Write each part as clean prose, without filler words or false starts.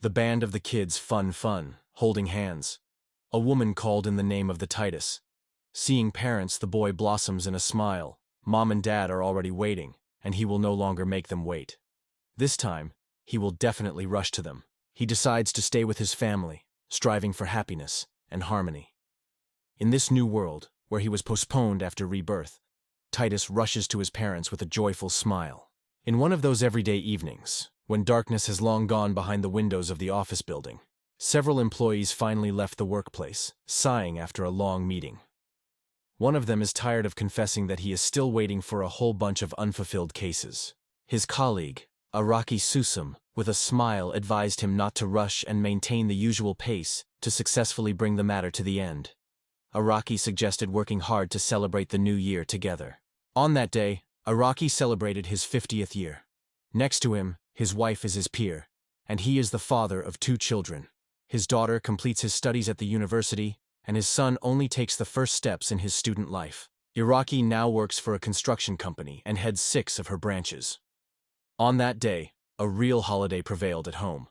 The band of the kids fun, holding hands. A woman called in the name of the Titus. Seeing parents, the boy blossoms in a smile. Mom and dad are already waiting, and he will no longer make them wait. This time, he will definitely rush to them. He decides to stay with his family, striving for happiness and harmony. In this new world, where he was postponed after rebirth, Titus rushes to his parents with a joyful smile. In one of those everyday evenings, when darkness has long gone behind the windows of the office building, several employees finally left the workplace, sighing after a long meeting. One of them is tired of confessing that he is still waiting for a whole bunch of unfulfilled cases. His colleague, Iraqi, with a smile advised him not to rush and maintain the usual pace to successfully bring the matter to the end. Iraqi suggested working hard to celebrate the new year together. On that day, Iraqi celebrated his 50th year. Next to him, his wife is his peer, and he is the father of 2 children. His daughter completes his studies at the university, and his son only takes the first steps in his student life. Iraqi now works for a construction company and heads 6 of her branches. On that day, a real holiday prevailed at home.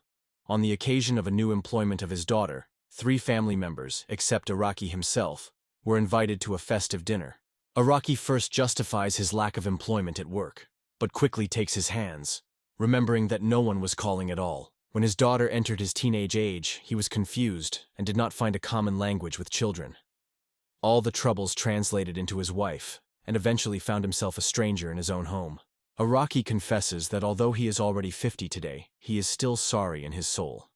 On the occasion of a new employment of his daughter, 3 family members, except Iraqi himself, were invited to a festive dinner. Iraqi first justifies his lack of employment at work, but quickly takes his hands, remembering that no one was calling at all. When his daughter entered his teenage age, he was confused and did not find a common language with children. All the troubles translated into his wife, and eventually found himself a stranger in his own home. Iraqi confesses that although he is already 50 today, he is still sorry in his soul.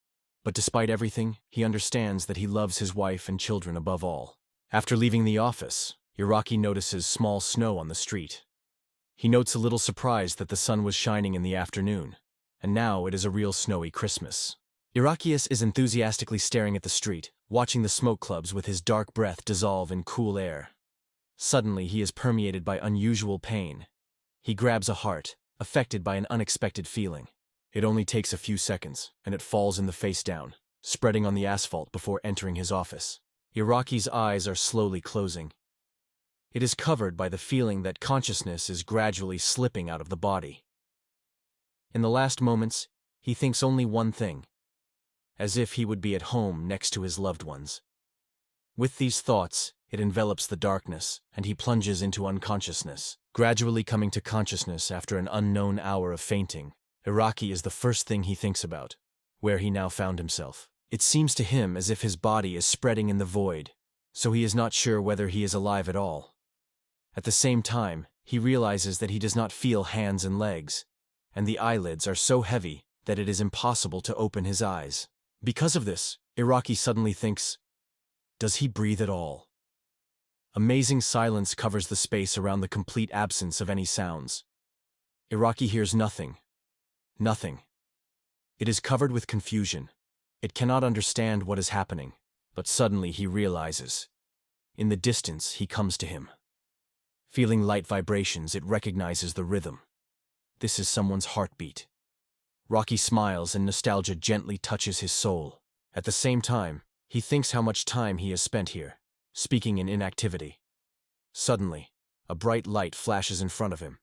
But despite everything, he understands that he loves his wife and children above all. After leaving the office, Iraqi notices small snow on the street. He notes a little surprised that the sun was shining in the afternoon, and now it is a real snowy Christmas. Iraqi is enthusiastically staring at the street, watching the smoke clubs with his dark breath dissolve in cool air. Suddenly he is permeated by unusual pain. He grabs a heart, affected by an unexpected feeling. It only takes a few seconds, and it falls in the face down, spreading on the asphalt before entering his office. Iraqi's eyes are slowly closing. It is covered by the feeling that consciousness is gradually slipping out of the body. In the last moments, he thinks only one thing, as if he would be at home next to his loved ones. With these thoughts, it envelops the darkness, and he plunges into unconsciousness, gradually coming to consciousness after an unknown hour of fainting. Iraqi is the first thing he thinks about, where he now found himself. It seems to him as if his body is spreading in the void, so he is not sure whether he is alive at all. At the same time, he realizes that he does not feel hands and legs, and the eyelids are so heavy that it is impossible to open his eyes. Because of this, Iraqi suddenly thinks, does he breathe at all? Amazing silence covers the space around the complete absence of any sounds. Iraqi hears nothing. Nothing. It is covered with confusion. It cannot understand what is happening, but suddenly he realizes. In the distance, he comes to him. Feeling light vibrations, it recognizes the rhythm. This is someone's heartbeat. Rocky smiles and nostalgia gently touches his soul. At the same time, he thinks how much time he has spent here, speaking in inactivity. Suddenly, a bright light flashes in front of him.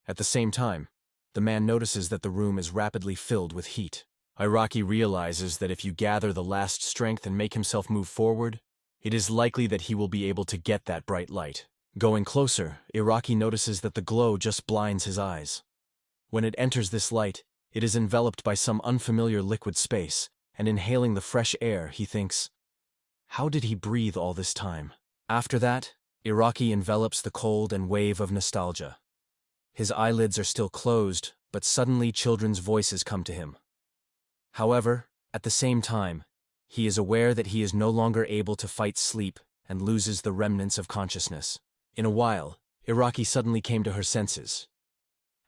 At the same time, the man notices that the room is rapidly filled with heat. Iraqi realizes that if you gather the last strength and make himself move forward, it is likely that he will be able to get that bright light. Going closer, Iraqi notices that the glow just blinds his eyes. When it enters this light, it is enveloped by some unfamiliar liquid space, and inhaling the fresh air, he thinks, how did he breathe all this time? After that, Iraqi envelops the cold and wave of nostalgia. His eyelids are still closed, but suddenly children's voices come to him. However, at the same time, he is aware that he is no longer able to fight sleep and loses the remnants of consciousness. In a while, Iraqi suddenly came to her senses.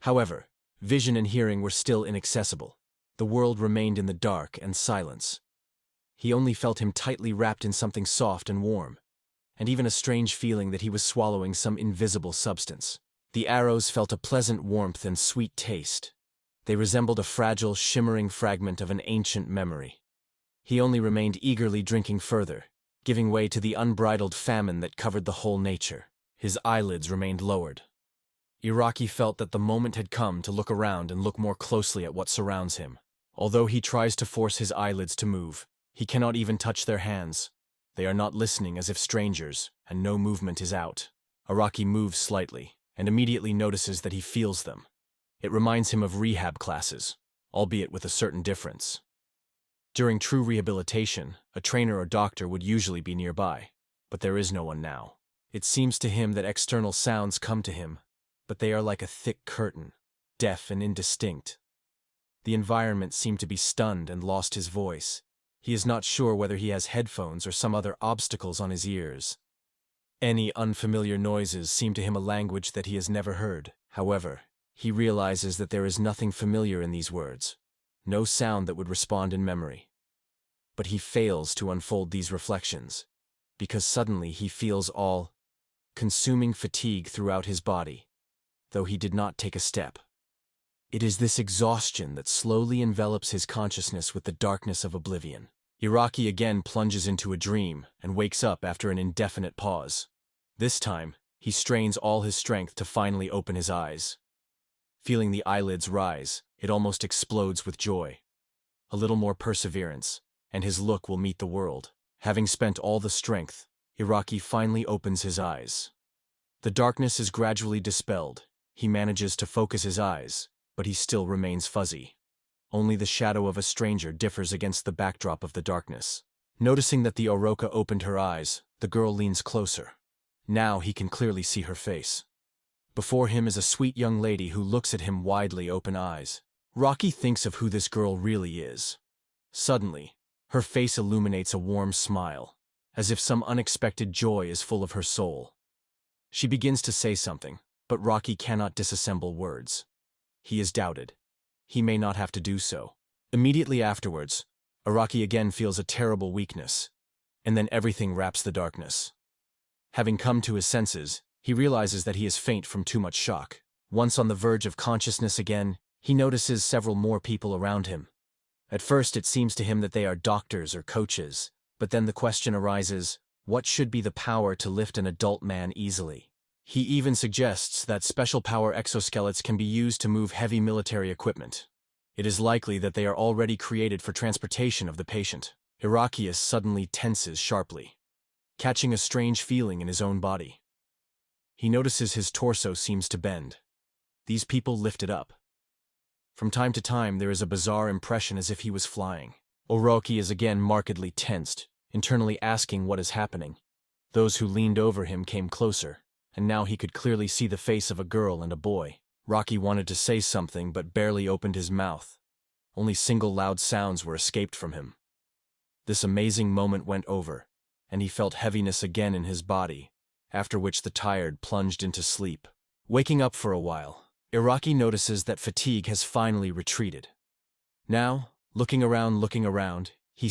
However, vision and hearing were still inaccessible. The world remained in the dark and silence. He only felt him tightly wrapped in something soft and warm, and even a strange feeling that he was swallowing some invisible substance. The arrows felt a pleasant warmth and sweet taste. They resembled a fragile, shimmering fragment of an ancient memory. He only remained eagerly drinking further, giving way to the unbridled famine that covered the whole nature. His eyelids remained lowered. Iraqi felt that the moment had come to look around and look more closely at what surrounds him. Although he tries to force his eyelids to move, he cannot even touch their hands. They are not listening, as if strangers, and no movement is out. Iraqi moves slightly, and immediately notices that he feels them. It reminds him of rehab classes, albeit with a certain difference. During true rehabilitation, a trainer or doctor would usually be nearby, but there is no one now. It seems to him that external sounds come to him, but they are like a thick curtain, deaf and indistinct. The environment seemed to be stunned and lost his voice. He is not sure whether he has headphones or some other obstacles on his ears. Any unfamiliar noises seem to him a language that he has never heard. However, he realizes that there is nothing familiar in these words, no sound that would respond in memory. But he fails to unfold these reflections, because suddenly he feels all-consuming fatigue throughout his body, though he did not take a step. It is this exhaustion that slowly envelops his consciousness with the darkness of oblivion. Iraqi again plunges into a dream and wakes up after an indefinite pause. This time, he strains all his strength to finally open his eyes. Feeling the eyelids rise, it almost explodes with joy. A little more perseverance, and his look will meet the world. Having spent all the strength, Iraqi finally opens his eyes. The darkness is gradually dispelled. He manages to focus his eyes, but he still remains fuzzy. Only the shadow of a stranger differs against the backdrop of the darkness. Noticing that the Oroka opened her eyes, the girl leans closer. Now he can clearly see her face. Before him is a sweet young lady who looks at him widely open eyes. Rocky thinks of who this girl really is. Suddenly, her face illuminates a warm smile, as if some unexpected joy is full of her soul. She begins to say something, but Rocky cannot disassemble words. He is doubted. He may not have to do so. Immediately afterwards, Iraqi again feels a terrible weakness, and then everything wraps the darkness. Having come to his senses, he realizes that he is faint from too much shock. Once on the verge of consciousness again, he notices several more people around him. At first it seems to him that they are doctors or coaches, but then the question arises, what should be the power to lift an adult man easily? He even suggests that special power exoskeletons can be used to move heavy military equipment. It is likely that they are already created for transportation of the patient. Iraqius suddenly tenses sharply, catching a strange feeling in his own body. He notices his torso seems to bend. These people lift it up. From time to time there is a bizarre impression as if he was flying. Oroki is again markedly tensed, internally asking what is happening. Those who leaned over him came closer, and now he could clearly see the face of a girl and a boy. Rocky wanted to say something but barely opened his mouth. Only single loud sounds were escaped from him. This amazing moment went over, and he felt heaviness again in his body, after which the tired plunged into sleep. Waking up for a while, Iraqi notices that fatigue has finally retreated. Now, looking around, he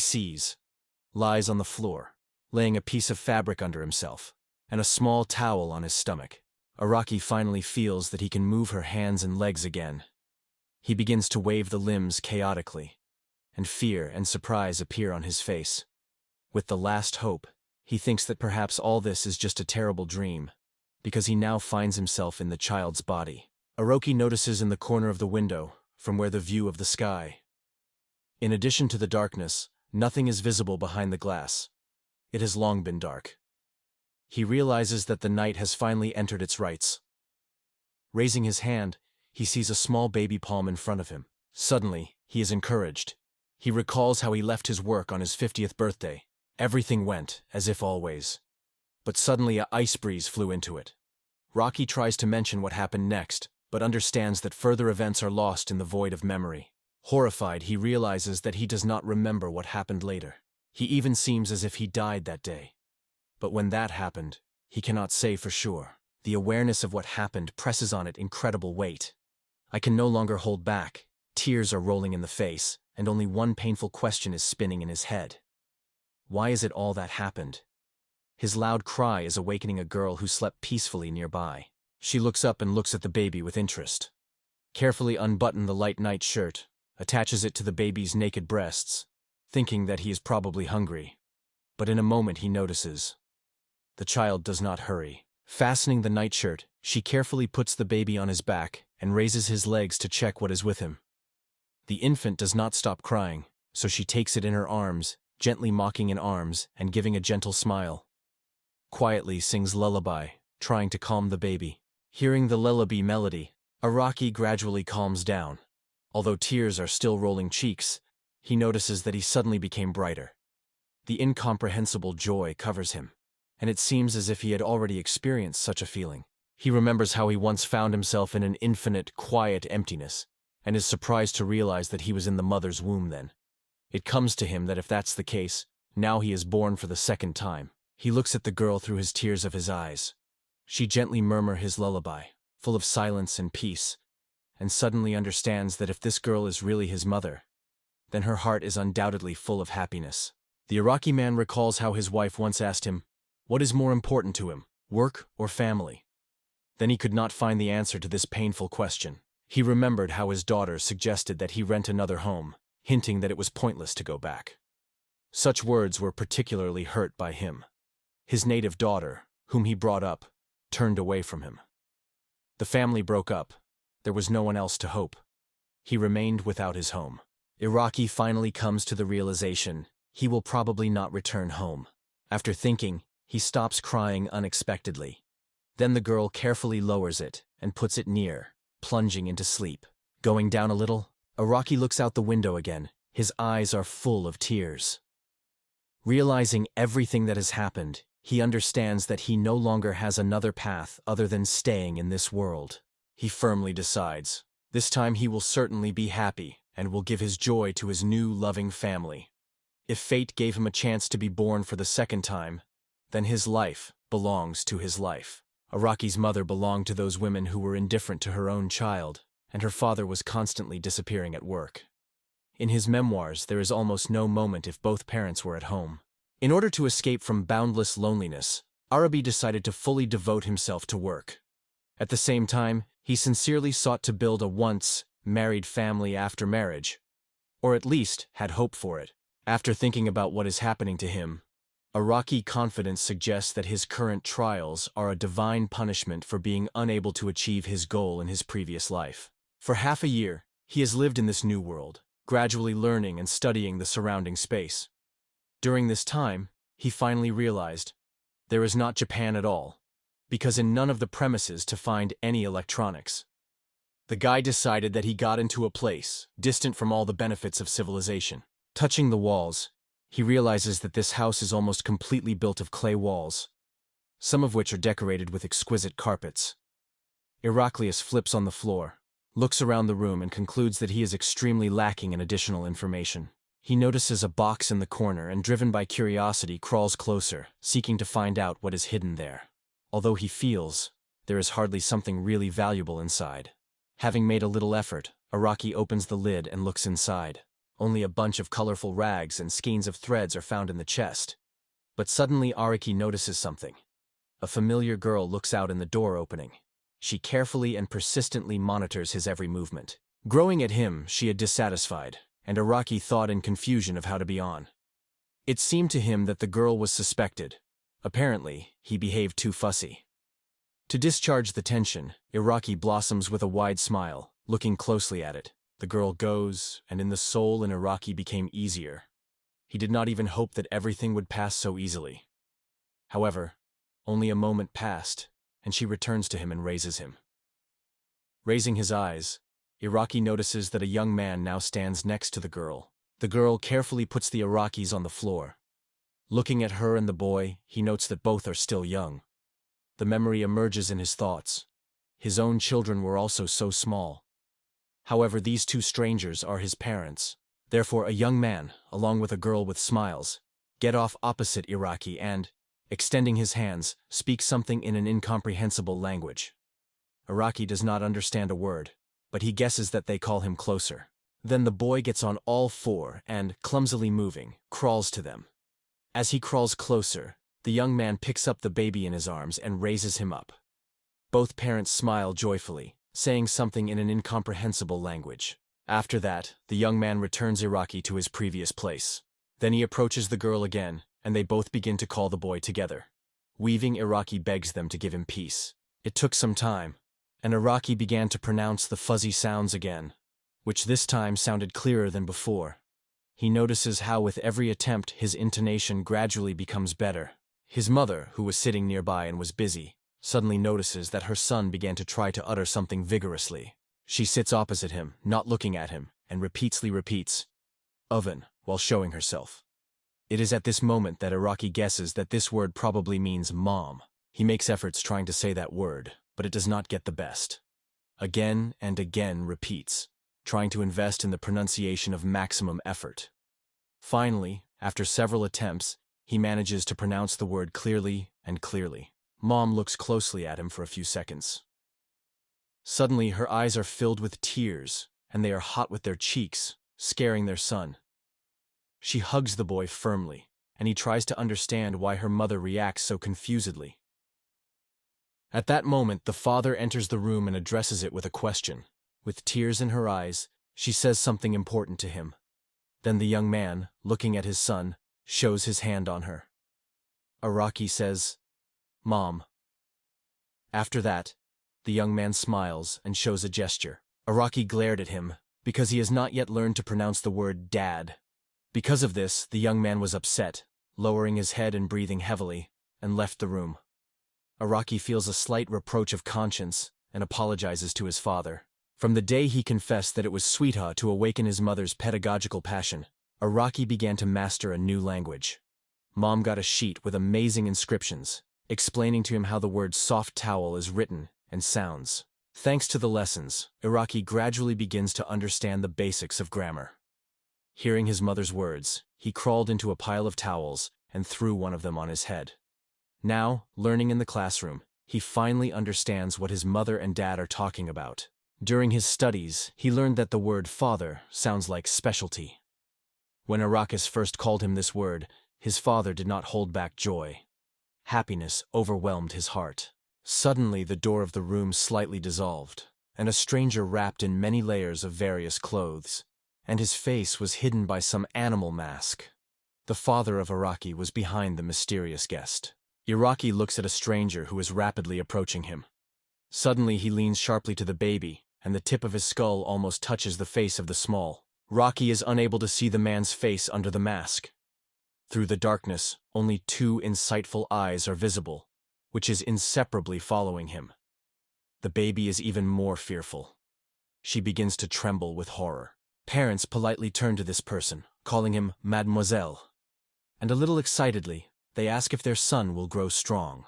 lies on the floor, laying a piece of fabric under himself, and a small towel on his stomach. Iraqi finally feels that he can move her hands and legs again. He begins to wave the limbs chaotically, and fear and surprise appear on his face. With the last hope, he thinks that perhaps all this is just a terrible dream, because he now finds himself in the child's body. Oroki notices in the corner of the window, from where the view of the sky. In addition to the darkness, nothing is visible behind the glass. It has long been dark. He realizes that the night has finally entered its rites. Raising his hand, he sees a small baby palm in front of him. Suddenly, he is encouraged. He recalls how he left his work on his 50th birthday. Everything went, as if always. But suddenly a ice breeze flew into it. Rocky tries to mention what happened next, but understands that further events are lost in the void of memory. Horrified, he realizes that he does not remember what happened later. He even seems as if he died that day. But when that happened, he cannot say for sure. The awareness of what happened presses on it incredible weight. I can no longer hold back. Tears are rolling in the face, and only one painful question is spinning in his head. Why is it all that happened? His loud cry is awakening a girl who slept peacefully nearby. She looks up and looks at the baby with interest. Carefully unbuttons the light night shirt, attaches it to the baby's naked breasts, thinking that he is probably hungry. But in a moment he notices. The child does not hurry. Fastening the nightshirt, she carefully puts the baby on his back and raises his legs to check what is with him. The infant does not stop crying, so she takes it in her arms, gently mocking in arms and giving a gentle smile. Quietly sings lullaby, trying to calm the baby. Hearing the lullaby melody, Iraqi gradually calms down. Although tears are still rolling cheeks, he notices that he suddenly became brighter. The incomprehensible joy covers him, and it seems as if he had already experienced such a feeling. He remembers how he once found himself in an infinite, quiet emptiness, and is surprised to realize that he was in the mother's womb then. It comes to him that if that's the case, now he is born for the second time. He looks at the girl through his tears of his eyes. She gently murmurs his lullaby, full of silence and peace, and suddenly understands that if this girl is really his mother, then her heart is undoubtedly full of happiness. The Iraqi man recalls how his wife once asked him, what is more important to him, work or family? Then he could not find the answer to this painful question. He remembered how his daughter suggested that he rent another home, hinting that it was pointless to go back. Such words were particularly hurt by him. His native daughter, whom he brought up, turned away from him. The family broke up. There was no one else to hope. He remained without his home. Iraqi finally comes to the realization he will probably not return home. After thinking, he stops crying unexpectedly. Then the girl carefully lowers it and puts it near, plunging into sleep. Going down a little, Iraqi looks out the window again. His eyes are full of tears. Realizing everything that has happened, he understands that he no longer has another path other than staying in this world. He firmly decides, this time he will certainly be happy and will give his joy to his new loving family. If fate gave him a chance to be born for the second time, then his life belongs to his life. Iraqi's mother belonged to those women who were indifferent to her own child, and her father was constantly disappearing at work. In his memoirs, there is almost no moment if both parents were at home. In order to escape from boundless loneliness, Arabi decided to fully devote himself to work. At the same time, he sincerely sought to build a once-married family after marriage, or at least had hope for it. After thinking about what is happening to him, Iraqi confidence suggests that his current trials are a divine punishment for being unable to achieve his goal in his previous life. For half a year, he has lived in this new world, gradually learning and studying the surrounding space. During this time, he finally realized there is not Japan at all, because in none of the premises to find any electronics. The guy decided that he got into a place distant from all the benefits of civilization. Touching the walls, he realizes that this house is almost completely built of clay walls, some of which are decorated with exquisite carpets. Heraclius flips on the floor, looks around the room and concludes that he is extremely lacking in additional information. He notices a box in the corner and, driven by curiosity, crawls closer, seeking to find out what is hidden there. Although he feels there is hardly something really valuable inside. Having made a little effort, Iraqi opens the lid and looks inside. Only a bunch of colorful rags and skeins of threads are found in the chest. But suddenly Iraqi notices something. A familiar girl looks out in the door opening. She carefully and persistently monitors his every movement. Growing at him, she had dissatisfied, and Iraqi thought in confusion of how to be on. It seemed to him that the girl was suspected. Apparently, he behaved too fussy. To discharge the tension, Iraqi blossoms with a wide smile, looking closely at it. The girl goes, and in the soul in Iraqi became easier. He did not even hope that everything would pass so easily. However, only a moment passed, and she returns to him and raises him. Raising his eyes, Iraqi notices that a young man now stands next to the girl. The girl carefully puts the Iraqis on the floor. Looking at her and the boy, he notes that both are still young. The memory emerges in his thoughts. His own children were also so small. However, these two strangers are his parents. Therefore, a young man, along with a girl with smiles, get off opposite Iraqi and, extending his hands, speak something in an incomprehensible language. Iraqi does not understand a word, but he guesses that they call him closer. Then the boy gets on all four and, clumsily moving, crawls to them. As he crawls closer, the young man picks up the baby in his arms and raises him up. Both parents smile joyfully, saying something in an incomprehensible language. After that, the young man returns Iraqi to his previous place. Then he approaches the girl again, and they both begin to call the boy together. Weaving, Iraqi begs them to give him peace. It took some time, and Iraqi began to pronounce the fuzzy sounds again. which this time sounded clearer than before. He notices how with every attempt his intonation gradually becomes better. His mother, who was sitting nearby and was busy, suddenly notices that her son began to try to utter something vigorously. She sits opposite him, not looking at him, and repeatedly repeats, "oven," while showing herself. It is at this moment that Iraqi guesses that this word probably means mom. He makes efforts trying to say that word, but it does not get the best. Again and again repeats, trying to invest in the pronunciation of maximum effort. Finally, after several attempts, he manages to pronounce the word clearly and clearly. Mom looks closely at him for a few seconds. Suddenly, her eyes are filled with tears, and they are hot with their cheeks, scaring their son. She hugs the boy firmly, and he tries to understand why her mother reacts so confusedly. At that moment, the father enters the room and addresses it with a question. With tears in her eyes, she says something important to him. Then the young man, looking at his son, shows his hand on her. Iraqi says, "Mom." After that, the young man smiles and shows a gesture. Iraqi glared at him, because he has not yet learned to pronounce the word dad. Because of this, the young man was upset, lowering his head and breathing heavily, and left the room. Iraqi feels a slight reproach of conscience and apologizes to his father. From the day he confessed that it was sweetheart to awaken his mother's pedagogical passion, Iraqi began to master a new language. Mom got a sheet with amazing inscriptions, explaining to him how the word soft towel is written and sounds. Thanks to the lessons, Iraqi gradually begins to understand the basics of grammar. Hearing his mother's words, he crawled into a pile of towels and threw one of them on his head. Now, learning in the classroom, he finally understands what his mother and dad are talking about. During his studies, he learned that the word father sounds like specialty. When Arrakis first called him this word, his father did not hold back joy. Happiness overwhelmed his heart. Suddenly, the door of the room slightly dissolved, and a stranger wrapped in many layers of various clothes, and his face was hidden by some animal mask. The father of Iraqi was behind the mysterious guest. Iraqi looks at a stranger who is rapidly approaching him. Suddenly he leans sharply to the baby, and the tip of his skull almost touches the face of the small. Iraqi is unable to see the man's face under the mask. Through the darkness, only two insightful eyes are visible, which is inseparably following him. The baby is even more fearful. She begins to tremble with horror. Parents politely turn to this person, calling him Mademoiselle, and a little excitedly, they ask if their son will grow strong.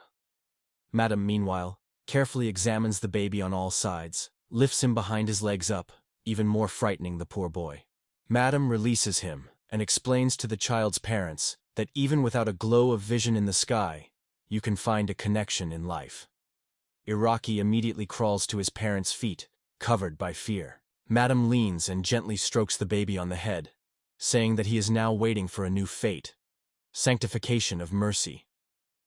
Madame, meanwhile, carefully examines the baby on all sides, lifts him behind his legs up, even more frightening the poor boy. Madame releases him and explains to the child's parents that even without a glow of vision in the sky, you can find a connection in life. Iraqi immediately crawls to his parents' feet, covered by fear. Madame leans and gently strokes the baby on the head, saying that he is now waiting for a new fate. Sanctification of mercy.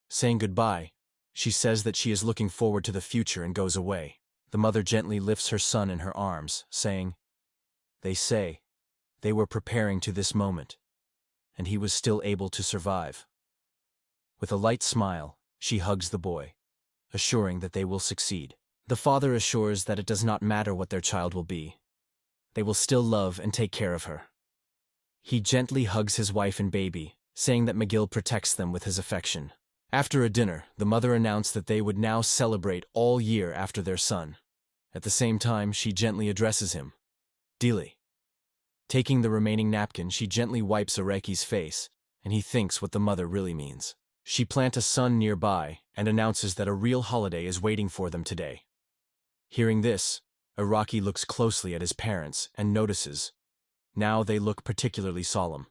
Saying goodbye, she says that she is looking forward to the future and goes away. The mother gently lifts her son in her arms, saying, "They say they were preparing to this moment, and he was still able to survive." With a light smile, she hugs the boy, assuring that they will succeed. The father assures that it does not matter what their child will be. They will still love and take care of her. He gently hugs his wife and baby, saying that McGill protects them with his affection. After a dinner, the mother announced that they would now celebrate all year after their son. At the same time, she gently addresses him. Dili. Taking the remaining napkin, she gently wipes Iraqi's face, and he thinks what the mother really means. She plants a sun nearby and announces that a real holiday is waiting for them today. Hearing this, Iraqi looks closely at his parents and notices. Now they look particularly solemn.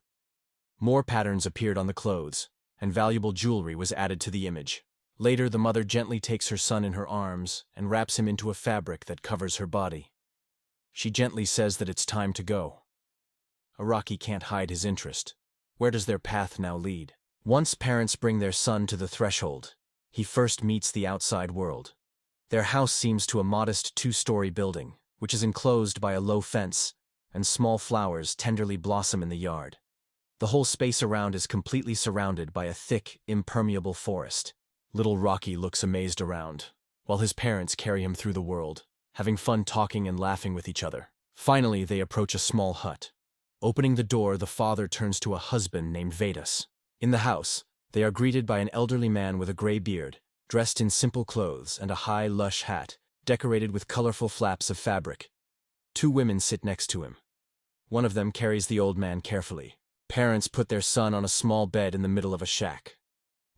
More patterns appeared on the clothes, and valuable jewelry was added to the image. Later, the mother gently takes her son in her arms and wraps him into a fabric that covers her body. She gently says that it's time to go. Iraqi can't hide his interest. Where does their path now lead? Once parents bring their son to the threshold, he first meets the outside world. Their house seems to a modest 2-story building, which is enclosed by a low fence, and small flowers tenderly blossom in the yard. The whole space around is completely surrounded by a thick, impermeable forest. Little Rocky looks amazed around, while his parents carry him through the world, having fun talking and laughing with each other. Finally, they approach a small hut. Opening the door, the father turns to a husband named Vetti. In the house, they are greeted by an elderly man with a gray beard, dressed in simple clothes and a high, lush hat, decorated with colorful flaps of fabric. Two women sit next to him. One of them carries the old man carefully. Parents put their son on a small bed in the middle of a shack.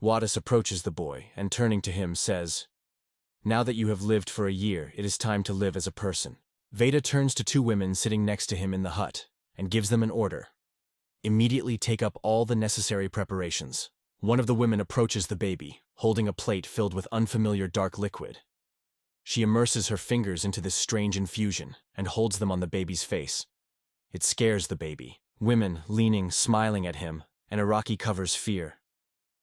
Wattis approaches the boy and, turning to him, says, "Now that you have lived for a year, it is time to live as a person." Vetti turns to two women sitting next to him in the hut and gives them an order. "Immediately take up all the necessary preparations." One of the women approaches the baby, holding a plate filled with unfamiliar dark liquid. She immerses her fingers into this strange infusion and holds them on the baby's face. It scares the baby. Women leaning, smiling at him, and Iraqi covers fear.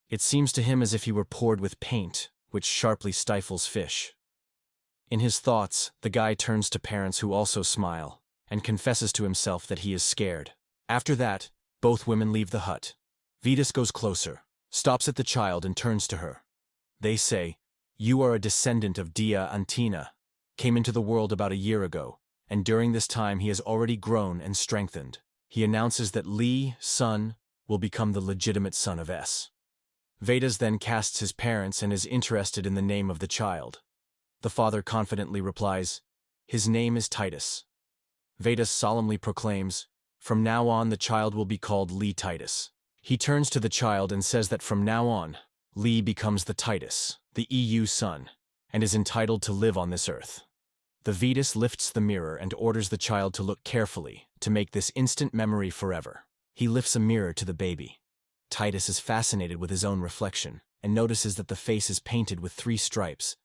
It seems to him as if he were poured with paint, which sharply stifles fish. In his thoughts, the guy turns to parents who also smile, and confesses to himself that he is scared. After that, both women leave the hut. Vetti goes closer, stops at the child and turns to her. They say, "You are a descendant of Dia Antina, came into the world about a year ago, and during this time he has already grown and strengthened." He announces that Li, son, will become the legitimate son of S. Vetti then casts his parents and is interested in the name of the child. The father confidently replies, "His name is Titus." Vetti solemnly proclaims, "From now on the child will be called Li Titus." He turns to the child and says that from now on, Li becomes the Titus, the EU son, and is entitled to live on this earth. The Vetti lifts the mirror and orders the child to look carefully to make this instant memory forever. He lifts a mirror to the baby. Titus is fascinated with his own reflection and notices that the face is painted with 3 stripes,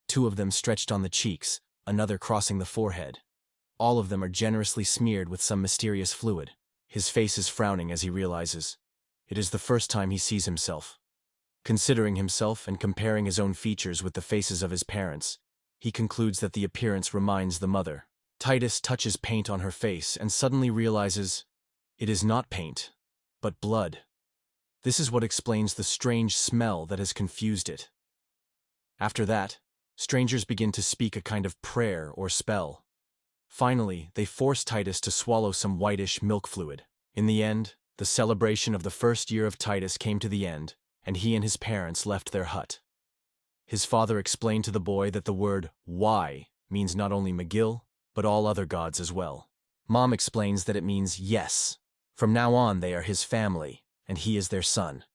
2 of them stretched on the cheeks, another crossing the forehead. All of them are generously smeared with some mysterious fluid. His face is frowning as he realizes it is the first time he sees himself. Considering himself and comparing his own features with the faces of his parents, he concludes that the appearance reminds the mother. Titus touches paint on her face and suddenly realizes it is not paint, but blood. This is what explains the strange smell that has confused it. After that, strangers begin to speak a kind of prayer or spell. Finally, they force Titus to swallow some whitish milk fluid. In the end, the celebration of the first year of Titus came to the end, and he and his parents left their hut. His father explained to the boy that the word "why" means not only McGill, but all other gods as well. Mom explains that it means yes. From now on they are his family, and he is their son.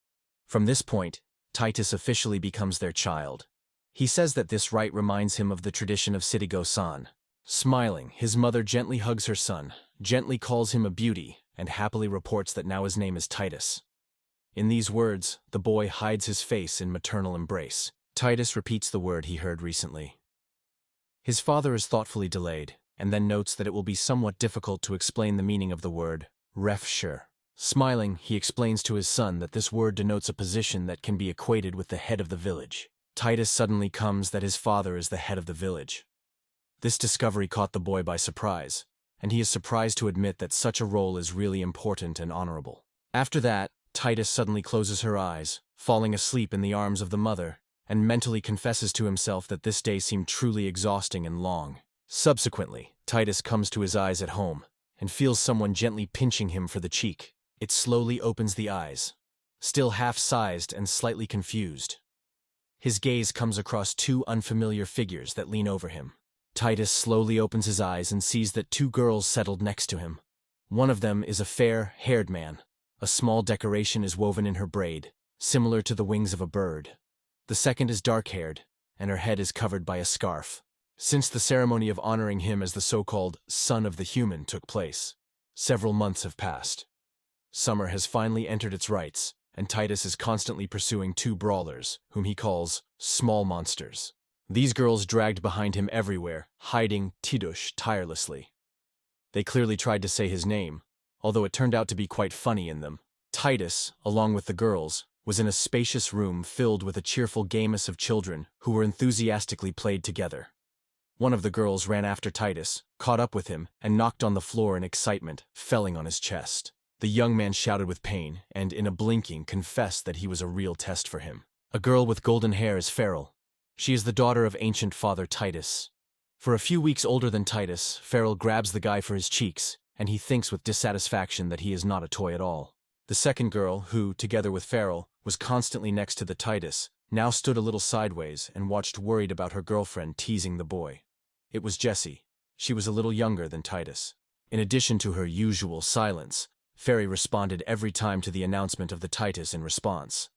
From this point, Titus officially becomes their child. He says that this rite reminds him of the tradition of Sitigo-san. Smiling, his mother gently hugs her son, gently calls him a beauty, and happily reports that now his name is Titus. In these words, the boy hides his face in maternal embrace. Titus repeats the word he heard recently. His father is thoughtfully delayed, and then notes that it will be somewhat difficult to explain the meaning of the word refsher. Smiling, he explains to his son that this word denotes a position that can be equated with the head of the village. Titus suddenly comes that his father is the head of the village. This discovery caught the boy by surprise, and he is surprised to admit that such a role is really important and honorable. After that, Titus suddenly closes her eyes, falling asleep in the arms of the mother, and mentally confesses to himself that this day seemed truly exhausting and long. Subsequently, Titus comes to his eyes at home, and feels someone gently pinching him for the cheek. It slowly opens the eyes, still half-sized and slightly confused. His gaze comes across 2 unfamiliar figures that lean over him. Titus slowly opens his eyes and sees that 2 girls settled next to him. One of them is a fair-haired man. A small decoration is woven in her braid, similar to the wings of a bird. The second is dark-haired, and her head is covered by a scarf. Since the ceremony of honoring him as the so-called son of the human took place, several months have passed. Summer has finally entered its rites, and Titus is constantly pursuing 2 brawlers, whom he calls small monsters. These girls dragged behind him everywhere, hiding Titus tirelessly. They clearly tried to say his name, although it turned out to be quite funny in them. Titus, along with the girls, was in a spacious room filled with a cheerful gamut of children who were enthusiastically played together. One of the girls ran after Titus, caught up with him, and knocked on the floor in excitement, felling on his chest. The young man shouted with pain, and in a blinking confessed that he was a real test for him. A girl with golden hair is Frell. She is the daughter of ancient father Titus. For a few weeks older than Titus, Frell grabs the guy for his cheeks, and he thinks with dissatisfaction that he is not a toy at all. The second girl, who, together with Frell, was constantly next to the Titus, now stood a little sideways and watched worried about her girlfriend teasing the boy. It was Jessie. She was a little younger than Titus. In addition to her usual silence, Frell responded every time to the announcement of the Titus in response.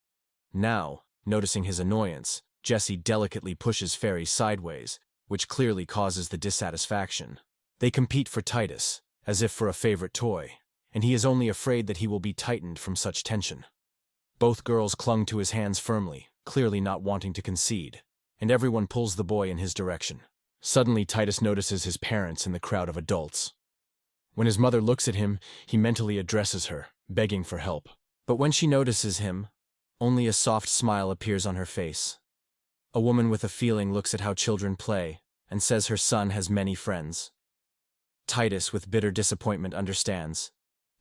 Now, noticing his annoyance, Jessie delicately pushes Frell sideways, which clearly causes the dissatisfaction. They compete for Titus, as if for a favorite toy, and he is only afraid that he will be tightened from such tension. Both girls clung to his hands firmly, clearly not wanting to concede, and everyone pulls the boy in his direction. Suddenly, Titus notices his parents in the crowd of adults. When his mother looks at him, he mentally addresses her, begging for help. But when she notices him, only a soft smile appears on her face. A woman with a feeling looks at how children play and says her son has many friends. Titus, with bitter disappointment, understands.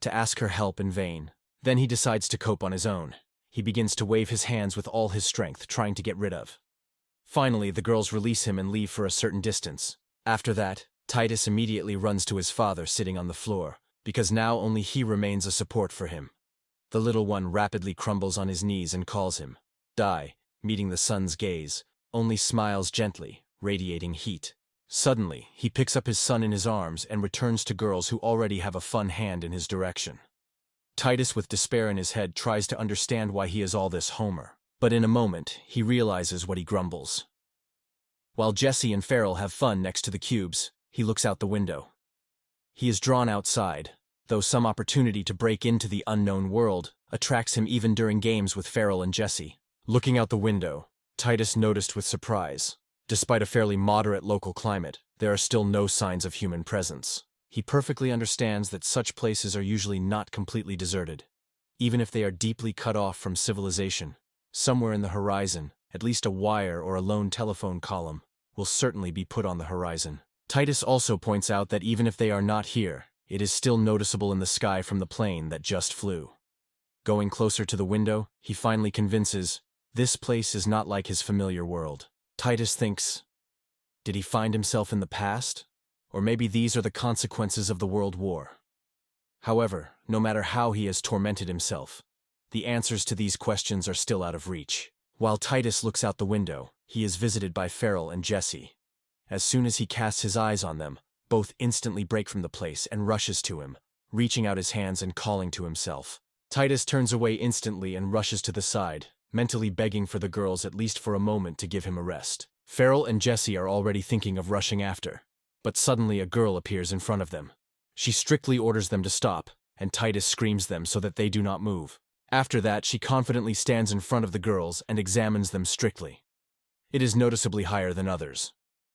To ask her help in vain. Then he decides to cope on his own. He begins to wave his hands with all his strength, trying to get rid of. Finally, the girls release him and leave for a certain distance. After that, Titus immediately runs to his father sitting on the floor, because now only he remains a support for him. The little one rapidly crumbles on his knees and calls him. Die, meeting the son's gaze, only smiles gently, radiating heat. Suddenly, he picks up his son in his arms and returns to girls who already have a fun hand in his direction. Titus, with despair in his head, tries to understand why he is all this Homer, but in a moment, he realizes what he grumbles. While Jessie and Frell have fun next to the cubes, he looks out the window. He is drawn outside, though some opportunity to break into the unknown world attracts him even during games with Frell and Jessie. Looking out the window, Titus noticed with surprise. Despite a fairly moderate local climate, there are still no signs of human presence. He perfectly understands that such places are usually not completely deserted. Even if they are deeply cut off from civilization, somewhere in the horizon, at least a wire or a lone telephone column will certainly be put on the horizon. Titus also points out that even if they are not here, it is still noticeable in the sky from the plane that just flew. Going closer to the window, he finally convinces, this place is not like his familiar world. Titus thinks, did he find himself in the past? Or maybe these are the consequences of the World War. However, no matter how he has tormented himself, the answers to these questions are still out of reach. While Titus looks out the window, he is visited by Frell and Jessie. As soon as he casts his eyes on them, both instantly break from the place and rushes to him, reaching out his hands and calling to himself. Titus turns away instantly and rushes to the side, mentally begging for the girls at least for a moment to give him a rest. Frell and Jessie are already thinking of rushing after, but suddenly a girl appears in front of them. She strictly orders them to stop, and Titus screams them so that they do not move. After that, she confidently stands in front of the girls and examines them strictly. It is noticeably higher than others.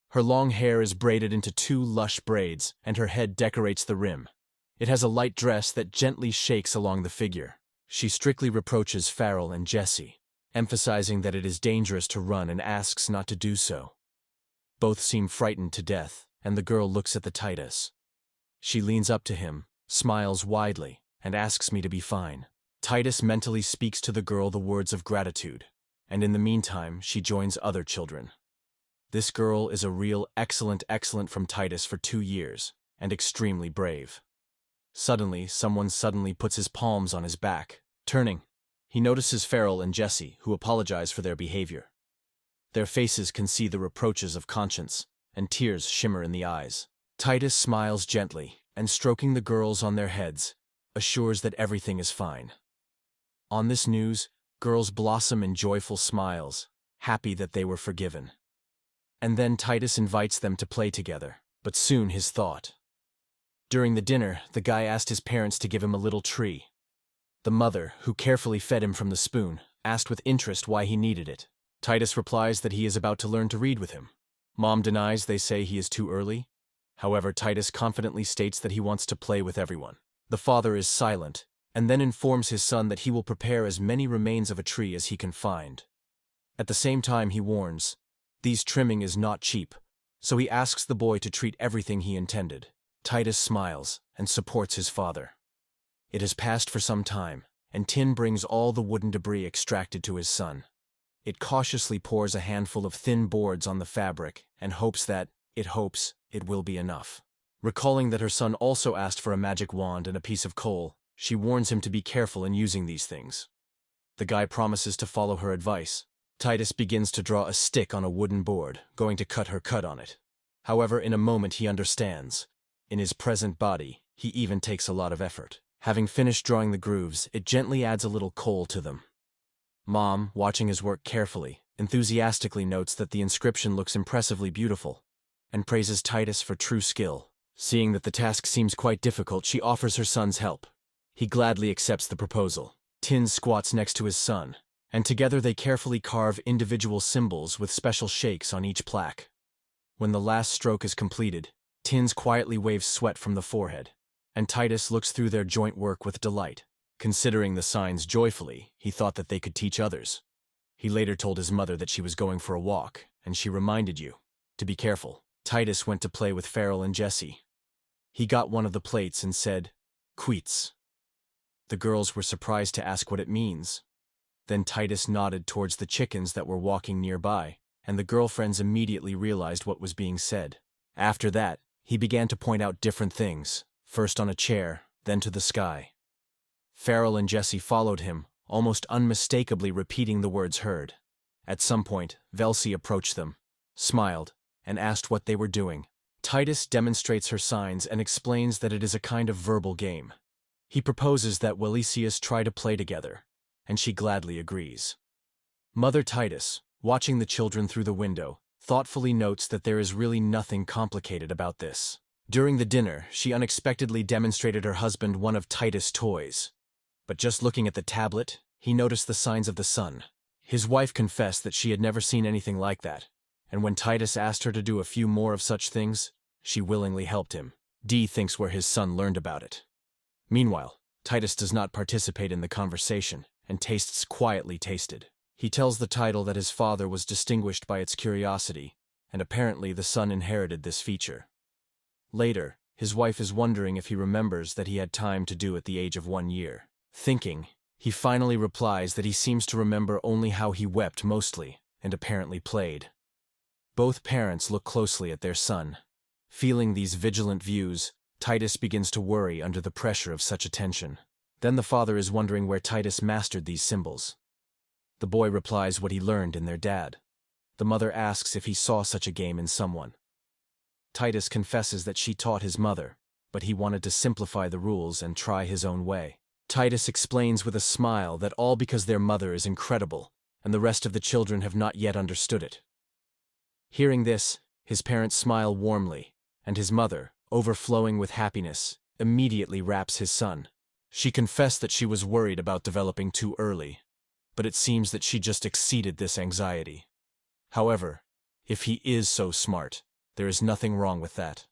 Her long hair is braided into 2 lush braids, and her head decorates the rim. It has a light dress that gently shakes along the figure. She strictly reproaches Frell and Jessie, emphasizing that it is dangerous to run and asks not to do so. Both seem frightened to death, and the girl looks at the Titus. She leans up to him, smiles widely, and asks me to be fine. Titus mentally speaks to the girl the words of gratitude, and in the meantime she joins other children. This girl is a real excellent from Titus for 2 years, and extremely brave. Suddenly, someone puts his palms on his back. Turning, he notices Frell and Jessie, who apologize for their behavior. Their faces can see the reproaches of conscience, and tears shimmer in the eyes. Titus smiles gently, and stroking the girls on their heads, assures that everything is fine. On this news, girls blossom in joyful smiles, happy that they were forgiven. And then Titus invites them to play together, but soon his thought. During the dinner, the guy asked his parents to give him a little tree. The mother, who carefully fed him from the spoon, asked with interest why he needed it. Titus replies that he is about to learn to read with him. Mom denies they say he is too early. However, Titus confidently states that he wants to play with everyone. The father is silent, and then informs his son that he will prepare as many remains of a tree as he can find. At the same time, he warns, these trimming is not cheap, so he asks the boy to treat everything he intended. Titus smiles and supports his father. It has passed for some time, and Tin brings all the wooden debris extracted to his son. It cautiously pours a handful of thin boards on the fabric and hopes that, it hopes it will be enough. Recalling that her son also asked for a magic wand and a piece of coal, she warns him to be careful in using these things. The guy promises to follow her advice. Titus begins to draw a stick on a wooden board, going to cut her cut on it. However, in a moment he understands. In his present body, he even takes a lot of effort. Having finished drawing the grooves, it gently adds a little coal to them. Mom, watching his work carefully, enthusiastically notes that the inscription looks impressively beautiful, and praises Titus for true skill. Seeing that the task seems quite difficult, she offers her son's help. He gladly accepts the proposal. Tin squats next to his son, and together they carefully carve individual symbols with special shakes on each plaque. When the last stroke is completed, Tins quietly waves sweat from the forehead, and Titus looks through their joint work with delight. Considering the signs joyfully, he thought that they could teach others. He later told his mother that she was going for a walk, and she reminded you to be careful. Titus went to play with Frell and Jesse. He got one of the plates and said, "Queets." The girls were surprised to ask what it means. Then Titus nodded towards the chickens that were walking nearby, and the girlfriends immediately realized what was being said. After that, he began to point out different things, first on a chair, then to the sky. Frell and Jesse followed him, almost unmistakably repeating the words heard. At some point, Velsi approached them, smiled, and asked what they were doing. Titus demonstrates her signs and explains that it is a kind of verbal game. He proposes that Welesius try to play together, and she gladly agrees. Mother Titus, watching the children through the window, thoughtfully notes that there is really nothing complicated about this. During the dinner, she unexpectedly demonstrated her husband one of Titus' toys. But just looking at the tablet, he noticed the signs of the sun. His wife confessed that she had never seen anything like that, and when Titus asked her to do a few more of such things, she willingly helped him. D thinks where his son learned about it. Meanwhile, Titus does not participate in the conversation, and tastes quietly tasted. He tells the title that his father was distinguished by its curiosity, and apparently the son inherited this feature. Later, his wife is wondering if he remembers that he had time to do at the age of 1 year. Thinking, he finally replies that he seems to remember only how he wept mostly, and apparently played. Both parents look closely at their son. Feeling these vigilant views, Titus begins to worry under the pressure of such attention. Then the father is wondering where Titus mastered these symbols. The boy replies what he learned in their dad. The mother asks if he saw such a game in someone. Titus confesses that she taught his mother, but he wanted to simplify the rules and try his own way. Titus explains with a smile that all because their mother is incredible, and the rest of the children have not yet understood it. Hearing this, his parents smile warmly, and his mother, overflowing with happiness, immediately wraps his son. She confessed that she was worried about developing too early, but it seems that she just exceeded this anxiety. However, if he is so smart, there is nothing wrong with that.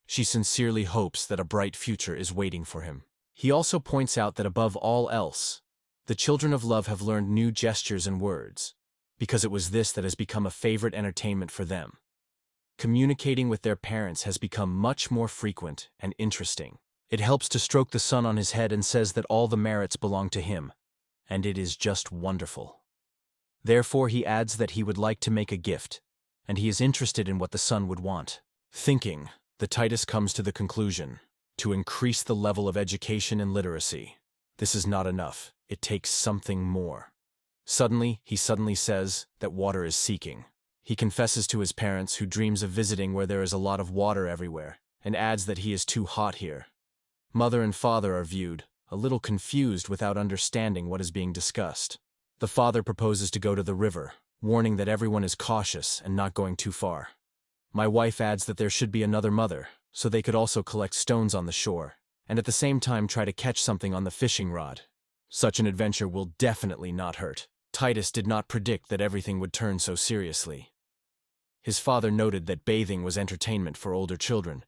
She sincerely hopes that a bright future is waiting for him. He also points out that above all else, the children of love have learned new gestures and words, because it was this that has become a favorite entertainment for them. Communicating with their parents has become much more frequent and interesting. It helps to stroke the son on his head and says that all the merits belong to him, and it is just wonderful. Therefore he adds that he would like to make a gift, and he is interested in what the son would want. Thinking, the Titus comes to the conclusion, to increase the level of education and literacy. This is not enough, it takes something more. He suddenly says that water is seeking. He confesses to his parents, who dreams of visiting where there is a lot of water everywhere, and adds that he is too hot here. Mother and father are viewed, a little confused without understanding what is being discussed. The father proposes to go to the river, warning that everyone is cautious and not going too far. My wife adds that there should be another mother, so they could also collect stones on the shore, and at the same time try to catch something on the fishing rod. Such an adventure will definitely not hurt. Titus did not predict that everything would turn so seriously. His father noted that bathing was entertainment for older children,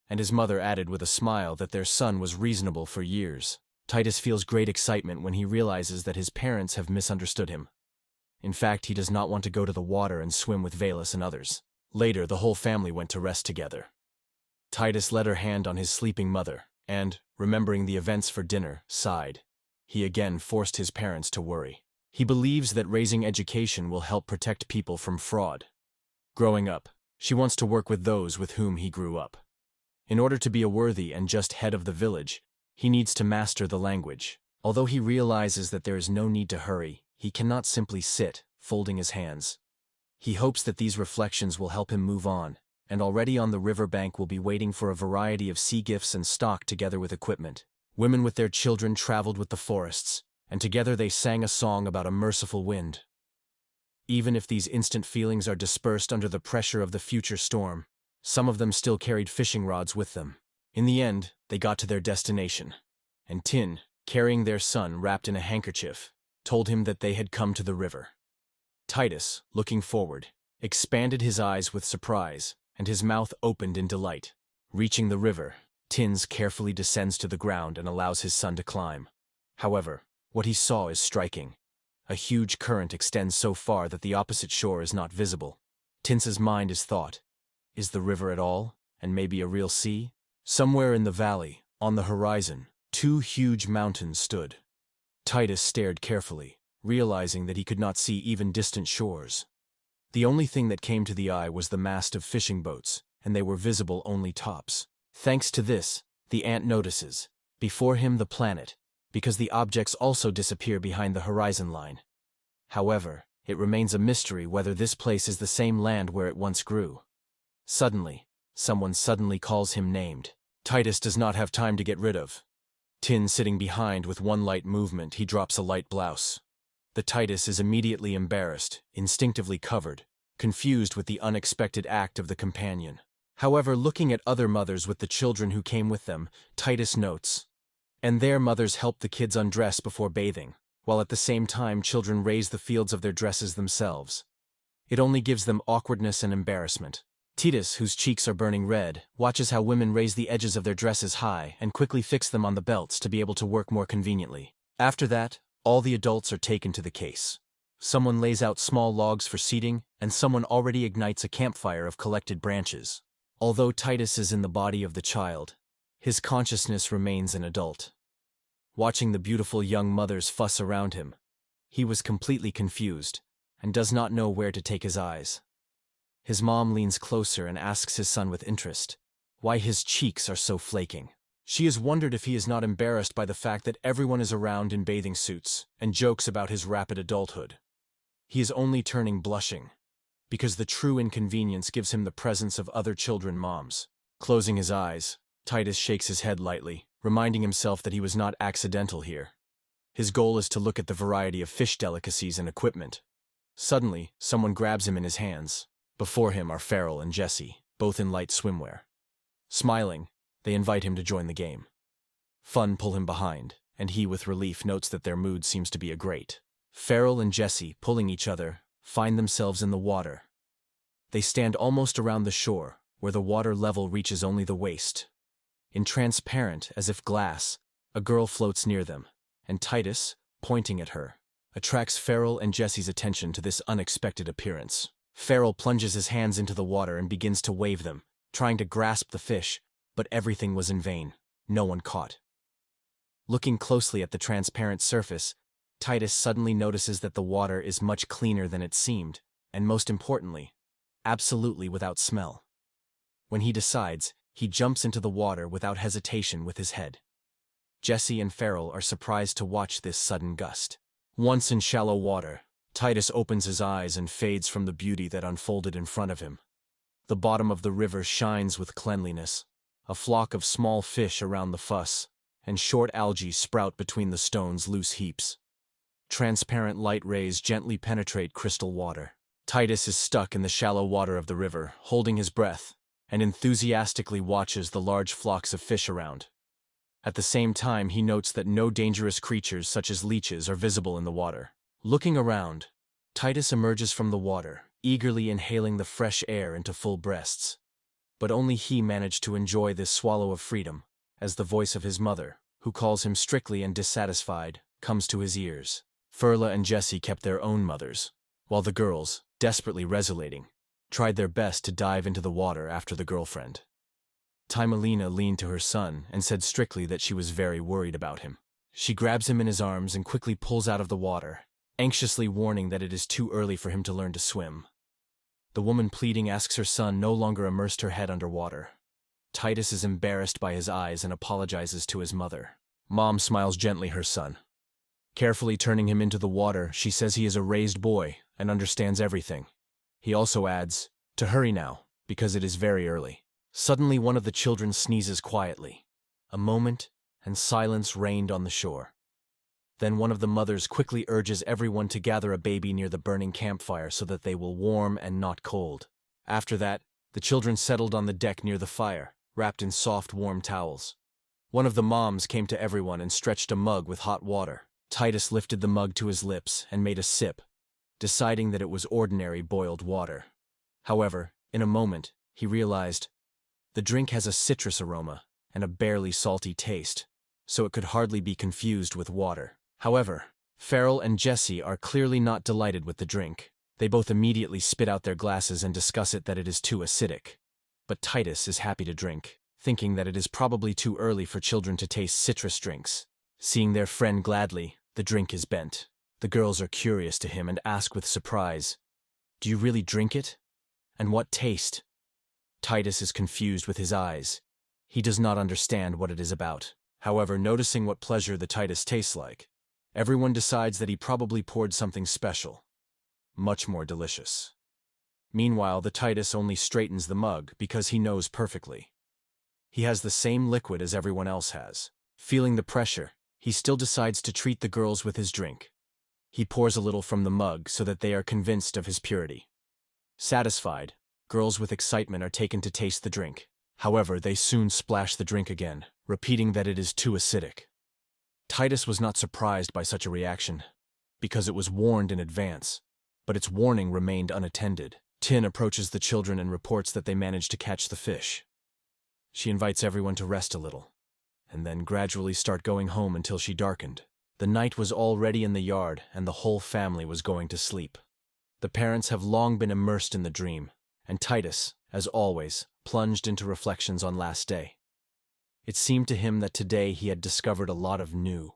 and his mother added with a smile that their son was reasonable for years. Titus feels great excitement when he realizes that his parents have misunderstood him. In fact, he does not want to go to the water and swim with Valus and others. Later, the whole family went to rest together. Titus laid her hand on his sleeping mother, and, remembering the events for dinner, sighed. He again forced his parents to worry. He believes that raising education will help protect people from fraud. Growing up, She wants to work with those with whom he grew up. In order to be a worthy and just head of the village, he needs to master the language. Although he realizes that there is no need to hurry, he cannot simply sit, folding his hands. He hopes that these reflections will help him move on, and already on the river bank will be waiting for a variety of sea gifts and stock together with equipment. Women with their children traveled with the forests, and together they sang a song about a merciful wind. Even if these instant feelings are dispersed under the pressure of the future storm, some of them still carried fishing rods with them. In the end, they got to their destination, and Tin, carrying their son wrapped in a handkerchief, told him that they had come to the river. Titus, looking forward, expanded his eyes with surprise, and his mouth opened in delight. Reaching the river, Tins carefully descends to the ground and allows his son to climb. However, what he saw is striking. A huge current extends so far that the opposite shore is not visible. Tins's mind is thought, is the river at all, and maybe a real sea? Somewhere in the valley, on the horizon, two huge mountains stood. Titus stared carefully, realizing that he could not see even distant shores. The only thing that came to the eye was the mast of fishing boats, and they were visible only tops. Thanks to this, the ant notices, before him the planet, because the objects also disappear behind the horizon line. However, it remains a mystery whether this place is the same land where it once grew. Suddenly, someone suddenly calls him named. Titus does not have time to get rid of. Tin sitting behind with one light movement, he drops a light blouse. The Titus is immediately embarrassed, instinctively covered, confused with the unexpected act of the companion. However, looking at other mothers with the children who came with them, Titus notes, and their mothers help the kids undress before bathing, while at the same time children raise the fields of their dresses themselves. It only gives them awkwardness and embarrassment. Titus, whose cheeks are burning red, watches how women raise the edges of their dresses high and quickly fix them on the belts to be able to work more conveniently. After that, all the adults are taken to the case. Someone lays out small logs for seating, and someone already ignites a campfire of collected branches. Although Titus is in the body of the child, his consciousness remains an adult. Watching the beautiful young mothers fuss around him, he was completely confused and does not know where to take his eyes. His mom leans closer and asks his son with interest why his cheeks are so flaking. She has wondered if he is not embarrassed by the fact that everyone is around in bathing suits and jokes about his rapid adulthood. He is only turning blushing, because the true inconvenience gives him the presence of other children moms. Closing his eyes, Titus shakes his head lightly, reminding himself that he was not accidental here. His goal is to look at the variety of fish delicacies and equipment. Suddenly, someone grabs him in his hands. Before him are Frell and Jesse, both in light swimwear. Smiling, they invite him to join the game. Fun pull him behind, and he with relief notes that their mood seems to be a great. Frell and Jesse, pulling each other, find themselves in the water. They stand almost around the shore, where the water level reaches only the waist. In transparent, as if glass, a girl floats near them, and Titus, pointing at her, attracts Frell and Jesse's attention to this unexpected appearance. Frell plunges his hands into the water and begins to wave them, trying to grasp the fish, but everything was in vain. No one caught. Looking closely at the transparent surface, Titus suddenly notices that the water is much cleaner than it seemed, and most importantly, absolutely without smell. When he decides, he jumps into the water without hesitation with his head. Jesse and Frell are surprised to watch this sudden gust. Once in shallow water, Titus opens his eyes and fades from the beauty that unfolded in front of him. The bottom of the river shines with cleanliness. A flock of small fish around the fuss, and short algae sprout between the stones' loose heaps. Transparent light rays gently penetrate crystal water. Titus is stuck in the shallow water of the river, holding his breath, and enthusiastically watches the large flocks of fish around. At the same time, he notes that no dangerous creatures such as leeches are visible in the water. Looking around, Titus emerges from the water, eagerly inhaling the fresh air into full breaths. But only he managed to enjoy this swallow of freedom, as the voice of his mother, who calls him strictly and dissatisfied, comes to his ears. Frell and Jesse kept their own mothers, while the girls, desperately resolating, tried their best to dive into the water after the girlfriend. Timelina leaned to her son and said strictly that she was very worried about him. She grabs him in his arms and quickly pulls out of the water, anxiously warning that it is too early for him to learn to swim. The woman pleading asks her son no longer immersed her head underwater. Titus is embarrassed by his eyes and apologizes to his mother. Mom smiles gently her son. Carefully turning him into the water, she says he is a raised boy and understands everything. He also adds, to hurry now, because it is very early. Suddenly one of the children sneezes quietly. A moment, and silence reigned on the shore. Then one of the mothers quickly urges everyone to gather a baby near the burning campfire so that they will warm and not cold. After that, the children settled on the deck near the fire, wrapped in soft, warm towels. One of the moms came to everyone and stretched a mug with hot water. Titus lifted the mug to his lips and made a sip, deciding that it was ordinary boiled water. However, in a moment, he realized the drink has a citrus aroma and a barely salty taste, so it could hardly be confused with water. However, Frell and Jesse are clearly not delighted with the drink. They both immediately spit out their glasses and discuss it that it is too acidic. But Titus is happy to drink, thinking that it is probably too early for children to taste citrus drinks. Seeing their friend gladly, the drink is bent. The girls are curious to him and ask with surprise, "Do you really drink it? And what taste?" Titus is confused with his eyes. He does not understand what it is about. However, noticing what pleasure the Titus tastes like, everyone decides that he probably poured something special, much more delicious. Meanwhile, the Titus only straightens the mug because he knows perfectly. He has the same liquid as everyone else has. Feeling the pressure, he still decides to treat the girls with his drink. He pours a little from the mug so that they are convinced of his purity. Satisfied, girls with excitement are taken to taste the drink. However, they soon splash the drink again, repeating that it is too acidic. Titus was not surprised by such a reaction, because it was warned in advance, but its warning remained unattended. Tin approaches the children and reports that they managed to catch the fish. She invites everyone to rest a little, and then gradually start going home until she darkened. The night was already in the yard, and the whole family was going to sleep. The parents have long been immersed in the dream, and Titus, as always, plunged into reflections on last day. It seemed to him that today he had discovered a lot of new.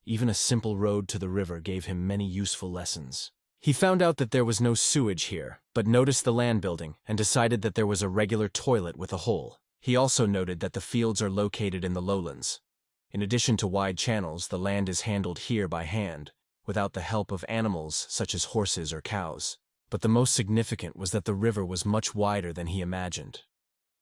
Even a simple road to the river gave him many useful lessons. He found out that there was no sewage here, but noticed the land building and decided that there was a regular toilet with a hole. He also noted that the fields are located in the lowlands. In addition to wide channels, the land is handled here by hand, without the help of animals such as horses or cows. But the most significant was that the river was much wider than he imagined.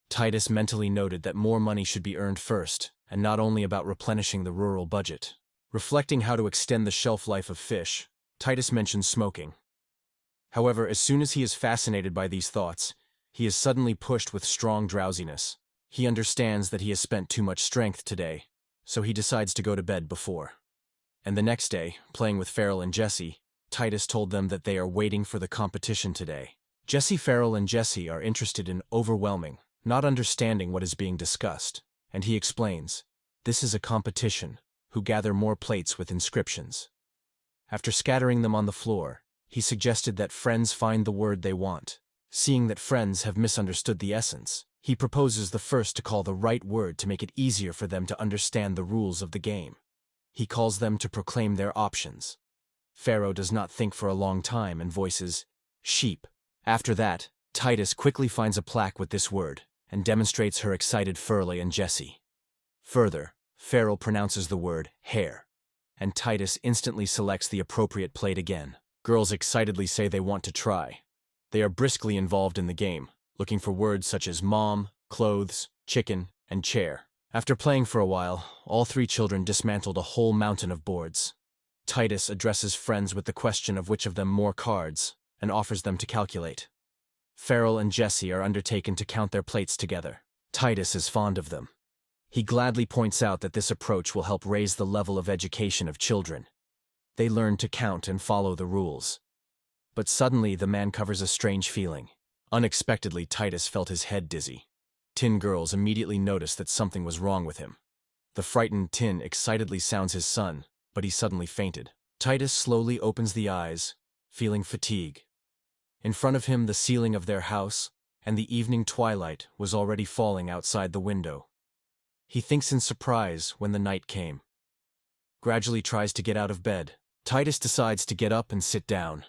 Titus mentally noted that more money should be earned first, and not only about replenishing the rural budget. Reflecting how to extend the shelf life of fish, Titus mentions smoking. However, as soon as he is fascinated by these thoughts, he is suddenly pushed with strong drowsiness. He understands that he has spent too much strength today, so he decides to go to bed before. And the next day, playing with Frell and Jesse, Titus told them that they are waiting for the competition today. Jesse, Frell, and Jesse are interested in overwhelming, not understanding what is being discussed, and he explains, "This is a competition, who gather more plates with inscriptions." After scattering them on the floor, he suggested that friends find the word they want. Seeing that friends have misunderstood the essence, he proposes the first to call the right word to make it easier for them to understand the rules of the game. He calls them to proclaim their options. Pharaoh does not think for a long time and voices, "sheep." After that, Titus quickly finds a plaque with this word, and demonstrates her excited Frell and Jesse. Further, Frell pronounces the word hair, and Titus instantly selects the appropriate plate again. Girls excitedly say they want to try. They are briskly involved in the game, looking for words such as mom, clothes, chicken, and chair. After playing for a while, all three children dismantled a whole mountain of boards. Titus addresses friends with the question of which of them more cards, and offers them to calculate. Frell and Jesse are undertaken to count their plates together. Titus is fond of them. He gladly points out that this approach will help raise the level of education of children. They learn to count and follow the rules. But suddenly the man covers a strange feeling. Unexpectedly, Titus felt his head dizzy. Tin girls immediately noticed that something was wrong with him. The frightened Tin excitedly sounds his son, but he suddenly fainted. Titus slowly opens the eyes, feeling fatigue. In front of him, the ceiling of their house, and the evening twilight was already falling outside the window. He thinks in surprise when the night came. Gradually tries to get out of bed. Titus decides to get up and sit down.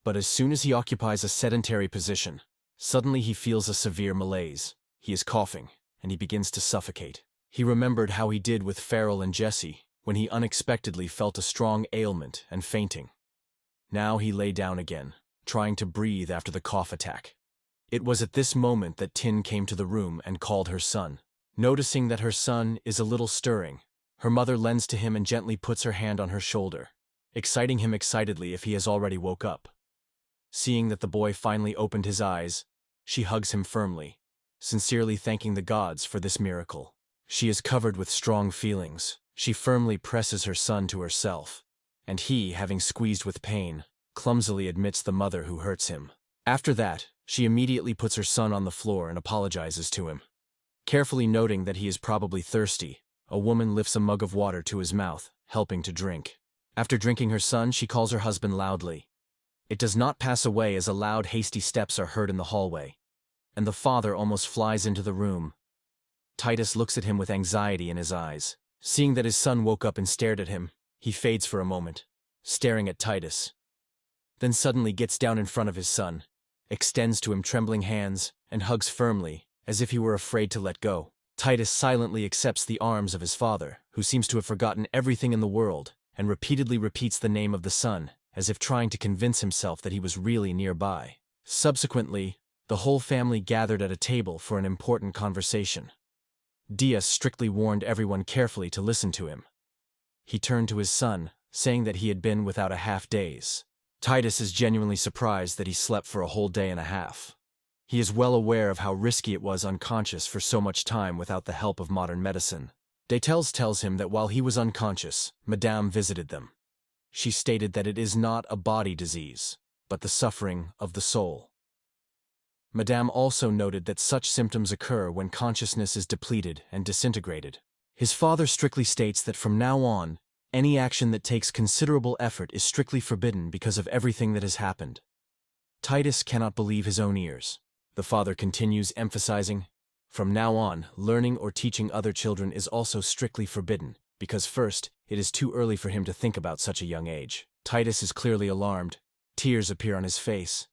But as soon as he occupies a sedentary position, suddenly he feels a severe malaise. He is coughing, and he begins to suffocate. He remembered how he did with Frell and Jesse when he unexpectedly felt a strong ailment and fainting. Now he lay down again, trying to breathe after the cough attack. It was at this moment that Tin came to the room and called her son. Noticing that her son is a little stirring, her mother lends to him and gently puts her hand on her shoulder, exciting him excitedly if he has already woke up. Seeing that the boy finally opened his eyes, she hugs him firmly, sincerely thanking the gods for this miracle. She is covered with strong feelings. She firmly presses her son to herself, and he, having squeezed with pain, clumsily admits the mother who hurts him. After that, she immediately puts her son on the floor and apologizes to him. Carefully noting that he is probably thirsty, a woman lifts a mug of water to his mouth, helping to drink. After drinking her son, she calls her husband loudly. It does not pass away as a loud, hasty steps are heard in the hallway, and the father almost flies into the room. Titus looks at him with anxiety in his eyes. Seeing that his son woke up and stared at him, he fades for a moment, staring at Titus. Then suddenly gets down in front of his son, extends to him trembling hands, and hugs firmly, as if he were afraid to let go. Titus silently accepts the arms of his father, who seems to have forgotten everything in the world, and repeatedly repeats the name of the son, as if trying to convince himself that he was really nearby. Subsequently, the whole family gathered at a table for an important conversation. Diaz strictly warned everyone carefully to listen to him. He turned to his son, saying that he had been without a half-days. Titus is genuinely surprised that he slept for a whole day and a half. He is well aware of how risky it was unconscious for so much time without the help of modern medicine. Titus tells him that while he was unconscious, Madame visited them. She stated that it is not a body disease, but the suffering of the soul. Madame also noted that such symptoms occur when consciousness is depleted and disintegrated. His father strictly states that from now on, any action that takes considerable effort is strictly forbidden because of everything that has happened. Titus cannot believe his own ears. The father continues emphasizing, from now on, learning or teaching other children is also strictly forbidden, because first, it is too early for him to think about such a young age. Titus is clearly alarmed. Tears appear on his face.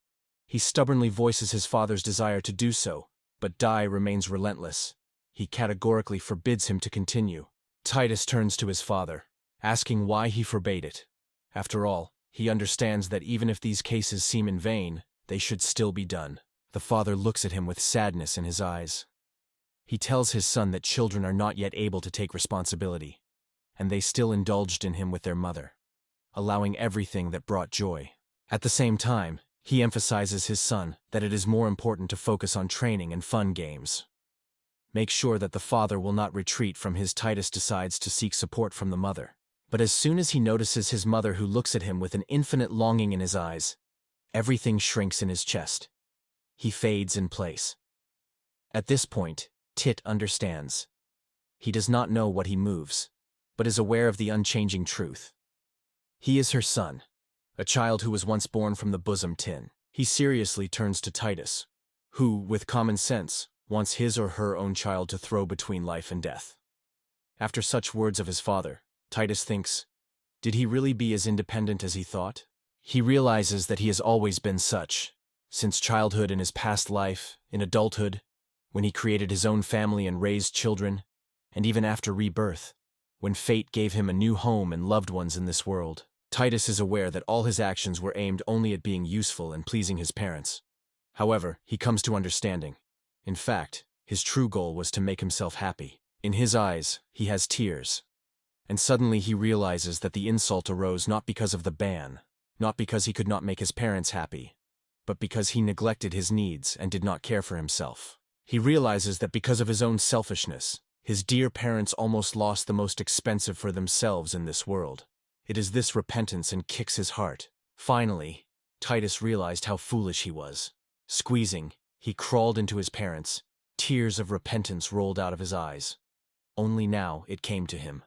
He stubbornly voices his father's desire to do so, but Dai remains relentless. He categorically forbids him to continue. Titus turns to his father, asking why he forbade it. After all, he understands that even if these cases seem in vain, they should still be done. The father looks at him with sadness in his eyes. He tells his son that children are not yet able to take responsibility, and they still indulged in him with their mother, allowing everything that brought joy. At the same time, he emphasizes his son that it is more important to focus on training and fun games. Make sure that the father will not retreat from his. Titus decides to seek support from the mother. But as soon as he notices his mother who looks at him with an infinite longing in his eyes, everything shrinks in his chest. He fades in place. At this point, Tit understands. He does not know what he moves, but is aware of the unchanging truth. He is her son, a child who was once born from the bosom tin. He seriously turns to Titus, who, with common sense, wants his or her own child to throw between life and death. After such words of his father, Titus thinks, did he really be as independent as he thought? He realizes that he has always been such, since childhood in his past life, in adulthood, when he created his own family and raised children, and even after rebirth, when fate gave him a new home and loved ones in this world. Titus is aware that all his actions were aimed only at being useful and pleasing his parents. However, he comes to understanding. In fact, his true goal was to make himself happy. In his eyes, he has tears. And suddenly he realizes that the insult arose not because of the ban, not because he could not make his parents happy, but because he neglected his needs and did not care for himself. He realizes that because of his own selfishness, his dear parents almost lost the most expensive for themselves in this world. It is this repentance and kicks his heart. Finally, Titus realized how foolish he was. Squeezing, he crawled into his parents. Tears of repentance rolled out of his eyes. Only now it came to him.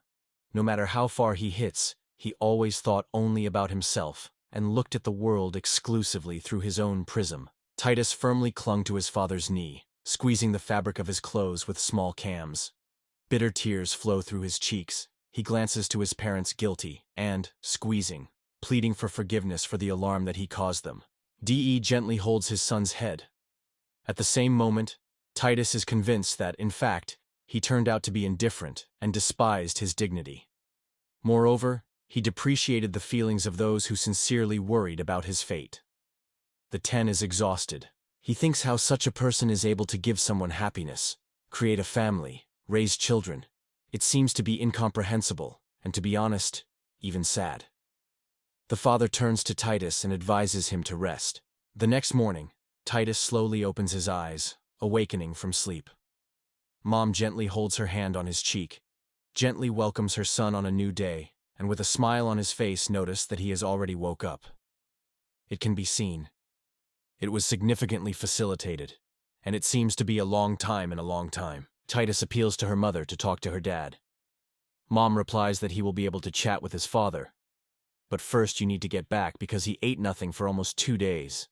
No matter how far he hits, he always thought only about himself and looked at the world exclusively through his own prism. Titus firmly clung to his father's knee, squeezing the fabric of his clothes with small cams. Bitter tears flow through his cheeks. He glances to his parents guilty and, squeezing, pleading for forgiveness for the alarm that he caused them. De gently holds his son's head. At the same moment, Titus is convinced that, in fact, he turned out to be indifferent and despised his dignity. Moreover, he depreciated the feelings of those who sincerely worried about his fate. The 10 is exhausted. He thinks how such a person is able to give someone happiness, create a family, raise children. It seems to be incomprehensible, and to be honest, even sad. The father turns to Titus and advises him to rest. The next morning, Titus slowly opens his eyes, awakening from sleep. Mom gently holds her hand on his cheek, gently welcomes her son on a new day, and with a smile on his face notice that he has already woke up. It can be seen. It was significantly facilitated, and it seems to be a long time in a long time. Titus appeals to her mother to talk to her dad. Mom replies that he will be able to chat with his father. But first you need to get back because he ate nothing for almost 2 days.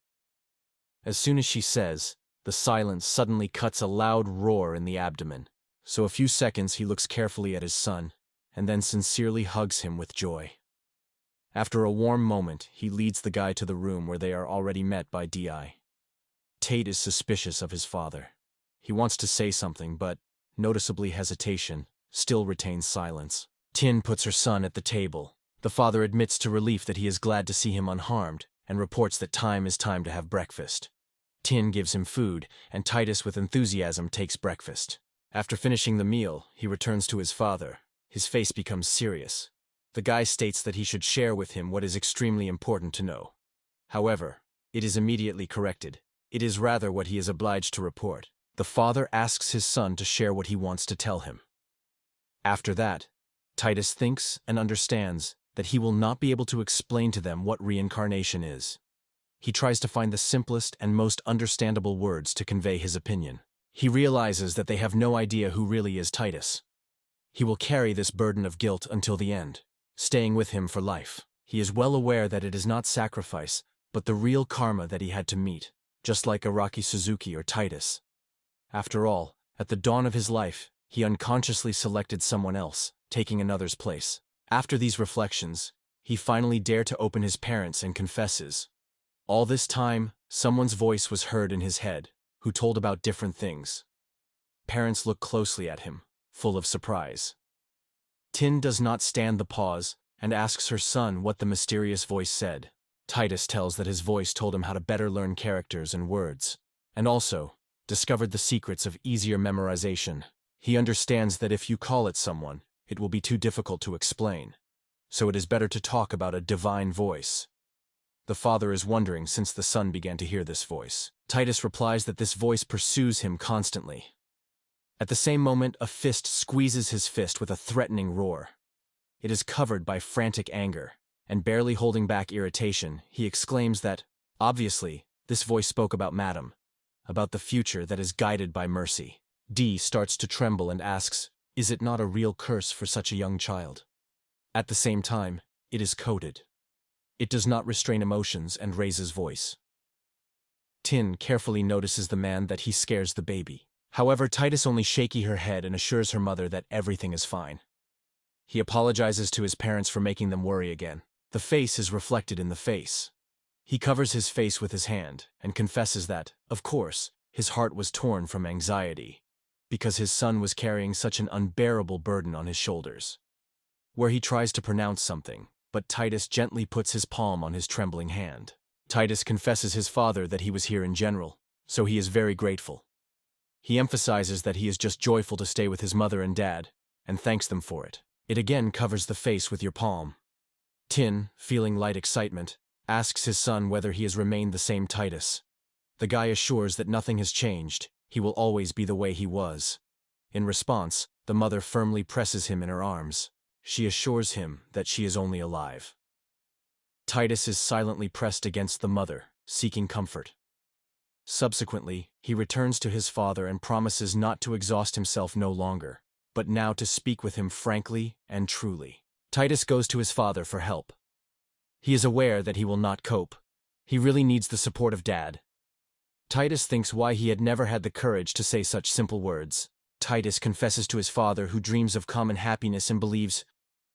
As soon as she says, the silence suddenly cuts a loud roar in the abdomen. So a few seconds he looks carefully at his son, and then sincerely hugs him with joy. After a warm moment, he leads the guy to the room where they are already met by Di. Tate is suspicious of his father. He wants to say something, but, noticeably hesitation, still retains silence. Tin puts her son at the table. The father admits to relief that he is glad to see him unharmed, and reports that time is time to have breakfast. Tin gives him food, and Titus with enthusiasm takes breakfast. After finishing the meal, he returns to his father. His face becomes serious. The guy states that he should share with him what is extremely important to know. However, it is immediately corrected. It is rather what he is obliged to report. The father asks his son to share what he wants to tell him. After that, Titus thinks and understands that he will not be able to explain to them what reincarnation is. He tries to find the simplest and most understandable words to convey his opinion. He realizes that they have no idea who really is Titus. He will carry this burden of guilt until the end, staying with him for life. He is well aware that it is not sacrifice, but the real karma that he had to meet, just like Iraqi Suzuki or Titus. After all, at the dawn of his life, he unconsciously selected someone else, taking another's place. After these reflections, he finally dared to open his parents and confesses. All this time, someone's voice was heard in his head, who told about different things. Parents look closely at him, full of surprise. Tin does not stand the pause and asks her son what the mysterious voice said. Titus tells that his voice told him how to better learn characters and words, and also discovered the secrets of easier memorization. He understands that if you call it someone, it will be too difficult to explain, so it is better to talk about a divine voice. The father is wondering since the son began to hear this voice. Titus replies that this voice pursues him constantly. At the same moment, a fist squeezes his fist with a threatening roar. It is covered by frantic anger, and barely holding back irritation, he exclaims that, obviously, this voice spoke about Madam, about the future that is guided by mercy. D starts to tremble and asks, is it not a real curse for such a young child? At the same time, it is coded. It does not restrain emotions and raises voice. Tin carefully notices the man that he scares the baby. However, Titus only shakes her head and assures her mother that everything is fine. He apologizes to his parents for making them worry again. The face is reflected in the face. He covers his face with his hand and confesses that, of course, his heart was torn from anxiety, because his son was carrying such an unbearable burden on his shoulders. Where he tries to pronounce something, but Titus gently puts his palm on his trembling hand. Titus confesses his father that he was here in general, so he is very grateful. He emphasizes that he is just joyful to stay with his mother and dad, and thanks them for it. It again covers the face with your palm. Tin, feeling light excitement, asks his son whether he has remained the same Titus. The guy assures that nothing has changed, he will always be the way he was. In response, the mother firmly presses him in her arms. She assures him that she is only alive. Titus is silently pressed against the mother, seeking comfort. Subsequently, he returns to his father and promises not to exhaust himself no longer, but now to speak with him frankly and truly. Titus goes to his father for help. He is aware that he will not cope. He really needs the support of Dad. Titus thinks why he had never had the courage to say such simple words. Titus confesses to his father, who dreams of common happiness and believes,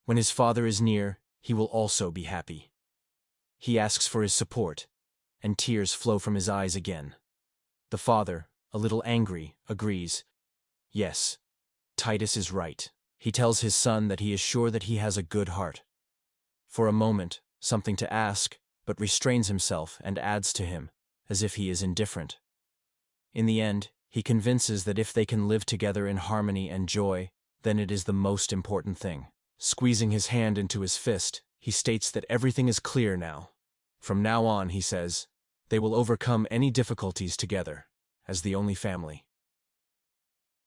when his father is near, he will also be happy. He asks for his support, and tears flow from his eyes again. The father, a little angry, agrees. Yes, Titus is right. He tells his son that he is sure that he has a good heart. For a moment, something to ask, but restrains himself and adds to him, as if he is indifferent. In the end, he convinces that if they can live together in harmony and joy, then it is the most important thing. Squeezing his hand into his fist, he states that everything is clear now. From now on, he says, they will overcome any difficulties together, as the only family.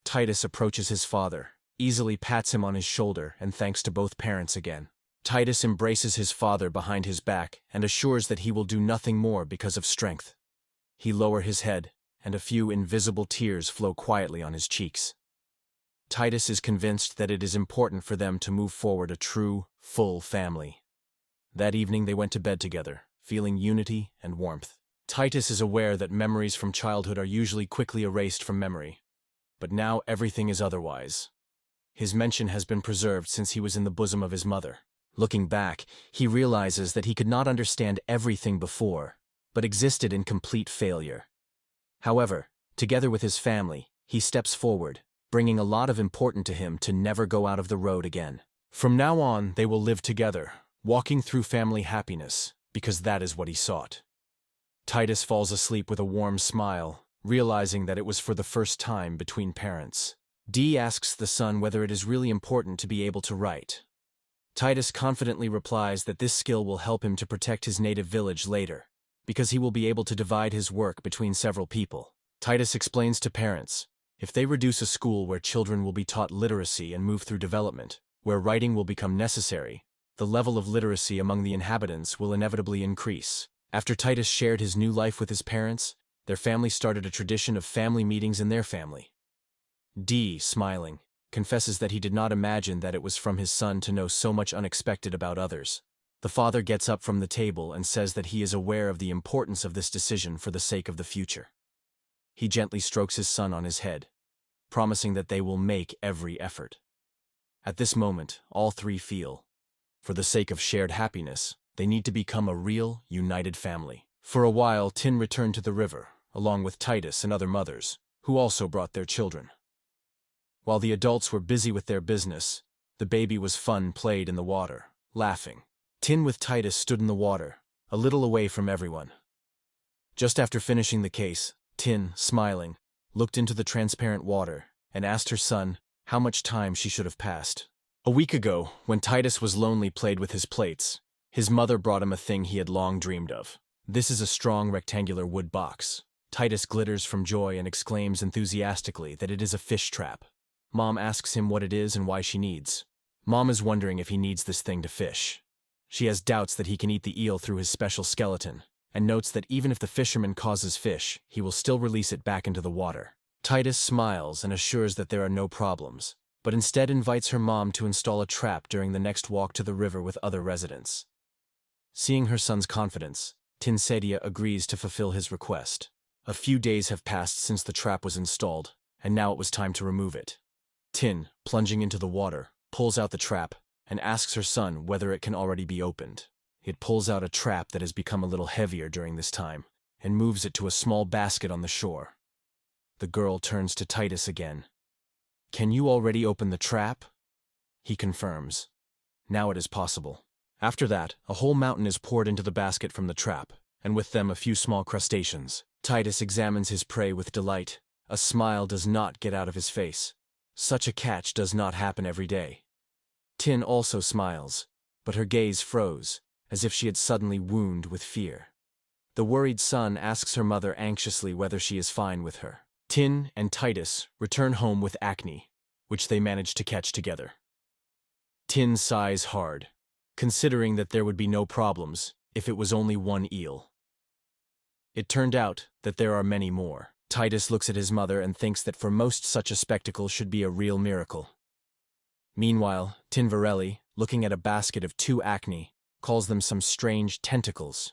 Titus approaches his father, easily pats him on his shoulder, and thanks to both parents again. Titus embraces his father behind his back and assures that he will do nothing more because of strength. He lowers his head, and a few invisible tears flow quietly on his cheeks. Titus is convinced that it is important for them to move forward a true, full family. That evening they went to bed together, feeling unity and warmth. Titus is aware that memories from childhood are usually quickly erased from memory. But now everything is otherwise. His mention has been preserved since he was in the bosom of his mother. Looking back, he realizes that he could not understand everything before, but existed in complete failure. However, together with his family, he steps forward, bringing a lot of important to him to never go out of the road again. From now on, they will live together, walking through family happiness, because that is what he sought. Titus falls asleep with a warm smile, realizing that it was for the first time between parents. Dee asks the son whether it is really important to be able to write. Titus confidently replies that this skill will help him to protect his native village later, because he will be able to divide his work between several people. Titus explains to parents, if they reduce a school where children will be taught literacy and move through development, where writing will become necessary, the level of literacy among the inhabitants will inevitably increase. After Titus shared his new life with his parents, their family started a tradition of family meetings in their family. Dee, smiling, confesses that he did not imagine that it was from his son to know so much unexpected about others. The father gets up from the table and says that he is aware of the importance of this decision for the sake of the future. He gently strokes his son on his head, promising that they will make every effort. At this moment, all three feel, for the sake of shared happiness, they need to become a real, united family. For a while, Tin returned to the river, along with Titus and other mothers, who also brought their children. While the adults were busy with their business, the baby was played in the water, laughing. Tin with Titus stood in the water, a little away from everyone. Just after finishing the case, Tin, smiling, looked into the transparent water and asked her son how much time she should have passed. A week ago, when Titus was lonely played with his plates, his mother brought him a thing he had long dreamed of. This is a strong rectangular wood box. Titus glitters from joy and exclaims enthusiastically that it is a fish trap. Mom asks him what it is and why she needs. Mom is wondering if he needs this thing to fish. She has doubts that he can eat the eel through his special skeleton, and notes that even if the fisherman causes fish, he will still release it back into the water. Titus smiles and assures that there are no problems, but instead invites her mom to install a trap during the next walk to the river with other residents. Seeing her son's confidence, Tinsedia agrees to fulfill his request. A few days have passed since the trap was installed, and now it was time to remove it. Tin, plunging into the water, pulls out the trap and asks her son whether it can already be opened. It pulls out a trap that has become a little heavier during this time and moves it to a small basket on the shore. The girl turns to Titus again. "Can you already open the trap?" He confirms. Now it is possible. After that, a whole mountain is poured into the basket from the trap, and with them a few small crustaceans. Titus examines his prey with delight. A smile does not get out of his face. Such a catch does not happen every day. Tin also smiles, but her gaze froze, as if she had suddenly wounded with fear. The worried son asks her mother anxiously whether she is fine with her. Tin and Titus return home with acne, which they manage to catch together. Tin sighs hard, considering that there would be no problems if it was only one eel. It turned out that there are many more. Titus looks at his mother and thinks that for most such a spectacle should be a real miracle. Meanwhile, Tin Varelli, looking at a basket of 2 acne, calls them some strange tentacles.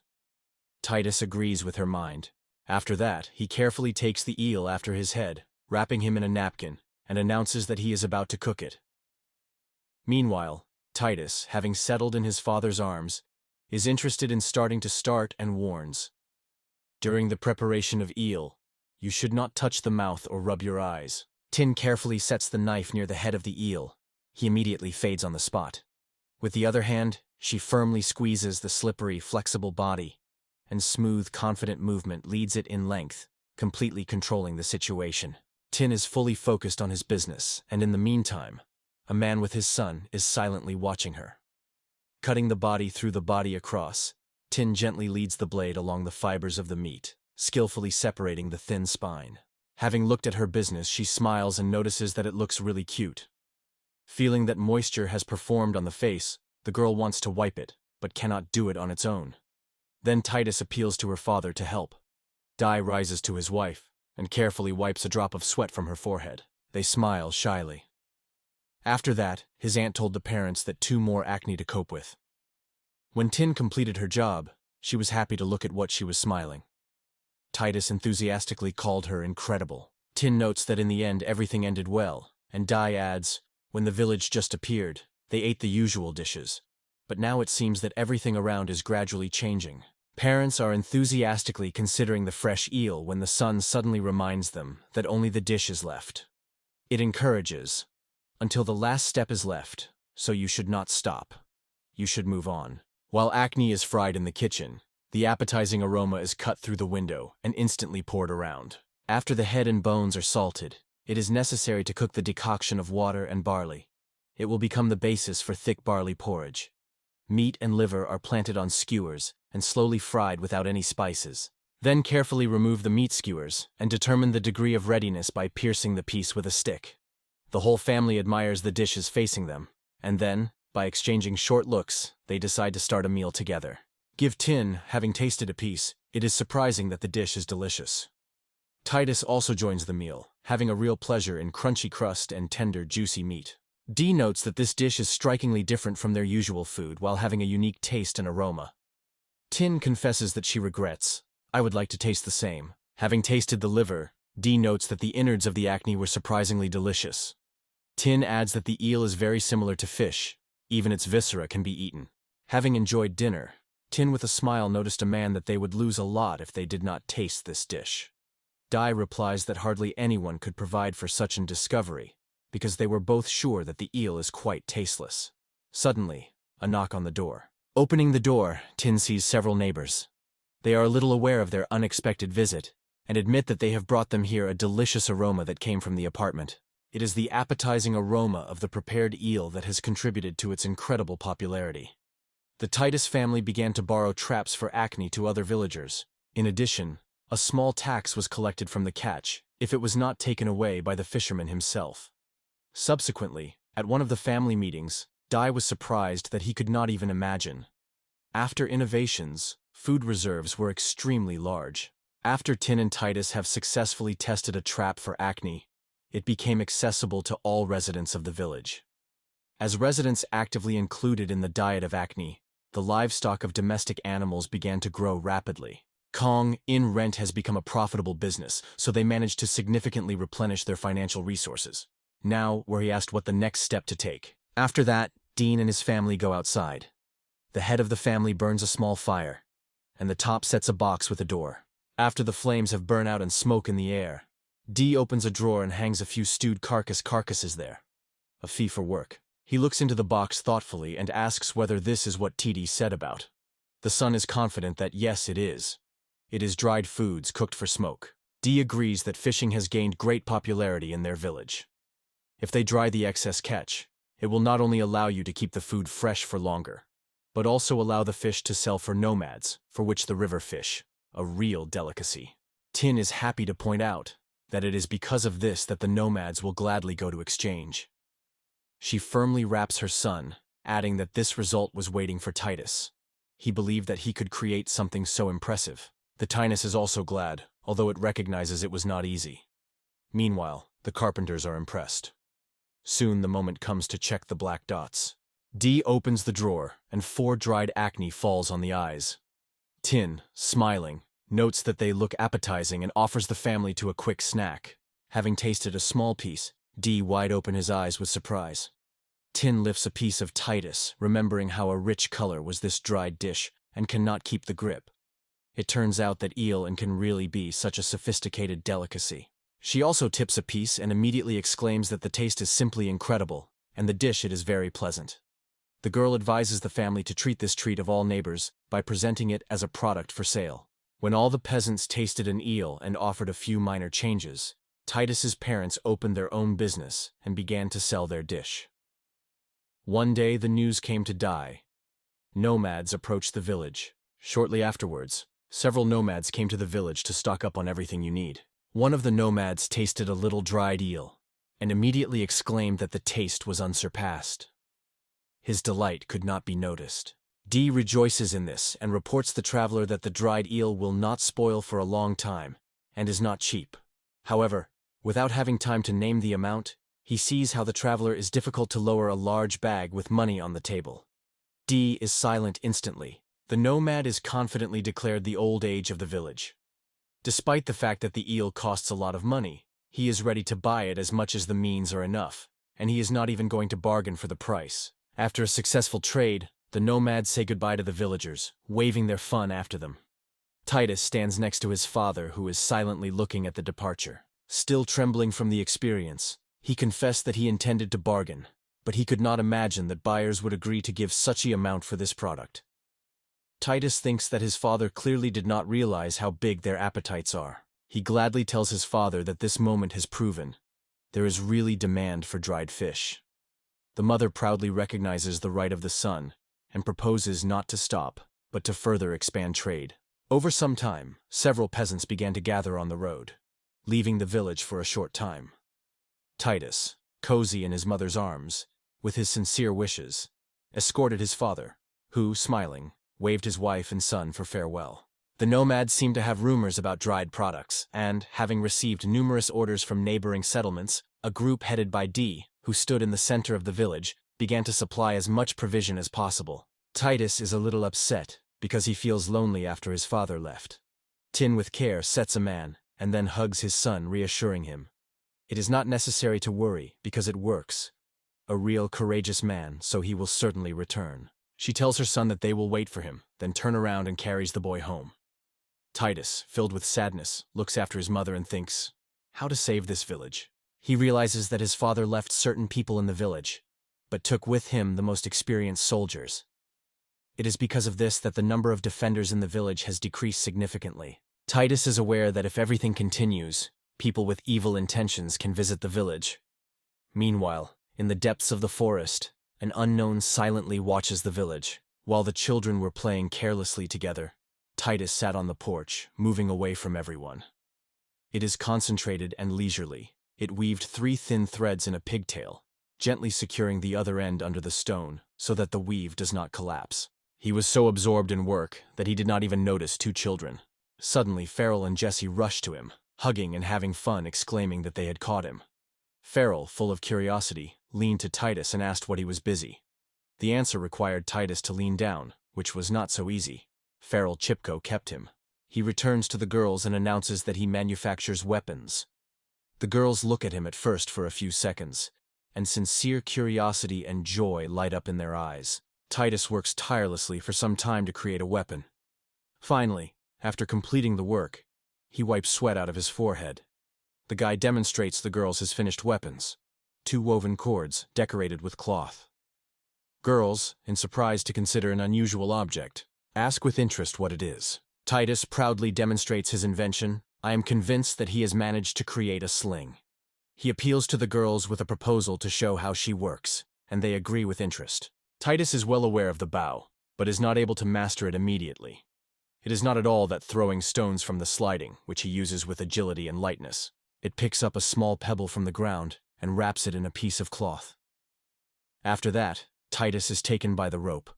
Titus agrees with her mind. After that, he carefully takes the eel after his head, wrapping him in a napkin, and announces that he is about to cook it. Meanwhile, Titus, having settled in his father's arms, is interested in starting and warns. During the preparation of eel, you should not touch the mouth or rub your eyes. Tin carefully sets the knife near the head of the eel. He immediately fades on the spot. With the other hand, she firmly squeezes the slippery, flexible body, and smooth, confident movement leads it in length, completely controlling the situation. Tin is fully focused on his business, and in the meantime, a man with his son is silently watching her. Cutting the body through the body across, Tin gently leads the blade along the fibers of the meat, skillfully separating the thin spine. Having looked at her business, she smiles and notices that it looks really cute. Feeling that moisture has performed on the face, the girl wants to wipe it, but cannot do it on its own. Then Titus appeals to her father to help. Dai rises to his wife, and carefully wipes a drop of sweat from her forehead. They smile shyly. After that, his aunt told the parents that 2 more acne to cope with. When Tin completed her job, she was happy to look at what she was smiling. Titus enthusiastically called her incredible. Tin notes that in the end everything ended well, and Dai adds, when the village just appeared, they ate the usual dishes. But now it seems that everything around is gradually changing. Parents are enthusiastically considering the fresh eel when the son suddenly reminds them that only the dish is left. It encourages, until the last step is left, so you should not stop. You should move on. While acne is fried in the kitchen, the appetizing aroma is cut through the window and instantly poured around. After the head and bones are salted, it is necessary to cook the decoction of water and barley. It will become the basis for thick barley porridge. Meat and liver are planted on skewers and slowly fried without any spices. Then carefully remove the meat skewers and determine the degree of readiness by piercing the piece with a stick. The whole family admires the dishes facing them, and then, by exchanging short looks, they decide to start a meal together. Give Tin, having tasted a piece, it is surprising that the dish is delicious. Titus also joins the meal, having a real pleasure in crunchy crust and tender, juicy meat. Dee notes that this dish is strikingly different from their usual food while having a unique taste and aroma. Tin confesses that she regrets. I would like to taste the same. Having tasted the liver, Dee notes that the innards of the acne were surprisingly delicious. Tin adds that the eel is very similar to fish. Even its viscera can be eaten. Having enjoyed dinner, Tin with a smile noticed a man that they would lose a lot if they did not taste this dish. Dai replies that hardly anyone could provide for such an discovery, because they were both sure that the eel is quite tasteless. Suddenly, a knock on the door. Opening the door, Tin sees several neighbors. They are a little aware of their unexpected visit, and admit that they have brought them here a delicious aroma that came from the apartment. It is the appetizing aroma of the prepared eel that has contributed to its incredible popularity. The Titus family began to borrow traps for acne to other villagers. In addition, a small tax was collected from the catch if it was not taken away by the fisherman himself. Subsequently, at one of the family meetings, Dai was surprised that he could not even imagine. After innovations, food reserves were extremely large. After Tin and Titus have successfully tested a trap for acne, it became accessible to all residents of the village. As residents actively included in the diet of acne, the livestock of domestic animals began to grow rapidly. Kong in rent has become a profitable business, so they managed to significantly replenish their financial resources. Now, where he asked what the next step to take. After that, Dean and his family go outside. The head of the family burns a small fire, and the top sets a box with a door. After the flames have burned out and smoke in the air, Dee opens a drawer and hangs a few stewed carcasses there. A fee for work. He looks into the box thoughtfully and asks whether this is what TD said about. The son is confident that yes, it is. It is dried foods cooked for smoke. Dee agrees that fishing has gained great popularity in their village. If they dry the excess catch, it will not only allow you to keep the food fresh for longer, but also allow the fish to sell for nomads, for which the river fish, a real delicacy. Tin is happy to point out that it is because of this that the nomads will gladly go to exchange. She firmly wraps her son, adding that this result was waiting for Titus. He believed that he could create something so impressive. The Titus is also glad, although it recognizes it was not easy. Meanwhile, the carpenters are impressed. Soon the moment comes to check the black dots. Dee opens the drawer, and 4 dried acne falls on the eyes. Tin, smiling, notes that they look appetizing and offers the family to a quick snack. Having tasted a small piece, Dee wide open his eyes with surprise. Tin lifts a piece of Titus, remembering how a rich color was this dried dish, and cannot keep the grip. It turns out that eel and can really be such a sophisticated delicacy. She also tips a piece and immediately exclaims that the taste is simply incredible, and the dish it is very pleasant. The girl advises the family to treat this treat of all neighbors by presenting it as a product for sale. When all the peasants tasted an eel and offered a few minor changes, Titus's parents opened their own business and began to sell their dish. One day the news came to die. Nomads approached the village. Shortly afterwards, several nomads came to the village to stock up on everything you need. One of the nomads tasted a little dried eel, and immediately exclaimed that the taste was unsurpassed. His delight could not be noticed. D rejoices in this and reports the traveler that the dried eel will not spoil for a long time, and is not cheap. However, without having time to name the amount, he sees how the traveler is difficult to lower a large bag with money on the table. D is silent instantly. The nomad is confidently declared the old age of the village. Despite the fact that the eel costs a lot of money, he is ready to buy it as much as the means are enough, and he is not even going to bargain for the price. After a successful trade, the nomads say goodbye to the villagers, waving their fun after them. Titus stands next to his father, who is silently looking at the departure. Still trembling from the experience, he confessed that he intended to bargain, but he could not imagine that buyers would agree to give such an amount for this product. Titus thinks that his father clearly did not realize how big their appetites are. He gladly tells his father that this moment has proven there is really demand for dried fish. The mother proudly recognizes the right of the son and proposes not to stop, but to further expand trade. Over some time, several peasants began to gather on the road, leaving the village for a short time. Titus, cozy in his mother's arms, with his sincere wishes, escorted his father, who, smiling, waved his wife and son for farewell. The nomads seemed to have rumors about dried products, and, having received numerous orders from neighboring settlements, a group headed by D, who stood in the center of the village, began to supply as much provision as possible. Titus is a little upset because he feels lonely after his father left. Tin with care sets a man, and then hugs his son, reassuring him. It is not necessary to worry because it works. A real courageous man, so he will certainly return. She tells her son that they will wait for him, then turn around and carries the boy home. Titus, filled with sadness, looks after his mother and thinks, how to save this village. He realizes that his father left certain people in the village, but took with him the most experienced soldiers. It is because of this that the number of defenders in the village has decreased significantly. Titus is aware that if everything continues, people with evil intentions can visit the village. Meanwhile, in the depths of the forest, an unknown silently watches the village. While the children were playing carelessly together, Titus sat on the porch, moving away from everyone. It is concentrated and leisurely. It weaved 3 thin threads in a pigtail, gently securing the other end under the stone so that the weave does not collapse. He was so absorbed in work that he did not even notice 2 children. Suddenly, Frell and Jesse rushed to him, hugging and having fun, exclaiming that they had caught him. Frell, full of curiosity, leaned to Titus and asked what he was busy. The answer required Titus to lean down, which was not so easy. Frell Chipko kept him. He returns to the girls and announces that he manufactures weapons. The girls look at him at first for a few seconds, and sincere curiosity and joy light up in their eyes. Titus works tirelessly for some time to create a weapon. Finally, after completing the work, he wipes sweat out of his forehead. The guy demonstrates the girls his finished weapons, 2 woven cords decorated with cloth. Girls, in surprise to consider an unusual object, ask with interest what it is. Titus proudly demonstrates his invention. I am convinced that he has managed to create a sling. He appeals to the girls with a proposal to show how she works, and they agree with interest. Titus is well aware of the bow, but is not able to master it immediately. It is not at all that throwing stones from the sliding, which he uses with agility and lightness. It picks up a small pebble from the ground and wraps it in a piece of cloth. After that, Titus is taken by the rope,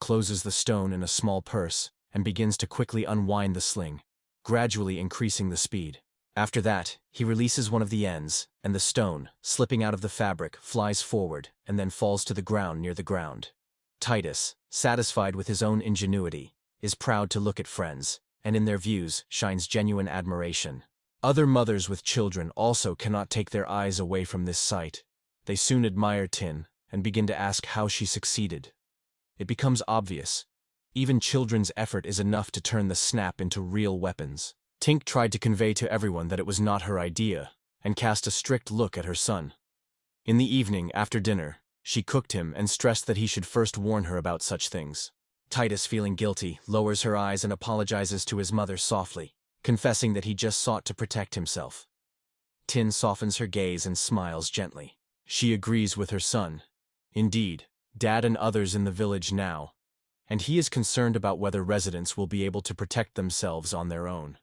closes the stone in a small purse, and begins to quickly unwind the sling, gradually increasing the speed. After that, he releases one of the ends, and the stone, slipping out of the fabric, flies forward and then falls to the ground near the ground. Titus, satisfied with his own ingenuity, is proud to look at friends, and in their views shines genuine admiration. Other mothers with children also cannot take their eyes away from this sight. They soon admire Tin and begin to ask how she succeeded. It becomes obvious Even children's effort is enough to turn the snap into real weapons. Tink tried to convey to everyone that it was not her idea, and cast a strict look at her son. In the evening, after dinner, she cooked him and stressed that he should first warn her about such things. Titus, feeling guilty, lowers her eyes and apologizes to his mother softly, confessing that he just sought to protect himself. Tin softens her gaze and smiles gently. She agrees with her son. Indeed, Dad and others in the village now, and he is concerned about whether residents will be able to protect themselves on their own.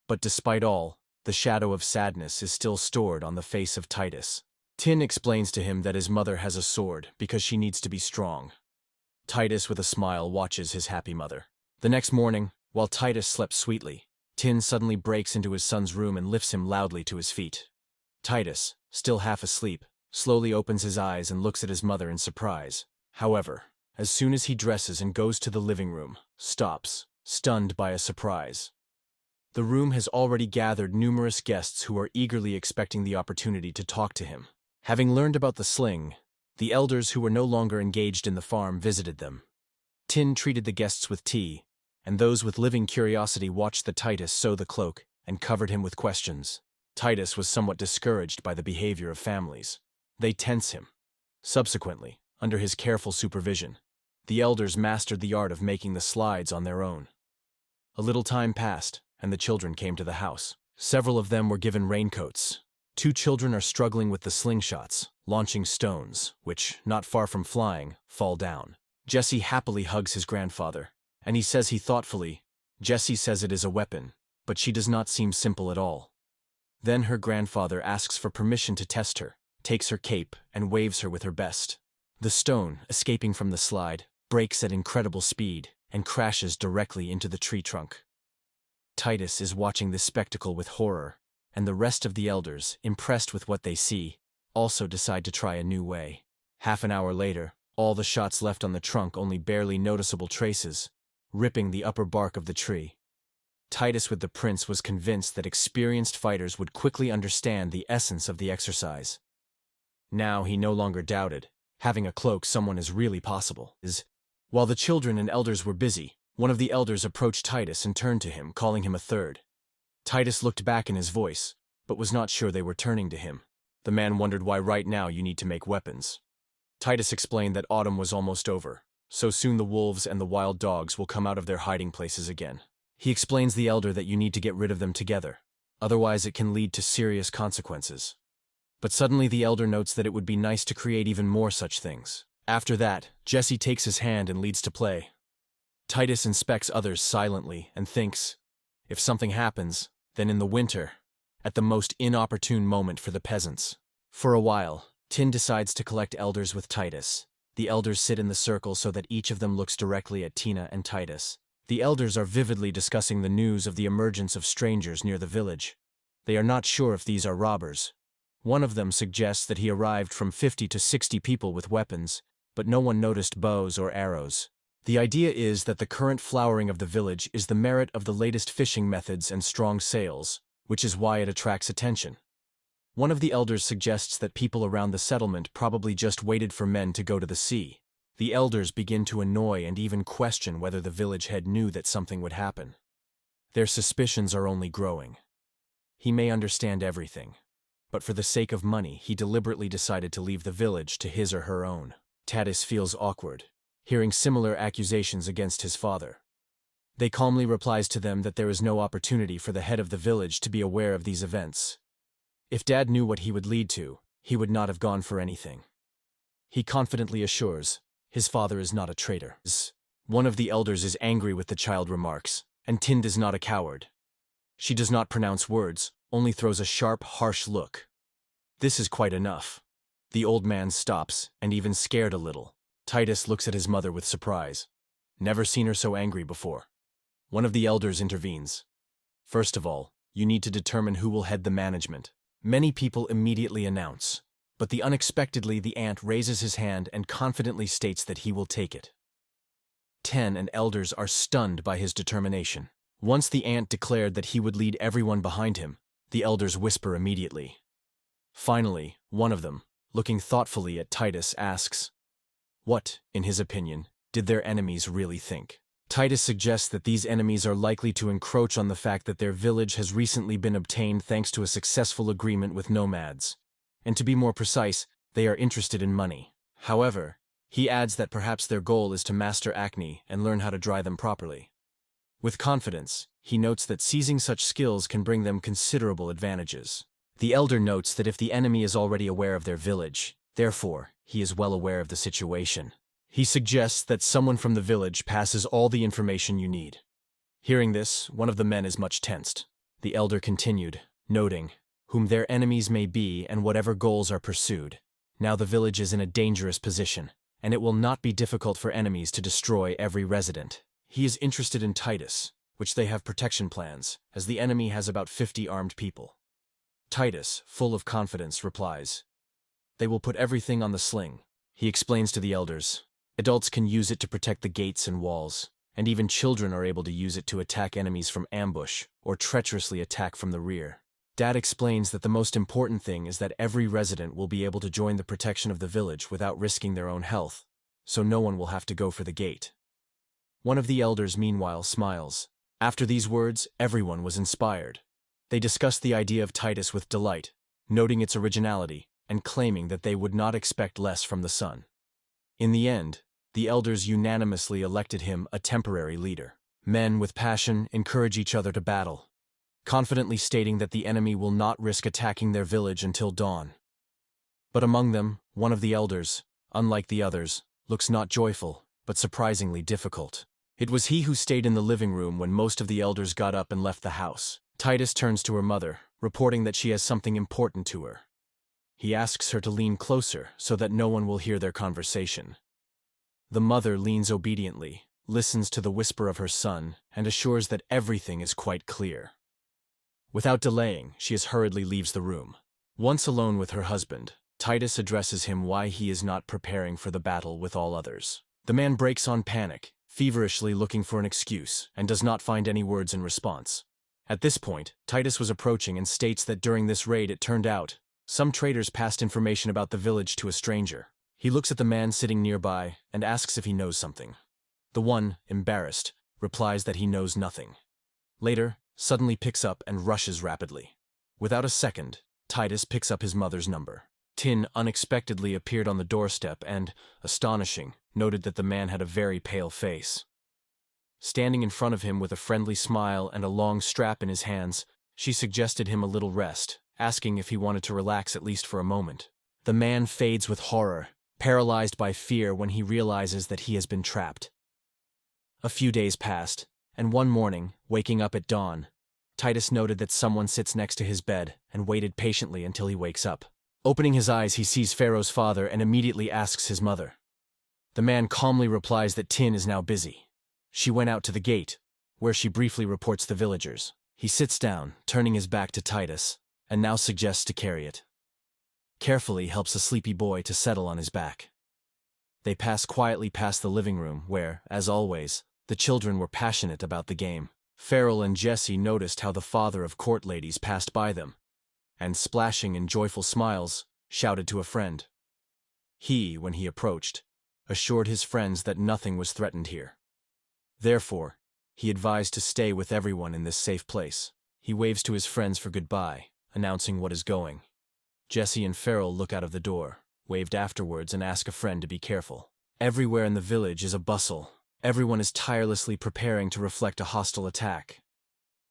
But despite all, the shadow of sadness is still stored on the face of Titus. Tin explains to him that his mother has a sword because she needs to be strong. Titus, with a smile, watches his happy mother. The next morning, while Titus slept sweetly, Tin suddenly breaks into his son's room and lifts him loudly to his feet. Titus, still half asleep, slowly opens his eyes and looks at his mother in surprise. However, as soon as he dresses and goes to the living room, stops, stunned by a surprise. The room has already gathered numerous guests who are eagerly expecting the opportunity to talk to him. Having learned about the sling, the elders who were no longer engaged in the farm visited them. Tin treated the guests with tea, and those with living curiosity watched the Titus sew the cloak and covered him with questions. Titus was somewhat discouraged by the behavior of families. They tense him. Subsequently, under his careful supervision, the elders mastered the art of making the slides on their own. A little time passed, and the children came to the house. Several of them were given raincoats. 2 children are struggling with the slingshots, launching stones, which, not far from flying, fall down. Jesse happily hugs his grandfather, and he says Jessie says it is a weapon, but she does not seem simple at all. Then her grandfather asks for permission to test her, takes her cape, and waves her with her best. The stone, escaping from the slide, breaks at incredible speed and crashes directly into the tree trunk. Titus is watching this spectacle with horror, and the rest of the elders, impressed with what they see, also decide to try a new way. Half an hour later, all the shots left on the trunk only barely noticeable traces, ripping the upper bark of the tree. Titus with the prince was convinced that experienced fighters would quickly understand the essence of the exercise. Now he no longer doubted. Having a cloak someone is really possible. While the children and elders were busy, one of the elders approached Titus and turned to him, calling him a third. Titus looked back in his voice, but was not sure they were turning to him. The man wondered why right now you need to make weapons. Titus explained that autumn was almost over, so soon the wolves and the wild dogs will come out of their hiding places again. He explains the elder that you need to get rid of them together, otherwise it can lead to serious consequences. But suddenly the elder notes that it would be nice to create even more such things. After that, Jesse takes his hand and leads to play. Titus inspects others silently and thinks, if something happens, then in the winter, at the most inopportune moment for the peasants. For a while, Tin decides to collect elders with Titus. The elders sit in the circle so that each of them looks directly at Tina and Titus. The elders are vividly discussing the news of the emergence of strangers near the village. They are not sure if these are robbers. One of them suggests that he arrived from 50 to 60 people with weapons, but no one noticed bows or arrows. The idea is that the current flowering of the village is the merit of the latest fishing methods and strong sails, which is why it attracts attention. One of the elders suggests that people around the settlement probably just waited for men to go to the sea. The elders begin to annoy and even question whether the village head knew that something would happen. Their suspicions are only growing. He may understand everything, but for the sake of money, he deliberately decided to leave the village to his or her own. Titus feels awkward, hearing similar accusations against his father. They calmly replies to them that there is no opportunity for the head of the village to be aware of these events. If Dad knew what he would lead to, he would not have gone for anything. He confidently assures, his father is not a traitor. One of the elders is angry with the child remarks, and Tind is not a coward. She does not pronounce words, only throws a sharp, harsh look. This is quite enough. The old man stops, and even scared a little. Titus looks at his mother with surprise. Never seen her so angry before. One of the elders intervenes. First of all, you need to determine who will head the management. Many people immediately announce, but unexpectedly the ant raises his hand and confidently states that he will take it. 10 and elders are stunned by his determination. Once the ant declared that he would lead everyone behind him, the elders whisper immediately. Finally, one of them, looking thoughtfully at Titus, asks, what, in his opinion, did their enemies really think? Titus suggests that these enemies are likely to encroach on the fact that their village has recently been obtained thanks to a successful agreement with nomads. And to be more precise, they are interested in money. However, he adds that perhaps their goal is to master acne and learn how to dry them properly. With confidence, he notes that seizing such skills can bring them considerable advantages. The elder notes that if the enemy is already aware of their village, therefore, he is well aware of the situation. He suggests that someone from the village passes all the information you need. Hearing this, one of the men is much tensed. The elder continued, noting, whom their enemies may be and whatever goals are pursued. Now the village is in a dangerous position, and it will not be difficult for enemies to destroy every resident. He is interested in Titus, which they have protection plans, as the enemy has about 50 armed people. Titus, full of confidence, replies, they will put everything on the sling. He explains to the elders, adults can use it to protect the gates and walls, and even children are able to use it to attack enemies from ambush or treacherously attack from the rear. Dad explains that the most important thing is that every resident will be able to join the protection of the village without risking their own health, so no one will have to go for the gate. One of the elders, meanwhile, smiles. After these words, everyone was inspired. They discussed the idea of Titus with delight, noting its originality and claiming that they would not expect less from the son. In the end, the elders unanimously elected him a temporary leader. Men with passion encourage each other to battle, confidently stating that the enemy will not risk attacking their village until dawn. But among them, one of the elders, unlike the others, looks not joyful, but surprisingly difficult. It was he who stayed in the living room when most of the elders got up and left the house. Titus turns to her mother, reporting that she has something important to her. He asks her to lean closer so that no one will hear their conversation. The mother leans obediently, listens to the whisper of her son, and assures that everything is quite clear. Without delaying, she hurriedly leaves the room. Once alone with her husband, Titus addresses him why he is not preparing for the battle with all others. The man breaks on panic, feverishly looking for an excuse, and does not find any words in response. At this point, Titus was approaching and states that during this raid it turned out, some traitors passed information about the village to a stranger. He looks at the man sitting nearby and asks if he knows something. The one, embarrassed, replies that he knows nothing. Later, suddenly picks up and rushes rapidly. Without a second, Titus picks up his mother's number. Tin unexpectedly appeared on the doorstep and, astonishing, noted that the man had a very pale face. Standing in front of him with a friendly smile and a long strap in his hands, she suggested him a little rest, asking if he wanted to relax at least for a moment. The man fades with horror, paralyzed by fear when he realizes that he has been trapped. A few days passed, and one morning, waking up at dawn, Titus noted that someone sits next to his bed and waited patiently until he wakes up. Opening his eyes, he sees Pharaoh's father and immediately asks his mother. The man calmly replies that Tin is now busy. She went out to the gate, where she briefly reports the villagers. He sits down, turning his back to Titus, and now suggests to carry it. Carefully helps a sleepy boy to settle on his back. They pass quietly past the living room where, as always, the children were passionate about the game. Frell and Jesse noticed how the father of court ladies passed by them, and splashing in joyful smiles, shouted to a friend. He, when he approached, assured his friends that nothing was threatened here. Therefore, he advised to stay with everyone in this safe place. He waves to his friends for goodbye, announcing what is going. Jesse and Frell look out of the door, waved afterwards, and ask a friend to be careful. Everywhere in the village is a bustle. Everyone is tirelessly preparing to reflect a hostile attack.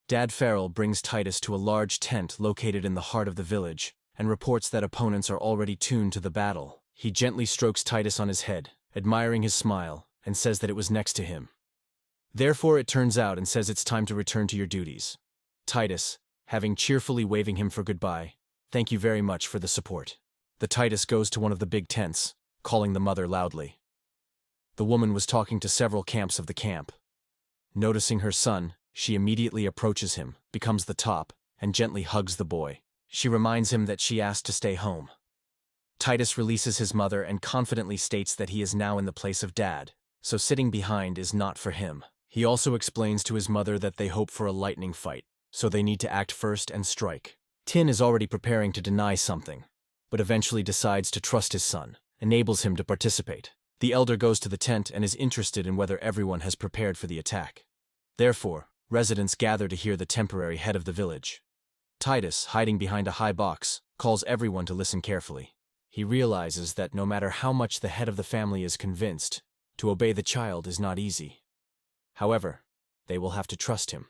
Dad Frell brings Titus to a large tent located in the heart of the village, and reports that opponents are already tuned to the battle. He gently strokes Titus on his head, admiring his smile, and says that it was next to him. Therefore it turns out and says it's time to return to your duties. Titus, having cheerfully waving him for goodbye, thank you very much for the support. The Titus goes to one of the big tents, calling the mother loudly. The woman was talking to several camps of the camp. Noticing her son, she immediately approaches him, becomes the top, and gently hugs the boy. She reminds him that she asked to stay home. Titus releases his mother and confidently states that he is now in the place of dad, so sitting behind is not for him. He also explains to his mother that they hope for a lightning fight, so they need to act first and strike. Tin is already preparing to deny something, but eventually decides to trust his son, enables him to participate. The elder goes to the tent and is interested in whether everyone has prepared for the attack. Therefore, residents gather to hear the temporary head of the village. Titus, hiding behind a high box, calls everyone to listen carefully. He realizes that no matter how much the head of the family is convinced, to obey the child is not easy. However, they will have to trust him.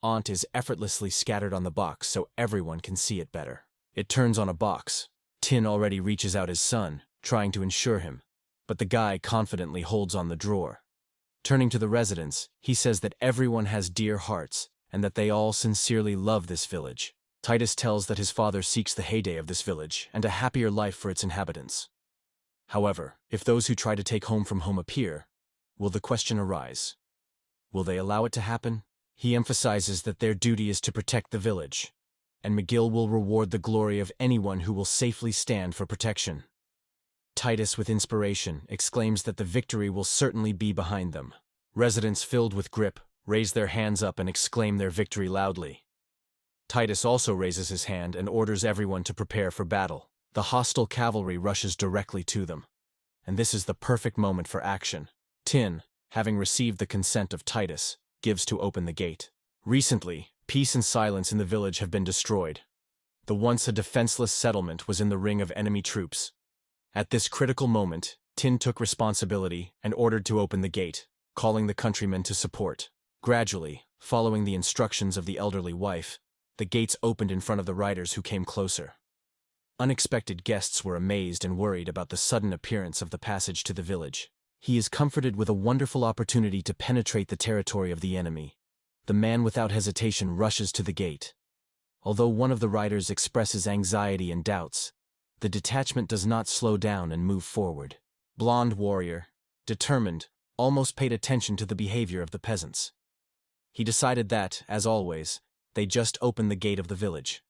Aunt is effortlessly scattered on the box so everyone can see it better. It turns on a box. Tin already reaches out his son, trying to ensure him, but the guy confidently holds on the drawer. Turning to the residents, he says that everyone has dear hearts and that they all sincerely love this village. Titus tells that his father seeks the heyday of this village and a happier life for its inhabitants. However, if those who try to take home from home appear, will the question arise? Will they allow it to happen? He emphasizes that their duty is to protect the village, and McGill will reward the glory of anyone who will safely stand for protection. Titus, with inspiration, exclaims that the victory will certainly be behind them. Residents filled with grip raise their hands up and exclaim their victory loudly. Titus also raises his hand and orders everyone to prepare for battle. The hostile cavalry rushes directly to them, and this is the perfect moment for action. Tin, having received the consent of Titus, gives to open the gate. Recently, peace and silence in the village have been destroyed. The once a defenseless settlement was in the ring of enemy troops. At this critical moment, Tin took responsibility and ordered to open the gate, calling the countrymen to support. Gradually, following the instructions of the elderly wife, the gates opened in front of the riders who came closer. Unexpected guests were amazed and worried about the sudden appearance of the passage to the village. He is comforted with a wonderful opportunity to penetrate the territory of the enemy. The man without hesitation rushes to the gate. Although one of the riders expresses anxiety and doubts, the detachment does not slow down and move forward. Blonde warrior, determined, almost paid attention to the behavior of the peasants. He decided that, as always, they just opened the gate of the village.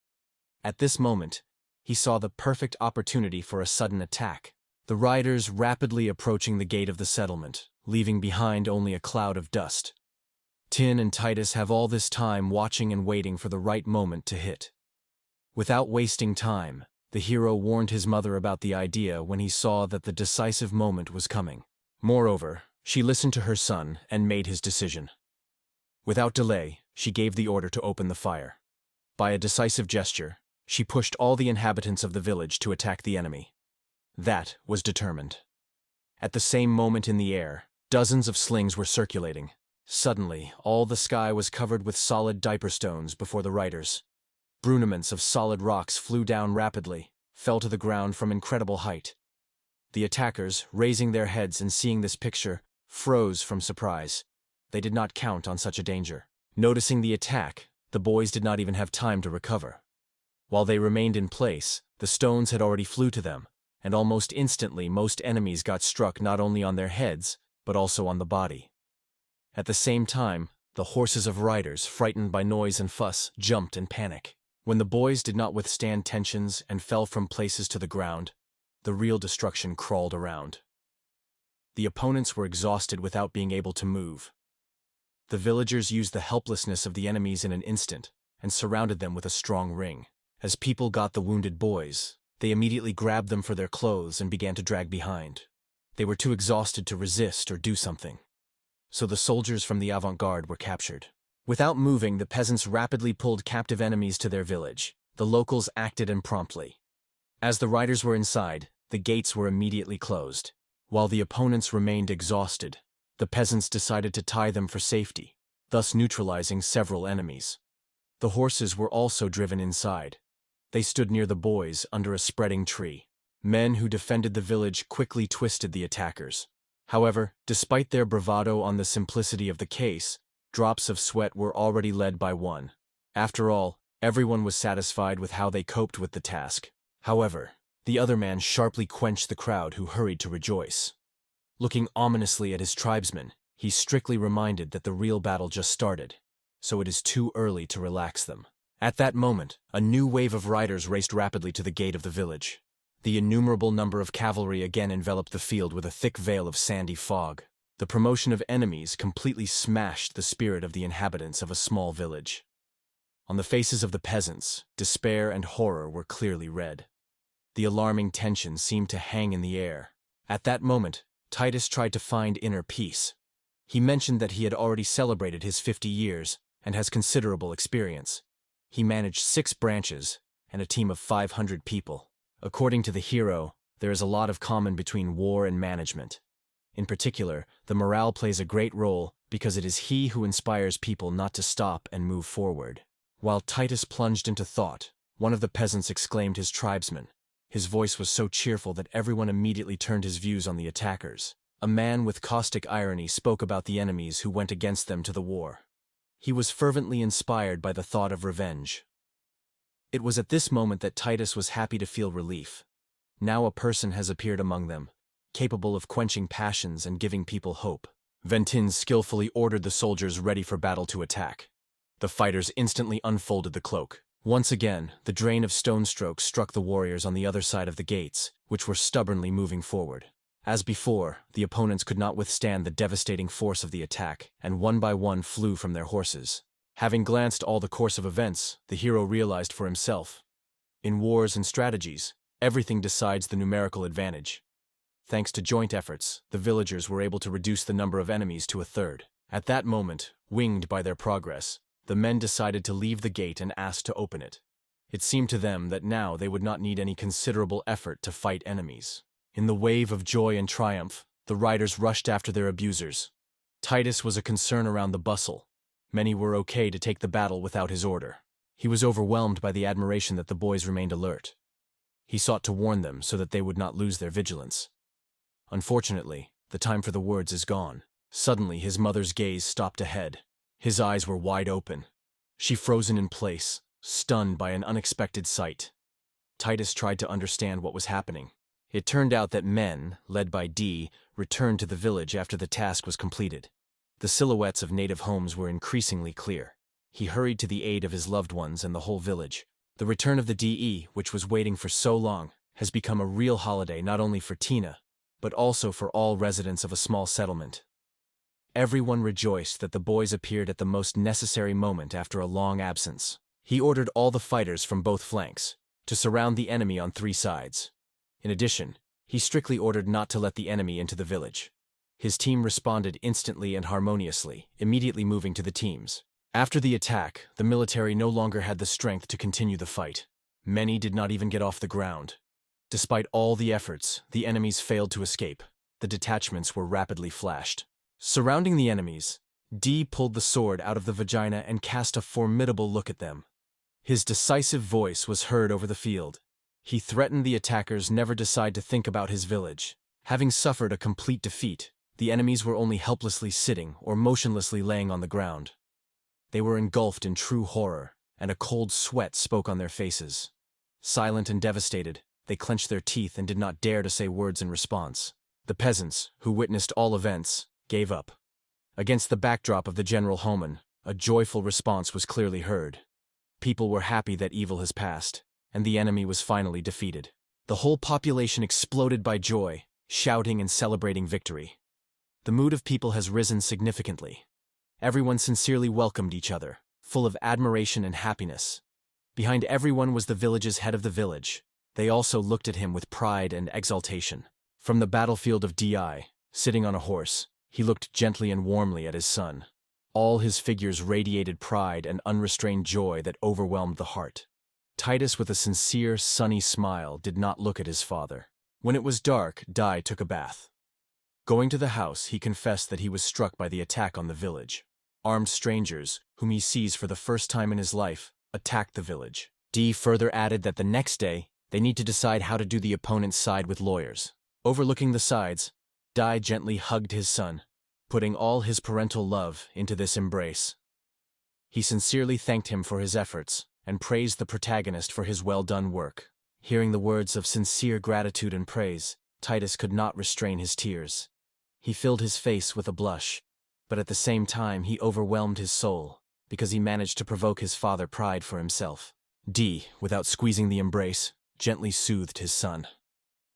At this moment, he saw the perfect opportunity for a sudden attack. The riders rapidly approaching the gate of the settlement, leaving behind only a cloud of dust. Tin and Titus have all this time watching and waiting for the right moment to hit. Without wasting time, the hero warned his mother about the idea when he saw that the decisive moment was coming. Moreover, she listened to her son and made his decision. Without delay, she gave the order to open the fire. By a decisive gesture, she pushed all the inhabitants of the village to attack the enemy. That was determined. At the same moment in the air, dozens of slings were circulating. Suddenly, all the sky was covered with solid diaper stones before the riders. Brunaments of solid rocks flew down rapidly, fell to the ground from incredible height. The attackers, raising their heads and seeing this picture, froze from surprise. They did not count on such a danger. Noticing the attack, the boys did not even have time to recover. While they remained in place, the stones had already flew to them, and almost instantly most enemies got struck not only on their heads, but also on the body. At the same time, the horses of riders, frightened by noise and fuss, jumped in panic. When the boys did not withstand tensions and fell from places to the ground, the real destruction crawled around. The opponents were exhausted without being able to move. The villagers used the helplessness of the enemies in an instant and surrounded them with a strong ring. As people got the wounded boys, they immediately grabbed them for their clothes and began to drag behind. They were too exhausted to resist or do something. So the soldiers from the avant-garde were captured. Without moving, the peasants rapidly pulled captive enemies to their village. The locals acted impromptly. As the riders were inside, the gates were immediately closed. While the opponents remained exhausted, the peasants decided to tie them for safety, thus neutralizing several enemies. The horses were also driven inside. They stood near the boys under a spreading tree. Men who defended the village quickly twisted the attackers. However, despite their bravado on the simplicity of the case, drops of sweat were already led by one. After all, everyone was satisfied with how they coped with the task. However, the other man sharply quenched the crowd who hurried to rejoice. Looking ominously at his tribesmen, he strictly reminded that the real battle just started, so it is too early to relax them. At that moment, a new wave of riders raced rapidly to the gate of the village. The innumerable number of cavalry again enveloped the field with a thick veil of sandy fog. The promotion of enemies completely smashed the spirit of the inhabitants of a small village. On the faces of the peasants, despair and horror were clearly read. The alarming tension seemed to hang in the air. At that moment, Titus tried to find inner peace. He mentioned that he had already celebrated his 50 years and has considerable experience. He managed 6 branches and a team of 500 people. According to the hero, there is a lot of common between war and management. In particular, the morale plays a great role because it is he who inspires people not to stop and move forward. While Titus plunged into thought, one of the peasants exclaimed his tribesmen. His voice was so cheerful that everyone immediately turned his views on the attackers. A man with caustic irony spoke about the enemies who went against them to the war. He was fervently inspired by the thought of revenge. It was at this moment that Titus was happy to feel relief. Now a person has appeared among them, capable of quenching passions and giving people hope. Ventin skillfully ordered the soldiers ready for battle to attack. The fighters instantly unfolded the cloak. Once again, the drain of stone strokes struck the warriors on the other side of the gates, which were stubbornly moving forward. As before, the opponents could not withstand the devastating force of the attack, and one by one flew from their horses. Having glanced all the course of events, the hero realized for himself. In wars and strategies, everything decides the numerical advantage. Thanks to joint efforts, the villagers were able to reduce the number of enemies to a third. At that moment, winged by their progress, the men decided to leave the gate and asked to open it. It seemed to them that now they would not need any considerable effort to fight enemies. In the wave of joy and triumph, the riders rushed after their abusers. Titus was a concern around the bustle. Many were okay to take the battle without his order. He was overwhelmed by the admiration that the boys remained alert. He sought to warn them so that they would not lose their vigilance. Unfortunately, the time for the words is gone. Suddenly, his mother's gaze stopped ahead. His eyes were wide open. She frozen in place, stunned by an unexpected sight. Titus tried to understand what was happening. It turned out that men, led by D, returned to the village after the task was completed. The silhouettes of native homes were increasingly clear. He hurried to the aid of his loved ones and the whole village. The return of the DE, which was waiting for so long, has become a real holiday not only for Tina, but also for all residents of a small settlement. Everyone rejoiced that the boys appeared at the most necessary moment after a long absence. He ordered all the fighters from both flanks to surround the enemy on 3 sides. In addition, he strictly ordered not to let the enemy into the village. His team responded instantly and harmoniously, immediately moving to the teams. After the attack, the military no longer had the strength to continue the fight. Many did not even get off the ground. Despite all the efforts, the enemies failed to escape. The detachments were rapidly flashed. Surrounding the enemies, D pulled the sword out of the vagina and cast a formidable look at them. His decisive voice was heard over the field. He threatened the attackers never decide to think about his village. Having suffered a complete defeat, the enemies were only helplessly sitting or motionlessly laying on the ground. They were engulfed in true horror, and a cold sweat spoke on their faces. Silent and devastated, they clenched their teeth and did not dare to say words in response. The peasants, who witnessed all events, gave up. Against the backdrop of the general Homan, a joyful response was clearly heard. People were happy that evil has passed, and the enemy was finally defeated. The whole population exploded by joy, shouting and celebrating victory. The mood of people has risen significantly. Everyone sincerely welcomed each other, full of admiration and happiness. Behind everyone was the village's head of the village. They also looked at him with pride and exultation. From the battlefield of Di, sitting on a horse, he looked gently and warmly at his son. All his figures radiated pride and unrestrained joy that overwhelmed the heart. Titus, with a sincere, sunny smile, did not look at his father. When it was dark, Di took a bath. Going to the house, he confessed that he was struck by the attack on the village. Armed strangers, whom he sees for the first time in his life, attacked the village. D further added that the next day, they need to decide how to do the opponent's side with lawyers. Overlooking the sides, Di gently hugged his son, putting all his parental love into this embrace. He sincerely thanked him for his efforts and praised the protagonist for his well-done work. Hearing the words of sincere gratitude and praise, Titus could not restrain his tears. He filled his face with a blush, but at the same time he overwhelmed his soul, because he managed to provoke his father pride for himself. D, without squeezing the embrace, gently soothed his son.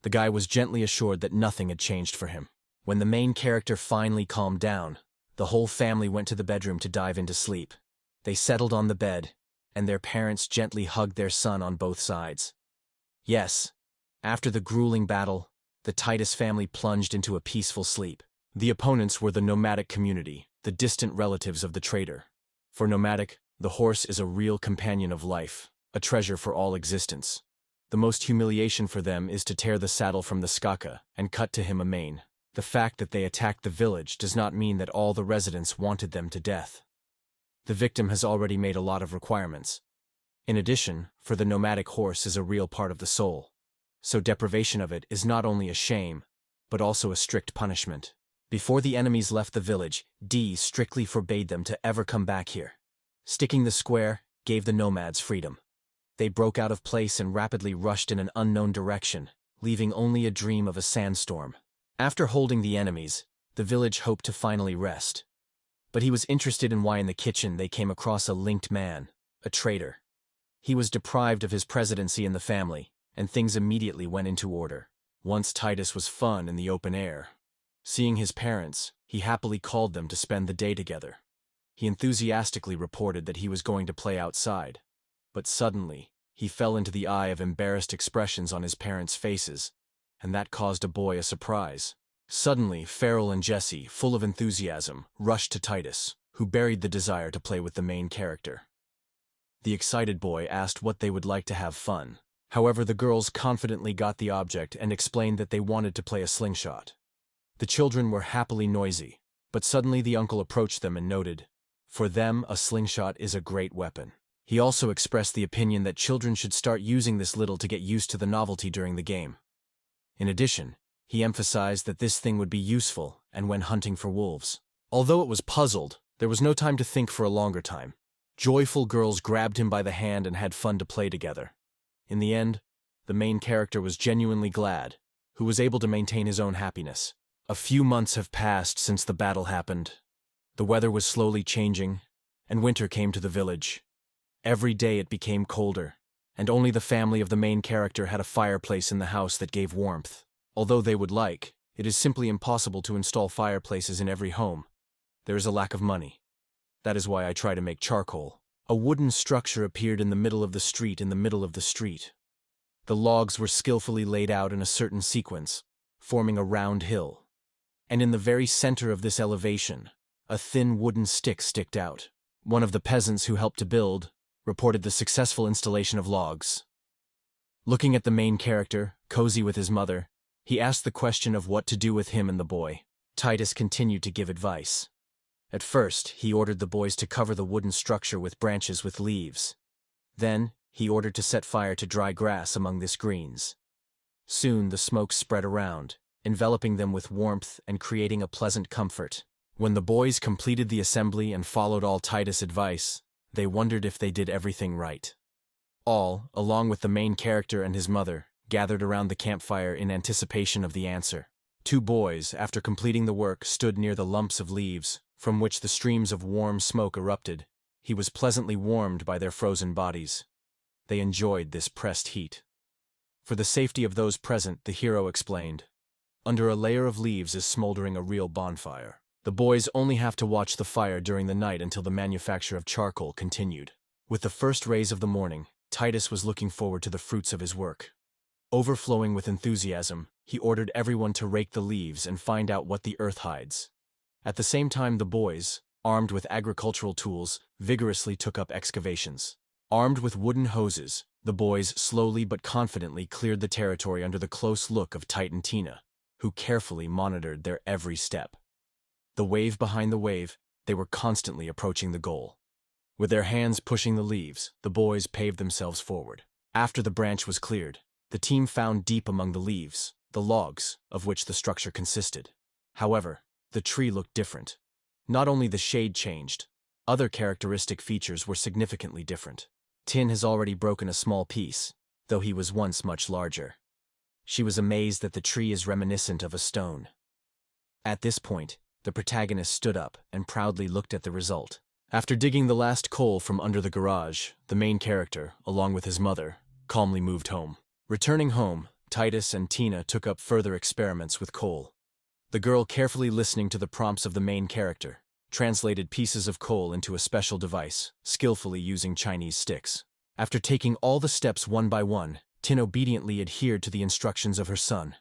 The guy was gently assured that nothing had changed for him. When the main character finally calmed down, the whole family went to the bedroom to dive into sleep. They settled on the bed, and their parents gently hugged their son on both sides. Yes, after the grueling battle, the Titus family plunged into a peaceful sleep. The opponents were the nomadic community, the distant relatives of the traitor. For nomadic, the horse is a real companion of life, a treasure for all existence. The most humiliation for them is to tear the saddle from the skaka and cut to him a mane. The fact that they attacked the village does not mean that all the residents wanted them to death. The victim has already made a lot of requirements. In addition, for the nomadic horse is a real part of the soul. So deprivation of it is not only a shame, but also a strict punishment. Before the enemies left the village, D strictly forbade them to ever come back here. Sticking the square gave the nomads freedom. They broke out of place and rapidly rushed in an unknown direction, leaving only a dream of a sandstorm. After holding the enemies, the village hoped to finally rest. But he was interested in why in the kitchen they came across a linked man, a traitor. He was deprived of his presidency in the family, and things immediately went into order. Once Titus was fun in the open air. Seeing his parents, he happily called them to spend the day together. He enthusiastically reported that he was going to play outside. But suddenly, he fell into the eye of embarrassed expressions on his parents' faces, and that caused a boy a surprise. Suddenly, Frell and Jesse, full of enthusiasm, rushed to Titus, who buried the desire to play with the main character. The excited boy asked what they would like to have fun. However, the girls confidently got the object and explained that they wanted to play a slingshot. The children were happily noisy, but suddenly the uncle approached them and noted, "For them, a slingshot is a great weapon." He also expressed the opinion that children should start using this little to get used to the novelty during the game. In addition, he emphasized that this thing would be useful and when hunting for wolves. Although it was puzzled, there was no time to think for a longer time. Joyful girls grabbed him by the hand and had fun to play together. In the end, the main character was genuinely glad, who was able to maintain his own happiness. A few months have passed since the battle happened. The weather was slowly changing, and winter came to the village. Every day it became colder, and only the family of the main character had a fireplace in the house that gave warmth. Although they would like, it is simply impossible to install fireplaces in every home. There is a lack of money. That is why I try to make charcoal. A wooden structure appeared in the middle of the street The logs were skillfully laid out in a certain sequence, forming a round hill. And in the very center of this elevation, a thin wooden stick sticked out. One of the peasants who helped to build reported the successful installation of logs. Looking at the main character, cozy with his mother, he asked the question of what to do with him and the boy. Titus continued to give advice. At first, he ordered the boys to cover the wooden structure with branches with leaves. Then, he ordered to set fire to dry grass among this greens. Soon the smoke spread around, enveloping them with warmth and creating a pleasant comfort. When the boys completed the assembly and followed all Titus' advice, they wondered if they did everything right. All, along with the main character and his mother, gathered around the campfire in anticipation of the answer. 2 boys, after completing the work, stood near the lumps of leaves, from which the streams of warm smoke erupted. He was pleasantly warmed by their frozen bodies. They enjoyed this pressed heat. For the safety of those present, the hero explained, "Under a layer of leaves is smoldering a real bonfire. The boys only have to watch the fire during the night until the manufacture of charcoal continued." With the first rays of the morning, Titus was looking forward to the fruits of his work. Overflowing with enthusiasm, he ordered everyone to rake the leaves and find out what the earth hides. At the same time, the boys, armed with agricultural tools, vigorously took up excavations. Armed with wooden hoses, the boys slowly but confidently cleared the territory under the close look of Titus and Tina, who carefully monitored their every step. The wave behind the wave, they were constantly approaching the goal. With their hands pushing the leaves, the boys paved themselves forward. After the branch was cleared, the team found deep among the leaves, the logs, of which the structure consisted. However, the tree looked different. Not only the shade changed, other characteristic features were significantly different. Tin has already broken a small piece, though he was once much larger. She was amazed that the tree is reminiscent of a stone. At this point, the protagonist stood up and proudly looked at the result. After digging the last coal from under the garage, the main character, along with his mother, calmly moved home. Returning home, Titus and Tina took up further experiments with coal. The girl, carefully listening to the prompts of the main character, translated pieces of coal into a special device, skillfully using Chinese sticks. After taking all the steps one by one, Tin obediently adhered to the instructions of her son.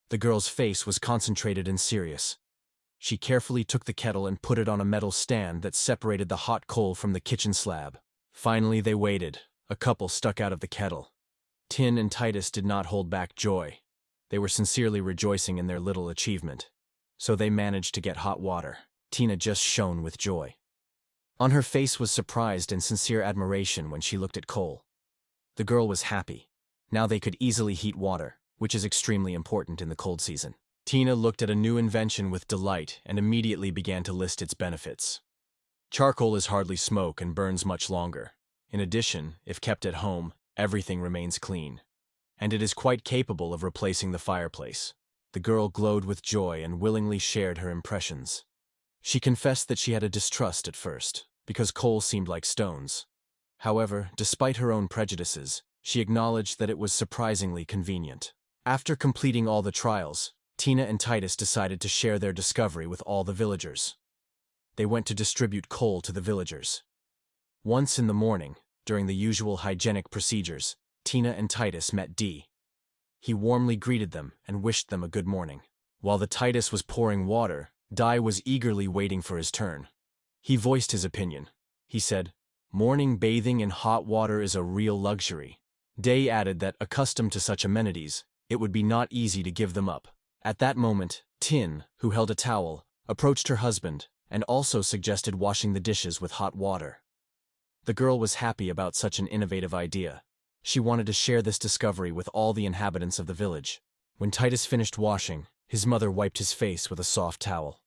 The girl's face was concentrated and serious. She carefully took the kettle and put it on a metal stand that separated the hot coal from the kitchen slab. Finally, they waited. A couple stuck out of the kettle. Tin and Titus did not hold back joy. They were sincerely rejoicing in their little achievement. So they managed to get hot water. Tina just shone with joy. On her face was surprised and sincere admiration when she looked at Cole. The girl was happy. Now they could easily heat water, which is extremely important in the cold season. Tina looked at a new invention with delight and immediately began to list its benefits. Charcoal is hardly smoke and burns much longer. In addition, if kept at home, everything remains clean. And it is quite capable of replacing the fireplace. The girl glowed with joy and willingly shared her impressions. She confessed that she had a distrust at first, because coal seemed like stones. However, despite her own prejudices, she acknowledged that it was surprisingly convenient. After completing all the trials, Tina and Titus decided to share their discovery with all the villagers. They went to distribute coal to the villagers. Once in the morning, during the usual hygienic procedures, Tina and Titus met D. He warmly greeted them and wished them a good morning. While the Titus was pouring water, Di was eagerly waiting for his turn. He voiced his opinion. He said, "Morning bathing in hot water is a real luxury." Day added that, accustomed to such amenities, it would be not easy to give them up. At that moment, Tin, who held a towel, approached her husband and also suggested washing the dishes with hot water. The girl was happy about such an innovative idea. She wanted to share this discovery with all the inhabitants of the village. When Titus finished washing, his mother wiped his face with a soft towel.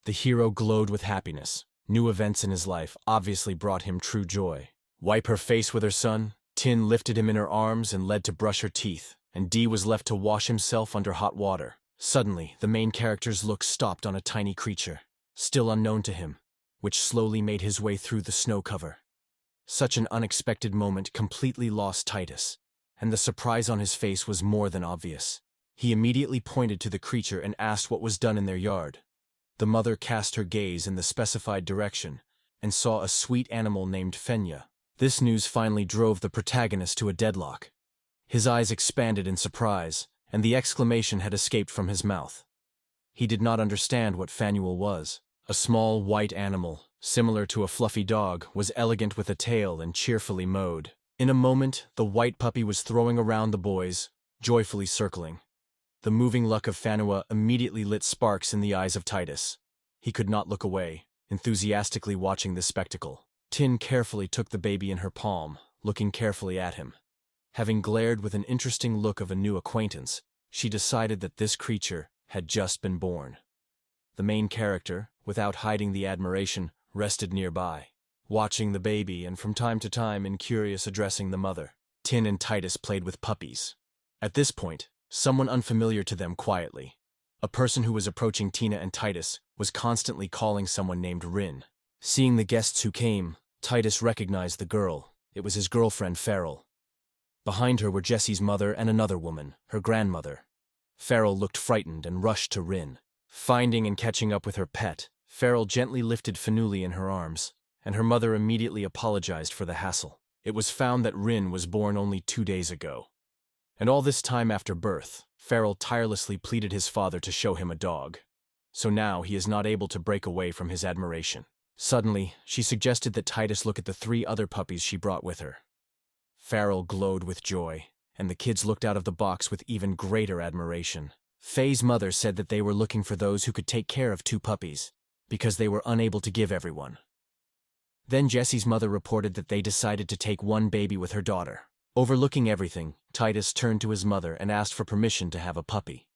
The hero glowed with happiness. New events in his life obviously brought him true joy. Wipe her face with her son, Tin lifted him in her arms and led to brush her teeth, and Dee was left to wash himself under hot water. Suddenly, the main character's look stopped on a tiny creature, still unknown to him, which slowly made his way through the snow cover. Such an unexpected moment completely lost Titus, and the surprise on his face was more than obvious. He immediately pointed to the creature and asked what was done in their yard. The mother cast her gaze in the specified direction and saw a sweet animal named Fenya. This news finally drove the protagonist to a deadlock. His eyes expanded in surprise, and the exclamation had escaped from his mouth. He did not understand what Fanuel was. A small, white animal, similar to a fluffy dog, was elegant with a tail and cheerfully mowed. In a moment, the white puppy was throwing around the boys, joyfully circling. The moving luck of Fanua immediately lit sparks in the eyes of Titus. He could not look away, enthusiastically watching this spectacle. Tin carefully took the baby in her palm, looking carefully at him. Having glared with an interesting look of a new acquaintance, she decided that this creature had just been born. The main character, without hiding the admiration, rested nearby, watching the baby and from time to time incurious addressing the mother. Tin and Titus played with puppies. At this point, someone unfamiliar to them quietly, a person who was approaching Tina and Titus, was constantly calling someone named Rin. Seeing the guests who came, Titus recognized the girl. It was his girlfriend, Frell. Behind her were Jesse's mother and another woman, her grandmother. Frell looked frightened and rushed to Rin. Finding and catching up with her pet, Frell gently lifted Fanuli in her arms, and her mother immediately apologized for the hassle. It was found that Rin was born only 2 days ago. And all this time after birth, Frell tirelessly pleaded his father to show him a dog. So now he is not able to break away from his admiration. Suddenly, she suggested that Titus look at the 3 other puppies she brought with her. Frell glowed with joy, and the kids looked out of the box with even greater admiration. Faye's mother said that they were looking for those who could take care of 2 puppies, because they were unable to give everyone. Then Jesse's mother reported that they decided to take 1 baby with her daughter. Overlooking everything, Titus turned to his mother and asked for permission to have a puppy.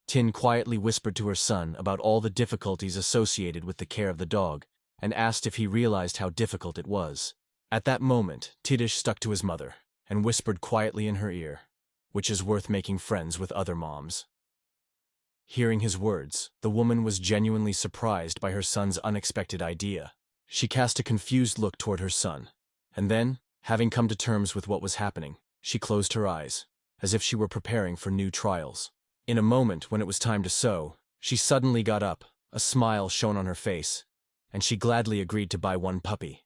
Tin quietly whispered to her son about all the difficulties associated with the care of the dog, and asked if he realized how difficult it was. At that moment, Titus stuck to his mother, and whispered quietly in her ear, "Which is worth making friends with other moms." Hearing his words, the woman was genuinely surprised by her son's unexpected idea. She cast a confused look toward her son, and then, having come to terms with what was happening, she closed her eyes, as if she were preparing for new trials. In a moment when it was time to sew, she suddenly got up, a smile shone on her face, and she gladly agreed to buy 1 puppy.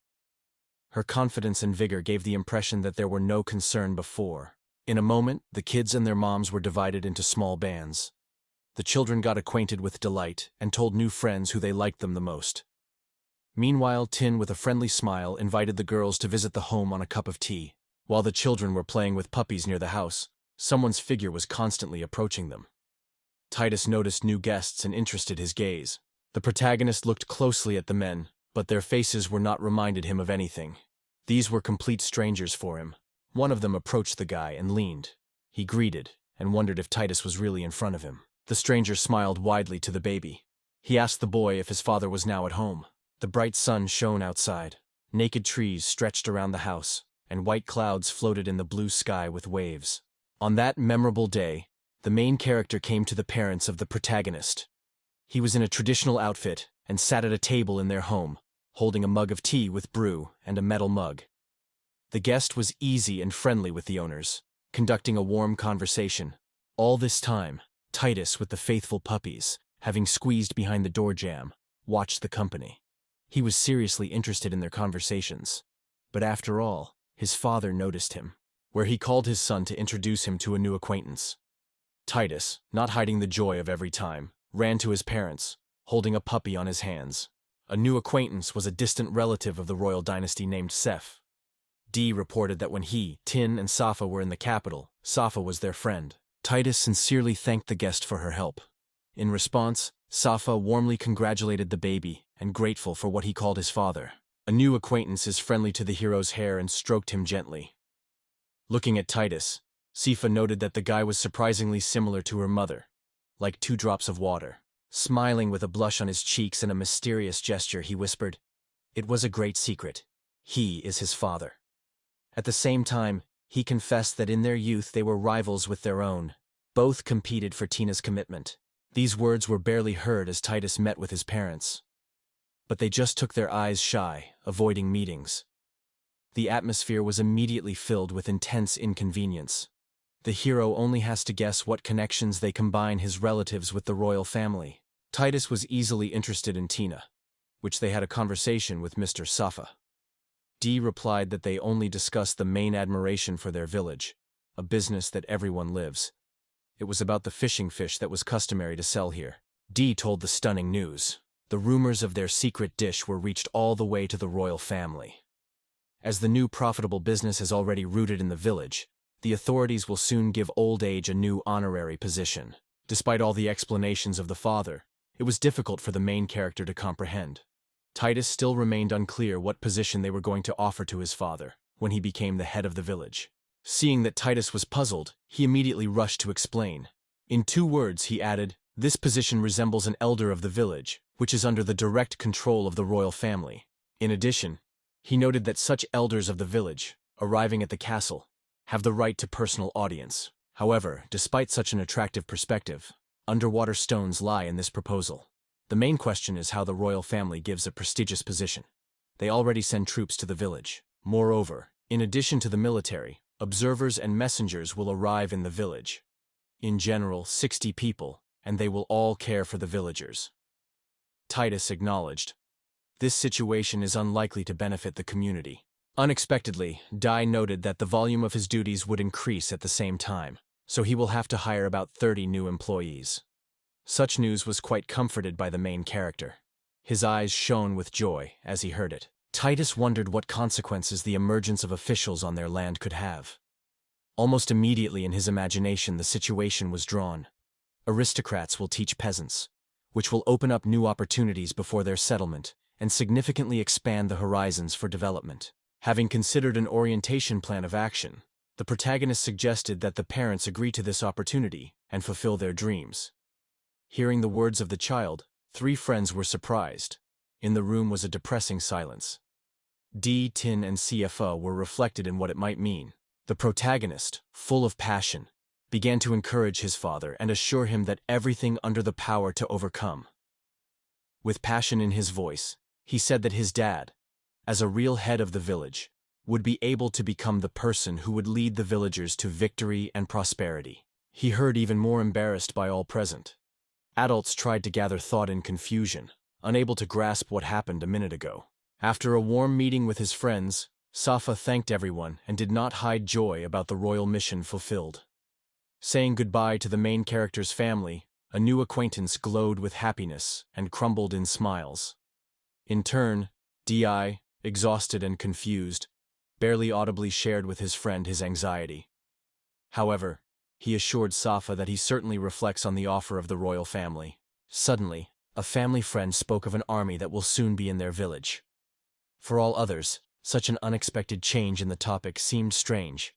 Her confidence and vigor gave the impression that there were no concern before. In a moment, the kids and their moms were divided into small bands. The children got acquainted with Delight and told new friends who they liked them the most. Meanwhile, Tin, with a friendly smile, invited the girls to visit the home on a cup of tea. While the children were playing with puppies near the house, someone's figure was constantly approaching them. Titus noticed new guests and interested his gaze. The protagonist looked closely at the men, but their faces were not reminded him of anything. These were complete strangers for him. One of them approached the guy and leaned. He greeted and wondered if Titus was really in front of him. The stranger smiled widely to the baby. He asked the boy if his father was now at home. The bright sun shone outside. Naked trees stretched around the house, and white clouds floated in the blue sky with waves. On that memorable day, the main character came to the parents of the protagonist. He was in a traditional outfit and sat at a table in their home, holding a mug of tea with brew and a metal mug. The guest was easy and friendly with the owners, conducting a warm conversation. All this time, Titus, with the faithful puppies, having squeezed behind the door jamb, watched the company. He was seriously interested in their conversations. But after all, his father noticed him, where he called his son to introduce him to a new acquaintance. Titus, not hiding the joy of every time, ran to his parents, holding a puppy on his hands. A new acquaintance was a distant relative of the royal dynasty named Seth. Dee reported that when he, Tin, and Safa were in the capital, Safa was their friend. Titus sincerely thanked the guest for her help. In response, Safa warmly congratulated the baby and grateful for what he called his father. A new acquaintance is friendly to the hero's hair and stroked him gently. Looking at Titus, Safa noted that the guy was surprisingly similar to her mother, like 2 drops of water. Smiling with a blush on his cheeks and a mysterious gesture, he whispered, "It was a great secret. He is his father." At the same time, he confessed that in their youth they were rivals with their own. Both competed for Tina's commitment. These words were barely heard as Titus met with his parents. But they just took their eyes shy, avoiding meetings. The atmosphere was immediately filled with intense inconvenience. The hero only has to guess what connections they combine his relatives with the royal family. Titus was easily interested in Tina, which they had a conversation with Mr. Safa. Dee replied that they only discussed the main admiration for their village, a business that everyone lives. It was about the fishing fish that was customary to sell here. Dee told the stunning news. The rumors of their secret dish were reached all the way to the royal family. As the new profitable business is already rooted in the village, the authorities will soon give old age a new honorary position. Despite all the explanations of the father, it was difficult for the main character to comprehend. Titus still remained unclear what position they were going to offer to his father when he became the head of the village. Seeing that Titus was puzzled, he immediately rushed to explain. In 2 words, he added, "This position resembles an elder of the village, which is under the direct control of the royal family." In addition, he noted that such elders of the village, arriving at the castle, have the right to personal audience. However, despite such an attractive perspective, underwater stones lie in this proposal. The main question is how the royal family gives a prestigious position. They already send troops to the village. Moreover, in addition to the military, observers and messengers will arrive in the village. In general, 60 people, and they will all care for the villagers. Titus acknowledged. This situation is unlikely to benefit the community. Unexpectedly, Dai noted that the volume of his duties would increase at the same time, so he will have to hire about 30 new employees. Such news was quite comforted by the main character. His eyes shone with joy as he heard it. Titus wondered what consequences the emergence of officials on their land could have. Almost immediately in his imagination the situation was drawn. Aristocrats will teach peasants, which will open up new opportunities before their settlement and significantly expand the horizons for development. Having considered an orientation plan of action, the protagonist suggested that the parents agree to this opportunity and fulfill their dreams. Hearing the words of the child, 3 friends were surprised. In the room was a depressing silence. Dee, Tin, and CFO were reflected in what it might mean. The protagonist, full of passion, began to encourage his father and assure him that everything under the power to overcome. With passion in his voice, he said that his dad, as a real head of the village, would be able to become the person who would lead the villagers to victory and prosperity. He heard even more embarrassed by all present. Adults tried to gather thought in confusion, unable to grasp what happened a minute ago. After a warm meeting with his friends, Safa thanked everyone and did not hide joy about the royal mission fulfilled. Saying goodbye to the main character's family, a new acquaintance glowed with happiness and crumbled in smiles. In turn, Di, exhausted and confused, barely audibly shared with his friend his anxiety. However, he assured Safa that he certainly reflects on the offer of the royal family. Suddenly, a family friend spoke of an army that will soon be in their village. For all others, such an unexpected change in the topic seemed strange,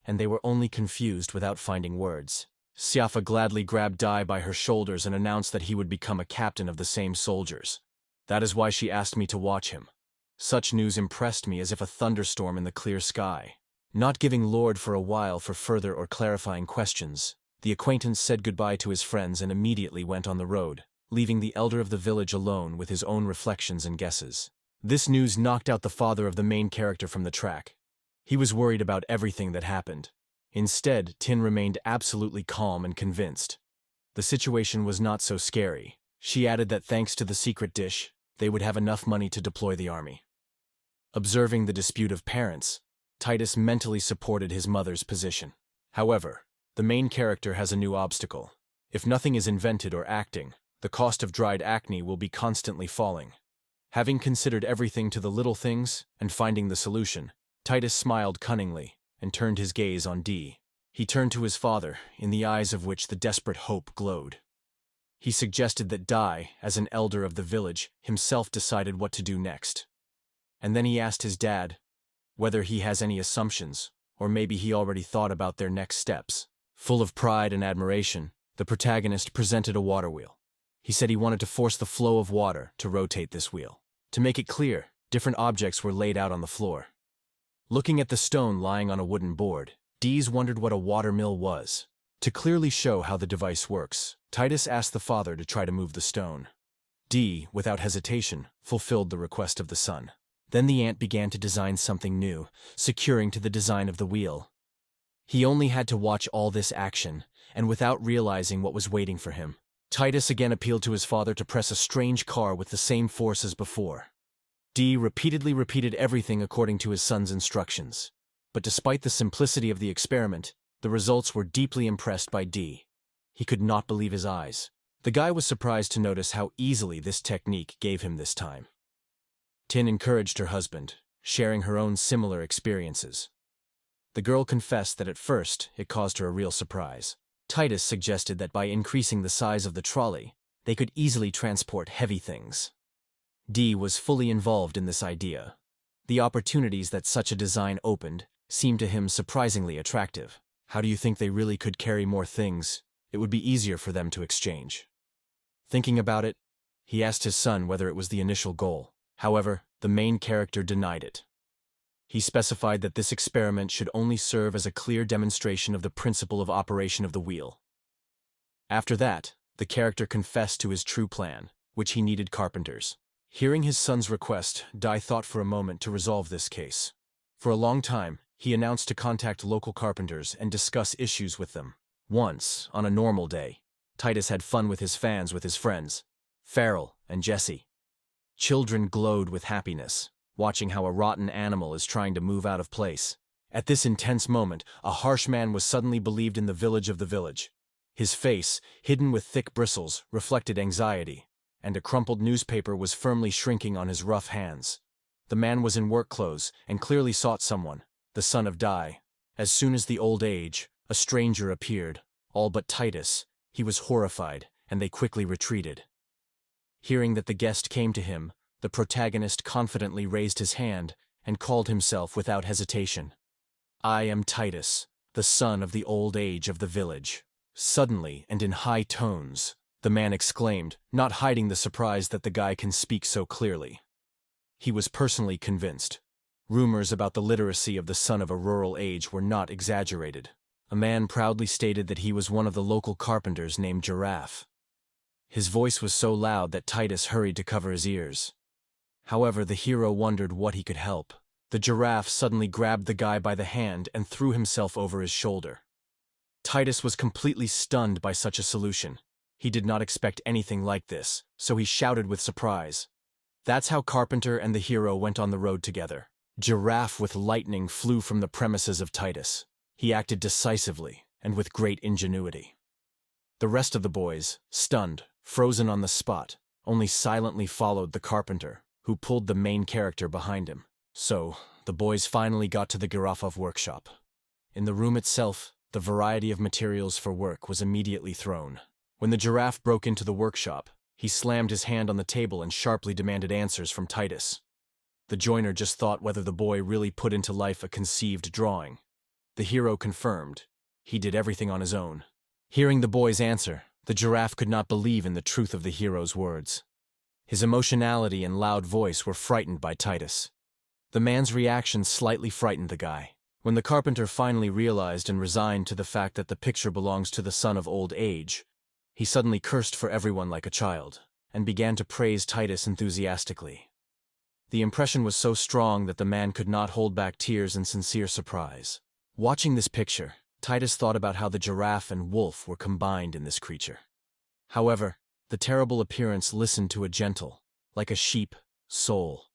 and they were only confused without finding words. Safa gladly grabbed Di by her shoulders and announced that he would become a captain of the same soldiers. That is why she asked me to watch him. Such news impressed me as if a thunderstorm in the clear sky. Not giving Lord for a while for further or clarifying questions, the acquaintance said goodbye to his friends and immediately went on the road, leaving the elder of the village alone with his own reflections and guesses. This news knocked out the father of the main character from the track. He was worried about everything that happened. Instead, Tin remained absolutely calm and convinced. The situation was not so scary. She added that thanks to the secret dish, they would have enough money to deploy the army. Observing the dispute of parents, Titus mentally supported his mother's position. However, the main character has a new obstacle. If nothing is invented or acting, the cost of dried acne will be constantly falling. Having considered everything to the little things and finding the solution, Titus smiled cunningly and turned his gaze on Dee. He turned to his father, in the eyes of which the desperate hope glowed. He suggested that Di, as an elder of the village, himself decided what to do next. And then he asked his dad whether he has any assumptions, or maybe he already thought about their next steps. Full of pride and admiration, the protagonist presented a water wheel. He said he wanted to force the flow of water to rotate this wheel. To make it clear, different objects were laid out on the floor. Looking at the stone lying on a wooden board, Dees wondered what a water mill was. To clearly show how the device works, Titus asked the father to try to move the stone. Dee, without hesitation, fulfilled the request of the son. Then the ant began to design something new, securing to the design of the wheel. He only had to watch all this action, and without realizing what was waiting for him, Titus again appealed to his father to press a strange car with the same force as before. Dee repeatedly repeated everything according to his son's instructions. But despite the simplicity of the experiment, the results were deeply impressed by Dee. He could not believe his eyes. The guy was surprised to notice how easily this technique gave him this time. Tin encouraged her husband, sharing her own similar experiences. The girl confessed that at first it caused her a real surprise. Titus suggested that by increasing the size of the trolley, they could easily transport heavy things. Dee was fully involved in this idea. The opportunities that such a design opened seemed to him surprisingly attractive. How do you think they really could carry more things? It would be easier for them to exchange. Thinking about it, he asked his son whether it was the initial goal. However, the main character denied it. He specified that this experiment should only serve as a clear demonstration of the principle of operation of the wheel. After that, the character confessed to his true plan, which he needed carpenters. Hearing his son's request, Dai thought for a moment to resolve this case. For a long time, he announced to contact local carpenters and discuss issues with them. Once, on a normal day, Titus had fun with his friends, Frell and Jesse. Children glowed with happiness, watching how a rotten animal is trying to move out of place. At this intense moment, a harsh man was suddenly believed in the village of the village. His face, hidden with thick bristles, reflected anxiety, and a crumpled newspaper was firmly shrinking on his rough hands. The man was in work clothes and clearly sought someone, the son of Dai. As soon as the old age, a stranger appeared, all but Titus. He was horrified, and they quickly retreated. Hearing that the guest came to him, the protagonist confidently raised his hand and called himself without hesitation. I am Titus, the son of the old age of the village. Suddenly, and in high tones, the man exclaimed, not hiding the surprise that the guy can speak so clearly. He was personally convinced. Rumors about the literacy of the son of a rural age were not exaggerated. A man proudly stated that he was one of the local carpenters named Giraffe. His voice was so loud that Titus hurried to cover his ears. However, the hero wondered what he could help. The giraffe suddenly grabbed the guy by the hand and threw himself over his shoulder. Titus was completely stunned by such a solution. He did not expect anything like this, so he shouted with surprise. That's how Carpenter and the hero went on the road together. Giraffe with lightning flew from the premises of Titus. He acted decisively and with great ingenuity. The rest of the boys, stunned, frozen on the spot, only silently followed the carpenter, who pulled the main character behind him. So, the boys finally got to the Giraffe workshop. In the room itself, the variety of materials for work was immediately thrown. When the giraffe broke into the workshop, he slammed his hand on the table and sharply demanded answers from Titus. The joiner just thought whether the boy really put into life a conceived drawing. The hero confirmed. He did everything on his own. Hearing the boy's answer, the giraffe could not believe in the truth of the hero's words. His emotionality and loud voice were frightened by Titus. The man's reaction slightly frightened the guy. When the carpenter finally realized and resigned to the fact that the picture belongs to the son of old age, he suddenly cursed for everyone like a child, and began to praise Titus enthusiastically. The impression was so strong that the man could not hold back tears in sincere surprise. Watching this picture, Titus thought about how the giraffe and wolf were combined in this creature. However, the terrible appearance listened to a gentle, like a sheep, soul.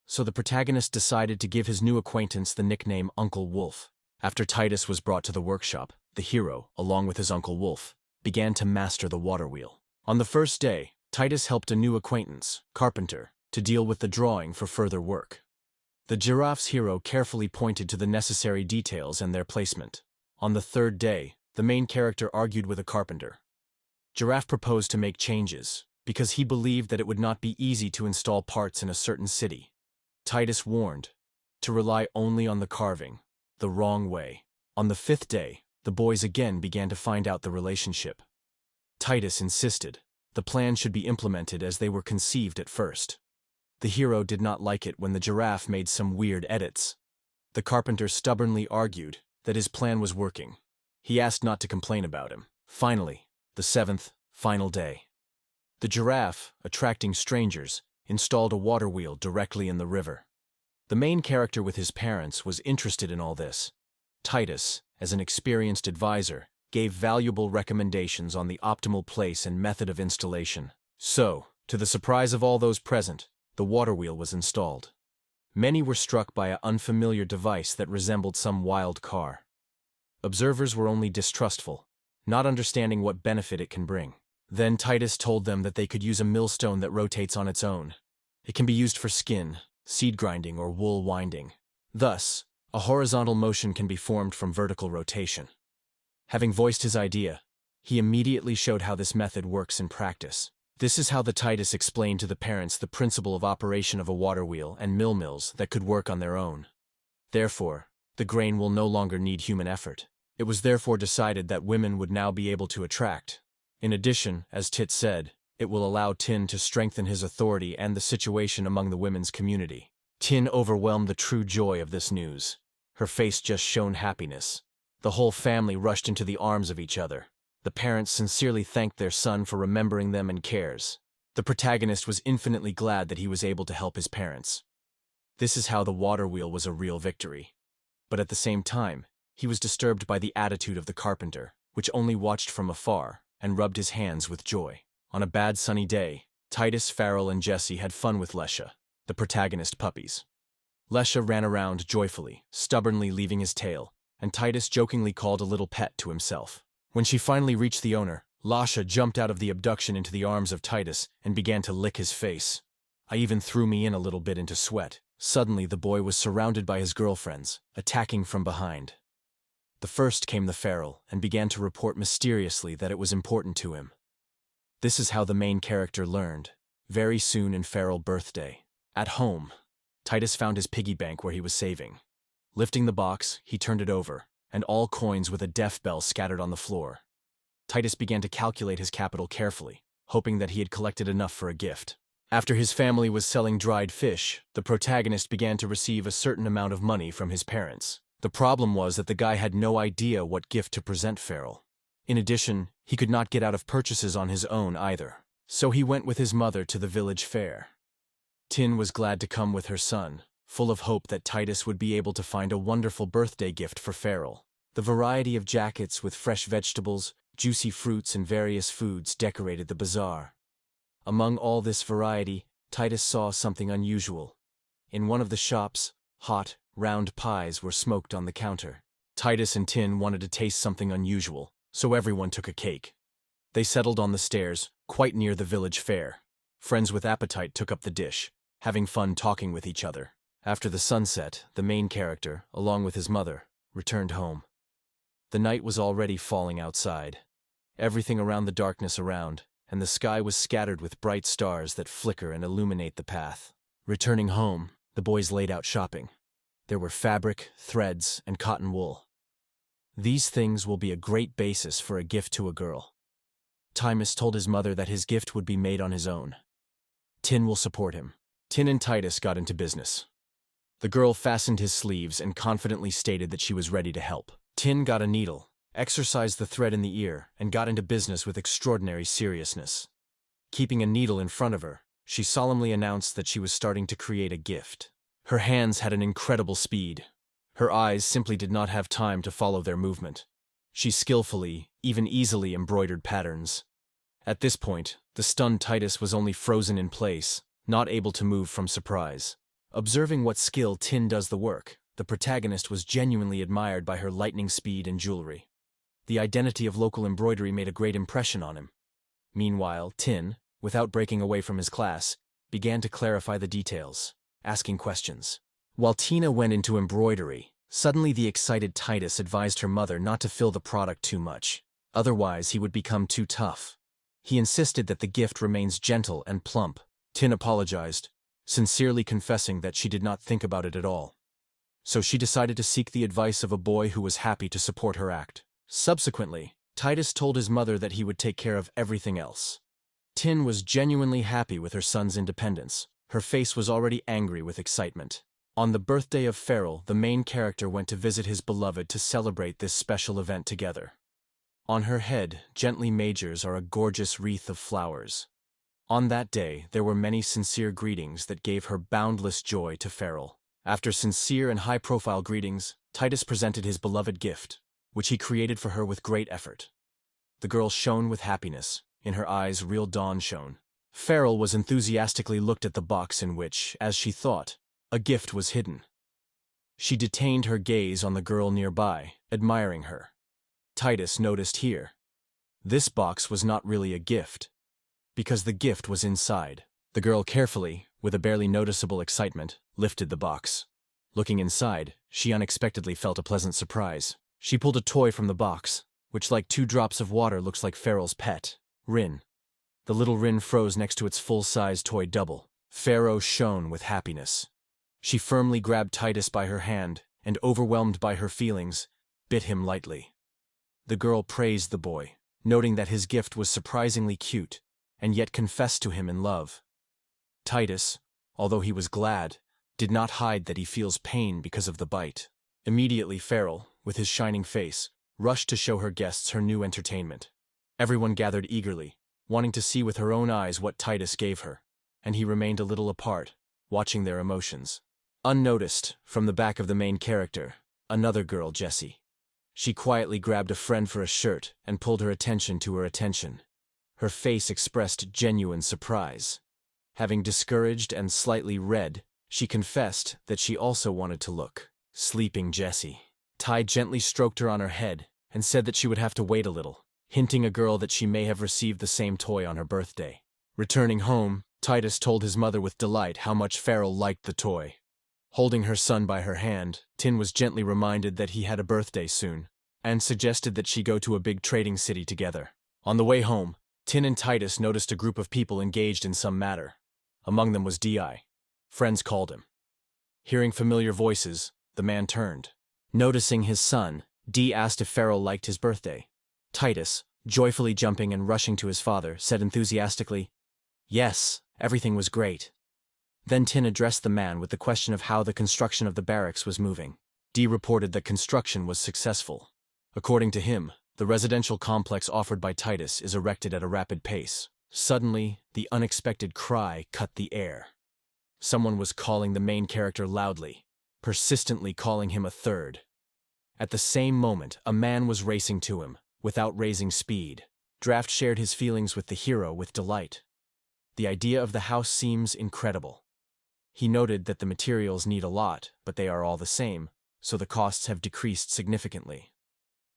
So the protagonist decided to give his new acquaintance the nickname Uncle Wolf. After Titus was brought to the workshop, the hero, along with his Uncle Wolf, began to master the water wheel. On the first day, Titus helped a new acquaintance, Carpenter, to deal with the drawing for further work. The giraffe's hero carefully pointed to the necessary details and their placement. On the third day, the main character argued with a carpenter. Giraffe proposed to make changes, because he believed that it would not be easy to install parts in a certain city. Titus warned, to rely only on the carving, the wrong way. On the fifth day, the boys again began to find out the relationship. Titus insisted the plan should be implemented as they were conceived at first. The hero did not like it when the giraffe made some weird edits. The carpenter stubbornly argued that his plan was working. He asked not to complain about him. Finally, the seventh, final day. The giraffe, attracting strangers, installed a water wheel directly in the river. The main character with his parents was interested in all this. Titus, as an experienced advisor, gave valuable recommendations on the optimal place and method of installation. So, to the surprise of all those present, the water wheel was installed. Many were struck by an unfamiliar device that resembled some wild car. Observers were only distrustful, not understanding what benefit it can bring. Then Titus told them that they could use a millstone that rotates on its own. It can be used for skin, seed grinding, or wool winding. Thus, a horizontal motion can be formed from vertical rotation. Having voiced his idea, he immediately showed how this method works in practice. This is how the Titus explained to the parents the principle of operation of a water wheel and mills that could work on their own. Therefore, the grain will no longer need human effort. It was therefore decided that women would now be able to attract. In addition, as Tit said, it will allow Tin to strengthen his authority and the situation among the women's community. Tin overwhelmed the true joy of this news. Her face just shone happiness. The whole family rushed into the arms of each other. The parents sincerely thanked their son for remembering them and cares. The protagonist was infinitely glad that he was able to help his parents. This is how the water wheel was a real victory. But at the same time, he was disturbed by the attitude of the carpenter, which only watched from afar and rubbed his hands with joy. On a bad sunny day, Titus, Frell, and Jesse had fun with Lesha, the protagonist puppies. Lesha ran around joyfully, stubbornly leaving his tail, and Titus jokingly called a little pet to himself. When she finally reached the owner, Lasha jumped out of the abduction into the arms of Titus and began to lick his face. I even threw me in a little bit into sweat. Suddenly the boy was surrounded by his girlfriends, attacking from behind. The first came the Frell and began to report mysteriously that it was important to him. This is how the main character learned, very soon in Frell birthday. At home, Titus found his piggy bank where he was saving. Lifting the box, he turned it over, and all coins with a death bell scattered on the floor. Titus began to calculate his capital carefully, hoping that he had collected enough for a gift. After his family was selling dried fish, the protagonist began to receive a certain amount of money from his parents. The problem was that the guy had no idea what gift to present Frell. In addition, he could not get out of purchases on his own either. So he went with his mother to the village fair. Tin was glad to come with her son, full of hope that Titus would be able to find a wonderful birthday gift for Frell. The variety of jackets with fresh vegetables, juicy fruits, and various foods decorated the bazaar. Among all this variety, Titus saw something unusual. In one of the shops, Hot, round pies were smoked on the counter. Titus and Tin wanted to taste something unusual, so everyone took a cake. They settled on the stairs, quite near the village fair. Friends with appetite took up the dish, having fun talking with each other. After the sunset, the main character, along with his mother, returned home. The night was already falling outside. Everything around the darkness around, and the sky was scattered with bright stars that flicker and illuminate the path. Returning home, the boys laid out shopping. There were fabric, threads, and cotton wool. These things will be a great basis for a gift to a girl. Titus told his mother that his gift would be made on his own. Tin will support him. Tin and Titus got into business. The girl fastened his sleeves and confidently stated that she was ready to help. Tin got a needle, exercised the thread in the ear, and got into business with extraordinary seriousness. Keeping a needle in front of her, she solemnly announced that she was starting to create a gift. Her hands had an incredible speed. Her eyes simply did not have time to follow their movement. She skillfully, even easily embroidered patterns. At this point, the stunned Titus was only frozen in place, not able to move from surprise. Observing what skill Tin does the work, the protagonist was genuinely admired by her lightning speed and jewelry. The identity of local embroidery made a great impression on him. Meanwhile, Tin, without breaking away from his class, began to clarify the details, asking questions. While Tina went into embroidery, suddenly the excited Titus advised her mother not to fill the product too much. Otherwise, he would become too tough. He insisted that the gift remains gentle and plump. Tin apologized, sincerely confessing that she did not think about it at all. So she decided to seek the advice of a boy who was happy to support her act. Subsequently, Titus told his mother that he would take care of everything else. Tin was genuinely happy with her son's independence. Her face was already angry with excitement. On the birthday of Frell, the main character went to visit his beloved to celebrate this special event together. On her head, gently majors are a gorgeous wreath of flowers. On that day, there were many sincere greetings that gave her boundless joy to Frell. After sincere and high-profile greetings, Titus presented his beloved gift, which he created for her with great effort. The girl shone with happiness. In her eyes, real dawn shone. Frell was enthusiastically looked at the box in which, as she thought, a gift was hidden. She detained her gaze on the girl nearby, admiring her. Titus noticed here. This box was not really a gift, because the gift was inside. The girl carefully, with a barely noticeable excitement, lifted the box. Looking inside, she unexpectedly felt a pleasant surprise. She pulled a toy from the box, which like 2 drops of water looks like Frell's pet, Rin. The little Rin froze next to its full-size toy double. Frell shone with happiness. She firmly grabbed Titus by her hand, and overwhelmed by her feelings, bit him lightly. The girl praised the boy, noting that his gift was surprisingly cute, and yet confessed to him in love. Titus, although he was glad, did not hide that he feels pain because of the bite. Immediately Frell, with his shining face, rushed to show her guests her new entertainment. Everyone gathered eagerly, wanting to see with her own eyes what Titus gave her, and he remained a little apart, watching their emotions. Unnoticed, from the back of the main character, another girl, Jessie. She quietly grabbed a friend for a shirt and pulled her attention to her attention. Her face expressed genuine surprise. Having discouraged and slightly red, she confessed that she also wanted to look. Sleeping Jessie. Ty gently stroked her on her head and said that she would have to wait a little, hinting a girl that she may have received the same toy on her birthday. Returning home, Titus told his mother with delight how much Frell liked the toy. Holding her son by her hand, Tin was gently reminded that he had a birthday soon, and suggested that she go to a big trading city together. On the way home, Tin and Titus noticed a group of people engaged in some matter. Among them was D.I. Friends called him. Hearing familiar voices, the man turned. Noticing his son, D asked if Frell liked his birthday. Titus, joyfully jumping and rushing to his father, said enthusiastically, "Yes, everything was great." Then Tin addressed the man with the question of how the construction of the barracks was moving. D reported that construction was successful. According to him, the residential complex offered by Titus is erected at a rapid pace. Suddenly, the unexpected cry cut the air. Someone was calling the main character loudly, persistently calling him a third. At the same moment, a man was racing to him, without raising speed. Draft shared his feelings with the hero with delight. The idea of the house seems incredible. He noted that the materials need a lot, but they are all the same, so the costs have decreased significantly.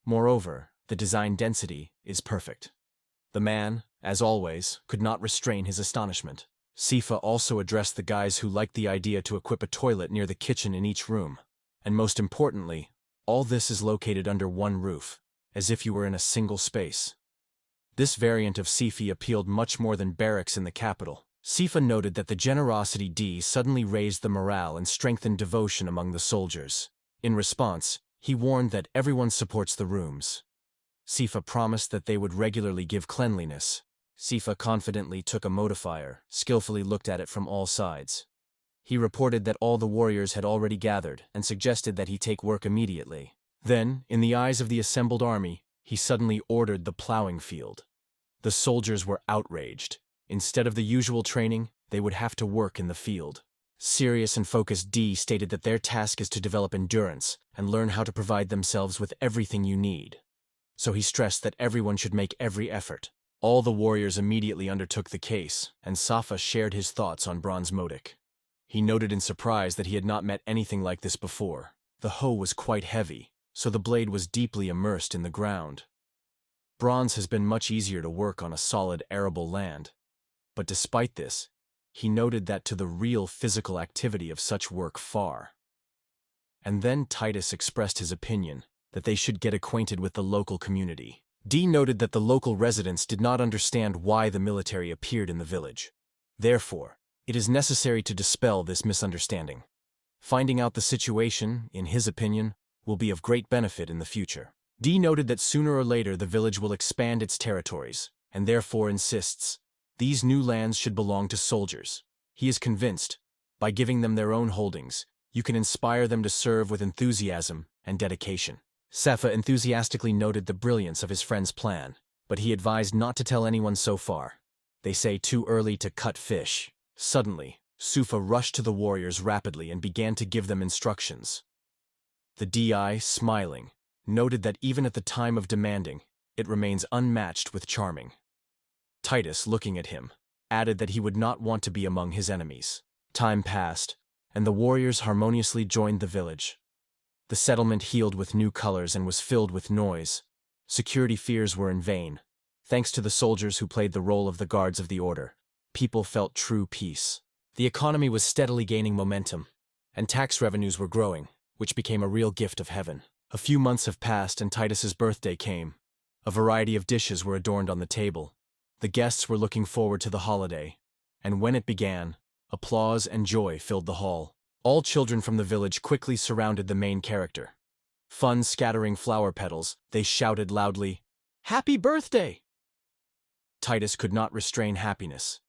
Moreover, the design density is perfect. The man, as always, could not restrain his astonishment. Sifa also addressed the guys who liked the idea to equip a toilet near the kitchen in each room. And most importantly, all this is located under one roof, as if you were in a single space. This variant of Sifa appealed much more than barracks in the capital. Sifa noted that the generosity D suddenly raised the morale and strengthened devotion among the soldiers. In response, he warned that everyone supports the rooms. Sifa promised that they would regularly give cleanliness. Sifa confidently took a modifier, skillfully looked at it from all sides. He reported that all the warriors had already gathered and suggested that he take work immediately. Then, in the eyes of the assembled army, he suddenly ordered the plowing field. The soldiers were outraged. Instead of the usual training, they would have to work in the field. Serious and focused D stated that their task is to develop endurance and learn how to provide themselves with everything you need. So he stressed that everyone should make every effort. All the warriors immediately undertook the case, and Safa shared his thoughts on bronze motic. He noted in surprise that he had not met anything like this before. The hoe was quite heavy, so the blade was deeply immersed in the ground. Bronze has been much easier to work on a solid arable land. But despite this, he noted that to the real physical activity of such work far. And then Titus expressed his opinion that they should get acquainted with the local community. D noted that the local residents did not understand why the military appeared in the village. Therefore, it is necessary to dispel this misunderstanding. Finding out the situation, in his opinion, will be of great benefit in the future. D noted that sooner or later the village will expand its territories, and therefore insists these new lands should belong to soldiers. He is convinced, by giving them their own holdings, you can inspire them to serve with enthusiasm and dedication. Safa enthusiastically noted the brilliance of his friend's plan, but he advised not to tell anyone so far. They say too early to cut fish. Suddenly, Sufa rushed to the warriors rapidly and began to give them instructions. The DI, smiling, noted that even at the time of demanding, it remains unmatched with charming. Titus, looking at him, added that he would not want to be among his enemies. Time passed, and the warriors harmoniously joined the village. The settlement healed with new colors and was filled with noise. Security fears were in vain. Thanks to the soldiers who played the role of the guards of the order, people felt true peace. The economy was steadily gaining momentum, and tax revenues were growing, which became a real gift of heaven. A few months have passed and Titus's birthday came. A variety of dishes were adorned on the table. The guests were looking forward to the holiday, and when it began, applause and joy filled the hall. All children from the village quickly surrounded the main character. Fun scattering flower petals, they shouted loudly, "Happy birthday!" Titus could not restrain happiness.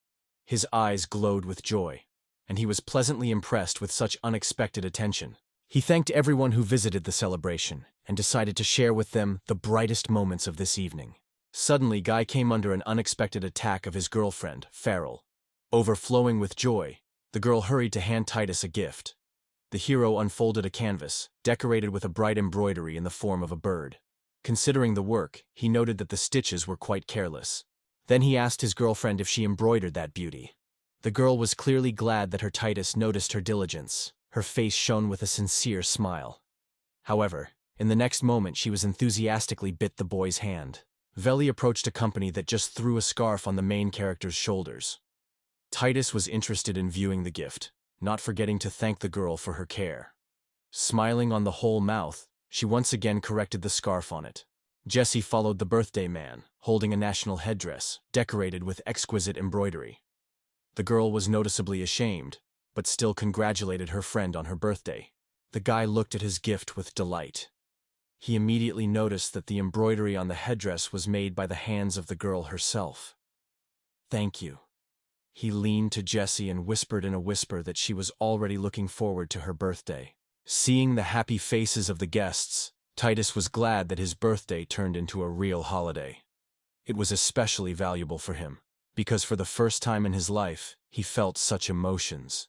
His eyes glowed with joy, and he was pleasantly impressed with such unexpected attention. He thanked everyone who visited the celebration and decided to share with them the brightest moments of this evening. Suddenly, Guy came under an unexpected attack of his girlfriend, Frell. Overflowing with joy, the girl hurried to hand Titus a gift. The hero unfolded a canvas, decorated with a bright embroidery in the form of a bird. Considering the work, he noted that the stitches were quite careless. Then he asked his girlfriend if she embroidered that beauty. The girl was clearly glad that her Titus noticed her diligence. Her face shone with a sincere smile. However, in the next moment she was enthusiastically bit the boy's hand. Vetti approached a company that just threw a scarf on the main character's shoulders. Titus was interested in viewing the gift, not forgetting to thank the girl for her care. Smiling on the whole mouth, she once again corrected the scarf on it. Jesse followed the birthday man, holding a national headdress, decorated with exquisite embroidery. The girl was noticeably ashamed, but still congratulated her friend on her birthday. The guy looked at his gift with delight. He immediately noticed that the embroidery on the headdress was made by the hands of the girl herself. "Thank you." He leaned to Jessie and whispered in a whisper that she was already looking forward to her birthday. Seeing the happy faces of the guests, Titus was glad that his birthday turned into a real holiday. It was especially valuable for him, because for the first time in his life, he felt such emotions.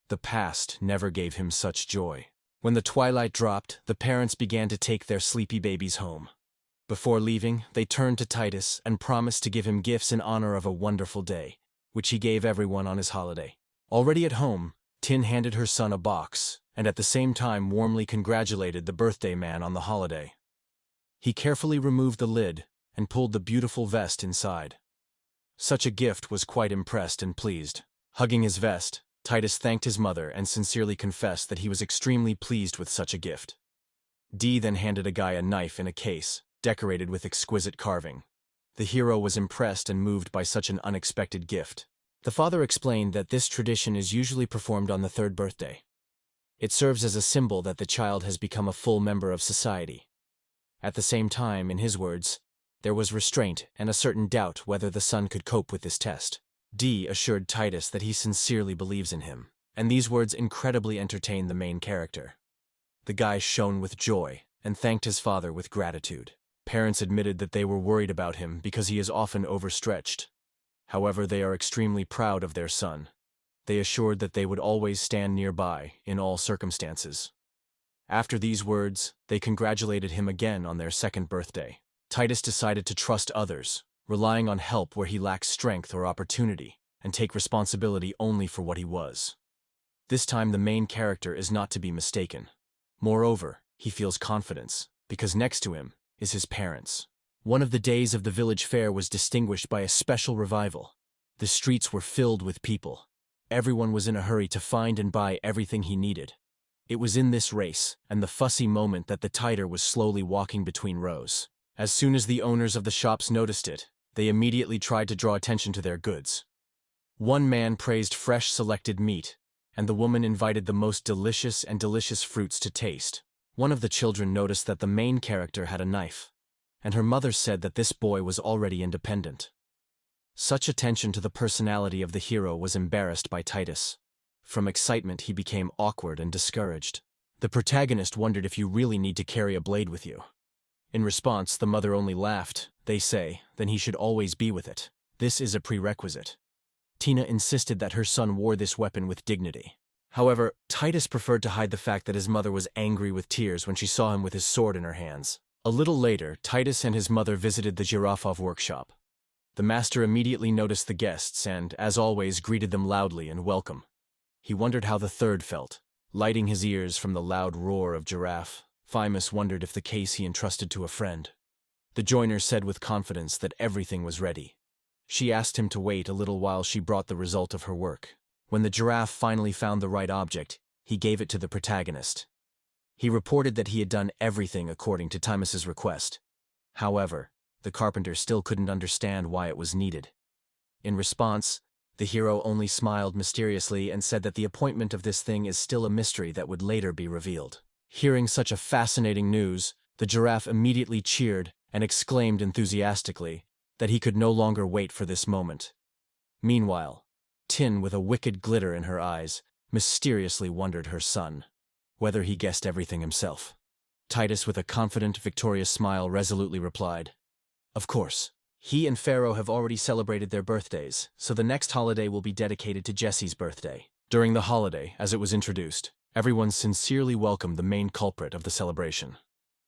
The past never gave him such joy. When the twilight dropped, the parents began to take their sleepy babies home. Before leaving, they turned to Titus and promised to give him gifts in honor of a wonderful day, which he gave everyone on his holiday. Already at home, Tin handed her son a box, and at the same time warmly congratulated the birthday man on the holiday. He carefully removed the lid and pulled the beautiful vest inside. Such a gift was quite impressed and pleased. Hugging his vest, Titus thanked his mother and sincerely confessed that he was extremely pleased with such a gift. Dee then handed a guy a knife in a case, decorated with exquisite carving. The hero was impressed and moved by such an unexpected gift. The father explained that this tradition is usually performed on the third birthday. It serves as a symbol that the child has become a full member of society. At the same time, in his words, there was restraint and a certain doubt whether the son could cope with this test. Dee assured Titus that he sincerely believes in him, and these words incredibly entertained the main character. The guy shone with joy and thanked his father with gratitude. Parents admitted that they were worried about him because he is often overstretched. However, they are extremely proud of their son. They assured that they would always stand nearby in all circumstances. After these words, they congratulated him again on their second birthday. Titus decided to trust others, relying on help where he lacks strength or opportunity, and take responsibility only for what he was. This time the main character is not to be mistaken. Moreover, he feels confidence, because next to him is his parents. One of the days of the village fair was distinguished by a special revival. The streets were filled with people. Everyone was in a hurry to find and buy everything he needed. It was in this race and the fussy moment that the Titor was slowly walking between rows. As soon as the owners of the shops noticed it, they immediately tried to draw attention to their goods. One man praised fresh selected meat, and the woman invited the most delicious fruits to taste. One of the children noticed that the main character had a knife, and her mother said that this boy was already independent. Such attention to the personality of the hero was embarrassed by Titus. From excitement he became awkward and discouraged. The protagonist wondered if you really need to carry a blade with you. In response, the mother only laughed. They say, then he should always be with it. This is a prerequisite. Tina insisted that her son wore this weapon with dignity. However, Titus preferred to hide the fact that his mother was angry with tears when she saw him with his sword in her hands. A little later, Titus and his mother visited the Girafov workshop. The master immediately noticed the guests and, as always, greeted them loudly and welcome. He wondered how the third felt. Lighting his ears from the loud roar of Giraffe, Phimus wondered if the case he entrusted to a friend. The joiner said with confidence that everything was ready. She asked him to wait a little while she brought the result of her work. When the giraffe finally found the right object, he gave it to the protagonist. He reported that he had done everything according to Timus's request. However, the carpenter still couldn't understand why it was needed. In response, the hero only smiled mysteriously and said that the appointment of this thing is still a mystery that would later be revealed. Hearing such a fascinating news, the giraffe immediately cheered and exclaimed enthusiastically that he could no longer wait for this moment. Meanwhile, Tin, with a wicked glitter in her eyes, mysteriously wondered her son, whether he guessed everything himself. Titus, with a confident, victorious smile, resolutely replied, "Of course. He and Pharaoh have already celebrated their birthdays, so the next holiday will be dedicated to Jesse's birthday." During the holiday, as it was introduced, everyone sincerely welcomed the main culprit of the celebration.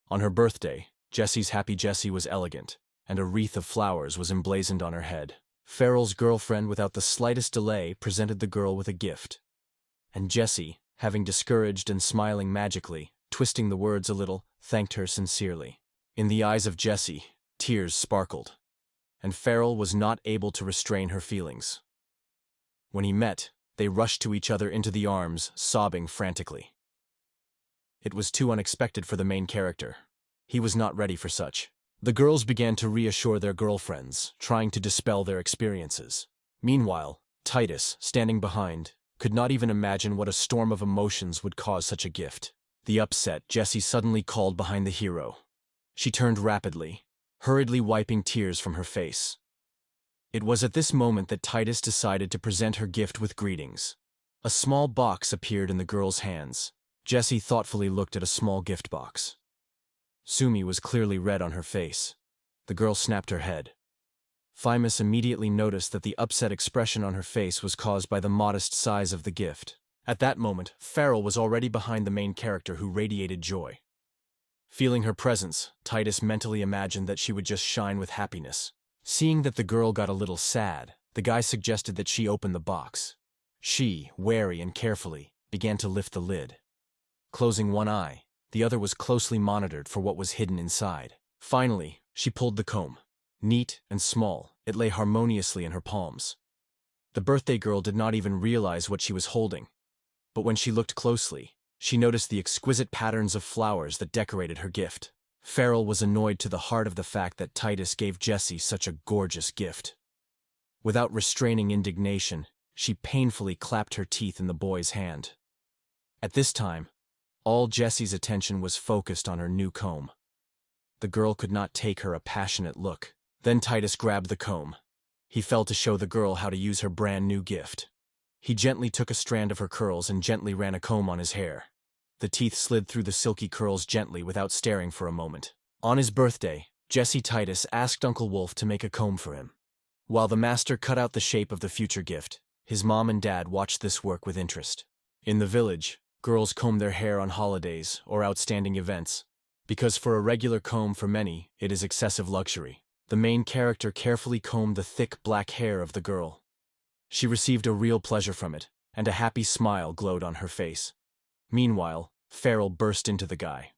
On her birthday, Jesse's happy Jessie was elegant, and a wreath of flowers was emblazoned on her head. Farrell's girlfriend, without the slightest delay, presented the girl with a gift. And Jessie, having discouraged and smiling magically, twisting the words a little, thanked her sincerely. In the eyes of Jessie, tears sparkled, and Farrell was not able to restrain her feelings. When he met, they rushed to each other into the arms, sobbing frantically. It was too unexpected for the main character. He was not ready for such. The girls began to reassure their girlfriends, trying to dispel their experiences. Meanwhile, Titus, standing behind, could not even imagine what a storm of emotions would cause such a gift. The upset, Jessie suddenly called behind the hero. She turned rapidly, hurriedly wiping tears from her face. It was at this moment that Titus decided to present her gift with greetings. A small box appeared in the girl's hands. Jessie thoughtfully looked at a small gift box. Sumi was clearly red on her face. The girl snapped her head. Phimus immediately noticed that the upset expression on her face was caused by the modest size of the gift. At that moment, Farrell was already behind the main character, who radiated joy. Feeling her presence, Titus mentally imagined that she would just shine with happiness. Seeing that the girl got a little sad, the guy suggested that she open the box. She, wary and carefully, began to lift the lid. Closing one eye, the other was closely monitored for what was hidden inside. Finally, she pulled the comb. Neat and small, it lay harmoniously in her palms. The birthday girl did not even realize what she was holding, but when she looked closely, she noticed the exquisite patterns of flowers that decorated her gift. Frell was annoyed to the heart of the fact that Titus gave Jessie such a gorgeous gift. Without restraining indignation, she painfully clapped her teeth in the boy's hand. At this time, all Jessie's attention was focused on her new comb. The girl could not take her a passionate look. Then Titus grabbed the comb. He fell to show the girl how to use her brand new gift. He gently took a strand of her curls and gently ran a comb on his hair. The teeth slid through the silky curls gently without staring for a moment. On his birthday, Titus asked Uncle Wolf to make a comb for him. While the master cut out the shape of the future gift, his mom and dad watched this work with interest. In the village, girls comb their hair on holidays or outstanding events, because for a regular comb for many, it is excessive luxury. The main character carefully combed the thick black hair of the girl. She received a real pleasure from it, and a happy smile glowed on her face. Meanwhile, Frell burst into the guy.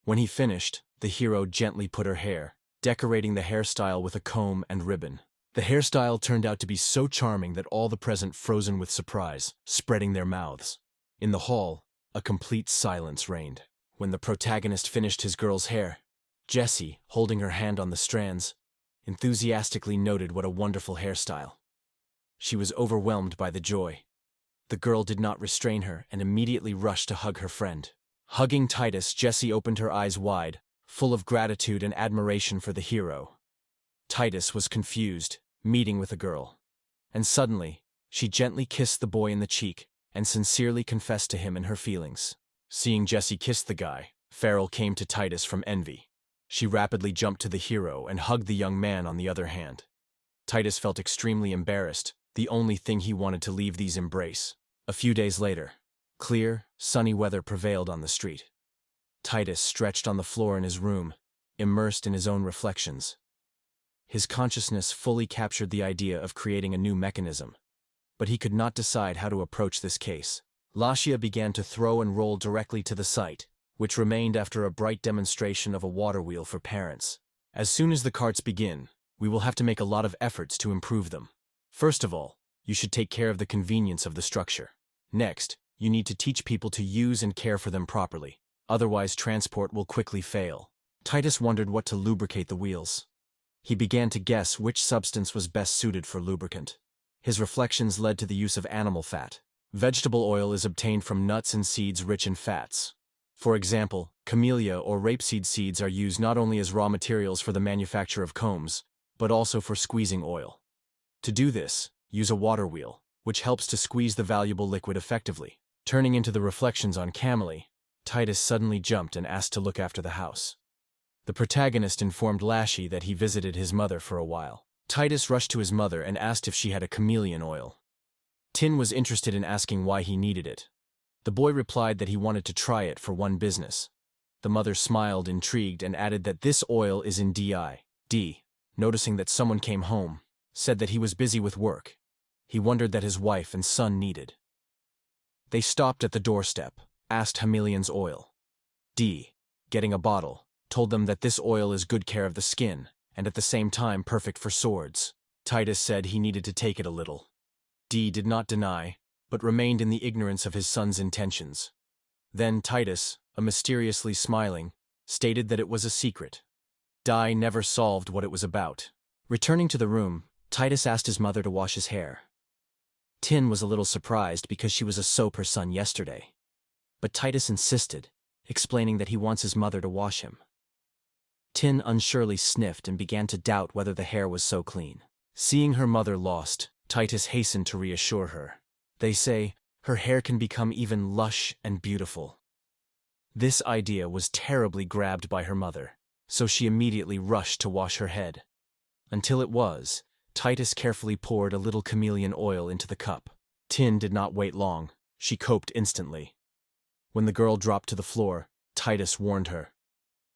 When he finished, the hero gently put her hair, decorating the hairstyle with a comb and ribbon. The hairstyle turned out to be so charming that all the present frozen with surprise, spreading their mouths. In the hall, a complete silence reigned. When the protagonist finished his girl's hair, Jessie, holding her hand on the strands, enthusiastically noted what a wonderful hairstyle. She was overwhelmed by the joy. The girl did not restrain her and immediately rushed to hug her friend. Hugging Titus, Jessie opened her eyes wide, full of gratitude and admiration for the hero. Titus was confused, meeting with a girl. And suddenly, she gently kissed the boy in the cheek and sincerely confessed to him in her feelings. Seeing Jessie kiss the guy, Frell came to Titus from envy. She rapidly jumped to the hero and hugged the young man on the other hand. Titus felt extremely embarrassed. The only thing he wanted to leave these embrace. A few days later, clear, sunny weather prevailed on the street. Titus stretched on the floor in his room, immersed in his own reflections. His consciousness fully captured the idea of creating a new mechanism, but he could not decide how to approach this case. Lashia began to throw and roll directly to the site, which remained after a bright demonstration of a water wheel for parents. As soon as the carts begin, we will have to make a lot of efforts to improve them. First of all, you should take care of the convenience of the structure. Next, you need to teach people to use and care for them properly. Otherwise, transport will quickly fail. Titus wondered what to lubricate the wheels. He began to guess which substance was best suited for lubricant. His reflections led to the use of animal fat. Vegetable oil is obtained from nuts and seeds rich in fats. For example, camellia or rapeseed seeds are used not only as raw materials for the manufacture of combs, but also for squeezing oil. To do this, use a water wheel, which helps to squeeze the valuable liquid effectively. Turning into the reflections on Camille, Titus suddenly jumped and asked to look after the house. The protagonist informed Lashy that he visited his mother for a while. Titus rushed to his mother and asked if she had a chameleon oil. Tin was interested in asking why he needed it. The boy replied that he wanted to try it for one business. The mother smiled, intrigued, and added that this oil is in D. Noticing that someone came home, said that he was busy with work. He wondered that his wife and son needed. They stopped at the doorstep, asked Chameleon's oil. D, getting a bottle, told them that this oil is good care of the skin, and at the same time perfect for swords. Titus said he needed to take it a little. D did not deny, but remained in the ignorance of his son's intentions. Then Titus, mysteriously smiling, stated that it was a secret. Di never solved what it was about. Returning to the room, Titus asked his mother to wash his hair. Tin was a little surprised because she was a soap her son yesterday. But Titus insisted, explaining that he wants his mother to wash him. Tin unsurely sniffed and began to doubt whether the hair was so clean. Seeing her mother lost, Titus hastened to reassure her. They say, her hair can become even lush and beautiful. This idea was terribly grabbed by her mother, so she immediately rushed to wash her head. Until it was, Titus carefully poured a little chameleon oil into the cup. Tin did not wait long. She coped instantly. When the girl dropped to the floor, Titus warned her.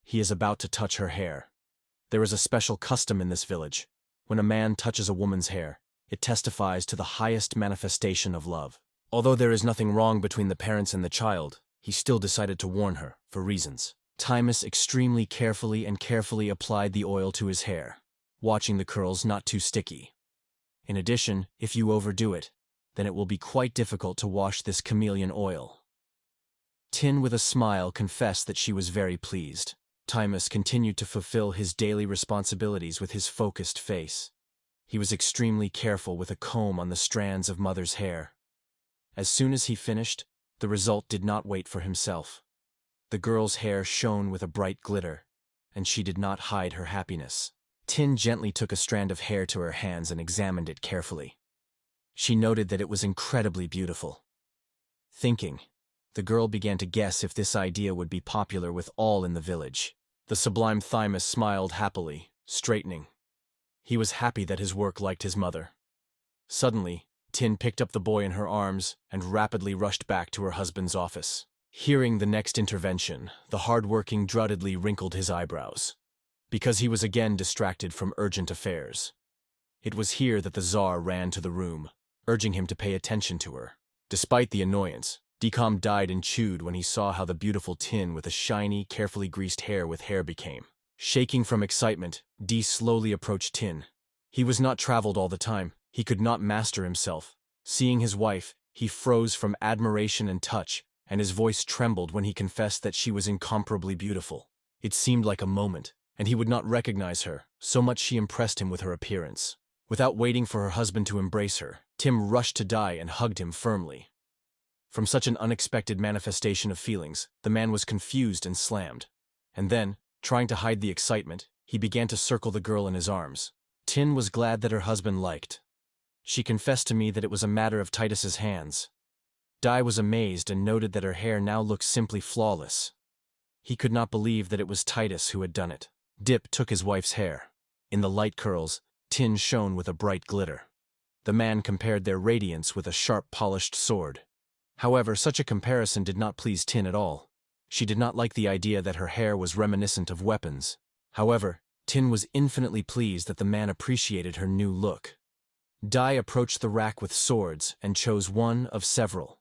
He is about to touch her hair. There is a special custom in this village. When a man touches a woman's hair, It testifies to the highest manifestation of love. Although there is nothing wrong between the parents and the child, he still decided to warn her, for reasons. Titus extremely carefully applied the oil to his hair, watching the curls not too sticky. In addition, if you overdo it, then it will be quite difficult to wash this chameleon oil. Tin, with a smile, confessed that she was very pleased. Titus continued to fulfill his daily responsibilities with his focused face. He was extremely careful with a comb on the strands of mother's hair. As soon as he finished, the result did not wait for himself. The girl's hair shone with a bright glitter, and she did not hide her happiness. Tin gently took a strand of hair to her hands and examined it carefully. She noted that it was incredibly beautiful. Thinking, the girl began to guess if this idea would be popular with all in the village. The sublime Titus smiled happily, straightening. He was happy that his work liked his mother. Suddenly, Tin picked up the boy in her arms and rapidly rushed back to her husband's office. Hearing the next intervention, the hard-working Druidly wrinkled his eyebrows, because he was again distracted from urgent affairs. It was here that the Tsar ran to the room, urging him to pay attention to her. Despite the annoyance, Decom died and chewed when he saw how the beautiful Tin with a shiny, carefully greased hair with hair became. Shaking from excitement, D slowly approached Tin. He was not traveled all the time. He could not master himself. Seeing his wife, he froze from admiration and touch, and his voice trembled when he confessed that she was incomparably beautiful. It seemed like a moment, and he would not recognize her, so much she impressed him with her appearance. Without waiting for her husband to embrace her, Tim rushed to Die and hugged him firmly. From such an unexpected manifestation of feelings, the man was confused and slammed. And then, trying to hide the excitement, he began to circle the girl in his arms. Tin was glad that her husband liked. She confessed to me that it was a matter of Titus's hands. Di was amazed and noted that her hair now looked simply flawless. He could not believe that it was Titus who had done it. Dip took his wife's hair. In the light curls, Tin shone with a bright glitter. The man compared their radiance with a sharp polished sword. However, such a comparison did not please Tin at all. She did not like the idea that her hair was reminiscent of weapons. However, Tin was infinitely pleased that the man appreciated her new look. Dai approached the rack with swords and chose one of several.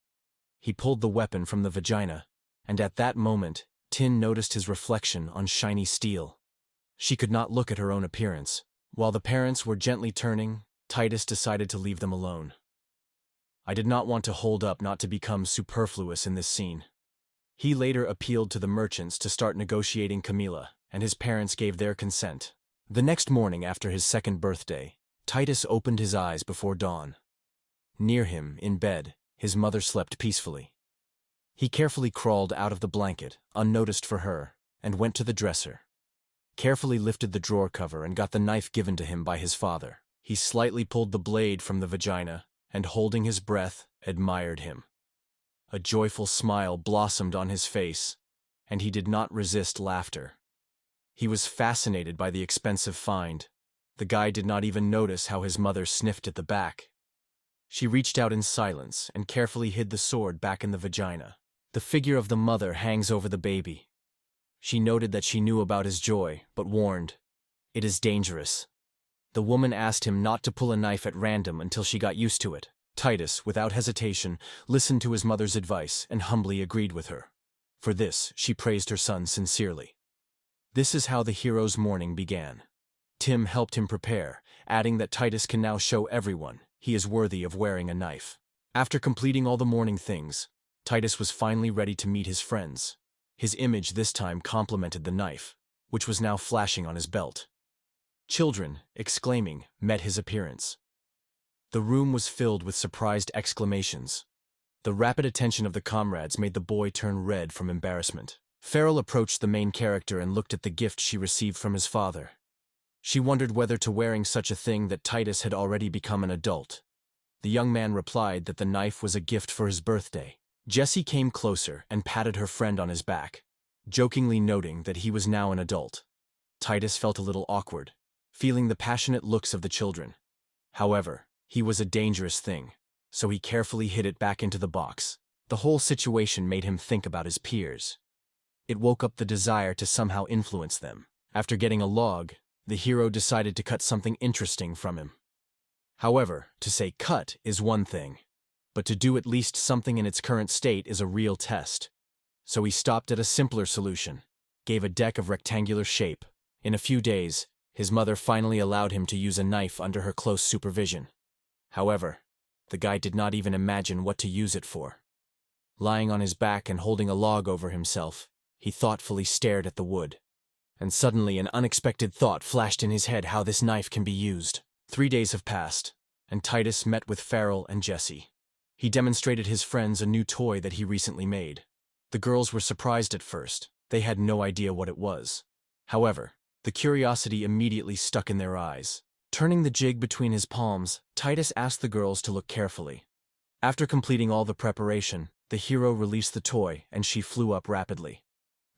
He pulled the weapon from the vagina, and at that moment, Tin noticed his reflection on shiny steel. She could not look at her own appearance. While the parents were gently turning, Titus decided to leave them alone. I did not want to hold up not to become superfluous in this scene. He later appealed to the merchants to start negotiating Camilla, and his parents gave their consent. The next morning after his second birthday, Titus opened his eyes before dawn. Near him, in bed, his mother slept peacefully. He carefully crawled out of the blanket, unnoticed for her, and went to the dresser. Carefully lifted the drawer cover and got the knife given to him by his father. He slightly pulled the blade from the vagina, and holding his breath, admired him. A joyful smile blossomed on his face, and he did not resist laughter. He was fascinated by the expensive find. The guy did not even notice how his mother sniffed at the back. She reached out in silence and carefully hid the sword back in the vagina. The figure of the mother hangs over the baby. She noted that she knew about his joy, but warned, "It is dangerous." The woman asked him not to pull a knife at random until she got used to it. Titus, without hesitation, listened to his mother's advice and humbly agreed with her. For this, she praised her son sincerely. This is how the hero's morning began. Tim helped him prepare, adding that Titus can now show everyone he is worthy of wearing a knife. After completing all the morning things, Titus was finally ready to meet his friends. His image this time complemented the knife, which was now flashing on his belt. Children, exclaiming, met his appearance. The room was filled with surprised exclamations. The rapid attention of the comrades made the boy turn red from embarrassment. Frell approached the main character and looked at the gift she received from his father. She wondered whether to wearing such a thing that Titus had already become an adult. The young man replied that the knife was a gift for his birthday. Jessie came closer and patted her friend on his back, jokingly noting that he was now an adult. Titus felt a little awkward, feeling the passionate looks of the children. However, he was a dangerous thing, so he carefully hid it back into the box. The whole situation made him think about his peers. It woke up the desire to somehow influence them. After getting a log, the hero decided to cut something interesting from him. However, to say cut is one thing, but to do at least something in its current state is a real test. So he stopped at a simpler solution, gave a deck of rectangular shape. In a few days, his mother finally allowed him to use a knife under her close supervision. However, the guy did not even imagine what to use it for. Lying on his back and holding a log over himself, he thoughtfully stared at the wood. And suddenly an unexpected thought flashed in his head how this knife can be used. 3 days have passed, and Titus met with Frell and Jesse. He demonstrated his friends a new toy that he recently made. The girls were surprised at first. They had no idea what it was. However, the curiosity immediately stuck in their eyes. Turning the jig between his palms, Titus asked the girls to look carefully. After completing all the preparation, the hero released the toy and she flew up rapidly.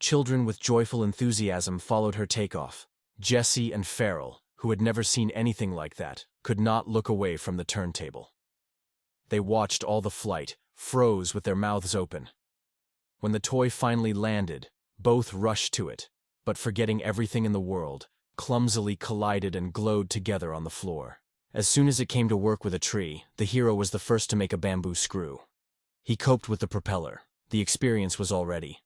Children with joyful enthusiasm followed her takeoff. Jesse and Frell, who had never seen anything like that, could not look away from the turntable. They watched all the flight, froze with their mouths open. When the toy finally landed, both rushed to it, but forgetting everything in the world, clumsily collided and glowed together on the floor. As soon as it came to work with a tree, the hero was the first to make a bamboo screw. He coped with the propeller. The experience was all ready.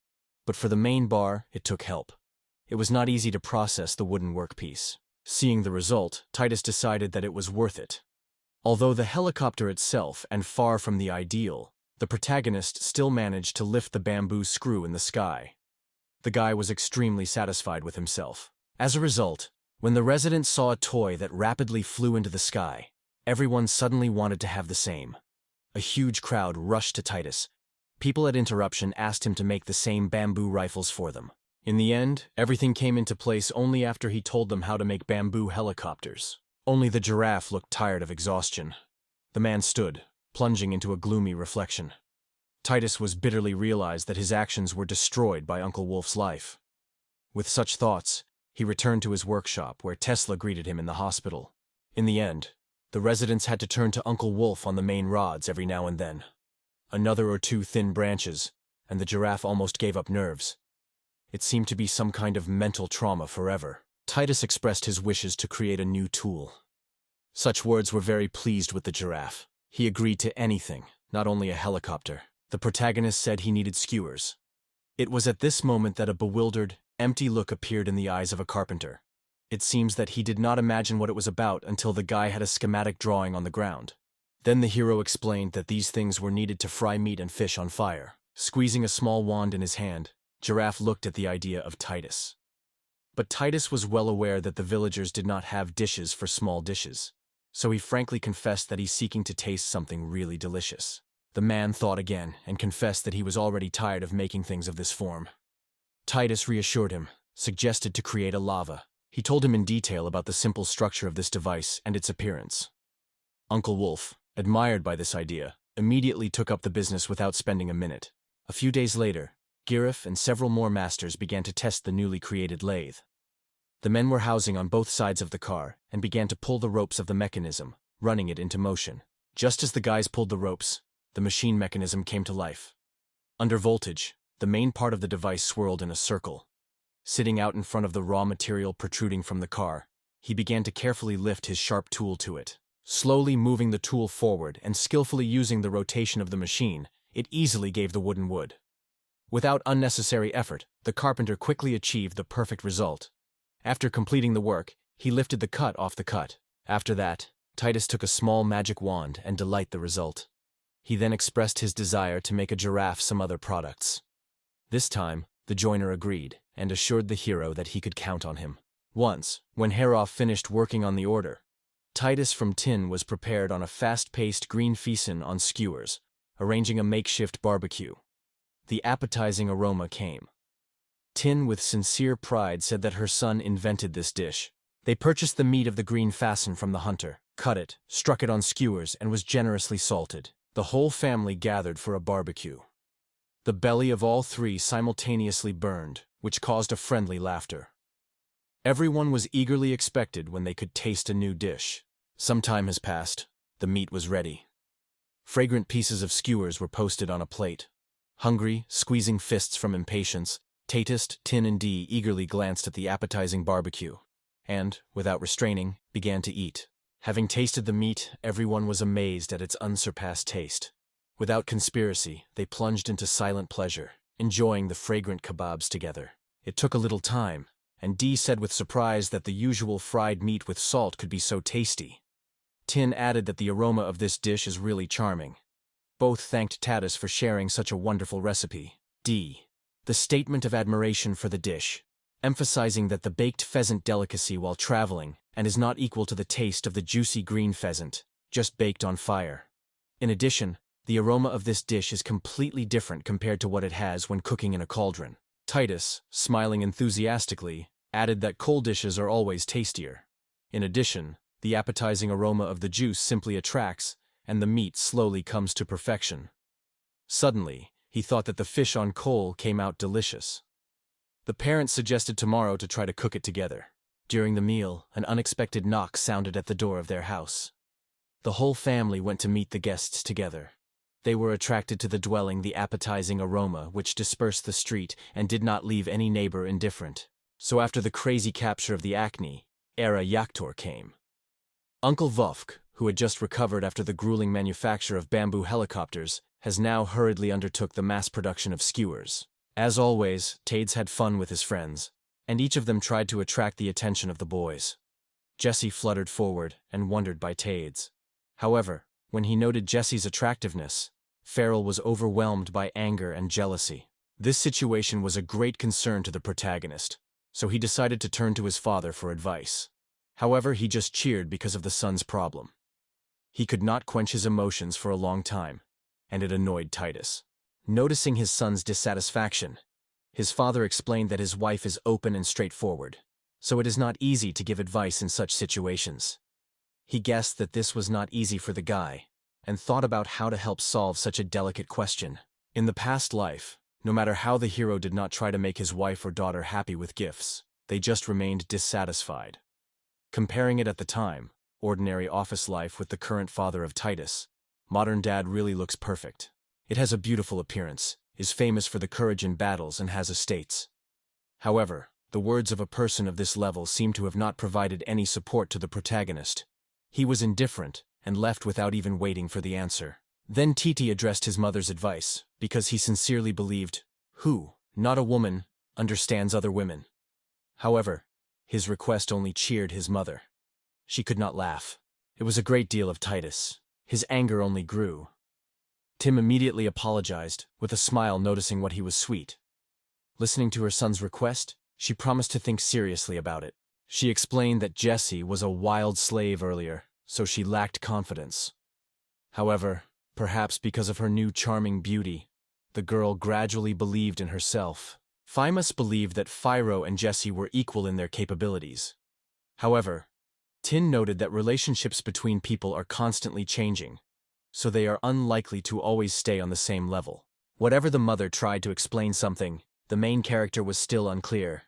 But for the main bar, it took help. It was not easy to process the wooden workpiece. Seeing the result, Titus decided that it was worth it. Although the helicopter itself and far from the ideal, the protagonist still managed to lift the bamboo screw in the sky. The guy was extremely satisfied with himself. As a result, when the residents saw a toy that rapidly flew into the sky, everyone suddenly wanted to have the same. A huge crowd rushed to Titus. People at Interruption asked him to make the same bamboo rifles for them. In the end, everything came into place only after he told them how to make bamboo helicopters. Only the giraffe looked tired of exhaustion. The man stood, plunging into a gloomy reflection. Titus was bitterly realized that his actions were destroyed by Uncle Wolf's life. With such thoughts, he returned to his workshop where Tesla greeted him in the hospital. In the end, the residents had to turn to Uncle Wolf on the main rods every now and then. Another or two thin branches, and the giraffe almost gave up nerves. It seemed to be some kind of mental trauma forever. Titus expressed his wishes to create a new tool. Such words were very pleased with the giraffe. He agreed to anything, not only a helicopter. The protagonist said he needed skewers. It was at this moment that a bewildered, empty look appeared in the eyes of a carpenter. It seems that he did not imagine what it was about until the guy had a schematic drawing on the ground. Then the hero explained that these things were needed to fry meat and fish on fire. Squeezing a small wand in his hand, Giraffe looked at the idea of Titus. But Titus was well aware that the villagers did not have dishes for small dishes, so he frankly confessed that he's seeking to taste something really delicious. The man thought again and confessed that he was already tired of making things of this form. Titus reassured him, suggested to create a lava. He told him in detail about the simple structure of this device and its appearance. Uncle Wolf, admired by this idea, immediately took up the business without spending a minute. A few days later, Giraffe and several more masters began to test the newly created lathe. The men were housing on both sides of the car and began to pull the ropes of the mechanism, running it into motion. Just as the guys pulled the ropes, the machine mechanism came to life. Under voltage, the main part of the device swirled in a circle. Sitting out in front of the raw material protruding from the car, he began to carefully lift his sharp tool to it. Slowly moving the tool forward and skillfully using the rotation of the machine, it easily gave the wooden wood. Without unnecessary effort, the carpenter quickly achieved the perfect result. After completing the work, he lifted the cut off the cut. After that, Titus took a small magic wand and delight the result. He then expressed his desire to make a giraffe some other products. This time, the joiner agreed and assured the hero that he could count on him. Once, when Heroff finished working on the order, Titus from tin was prepared on a fast-paced green feason on skewers, arranging a makeshift barbecue. The appetizing aroma came. Tin with sincere pride said that her son invented this dish. They purchased the meat of the green fasten from the hunter, cut it, struck it on skewers, and was generously salted. The whole family gathered for a barbecue. The belly of all three simultaneously burned, which caused a friendly laughter. Everyone was eagerly expected when they could taste a new dish. Some time has passed. The meat was ready. Fragrant pieces of skewers were posted on a plate. Hungry, squeezing fists from impatience, Titus, Tin, and Dee eagerly glanced at the appetizing barbecue, and, without restraining, began to eat. Having tasted the meat, everyone was amazed at its unsurpassed taste. Without conspiracy, they plunged into silent pleasure, enjoying the fragrant kebabs together. It took a little time, and Dee said with surprise that the usual fried meat with salt could be so tasty. Tin added that the aroma of this dish is really charming. Both thanked Titus for sharing such a wonderful recipe. D. The statement of admiration for the dish, emphasizing that the baked pheasant delicacy while traveling and is not equal to the taste of the juicy green pheasant, just baked on fire. In addition, the aroma of this dish is completely different compared to what it has when cooking in a cauldron. Titus, smiling enthusiastically, added that cold dishes are always tastier. In addition, the appetizing aroma of the juice simply attracts, and the meat slowly comes to perfection. Suddenly, he thought that the fish on coal came out delicious. The parents suggested tomorrow to try to cook it together. During the meal, an unexpected knock sounded at the door of their house. The whole family went to meet the guests together. They were attracted to the appetizing aroma which dispersed the street and did not leave any neighbor indifferent. So after the crazy capture of the Acne, Era Yaktor came. Uncle Vovk, who had just recovered after the grueling manufacture of bamboo helicopters, has now hurriedly undertook the mass production of skewers. As always, Tades had fun with his friends, and each of them tried to attract the attention of the boys. Jesse fluttered forward and wondered by Tades. However, when he noted Jesse's attractiveness, Frell was overwhelmed by anger and jealousy. This situation was a great concern to the protagonist, so he decided to turn to his father for advice. However, he just cheered because of the son's problem. He could not quench his emotions for a long time, and it annoyed Titus. Noticing his son's dissatisfaction, his father explained that his wife is open and straightforward, so it is not easy to give advice in such situations. He guessed that this was not easy for the guy, and thought about how to help solve such a delicate question. In the past life, no matter how the hero did not try to make his wife or daughter happy with gifts, they just remained dissatisfied. Comparing it at the time, ordinary office life with the current father of Titus, modern dad really looks perfect. It has a beautiful appearance, is famous for the courage in battles and has estates. However, the words of a person of this level seem to have not provided any support to the protagonist. He was indifferent and left without even waiting for the answer. Then Titi addressed his mother's advice, because he sincerely believed, who, not a woman, understands other women. However, his request only cheered his mother. She could not laugh. It was a great deal of Titus. His anger only grew. Tim immediately apologized, with a smile noticing what he was sweet. Listening to her son's request, she promised to think seriously about it. She explained that Jesse was a wild slave earlier, so she lacked confidence. However, perhaps because of her new charming beauty, the girl gradually believed in herself. Fimus believed that Phiro and Jesse were equal in their capabilities. However, Tin noted that relationships between people are constantly changing, so they are unlikely to always stay on the same level. Whatever the mother tried to explain something, the main character was still unclear.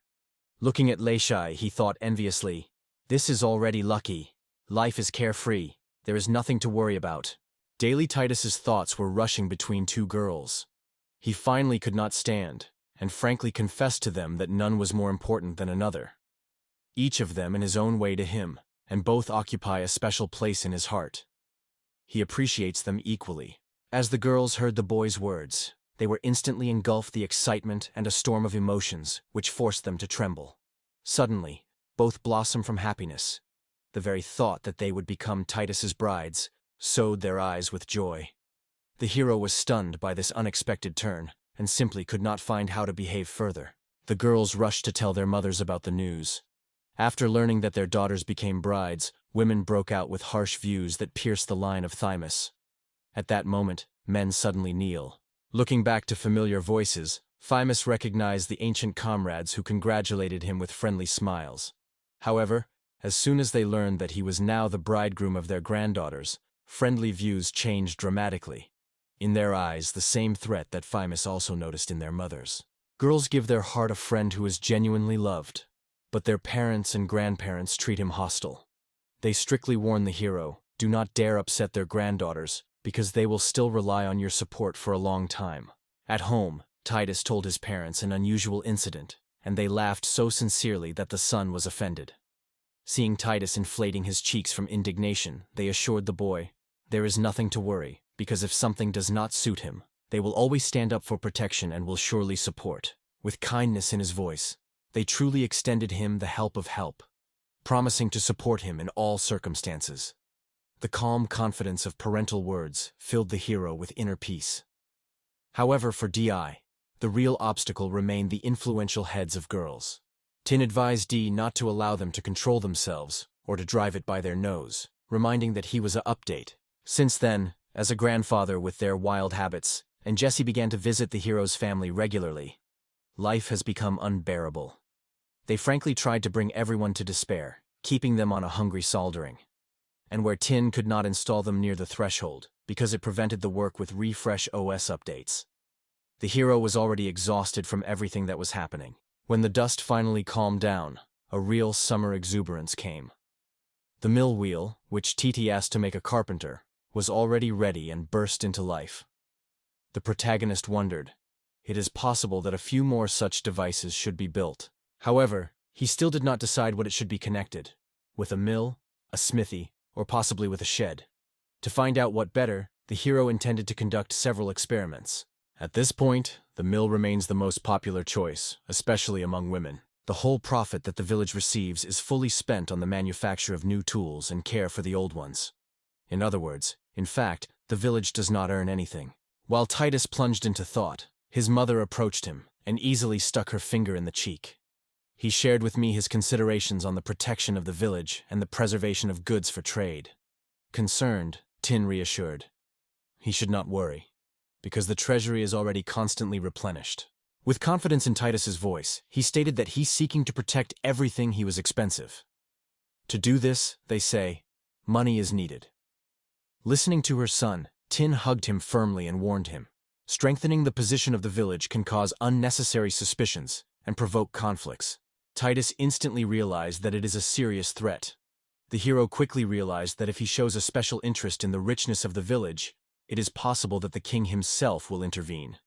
Looking at Leishai, he thought enviously, "This is already lucky. Life is carefree. There is nothing to worry about." Daily Titus's thoughts were rushing between two girls. He finally could not stand, and frankly confessed to them that none was more important than another. Each of them in his own way to him, and both occupy a special place in his heart. He appreciates them equally. As the girls heard the boy's words, they were instantly engulfed the excitement and a storm of emotions which forced them to tremble. Suddenly, both blossomed from happiness. The very thought that they would become Titus's brides sowed their eyes with joy. The hero was stunned by this unexpected turn, and simply could not find how to behave further. The girls rushed to tell their mothers about the news. After learning that their daughters became brides, women broke out with harsh views that pierced the line of thymus. At that moment, men suddenly kneel. Looking back to familiar voices, Fimus recognized the ancient comrades who congratulated him with friendly smiles. However, as soon as they learned that he was now the bridegroom of their granddaughters, friendly views changed dramatically. In their eyes, the same threat that Fimus also noticed in their mothers. Girls give their heart a friend who is genuinely loved, but their parents and grandparents treat him hostile. They strictly warn the hero, do not dare upset their granddaughters, because they will still rely on your support for a long time. At home, Titus told his parents an unusual incident, and they laughed so sincerely that the son was offended. Seeing Titus inflating his cheeks from indignation, they assured the boy, "There is nothing to worry, because if something does not suit him, they will always stand up for protection and will surely support." With kindness in his voice, they truly extended him the help of help, promising to support him in all circumstances. The calm confidence of parental words filled the hero with inner peace. However, for Di, the real obstacle remained the influential heads of girls. Tin advised Di not to allow them to control themselves or to drive it by their nose, reminding that he was a update. Since then, as a grandfather with their wild habits, and Jesse began to visit the hero's family regularly, life has become unbearable. They frankly tried to bring everyone to despair, keeping them on a hungry soldering. And where Tin could not install them near the threshold, because it prevented the work with refresh OS updates. The hero was already exhausted from everything that was happening. When the dust finally calmed down, a real summer exuberance came. The mill wheel, which Titi asked to make a carpenter, was already ready and burst into life. The protagonist wondered, it is possible that a few more such devices should be built. However, he still did not decide what it should be connected, with a mill, a smithy, or possibly with a shed. To find out what better, the hero intended to conduct several experiments. At this point, the mill remains the most popular choice, especially among women. The whole profit that the village receives is fully spent on the manufacture of new tools and care for the old ones. In other words, in fact, the village does not earn anything. While Titus plunged into thought, his mother approached him and easily stuck her finger in the cheek. He shared with me his considerations on the protection of the village and the preservation of goods for trade. Concerned, Tin reassured. He should not worry, because the treasury is already constantly replenished. With confidence in Titus's voice, he stated that he's seeking to protect everything he was expensive. To do this, they say, money is needed. Listening to her son, Tin hugged him firmly and warned him. Strengthening the position of the village can cause unnecessary suspicions and provoke conflicts. Titus instantly realized that it is a serious threat. The hero quickly realized that if he shows a special interest in the richness of the village, it is possible that the king himself will intervene.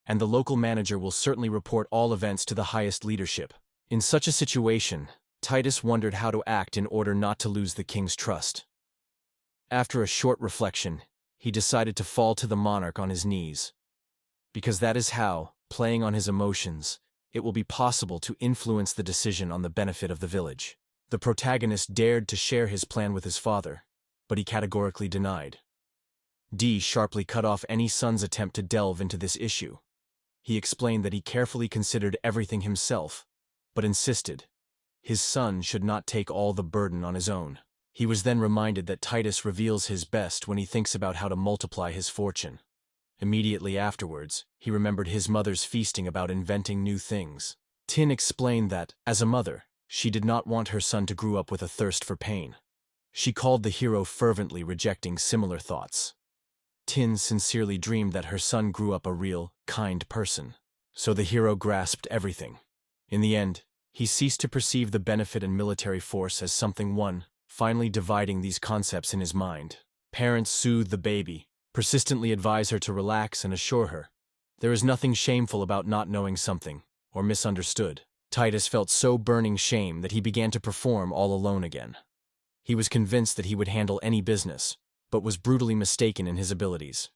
And the local manager will certainly report all events to the highest leadership. In such a situation, Titus wondered how to act in order not to lose the king's trust. After a short reflection, he decided to fall to the monarch on his knees. Because that is how, playing on his emotions, it will be possible to influence the decision on the benefit of the village. The protagonist dared to share his plan with his father, but he categorically denied. D sharply cut off any son's attempt to delve into this issue. He explained that he carefully considered everything himself, but insisted his son should not take all the burden on his own. He was then reminded that Titus reveals his best when he thinks about how to multiply his fortune. Immediately afterwards, he remembered his mother's feasting about inventing new things. Tin explained that, as a mother, she did not want her son to grow up with a thirst for pain. She called the hero fervently rejecting similar thoughts. Tin sincerely dreamed that her son grew up a real, kind person. So the hero grasped everything. In the end, he ceased to perceive the benefit in military force as something one, finally dividing these concepts in his mind. Parents soothe the baby, persistently advise her to relax and assure her there is nothing shameful about not knowing something, or misunderstood. Titus felt so burning shame that he began to perform all alone again. He was convinced that he would handle any business, but was brutally mistaken in his abilities.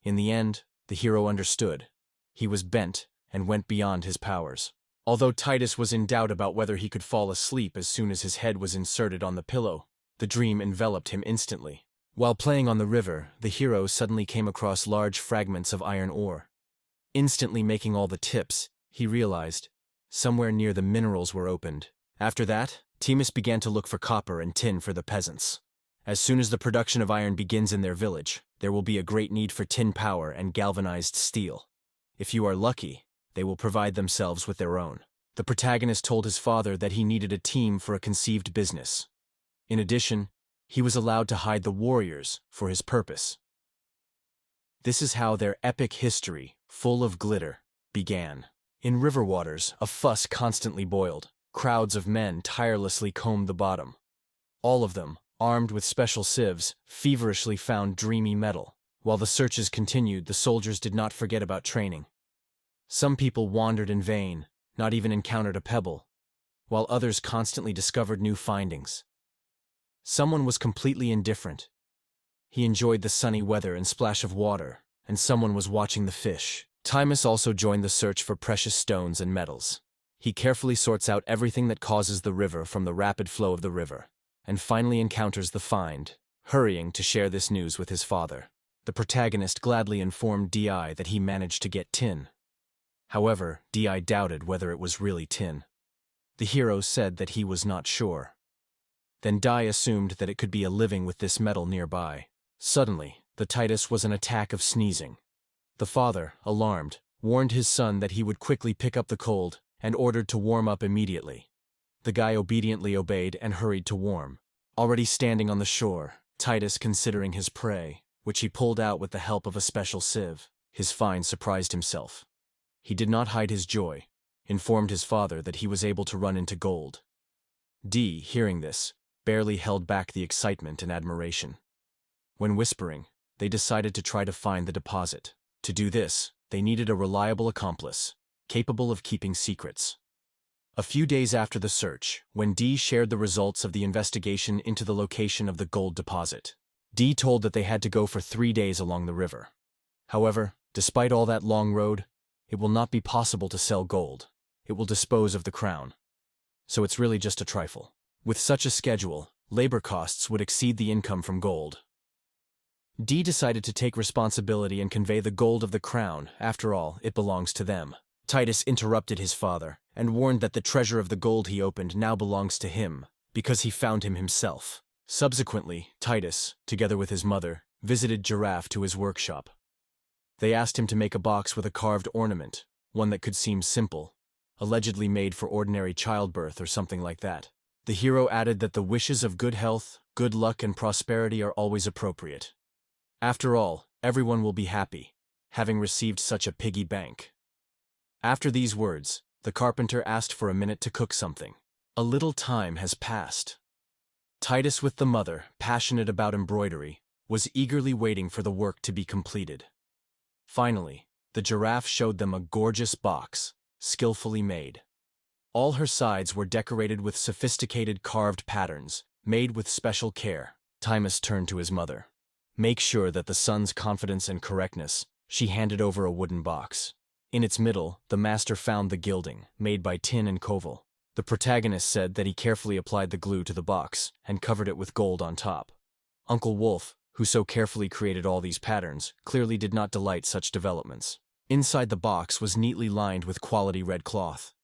In the end, the hero understood. He was bent and went beyond his powers. Although Titus was in doubt about whether he could fall asleep as soon as his head was inserted on the pillow, the dream enveloped him instantly. While playing on the river, the hero suddenly came across large fragments of iron ore. Instantly making all the tips, he realized somewhere near the minerals were opened. After that, Titus began to look for copper and tin for the peasants. As soon as the production of iron begins in their village, there will be a great need for tin power and galvanized steel. If you are lucky, they will provide themselves with their own. The protagonist told his father that he needed a team for a conceived business. In addition, he was allowed to hide the warriors for his purpose. This is how their epic history, full of glitter, began. In river waters, a fuss constantly boiled. Crowds of men tirelessly combed the bottom. All of them, armed with special sieves, feverishly found dreamy metal. While the searches continued, the soldiers did not forget about training. Some people wandered in vain, not even encountered a pebble. while others constantly discovered new findings. Someone was completely indifferent. He enjoyed the sunny weather and splash of water, and someone was watching the fish. Titus also joined the search for precious stones and metals. He carefully sorts out everything that causes the river from the rapid flow of the river, and finally encounters the find, hurrying to share this news with his father. The protagonist gladly informed Di that he managed to get tin. However, Di doubted whether it was really tin. The hero said that he was not sure. Then Di assumed that it could be a living with this metal nearby. Suddenly, the Titus was an attack of sneezing. The father, alarmed, warned his son that he would quickly pick up the cold and ordered to warm up immediately. The guy obediently obeyed and hurried to warm. Already standing on the shore, Titus considering his prey, which he pulled out with the help of a special sieve, his find surprised himself. He did not hide his joy, informed his father that he was able to run into gold. Dee, hearing this, barely held back the excitement and admiration. When whispering, they decided to try to find the deposit. To do this, they needed a reliable accomplice, capable of keeping secrets. A few days after the search, when Dee shared the results of the investigation into the location of the gold deposit, Dee told that they had to go for 3 days along the river. However, despite all that long road, it will not be possible to sell gold. It will dispose of the crown. So it's really just a trifle. With such a schedule, labor costs would exceed the income from gold. Dee decided to take responsibility and convey the gold of the crown. After all, it belongs to them. Titus interrupted his father and warned that the treasure of the gold he opened now belongs to him, because he found him himself. Subsequently, Titus, together with his mother, visited Giraffe to his workshop. They asked him to make a box with a carved ornament, one that could seem simple, allegedly made for ordinary childbirth or something like that. The hero added that the wishes of good health, good luck, and prosperity are always appropriate. After all, everyone will be happy, having received such a piggy bank. After these words, the carpenter asked for a minute to cook something. A little time has passed. Titus, with the mother, passionate about embroidery, was eagerly waiting for the work to be completed. Finally, the giraffe showed them a gorgeous box, skillfully made. All her sides were decorated with sophisticated carved patterns, made with special care. Titus turned to his mother. Make sure that the son's confidence and correctness, she handed over a wooden box. In its middle, the master found the gilding, made by tin and koval. The protagonist said that he carefully applied the glue to the box and covered it with gold on top. Uncle Wolf, who so carefully created all these patterns, clearly did not delight such developments. Inside the box was neatly lined with quality red cloth.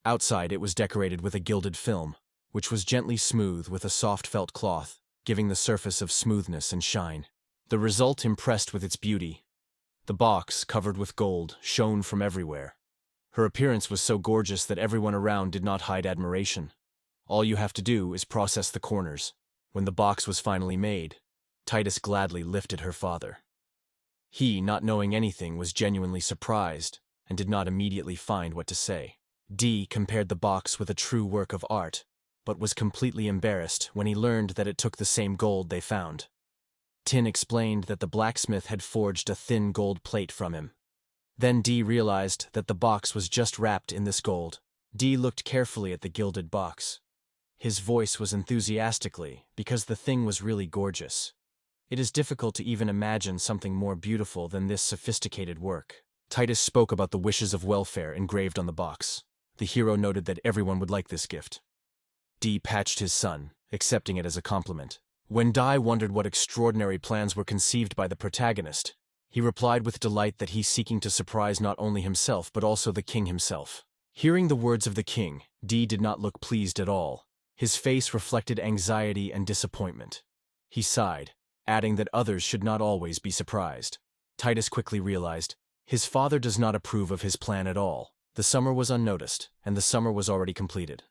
Outside it was decorated with a gilded film, which was gently smooth with a soft felt cloth, giving the surface of smoothness and shine. The result impressed with its beauty. The box, covered with gold, shone from everywhere. Her appearance was so gorgeous that everyone around did not hide admiration. All you have to do is process the corners. When the box was finally made, Titus gladly lifted her father. He, not knowing anything, was genuinely surprised and did not immediately find what to say. Dee compared the box with a true work of art, but was completely embarrassed when he learned that it took the same gold they found. Tin explained that the blacksmith had forged a thin gold plate from him. Then Dee realized that the box was just wrapped in this gold. Dee looked carefully at the gilded box. His voice was enthusiastically, because the thing was really gorgeous. It is difficult to even imagine something more beautiful than this sophisticated work. Titus spoke about the wishes of welfare engraved on the box. The hero noted that everyone would like this gift. Dee patched his son, accepting it as a compliment. When Di wondered what extraordinary plans were conceived by the protagonist, he replied with delight that he's seeking to surprise not only himself but also the king himself. Hearing the words of the king, Dee did not look pleased at all. His face reflected anxiety and disappointment. He sighed, adding that others should not always be surprised. Titus quickly realized, his father does not approve of his plan at all. The summer was unnoticed, and the summer was already completed.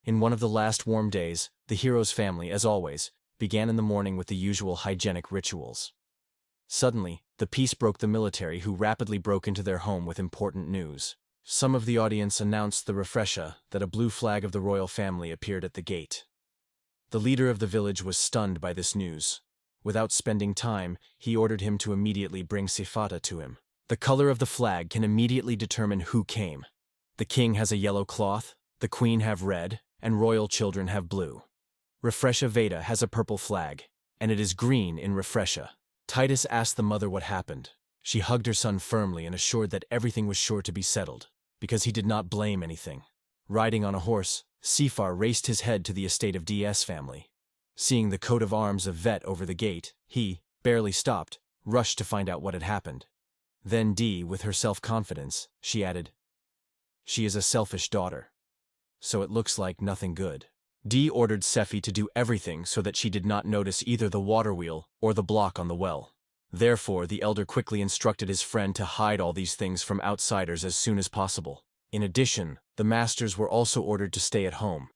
In one of the last warm days, the hero's family, as always, began in the morning with the usual hygienic rituals. Suddenly, the peace broke the military, who rapidly broke into their home with important news. Some of the audience announced the refresha that a blue flag of the royal family appeared at the gate. The leader of the village was stunned by this news. Without spending time, he ordered him to immediately bring Sifata to him. The color of the flag can immediately determine who came. The king has a yellow cloth, The queen have red, and royal children have blue. Refresha Veda has a purple flag, and it is green in Refresha. Titus asked the mother what happened. She hugged her son firmly and assured that everything was sure to be settled, because he did not blame anything. Riding on a horse, Sifar raced his head to the estate of DS family. Seeing the coat of arms of Vet over the gate, he, barely stopped, rushed to find out what had happened. Then D, with her self-confidence, she added, "She is a selfish daughter. So it looks like nothing good." D ordered Sephi to do everything so that she did not notice either the water wheel or the block on the well. Therefore, the elder quickly instructed his friend to hide all these things from outsiders as soon as possible. In addition, the masters were also ordered to stay at home.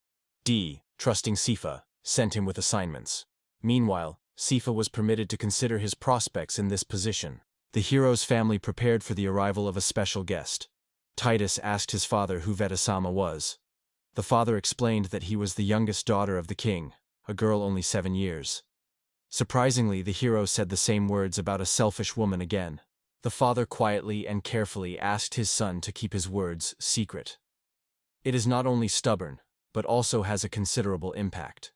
D, trusting Sifa, sent him with assignments. Meanwhile, Sifa was permitted to consider his prospects in this position. The hero's family prepared for the arrival of a special guest. Titus asked his father who Vetasama was. The father explained that he was the youngest daughter of the king, a girl only 7 years. Surprisingly, the hero said the same words about a selfish woman again. The father quietly and carefully asked his son to keep his words secret. It is not only stubborn, but also has a considerable impact.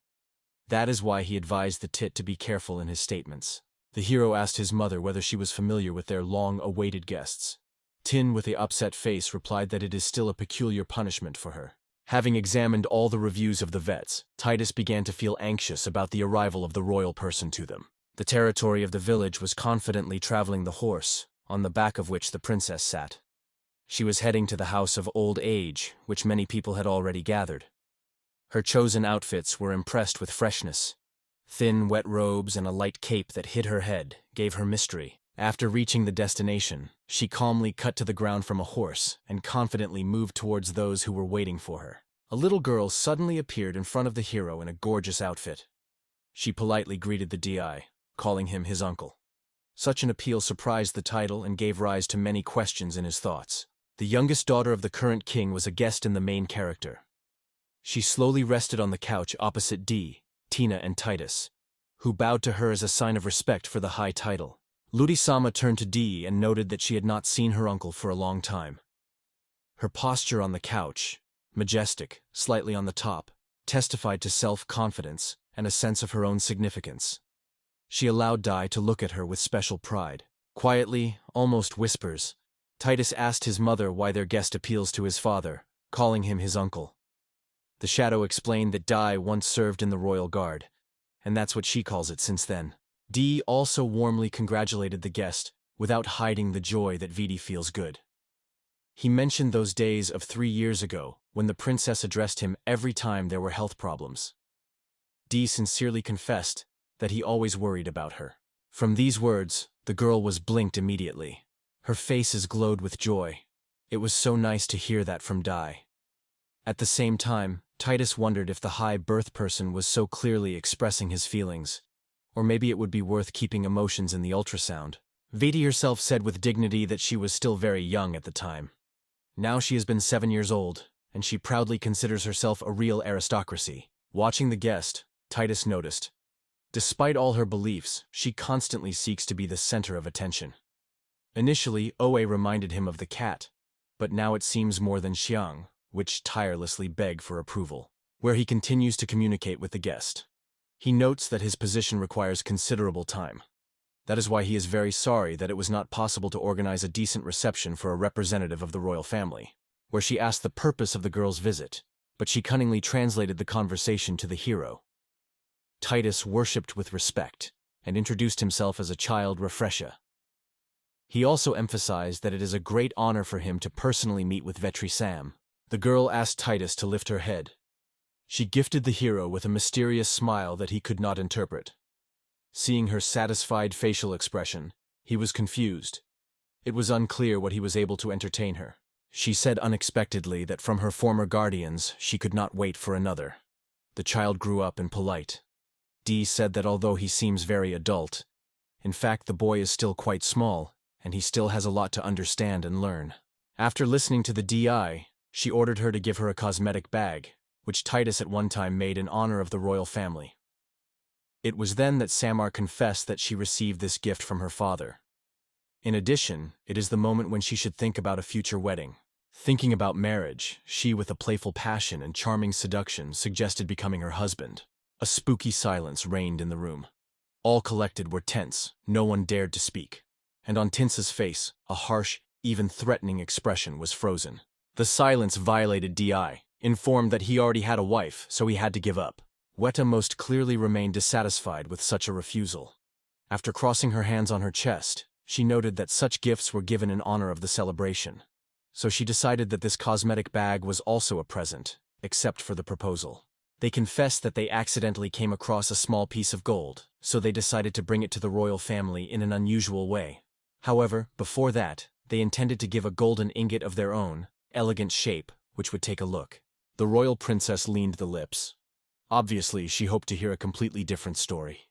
That is why he advised the tit to be careful in his statements. The hero asked his mother whether she was familiar with their long-awaited guests. Tin, with a upset face, replied that it is still a peculiar punishment for her. Having examined all the reviews of the vets, Titus began to feel anxious about the arrival of the royal person to them. The territory of the village was confidently traveling the horse, on the back of which the princess sat. She was heading to the house of old age, which many people had already gathered. Her chosen outfits were impressed with freshness. Thin, wet robes and a light cape that hid her head gave her mystery. After reaching the destination, she calmly cut to the ground from a horse and confidently moved towards those who were waiting for her. A little girl suddenly appeared in front of the hero in a gorgeous outfit. She politely greeted the DI, calling him his uncle. Such an appeal surprised the title and gave rise to many questions in his thoughts. The youngest daughter of the current king was a guest in the main character. She slowly rested on the couch opposite D, Tina and Titus, who bowed to her as a sign of respect for the high title. Ludi-sama turned to D and noted that she had not seen her uncle for a long time. Her posture on the couch, majestic, slightly on the top, testified to self-confidence and a sense of her own significance. She allowed Dai to look at her with special pride. Quietly, almost whispers, Titus asked his mother why their guest appeals to his father, calling him his uncle. The shadow explained that Dai once served in the royal guard, and that's what she calls it since then. D also warmly congratulated the guest, without hiding the joy that Vetti feels good. He mentioned those days of 3 years ago, when the princess addressed him every time there were health problems. D sincerely confessed that he always worried about her. From these words, the girl was blinked immediately. Her faces glowed with joy. It was so nice to hear that from Dai. At the same time, Titus wondered if the high birth person was so clearly expressing his feelings. Or maybe it would be worth keeping emotions in the ultrasound. Vetti herself said with dignity that she was still very young at the time. Now she has been 7 years old, and she proudly considers herself a real aristocracy. Watching the guest, Titus noticed. Despite all her beliefs, she constantly seeks to be the center of attention. Initially, Oe reminded him of the cat, but now it seems more than Xiang, which tirelessly beg for approval, where he continues to communicate with the guest. He notes that his position requires considerable time. That is why he is very sorry that it was not possible to organize a decent reception for a representative of the royal family, where she asked the purpose of the girl's visit, but she cunningly translated the conversation to the hero. Titus worshipped with respect and introduced himself as a child Refresha. He also emphasized that it is a great honor for him to personally meet with Vetri Sam. The girl asked Titus to lift her head. She gifted the hero with a mysterious smile that he could not interpret. Seeing her satisfied facial expression, he was confused. It was unclear what he was able to entertain her. She said unexpectedly that from her former guardians she could not wait for another. The child grew up and polite. D said that although he seems very adult, in fact the boy is still quite small, and he still has a lot to understand and learn. After listening to the DI, she ordered her to give her a cosmetic bag, which Titus at one time made in honor of the royal family. It was then that Samar confessed that she received this gift from her father. In addition, it is the moment when she should think about a future wedding. Thinking about marriage, she, with a playful passion and charming seduction, suggested becoming her husband. A spooky silence reigned in the room. All collected were tense, no one dared to speak. And on Tinsa's face, a harsh, even threatening expression was frozen. The silence violated Di, informed that he already had a wife, so he had to give up. Weta most clearly remained dissatisfied with such a refusal. After crossing her hands on her chest, she noted that such gifts were given in honor of the celebration. So she decided that this cosmetic bag was also a present, except for the proposal. They confessed that they accidentally came across a small piece of gold, so they decided to bring it to the royal family in an unusual way. However, before that, they intended to give a golden ingot of their own, elegant shape, which would take a look. The royal princess leaned the lips. Obviously, she hoped to hear a completely different story.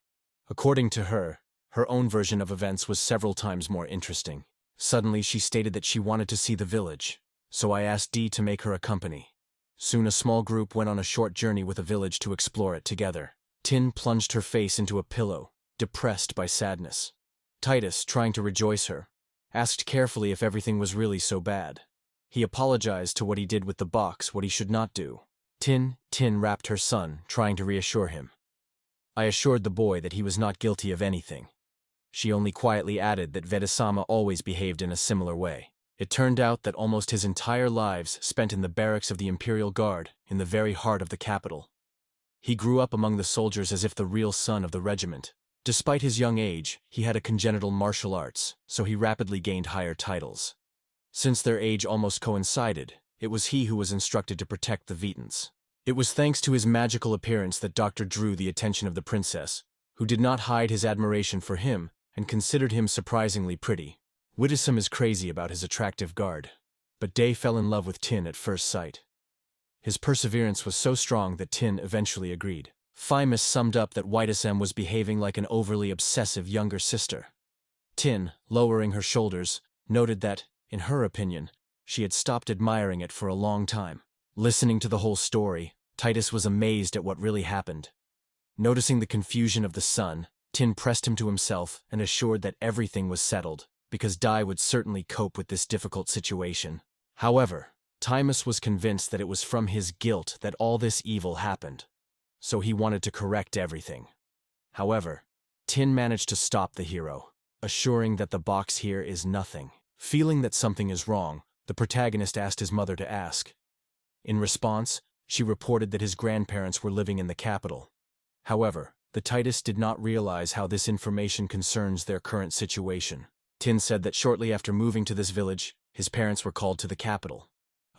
According to her, her own version of events was several times more interesting. Suddenly, she stated that she wanted to see the village, so I asked Dee to make her accompany. Soon a small group went on a short journey with a village to explore it together. Tin plunged her face into a pillow, depressed by sadness. Titus, trying to rejoice her, asked carefully if everything was really so bad. He apologized to what he did with the box, what he should not do. Tin wrapped her son, trying to reassure him. I assured the boy that he was not guilty of anything. She only quietly added that Vetti-sama always behaved in a similar way. It turned out that almost his entire lives spent in the barracks of the Imperial Guard, in the very heart of the capital. He grew up among the soldiers as if the real son of the regiment. Despite his young age, he had a congenital martial arts, so he rapidly gained higher titles. Since their age almost coincided, it was he who was instructed to protect the Vetans. It was thanks to his magical appearance that Dr. drew the attention of the princess, who did not hide his admiration for him and considered him surprisingly pretty. Wittisam is crazy about his attractive guard, but Day fell in love with Tin at first sight. His perseverance was so strong that Tin eventually agreed. Fimus summed up that Wittisam was behaving like an overly obsessive younger sister. Tin, lowering her shoulders, noted that, in her opinion, she had stopped admiring it for a long time. Listening to the whole story, Titus was amazed at what really happened. Noticing the confusion of the son, Tin pressed him to himself and assured that everything was settled, because Dai would certainly cope with this difficult situation. However, Timus was convinced that it was from his guilt that all this evil happened, so he wanted to correct everything. However, Tin managed to stop the hero, assuring that the box here is nothing. Feeling that something is wrong, the protagonist asked his mother to ask. In response, she reported that his grandparents were living in the capital. However, the Titus did not realize how this information concerns their current situation. Tin said that shortly after moving to this village, his parents were called to the capital.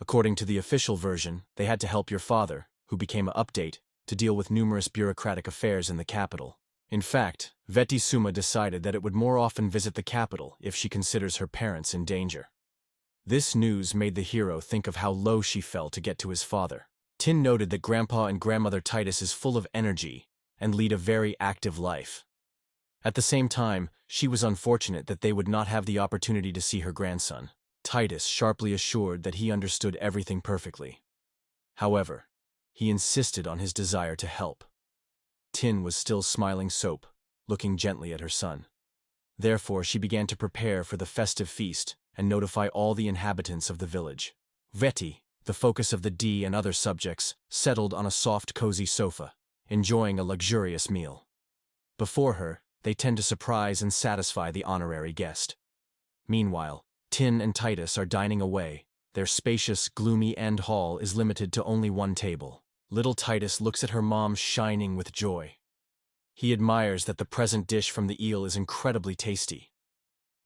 According to the official version, they had to help your father, who became an update, to deal with numerous bureaucratic affairs in the capital. In fact, Vetti Suma decided that it would more often visit the capital if she considers her parents in danger. This news made the hero think of how low she fell to get to his father. Tin noted that Grandpa and Grandmother Titus is full of energy and lead a very active life. At the same time, she was unfortunate that they would not have the opportunity to see her grandson. Titus sharply assured that he understood everything perfectly. However, he insisted on his desire to help. Tin was still smiling soap, looking gently at her son. Therefore, she began to prepare for the festive feast and notify all the inhabitants of the village. Vetti, the focus of the D and other subjects, settled on a soft, cozy sofa, enjoying a luxurious meal. Before her, they tend to surprise and satisfy the honorary guest. Meanwhile, Tin and Titus are dining away. Their spacious, gloomy end hall is limited to only one table. Little Titus looks at her mom shining with joy. He admires that the present dish from the eel is incredibly tasty.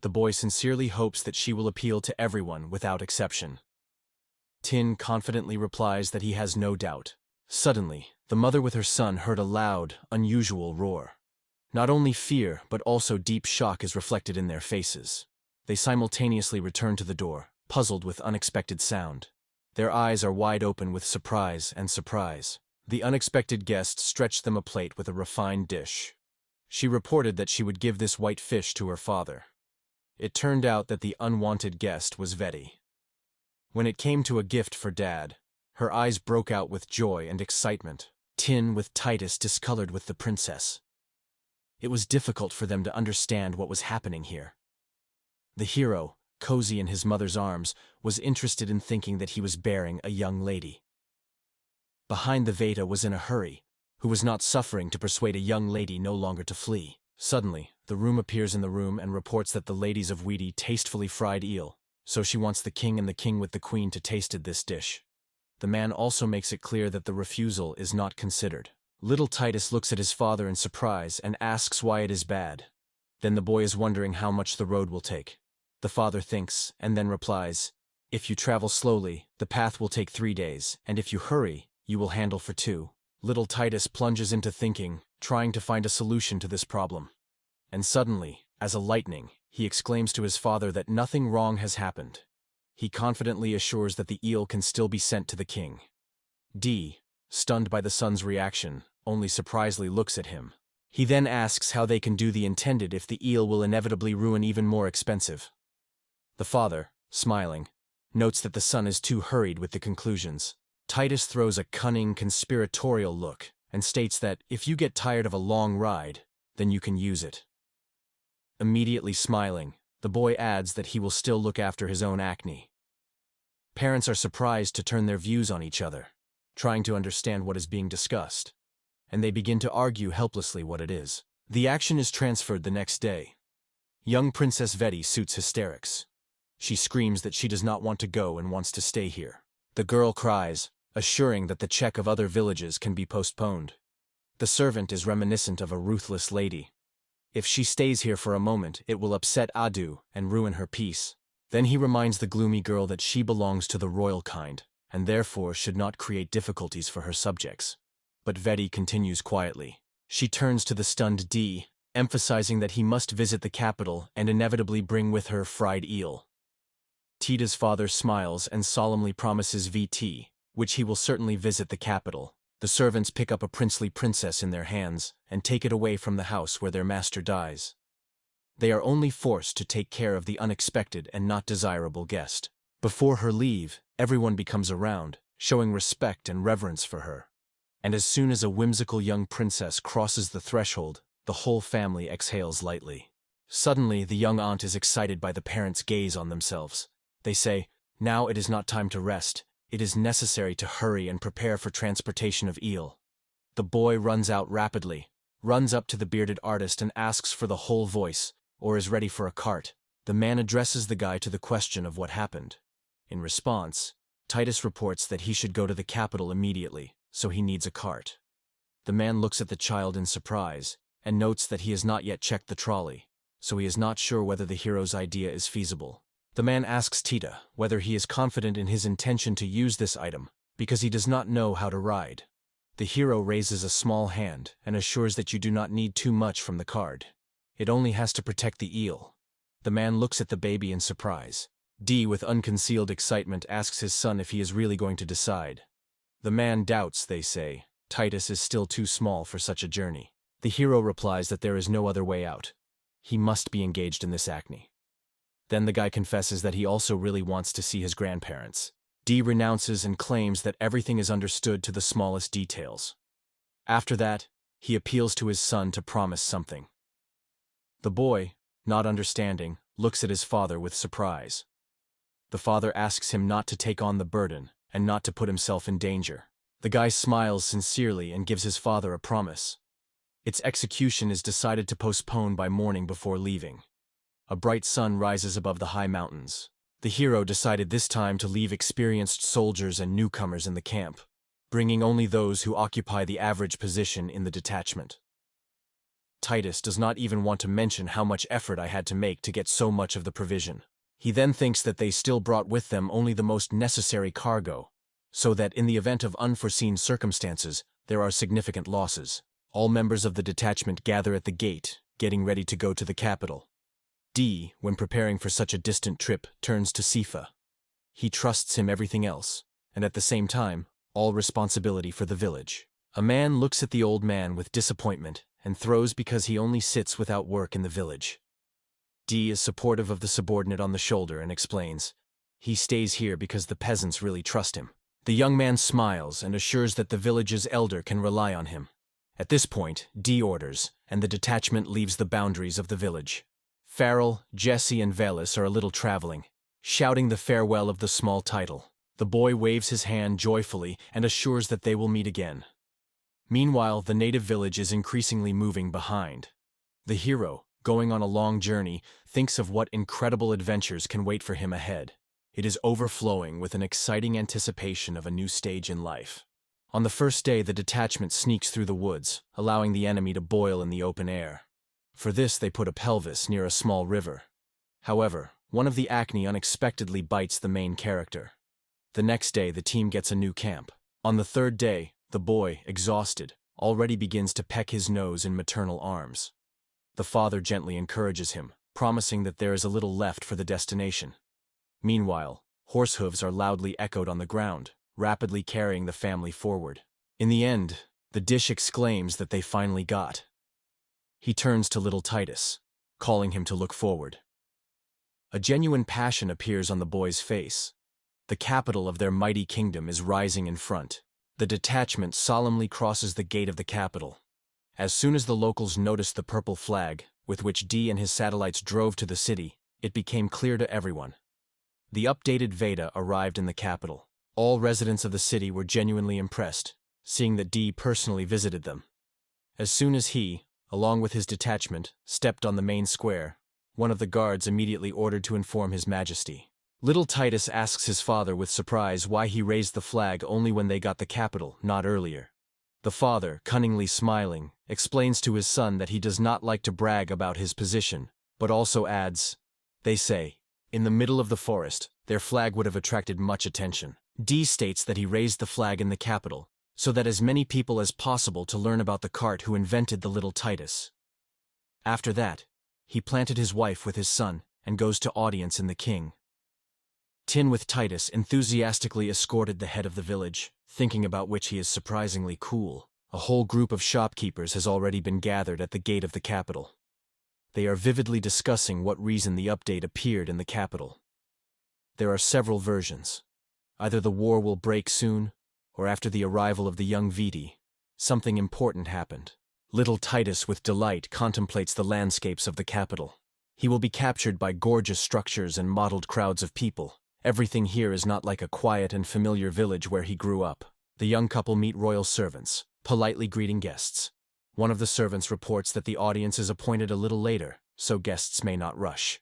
The boy sincerely hopes that she will appeal to everyone without exception. Tin confidently replies that he has no doubt. Suddenly, the mother with her son heard a loud, unusual roar. Not only fear, but also deep shock is reflected in their faces. They simultaneously return to the door, puzzled with unexpected sound. Their eyes are wide open with surprise and surprise. The unexpected guest stretched them a plate with a refined dish. She reported that she would give this white fish to her father. It turned out that the unwanted guest was Vetti. When it came to a gift for Dad, her eyes broke out with joy and excitement. Tin with Titus discolored with the princess. It was difficult for them to understand what was happening here. The hero, cozy in his mother's arms, was interested in thinking that he was bearing a young lady. Behind the Vetti was in a hurry, who was not suffering to persuade a young lady no longer to flee. Suddenly, the room appears in the room and reports that the ladies of Vetti tastefully fried eel, so she wants the king and the king with the queen to tasted this dish. The man also makes it clear that the refusal is not considered. Little Titus looks at his father in surprise and asks why it is bad. Then the boy is wondering how much the road will take. The father thinks and then replies, "If you travel slowly, the path will take 3 days, and if you hurry, you will handle for 2. Little Titus plunges into thinking, trying to find a solution to this problem. And suddenly, as a lightning, he exclaims to his father that nothing wrong has happened. He confidently assures that the eel can still be sent to the king. D, stunned by the son's reaction, only surprisingly looks at him. He then asks how they can do the intended if the eel will inevitably ruin even more expensive. The father, smiling, notes that the son is too hurried with the conclusions. Titus throws a cunning, conspiratorial look and states that if you get tired of a long ride, then you can use it. Immediately smiling, the boy adds that he will still look after his own acne. Parents are surprised to turn their views on each other, trying to understand what is being discussed, and they begin to argue helplessly what it is. The action is transferred the next day. Young Princess Vetti suits hysterics. She screams that she does not want to go and wants to stay here. The girl cries, assuring that the check of other villages can be postponed. The servant is reminiscent of a ruthless lady. If she stays here for a moment, it will upset Adu and ruin her peace. Then he reminds the gloomy girl that she belongs to the royal kind, and therefore should not create difficulties for her subjects. But Vetti continues quietly. She turns to the stunned D, emphasizing that he must visit the capital and inevitably bring with her fried eel. Tita's father smiles and solemnly promises VT, which he will certainly visit the capital. The servants pick up a princely princess in their hands and take it away from the house where their master dies. They are only forced to take care of the unexpected and not desirable guest. Before her leave, everyone becomes around, showing respect and reverence for her. And as soon as a whimsical young princess crosses the threshold, the whole family exhales lightly. Suddenly, the young aunt is excited by the parents' gaze on themselves. They say, "Now it is not time to rest. It is necessary to hurry and prepare for transportation of eel." The boy runs out rapidly, runs up to the bearded artist and asks for the whole voice, or is ready for a cart. The man addresses the guy to the question of what happened. In response, Titus reports that he should go to the capital immediately, so he needs a cart. The man looks at the child in surprise and notes that he has not yet checked the trolley, so he is not sure whether the hero's idea is feasible. The man asks Tita whether he is confident in his intention to use this item, because he does not know how to ride. The hero raises a small hand and assures that you do not need too much from the card. It only has to protect the eel. The man looks at the baby in surprise. D, with unconcealed excitement, asks his son if he is really going to decide. The man doubts, they say. Titus is still too small for such a journey. The hero replies that there is no other way out. He must be engaged in this acne. Then the guy confesses that he also really wants to see his grandparents. D renounces and claims that everything is understood to the smallest details. After that, he appeals to his son to promise something. The boy, not understanding, looks at his father with surprise. The father asks him not to take on the burden and not to put himself in danger. The guy smiles sincerely and gives his father a promise. Its execution is decided to postpone by morning before leaving. A bright sun rises above the high mountains. The hero decided this time to leave experienced soldiers and newcomers in the camp, bringing only those who occupy the average position in the detachment. Titus does not even want to mention how much effort I had to make to get so much of the provision. He then thinks that they still brought with them only the most necessary cargo, so that in the event of unforeseen circumstances, there are significant losses. All members of the detachment gather at the gate, getting ready to go to the capital. D, when preparing for such a distant trip, turns to Sifa. He trusts him everything else, and at the same time, all responsibility for the village. A man looks at the old man with disappointment and throws because he only sits without work in the village. D is supportive of the subordinate on the shoulder and explains, he stays here because the peasants really trust him. The young man smiles and assures that the village's elder can rely on him. At this point, D orders, and the detachment leaves the boundaries of the village. Frell, Jesse, and Velis are a little traveling, shouting the farewell of the small title. The boy waves his hand joyfully and assures that they will meet again. Meanwhile, the native village is increasingly moving behind. The hero, going on a long journey, thinks of what incredible adventures can wait for him ahead. It is overflowing with an exciting anticipation of a new stage in life. On the first day, the detachment sneaks through the woods, allowing the enemy to boil in the open air. For this, they put a pelvis near a small river. However, one of the acne unexpectedly bites the main character. The next day, the team gets a new camp. On the third day, the boy, exhausted, already begins to peck his nose in maternal arms. The father gently encourages him, promising that there is a little left for the destination. Meanwhile, horse hooves are loudly echoed on the ground, rapidly carrying the family forward. In the end, the dish exclaims that they finally got. He turns to little Titus, calling him to look forward. A genuine passion appears on the boy's face. The capital of their mighty kingdom is rising in front. The detachment solemnly crosses the gate of the capital. As soon as the locals noticed the purple flag, with which D and his satellites drove to the city, it became clear to everyone. The updated Veda arrived in the capital. All residents of the city were genuinely impressed, seeing that D personally visited them. As soon as he, along with his detachment, stepped on the main square, one of the guards immediately ordered to inform His Majesty. Little Titus asks his father with surprise why he raised the flag only when they got the capital, not earlier. The father, cunningly smiling, explains to his son that he does not like to brag about his position, but also adds, "They say, in the middle of the forest, their flag would have attracted much attention." D states that he raised the flag in the capital, so that as many people as possible to learn about the cart who invented the little Titus. After that, he planted his wife with his son and goes to audience in the king. Tin with Titus enthusiastically escorted the head of the village, thinking about which he is surprisingly cool. A whole group of shopkeepers has already been gathered at the gate of the capital. They are vividly discussing what reason the update appeared in the capital. There are several versions. Either the war will break soon, or after the arrival of the young Vetti, something important happened. Little Titus with delight contemplates the landscapes of the capital. He will be captured by gorgeous structures and mottled crowds of people. Everything here is not like a quiet and familiar village where he grew up. The young couple meet royal servants, politely greeting guests. One of the servants reports that the audience is appointed a little later, so guests may not rush.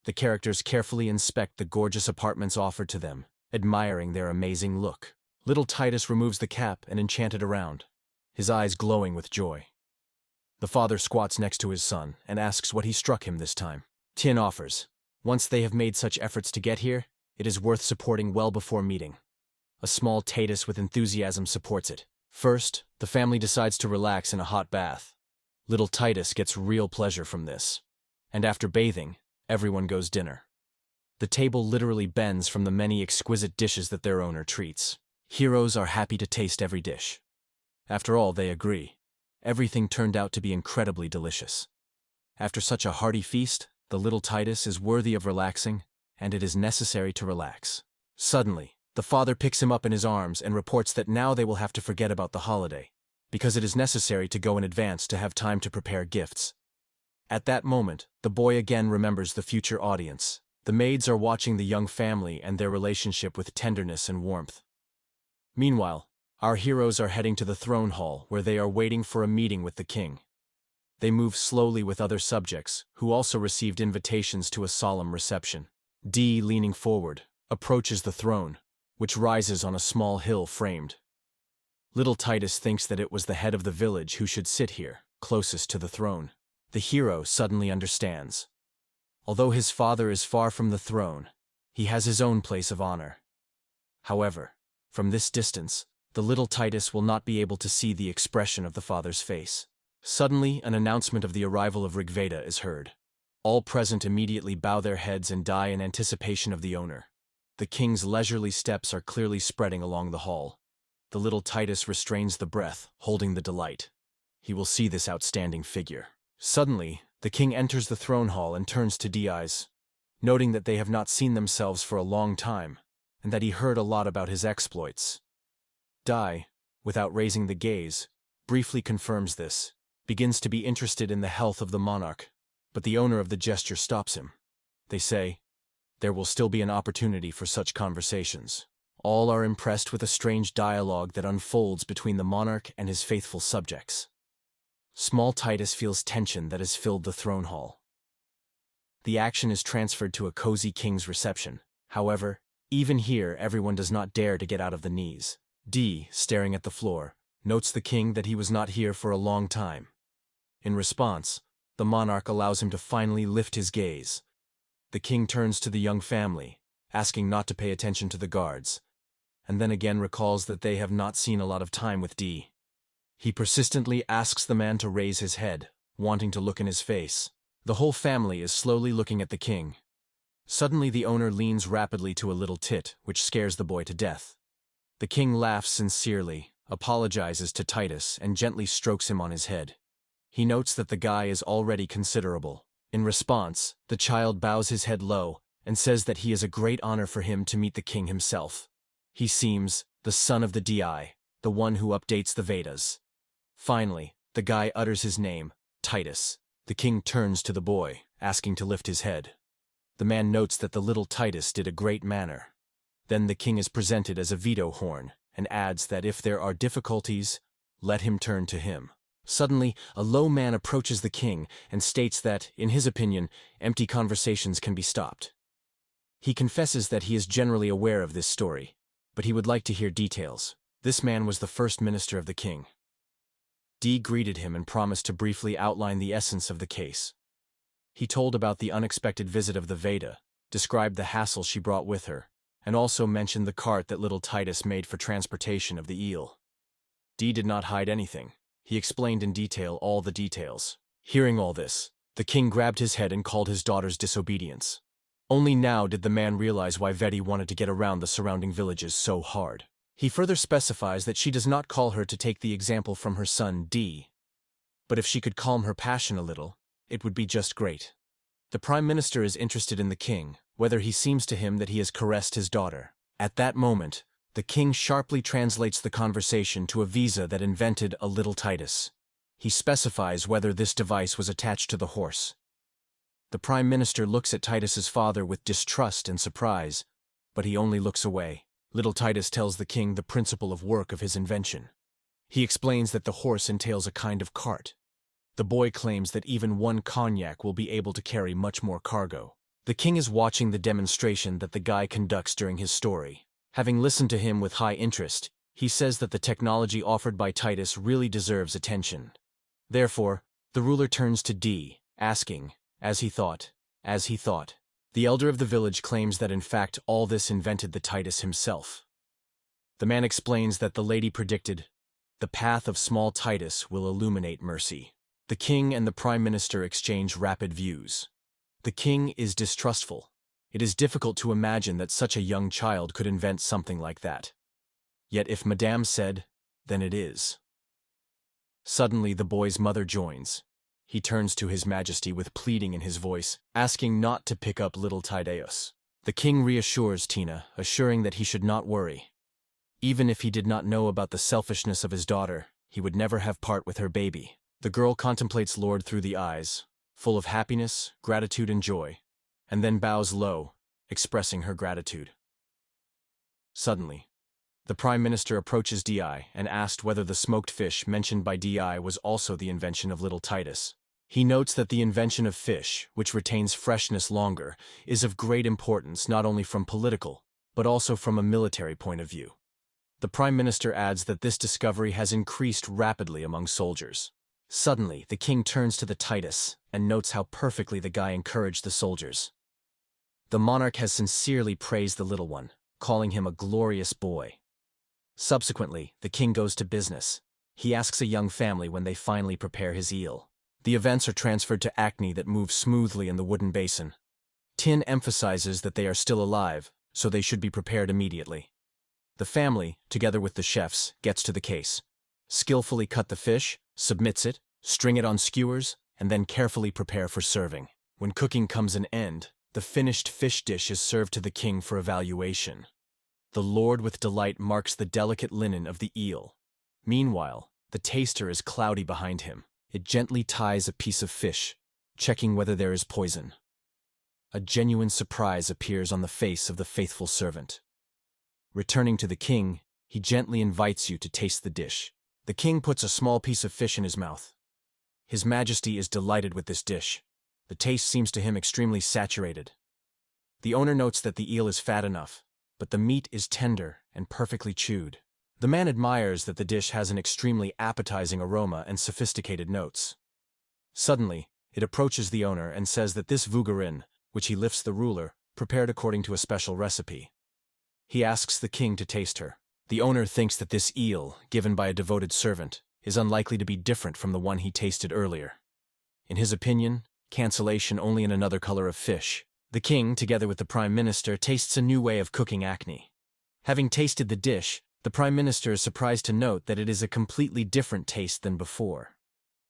The characters carefully inspect the gorgeous apartments offered to them, admiring their amazing look. Little Titus removes the cap and enchanted around, his eyes glowing with joy. The father squats next to his son and asks what he struck him this time. Tin offers, once they have made such efforts to get here, it is worth supporting well before meeting. A small Titus with enthusiasm supports it. First, the family decides to relax in a hot bath. Little Titus gets real pleasure from this. And after bathing, everyone goes dinner. The table literally bends from the many exquisite dishes that their owner treats. Heroes are happy to taste every dish. After all, they agree. Everything turned out to be incredibly delicious. After such a hearty feast, the little Titus is worthy of relaxing, and it is necessary to relax. Suddenly, the father picks him up in his arms and reports that now they will have to forget about the holiday, because it is necessary to go in advance to have time to prepare gifts. At that moment, the boy again remembers the future audience. The maids are watching the young family and their relationship with tenderness and warmth. Meanwhile, our heroes are heading to the throne hall where they are waiting for a meeting with the king. They move slowly with other subjects, who also received invitations to a solemn reception. D, leaning forward, approaches the throne, which rises on a small hill framed. Little Titus thinks that it was the head of the village who should sit here, closest to the throne. The hero suddenly understands. Although his father is far from the throne, he has his own place of honor. However, from this distance, the little Titus will not be able to see the expression of the father's face. Suddenly, an announcement of the arrival of Rigveda is heard. All present immediately bow their heads and die in anticipation of the owner. The king's leisurely steps are clearly spreading along the hall. The little Titus restrains the breath, holding the delight. He will see this outstanding figure. Suddenly, the king enters the throne hall and turns to Di's, noting that they have not seen themselves for a long time, and that he heard a lot about his exploits. Di, without raising the gaze, briefly confirms this, begins to be interested in the health of the monarch, but the owner of the gesture stops him. They say, there will still be an opportunity for such conversations. All are impressed with a strange dialogue that unfolds between the monarch and his faithful subjects. Small Titus feels tension that has filled the throne hall. The action is transferred to a cozy king's reception. However, even here everyone does not dare to get out of the knees. D, staring at the floor, notes the king that he was not here for a long time. In response, the monarch allows him to finally lift his gaze. The king turns to the young family, asking not to pay attention to the guards, and then again recalls that they have not seen a lot of time with D. He persistently asks the man to raise his head, wanting to look in his face. The whole family is slowly looking at the king. Suddenly the owner leans rapidly to a little tit, which scares the boy to death. The king laughs sincerely, apologizes to Titus, and gently strokes him on his head. He notes that the guy is already considerable. In response, the child bows his head low and says that he is a great honor for him to meet the king himself. He seems the son of the DI, the one who updates the Vedas. Finally, the guy utters his name, Titus. The king turns to the boy, asking to lift his head. The man notes that the little Titus did a great manner. Then the king is presented as a veto horn, and adds that if there are difficulties, let him turn to him. Suddenly, a low man approaches the king and states that, in his opinion, empty conversations can be stopped. He confesses that he is generally aware of this story, but he would like to hear details. This man was the first minister of the king. D greeted him and promised to briefly outline the essence of the case. He told about the unexpected visit of the Veda, described the hassle she brought with her, and also mentioned the cart that little Titus made for transportation of the eel. D did not hide anything. He explained in detail all the details. Hearing all this, the king grabbed his head and called his daughter's disobedience. Only now did the man realize why Vetti wanted to get around the surrounding villages so hard. He further specifies that she does not call her to take the example from her son D. But if she could calm her passion a little, it would be just great. The prime minister is interested in the king, whether he seems to him that he has caressed his daughter. At that moment, the king sharply translates the conversation to a visa that invented a little Titus. He specifies whether this device was attached to the horse. The prime minister looks at Titus's father with distrust and surprise, but he only looks away. Little Titus tells the king the principle of work of his invention. He explains that the horse entails a kind of cart. The boy claims that even one cognac will be able to carry much more cargo. The king is watching the demonstration that the guy conducts during his story. Having listened to him with high interest, he says that the technology offered by Titus really deserves attention. Therefore, the ruler turns to D, asking, as he thought. The elder of the village claims that in fact all this invented the Titus himself. The man explains that the lady predicted, "The path of small Titus will illuminate mercy." The king and the prime minister exchange rapid views. The king is distrustful. It is difficult to imagine that such a young child could invent something like that. Yet if Madame said, then it is. Suddenly the boy's mother joins. He turns to His Majesty with pleading in his voice, asking not to pick up little Titus. The king reassures Tina, assuring that he should not worry. Even if he did not know about the selfishness of his daughter, he would never have part with her baby. The girl contemplates Lord through the eyes, full of happiness, gratitude, and joy, and then bows low, expressing her gratitude. Suddenly, the prime minister approaches DI and asked whether the smoked fish mentioned by DI was also the invention of little Titus. He notes that the invention of fish, which retains freshness longer, is of great importance not only from political, but also from a military point of view. The prime minister adds that this discovery has increased rapidly among soldiers. Suddenly, the king turns to the Titus and notes how perfectly the guy encouraged the soldiers. The monarch has sincerely praised the little one, calling him a glorious boy. Subsequently, the king goes to business. He asks a young family when they finally prepare his eel. The events are transferred to Acne that moves smoothly in the wooden basin. Tin emphasizes that they are still alive, so they should be prepared immediately. The family, together with the chefs, gets to the case. Skillfully cut the fish, submits it, string it on skewers, and then carefully prepare for serving. When cooking comes an end, the finished fish dish is served to the king for evaluation. The lord with delight marks the delicate linen of the eel. Meanwhile, the taster is cloudy behind him. It gently ties a piece of fish, checking whether there is poison. A genuine surprise appears on the face of the faithful servant. Returning to the king, he gently invites you to taste the dish. The king puts a small piece of fish in his mouth. His Majesty is delighted with this dish. The taste seems to him extremely saturated. The owner notes that the eel is fat enough, but the meat is tender and perfectly chewed. The man admires that the dish has an extremely appetizing aroma and sophisticated notes. Suddenly, it approaches the owner and says that this vugarin, which he lifts the ruler, prepared according to a special recipe. He asks the king to taste her. The owner thinks that this eel, given by a devoted servant, is unlikely to be different from the one he tasted earlier. In his opinion, cancellation only in another color of fish. The king, together with the prime minister, tastes a new way of cooking acne. Having tasted the dish, the prime minister is surprised to note that it is a completely different taste than before.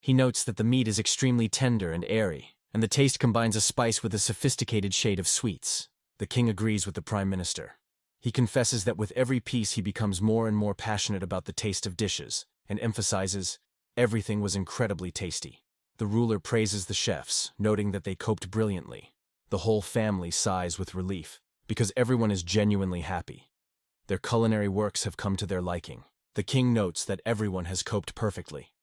He notes that the meat is extremely tender and airy, and the taste combines a spice with a sophisticated shade of sweets. The king agrees with the prime minister. He confesses that with every piece he becomes more and more passionate about the taste of dishes, and emphasizes, everything was incredibly tasty. The ruler praises the chefs, noting that they coped brilliantly. The whole family sighs with relief, because everyone is genuinely happy. Their culinary works have come to their liking. The king notes that everyone has coped perfectly.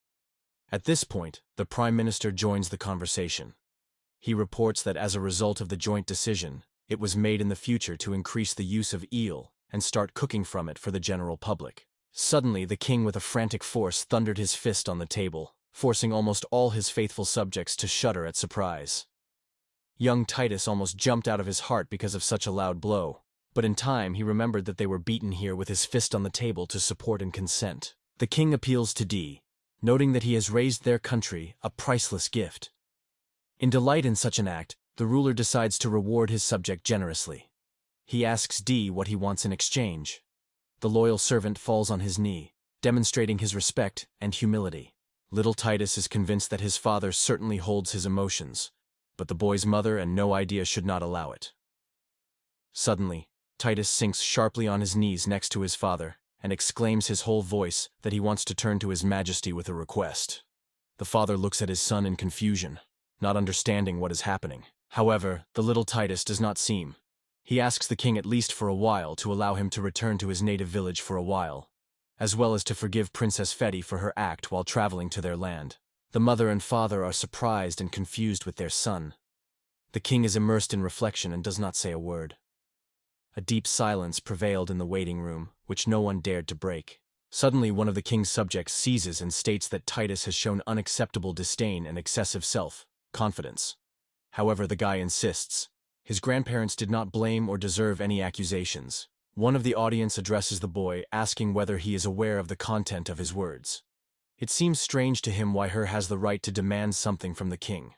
At this point, the prime minister joins the conversation. He reports that as a result of the joint decision, it was made in the future to increase the use of eel and start cooking from it for the general public. Suddenly, the king with a frantic force thundered his fist on the table, forcing almost all his faithful subjects to shudder at surprise. Young Titus almost jumped out of his heart because of such a loud blow, but in time he remembered that they were beaten here with his fist on the table to support and consent. The king appeals to D, noting that he has raised their country a priceless gift. In delight in such an act, the ruler decides to reward his subject generously. He asks D what he wants in exchange. The loyal servant falls on his knee, demonstrating his respect and humility. Little Titus is convinced that his father certainly holds his emotions, but the boy's mother and no idea should not allow it. Suddenly, Titus sinks sharply on his knees next to his father and exclaims his whole voice that he wants to turn to his Majesty with a request. The father looks at his son in confusion, not understanding what is happening. However, the little Titus does not seem. He asks the king at least for a while to allow him to return to his native village for a while, as well as to forgive Princess Vetti for her act while traveling to their land. The mother and father are surprised and confused with their son. The king is immersed in reflection and does not say a word. A deep silence prevailed in the waiting room, which no one dared to break. Suddenly, one of the king's subjects seizes and states that Titus has shown unacceptable disdain and excessive self-confidence. However, the guy insists. His grandparents did not blame or deserve any accusations. One of the audience addresses the boy, asking whether he is aware of the content of his words. It seems strange to him why her has the right to demand something from the king.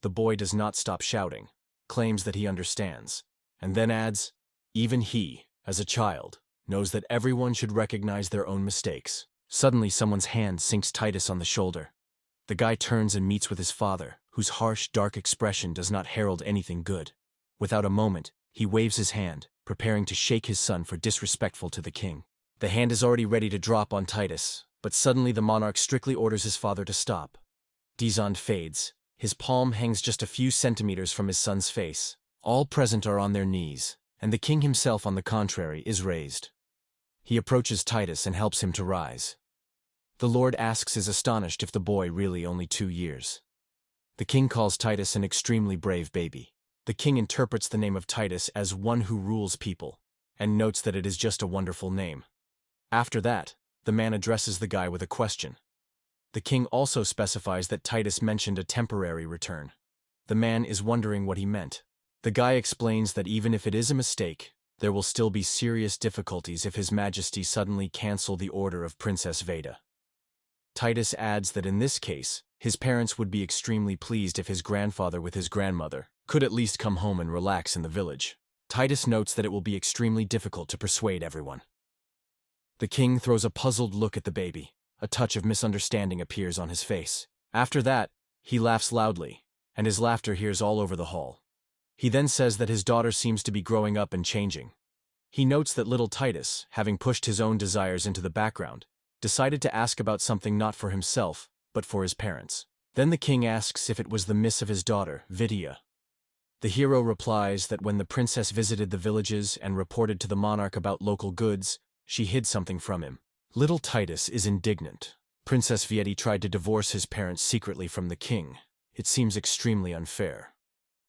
The boy does not stop shouting, claims that he understands, and then adds, even he, as a child, knows that everyone should recognize their own mistakes. Suddenly, someone's hand sinks Titus on the shoulder. The guy turns and meets with his father, whose harsh, dark expression does not herald anything good. Without a moment, he waves his hand, preparing to shake his son for disrespectful to the king. The hand is already ready to drop on Titus, but suddenly the monarch strictly orders his father to stop. Dizon fades. His palm hangs just a few centimeters from his son's face. All present are on their knees, and the king himself, on the contrary, is raised. He approaches Titus and helps him to rise. The Lord asks is astonished if the boy really only 2 years. The king calls Titus an extremely brave baby. The king interprets the name of Titus as one who rules people, and notes that it is just a wonderful name. After that, the man addresses the guy with a question. The king also specifies that Titus mentioned a temporary return. The man is wondering what he meant. The guy explains that even if it is a mistake, there will still be serious difficulties if His Majesty suddenly cancel the order of Princess Veda. Titus adds that in this case, his parents would be extremely pleased if his grandfather with his grandmother could at least come home and relax in the village. Titus notes that it will be extremely difficult to persuade everyone. The king throws a puzzled look at the baby. A touch of misunderstanding appears on his face. After that, he laughs loudly, and his laughter hears all over the hall. He then says that his daughter seems to be growing up and changing. He notes that little Titus, having pushed his own desires into the background, decided to ask about something not for himself, but for his parents. Then the king asks if it was the miss of his daughter, Vitia. The hero replies that when the princess visited the villages and reported to the monarch about local goods, she hid something from him. Little Titus is indignant. Princess Vetti tried to divorce his parents secretly from the king. It seems extremely unfair.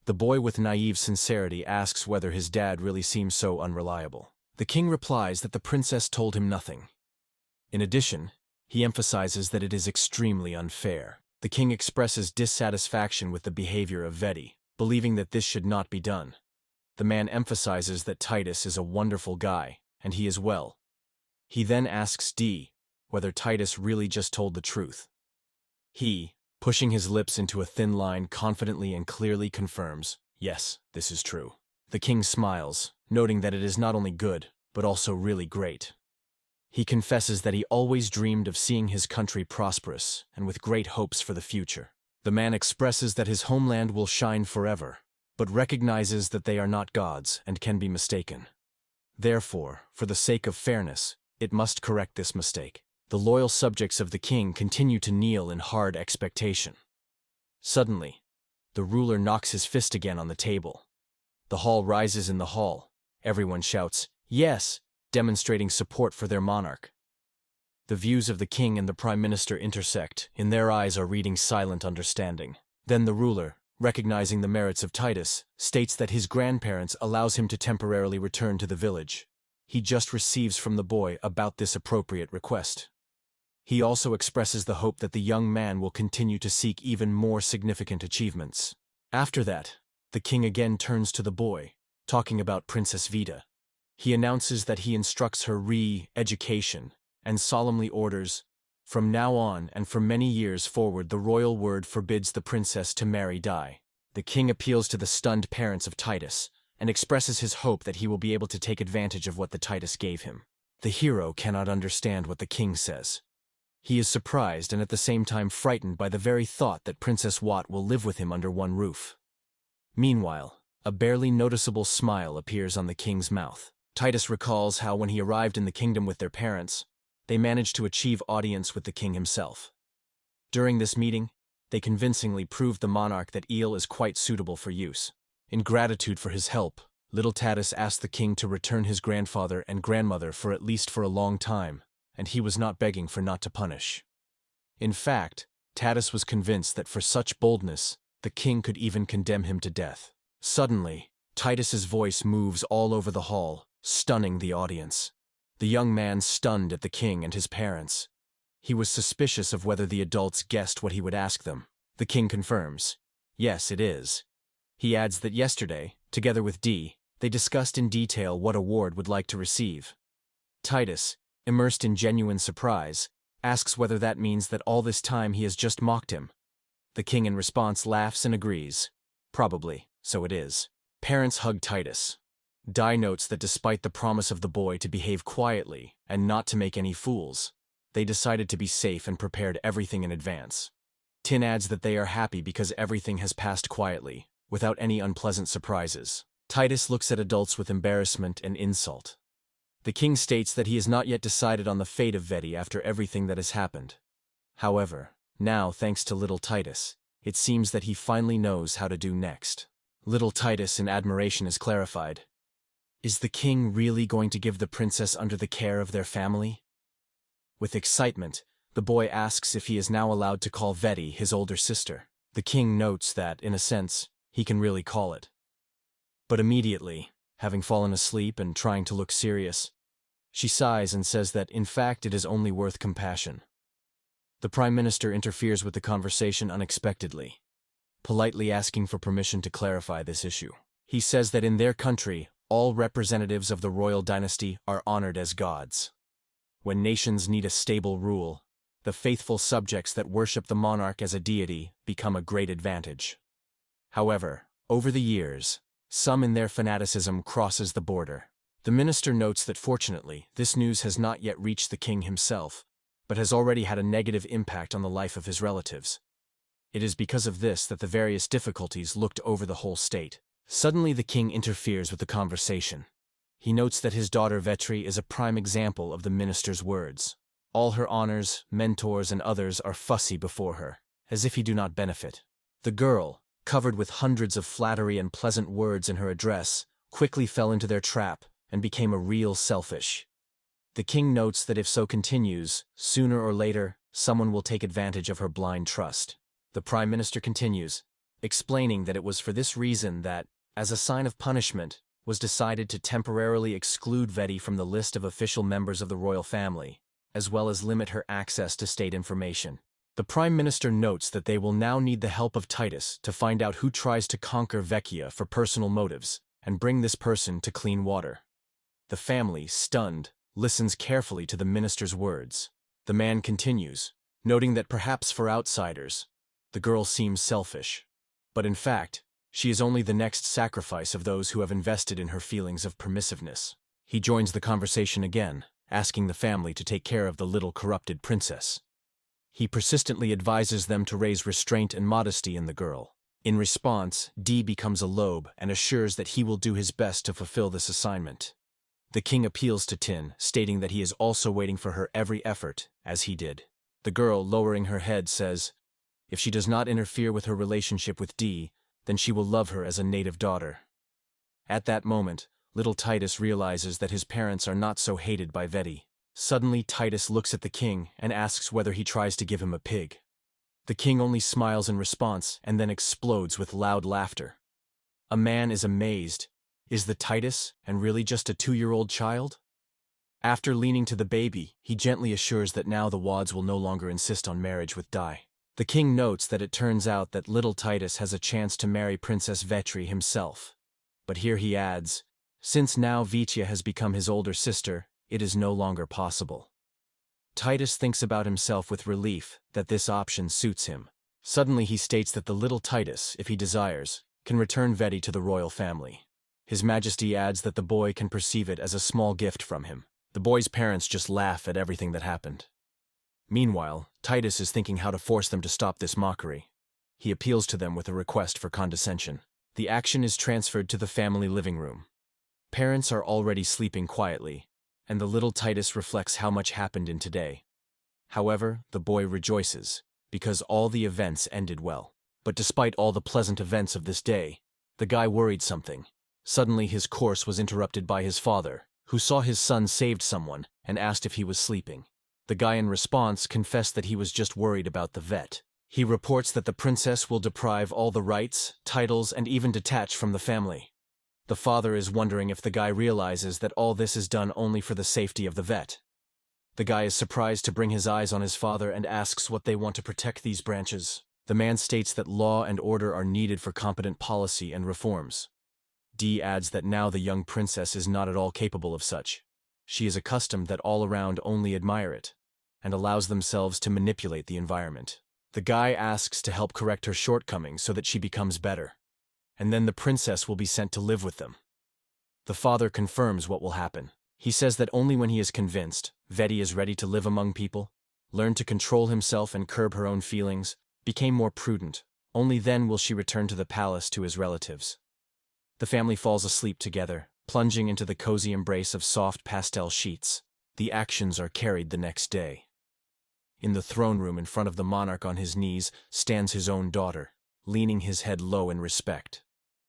The boy with naive sincerity asks whether his dad really seems so unreliable. The king replies that the princess told him nothing. In addition, he emphasizes that it is extremely unfair. The king expresses dissatisfaction with the behavior of Vetti, believing that this should not be done. The man emphasizes that Titus is a wonderful guy, and he is well. He then asks D whether Titus really just told the truth. He, pushing his lips into a thin line, confidently and clearly confirms, yes, this is true. The king smiles, noting that it is not only good, but also really great. He confesses that he always dreamed of seeing his country prosperous and with great hopes for the future. The man expresses that his homeland will shine forever, but recognizes that they are not gods and can be mistaken. Therefore, for the sake of fairness, it must correct this mistake. The loyal subjects of the king continue to kneel in hard expectation. Suddenly, the ruler knocks his fist again on the table. The hall rises in the hall. Everyone shouts, "Yes!" demonstrating support for their monarch. The views of the king and the prime minister intersect. In their eyes are reading silent understanding. Then the ruler, recognizing the merits of Titus, states that his grandparents allows him to temporarily return to the village. He just receives from the boy about this appropriate request. He also expresses the hope that the young man will continue to seek even more significant achievements. After that, the king again turns to the boy, talking about Princess Vetti. He announces that he instructs her re-education and solemnly orders, from now on and for many years forward the royal word forbids the princess to marry Die. The king appeals to the stunned parents of Titus and expresses his hope that he will be able to take advantage of what the Titus gave him. The hero cannot understand what the king says. He is surprised and at the same time frightened by the very thought that Princess Watt will live with him under one roof. Meanwhile, a barely noticeable smile appears on the king's mouth. Titus recalls how when he arrived in the kingdom with their parents, they managed to achieve audience with the king himself. During this meeting, they convincingly proved the monarch that eel is quite suitable for use. In gratitude for his help, little Titus asked the king to return his grandfather and grandmother for at least for a long time, and he was not begging for not to punish. In fact, Titus was convinced that for such boldness, the king could even condemn him to death. Suddenly, Titus's voice moves all over the hall, stunning the audience. The young man stunned at the king and his parents. He was suspicious of whether the adults guessed what he would ask them. The king confirms, yes, it is. He adds that yesterday, together with D, they discussed in detail what award would like to receive. Titus, immersed in genuine surprise, asks whether that means that all this time he has just mocked him. The king in response laughs and agrees. Probably, so it is. Parents hug Titus. Di notes that despite the promise of the boy to behave quietly and not to make any fools, they decided to be safe and prepared everything in advance. Tin adds that they are happy because everything has passed quietly, without any unpleasant surprises. Titus looks at adults with embarrassment and insult. The king states that he has not yet decided on the fate of Vetti after everything that has happened. However, now, thanks to little Titus, it seems that he finally knows how to do next. Little Titus in admiration is clarified. Is the king really going to give the princess under the care of their family? With excitement, the boy asks if he is now allowed to call Vetti his older sister. The king notes that, in a sense, he can really call it. But immediately, having fallen asleep and trying to look serious, she sighs and says that, in fact, it is only worth compassion. The prime minister interferes with the conversation unexpectedly, politely asking for permission to clarify this issue. He says that in their country, all representatives of the royal dynasty are honored as gods. When nations need a stable rule, the faithful subjects that worship the monarch as a deity become a great advantage. However, over the years, some in their fanaticism crosses the border. The minister notes that fortunately, this news has not yet reached the king himself, but has already had a negative impact on the life of his relatives. It is because of this that the various difficulties looked over the whole state. Suddenly the king interferes with the conversation. He notes that his daughter Vetti is a prime example of the minister's words. All her honors, mentors, and others are fussy before her, as if he do not benefit. The girl, covered with hundreds of flattery and pleasant words in her address, quickly fell into their trap and became a real selfish. The king notes that if so continues, sooner or later, someone will take advantage of her blind trust. The prime minister continues, explaining that it was for this reason that, as a sign of punishment, was decided to temporarily exclude Vetti from the list of official members of the royal family, as well as limit her access to state information. The prime minister notes that they will now need the help of Titus to find out who tries to conquer Vecchia for personal motives and bring this person to clean water. The family, stunned, listens carefully to the minister's words. The man continues, noting that perhaps for outsiders, the girl seems selfish. But in fact, she is only the next sacrifice of those who have invested in her feelings of permissiveness. He joins the conversation again, asking the family to take care of the little corrupted princess. He persistently advises them to raise restraint and modesty in the girl. In response, D becomes a lobe and assures that he will do his best to fulfill this assignment. The king appeals to Tin, stating that he is also waiting for her every effort, as he did. The girl, lowering her head, says, if she does not interfere with her relationship with D, then she will love her as a native daughter. At that moment, little Titus realizes that his parents are not so hated by Vetti. Suddenly, Titus looks at the king and asks whether he tries to give him a pig. The king only smiles in response and then explodes with loud laughter. A man is amazed. Is the Titus and really just a 2-year-old child? After leaning to the baby, he gently assures that now the Wads will no longer insist on marriage with Di. The king notes that it turns out that little Titus has a chance to marry Princess Vetti himself. But here he adds, since now Vecchia has become his older sister, it is no longer possible. Titus thinks about himself with relief that this option suits him. Suddenly he states that the little Titus, if he desires, can return Vetti to the royal family. His Majesty adds that the boy can perceive it as a small gift from him. The boy's parents just laugh at everything that happened. Meanwhile, Titus is thinking how to force them to stop this mockery. He appeals to them with a request for condescension. The action is transferred to the family living room. Parents are already sleeping quietly, and the little Titus reflects how much happened in today. However, the boy rejoices, because all the events ended well. But despite all the pleasant events of this day, the guy worried something. Suddenly his course was interrupted by his father, who saw his son saved someone and asked if he was sleeping. The guy in response confessed that he was just worried about the vet. He reports that the princess will deprive all the rights, titles, and even detach from the family. The father is wondering if the guy realizes that all this is done only for the safety of the vet. The guy is surprised to bring his eyes on his father and asks what they want to protect these branches. The man states that law and order are needed for competent policy and reforms. D adds that now the young princess is not at all capable of such. She is accustomed that all around only admire it, and allows themselves to manipulate the environment. The guy asks to help correct her shortcomings so that she becomes better, and then the princess will be sent to live with them. The father confirms what will happen. He says that only when he is convinced Vetti is ready to live among people, learn to control himself and curb her own feelings, became more prudent, only then will she return to the palace to his relatives. The family falls asleep together, plunging into the cozy embrace of soft pastel sheets. The actions are carried the next day. In the throne room in front of the monarch on his knees stands his own daughter, leaning his head low in respect.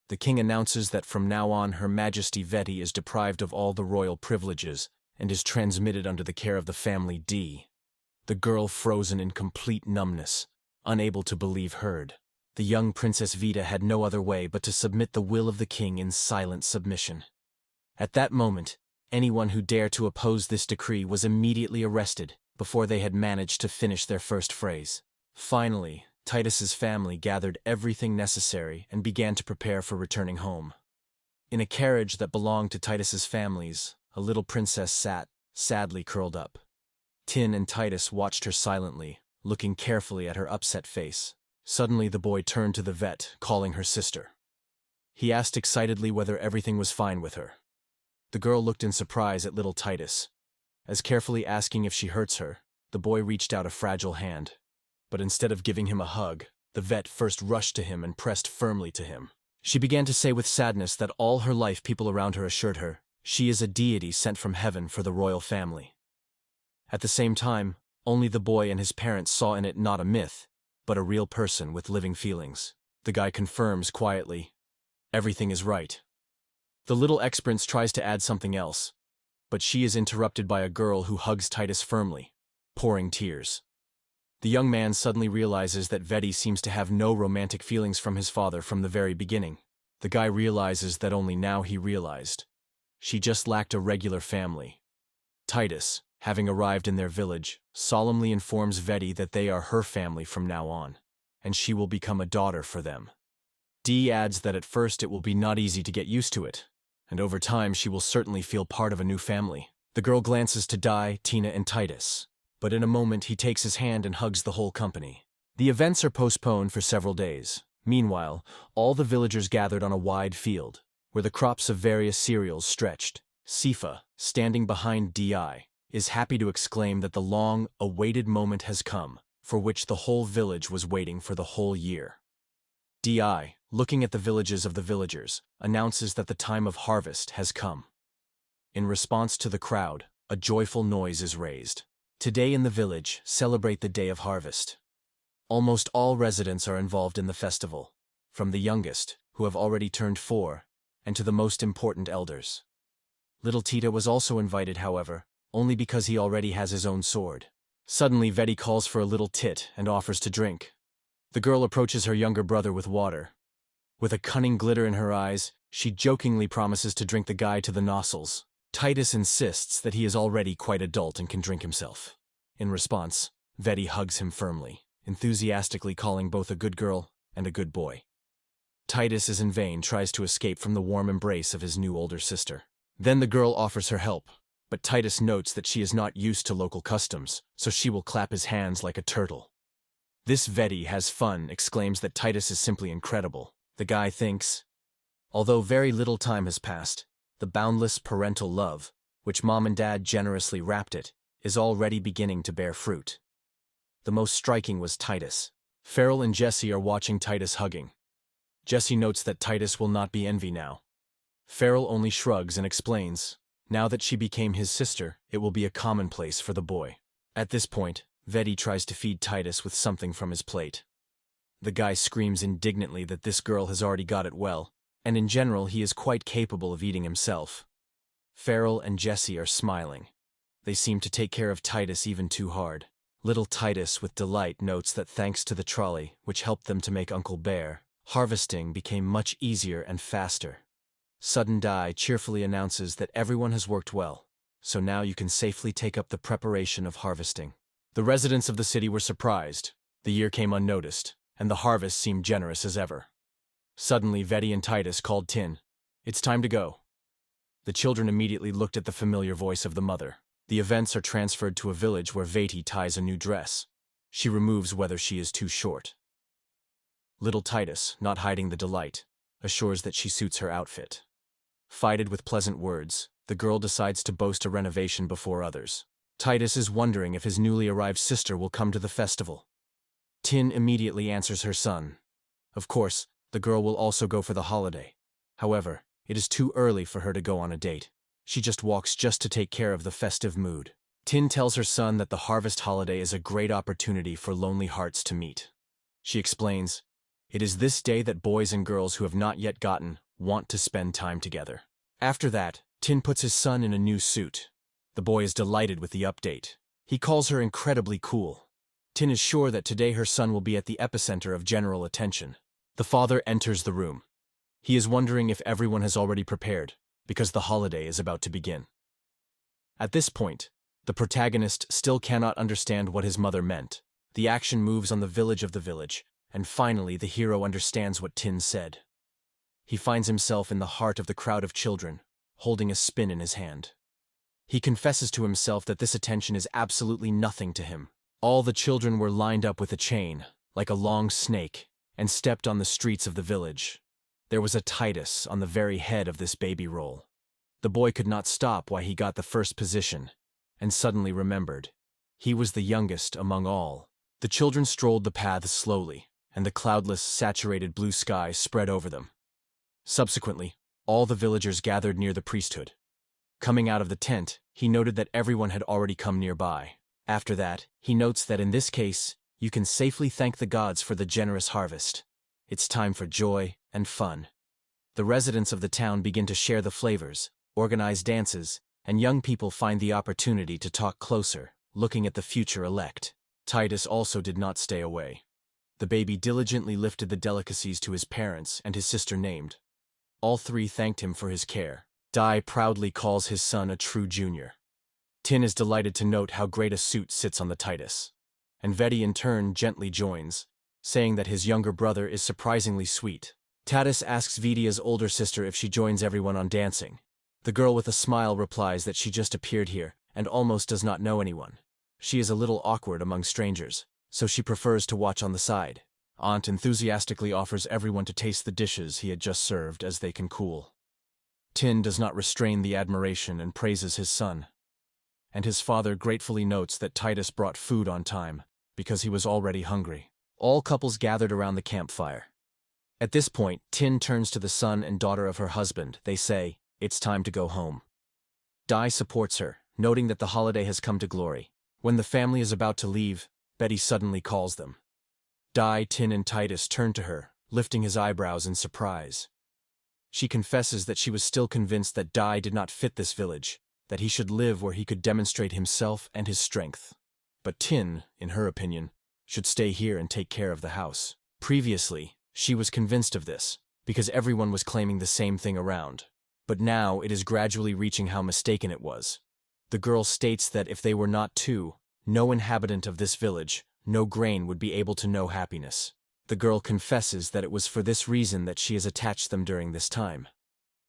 The king announces that from now on Her Majesty Vetti is deprived of all the royal privileges and is transmitted under the care of the family D. The girl frozen in complete numbness, unable to believe heard. The young Princess Vita had no other way but to submit the will of the king in silent submission. At that moment, anyone who dared to oppose this decree was immediately arrested before they had managed to finish their first phrase. Finally, Titus's family gathered everything necessary and began to prepare for returning home. In a carriage that belonged to Titus's families, a little princess sat, sadly curled up. Tin and Titus watched her silently, looking carefully at her upset face. Suddenly the boy turned to the vet, calling her sister. He asked excitedly whether everything was fine with her. The girl looked in surprise at little Titus. As carefully asking if she hurts her, the boy reached out a fragile hand. But instead of giving him a hug, the vet first rushed to him and pressed firmly to him. She began to say with sadness that all her life people around her assured her, she is a deity sent from heaven for the royal family. At the same time, only the boy and his parents saw in it not a myth, but a real person with living feelings. The guy confirms quietly. Everything is right. The little ex-prince tries to add something else, but she is interrupted by a girl who hugs Titus firmly, pouring tears. The young man suddenly realizes that Vetti seems to have no romantic feelings from his father from the very beginning. The guy realizes that only now he realized. She just lacked a regular family. Titus, having arrived in their village, solemnly informs Vetti that they are her family from now on, and she will become a daughter for them. D adds that at first it will be not easy to get used to it, and over time she will certainly feel part of a new family. The girl glances to Di, Tina, and Titus, but in a moment he takes his hand and hugs the whole company. The events are postponed for several days. Meanwhile, all the villagers gathered on a wide field, where the crops of various cereals stretched. Sifa, standing behind Di, is happy to exclaim that the long-awaited moment has come, for which the whole village was waiting for the whole year. Di, looking at the villages of the villagers, announces that the time of harvest has come. In response to the crowd, a joyful noise is raised. Today in the village, celebrate the day of harvest. Almost all residents are involved in the festival, from the youngest, who have already turned 4, and to the most important elders. Little Tita was also invited, however, only because he already has his own sword. Suddenly, Vetti calls for a little tit and offers to drink. The girl approaches her younger brother with water. With a cunning glitter in her eyes, she jokingly promises to drink the guy to the nostrils. Titus insists that he is already quite adult and can drink himself. In response, Vetti hugs him firmly, enthusiastically calling both a good girl and a good boy. Titus, as in vain, tries to escape from the warm embrace of his new older sister. Then the girl offers her help, but Titus notes that she is not used to local customs, so she will clap his hands like a turtle. This Vetti has fun, exclaims that Titus is simply incredible. The guy thinks. Although very little time has passed, the boundless parental love, which mom and dad generously wrapped it, is already beginning to bear fruit. The most striking was Titus. Frell and Jesse are watching Titus hugging. Jesse notes that Titus will not be envy now. Frell only shrugs and explains, now that she became his sister, it will be a commonplace for the boy. At this point, Vetti tries to feed Titus with something from his plate. The guy screams indignantly that this girl has already got it well, and in general he is quite capable of eating himself. Frell and Jesse are smiling. They seem to take care of Titus even too hard. Little Titus with delight notes that thanks to the trolley, which helped them to make Uncle Bear, harvesting became much easier and faster. Sudden Di cheerfully announces that everyone has worked well, so now you can safely take up the preparation of harvesting. The residents of the city were surprised. The year came unnoticed, and the harvest seemed generous as ever. Suddenly, Vetti and Titus called Tin. It's time to go. The children immediately looked at the familiar voice of the mother. The events are transferred to a village where Vetti ties a new dress. She removes whether she is too short. Little Titus, not hiding the delight, assures that she suits her outfit. Fided with pleasant words, the girl decides to boast a renovation before others. Titus is wondering if his newly arrived sister will come to the festival. Tin immediately answers her son. Of course, the girl will also go for the holiday. However, it is too early for her to go on a date. She just walks just to take care of the festive mood. Tin tells her son that the harvest holiday is a great opportunity for lonely hearts to meet. She explains, it is this day that boys and girls who have not yet gotten want to spend time together. After that, Tin puts his son in a new suit. The boy is delighted with the update. He calls her incredibly cool. Tin is sure that today her son will be at the epicenter of general attention. The father enters the room. He is wondering if everyone has already prepared, because the holiday is about to begin. At this point, the protagonist still cannot understand what his mother meant. The action moves on the village of the village, and finally the hero understands what Tin said. He finds himself in the heart of the crowd of children, holding a spin in his hand. He confesses to himself that this attention is absolutely nothing to him. All the children were lined up with a chain, like a long snake, and stepped on the streets of the village. There was a Titus on the very head of this baby roll. The boy could not stop why he got the first position, and suddenly remembered. He was the youngest among all. The children strolled the paths slowly, and the cloudless, saturated blue sky spread over them. Subsequently, all the villagers gathered near the priesthood. Coming out of the tent, he noted that everyone had already come nearby. After that, he notes that in this case, you can safely thank the gods for the generous harvest. It's time for joy and fun. The residents of the town begin to share the flavors, organize dances, and young people find the opportunity to talk closer, looking at the future elect. Titus also did not stay away. The baby diligently lifted the delicacies to his parents and his sister named. All three thanked him for his care. Di proudly calls his son a true junior. Tin is delighted to note how great a suit sits on the Titus. And Vetti in turn gently joins, saying that his younger brother is surprisingly sweet. Titus asks Vedia's older sister if she joins everyone on dancing. The girl with a smile replies that she just appeared here and almost does not know anyone. She is a little awkward among strangers, so she prefers to watch on the side. Aunt enthusiastically offers everyone to taste the dishes he had just served as they can cool. Tin does not restrain the admiration and praises his son. And his father gratefully notes that Titus brought food on time, because he was already hungry. All couples gathered around the campfire. At this point, Tin turns to the son and daughter of her husband. They say, "It's time to go home." Di supports her, noting that the holiday has come to glory. When the family is about to leave, Vetti suddenly calls them. Di, Tin, and Titus turn to her, lifting his eyebrows in surprise. She confesses that she was still convinced that Di did not fit this village, that he should live where he could demonstrate himself and his strength. But Tin, in her opinion, should stay here and take care of the house. Previously, she was convinced of this, because everyone was claiming the same thing around. But now it is gradually reaching how mistaken it was. The girl states that if they were not two, no inhabitant of this village, no grain would be able to know happiness. The girl confesses that it was for this reason that she has attached them during this time.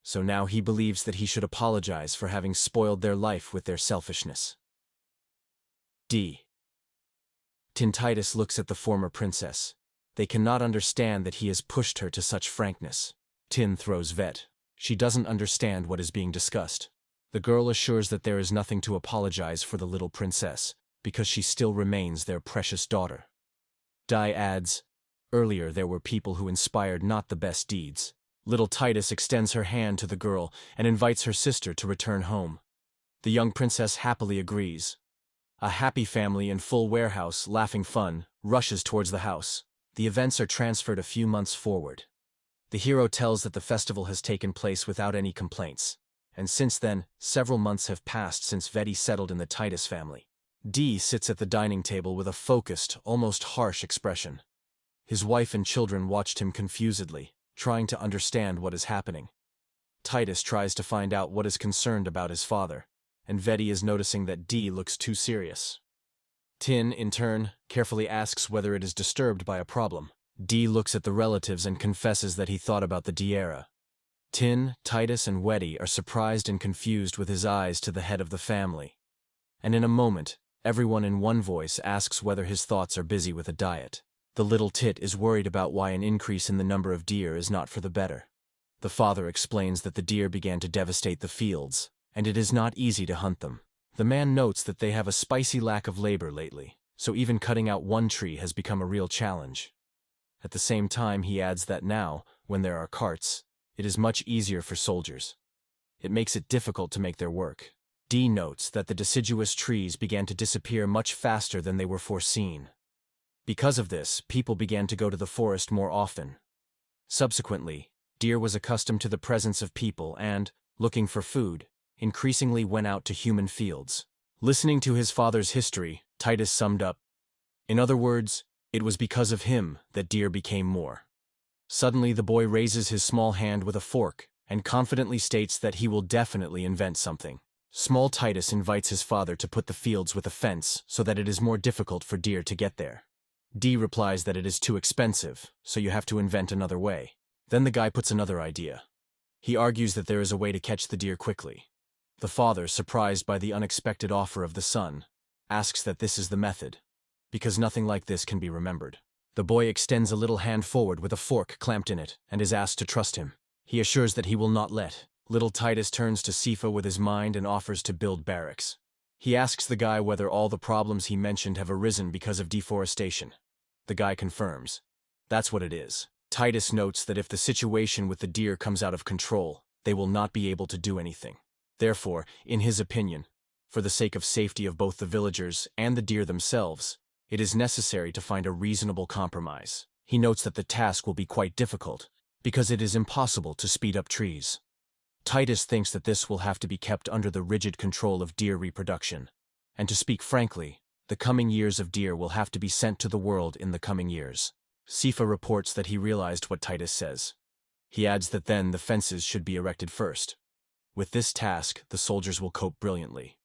So now he believes that he should apologize for having spoiled their life with their selfishness. D. Titus looks at the former princess. They cannot understand that he has pushed her to such frankness. Tin throws Vet. She doesn't understand what is being discussed. The girl assures that there is nothing to apologize for the little princess, because she still remains their precious daughter. Di adds, "Earlier there were people who inspired not the best deeds." Little Titus extends her hand to the girl and invites her sister to return home. The young princess happily agrees. A happy family in full warehouse, laughing fun, rushes towards the house. The events are transferred a few months forward. The hero tells that the festival has taken place without any complaints, and since then, several months have passed since Vetti settled in the Titus family. D sits at the dining table with a focused, almost harsh expression. His wife and children watched him confusedly, trying to understand what is happening. Titus tries to find out what is concerned about his father, and Vetti is noticing that D looks too serious. Tin, in turn, carefully asks whether it is disturbed by a problem. D looks at the relatives and confesses that he thought about the Diera. Tin, Titus, and Vetti are surprised and confused with his eyes to the head of the family. And in a moment, everyone in one voice asks whether his thoughts are busy with a diet. The little tit is worried about why an increase in the number of deer is not for the better. The father explains that the deer began to devastate the fields, and it is not easy to hunt them. The man notes that they have a spicy lack of labor lately, so even cutting out one tree has become a real challenge. At the same time, he adds that now, when there are carts, it is much easier for soldiers. It makes it difficult to make their work. D notes that the deciduous trees began to disappear much faster than they were foreseen. Because of this, people began to go to the forest more often. Subsequently, deer was accustomed to the presence of people and, looking for food, increasingly went out to human fields. Listening to his father's history, Titus summed up, "In other words, it was because of him that deer became more." Suddenly the boy raises his small hand with a fork and confidently states that he will definitely invent something. Small Titus invites his father to put the fields with a fence so that it is more difficult for deer to get there. D replies that it is too expensive, so you have to invent another way. Then the guy puts another idea. He argues that there is a way to catch the deer quickly. The father, surprised by the unexpected offer of the son, asks that this is the method, because nothing like this can be remembered. The boy extends a little hand forward with a fork clamped in it and is asked to trust him. He assures that he will not let. Little Titus turns to Sifa with his mind and offers to build barracks. He asks the guy whether all the problems he mentioned have arisen because of deforestation. The guy confirms. That's what it is. Titus notes that if the situation with the deer comes out of control, they will not be able to do anything. Therefore, in his opinion, for the sake of safety of both the villagers and the deer themselves, it is necessary to find a reasonable compromise. He notes that the task will be quite difficult, because it is impossible to speed up trees. Titus thinks that this will have to be kept under the rigid control of deer reproduction. And to speak frankly, the coming years of deer will have to be sent to the world in the coming years. Sifa reports that he realized what Titus says. He adds that then the fences should be erected first. With this task, the soldiers will cope brilliantly.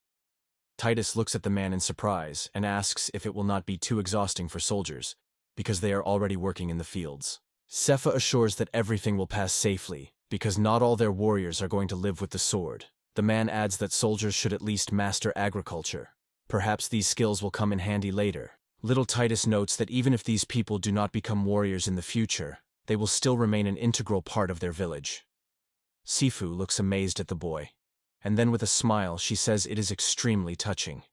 Titus looks at the man in surprise and asks if it will not be too exhausting for soldiers, because they are already working in the fields. Sifa assures that everything will pass safely, because not all their warriors are going to live with the sword. The man adds that soldiers should at least master agriculture. Perhaps these skills will come in handy later. Little Titus notes that even if these people do not become warriors in the future, they will still remain an integral part of their village. Sifu looks amazed at the boy, and then with a smile she says it is extremely touching.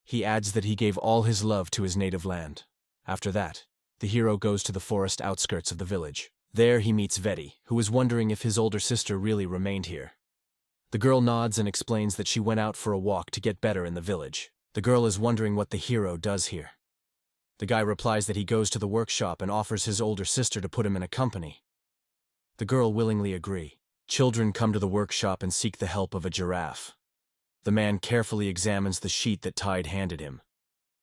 He adds that he gave all his love to his native land. After that, the hero goes to the forest outskirts of the village. There he meets Vetti, who is wondering if his older sister really remained here. The girl nods and explains that she went out for a walk to get better in the village. The girl is wondering what the hero does here. The guy replies that he goes to the workshop and offers his older sister to put him in a company. The girl willingly agrees. Children come to the workshop and seek the help of a giraffe. The man carefully examines the sheet that Tide handed him.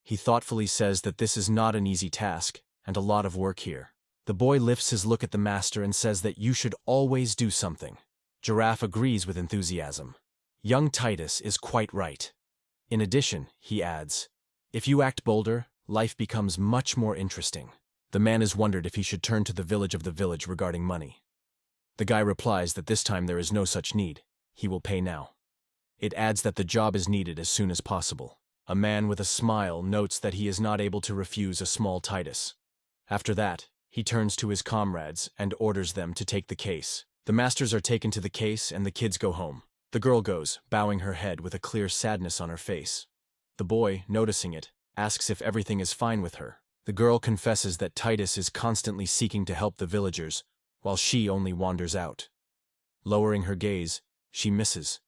He thoughtfully says that this is not an easy task, and a lot of work here. The boy lifts his look at the master and says that you should always do something. Giraffe agrees with enthusiasm. Young Titus is quite right. In addition, he adds, if you act bolder, life becomes much more interesting. The man has wondered if he should turn to the village regarding money. The guy replies that this time there is no such need. He will pay now. It adds that the job is needed as soon as possible. A man with a smile notes that he is not able to refuse a small Titus. After that, he turns to his comrades and orders them to take the case. The masters are taken to the case and the kids go home. The girl goes, bowing her head with a clear sadness on her face. The boy, noticing it, asks if everything is fine with her. The girl confesses that Titus is constantly seeking to help the villagers, while she only wanders out. Lowering her gaze, she misses.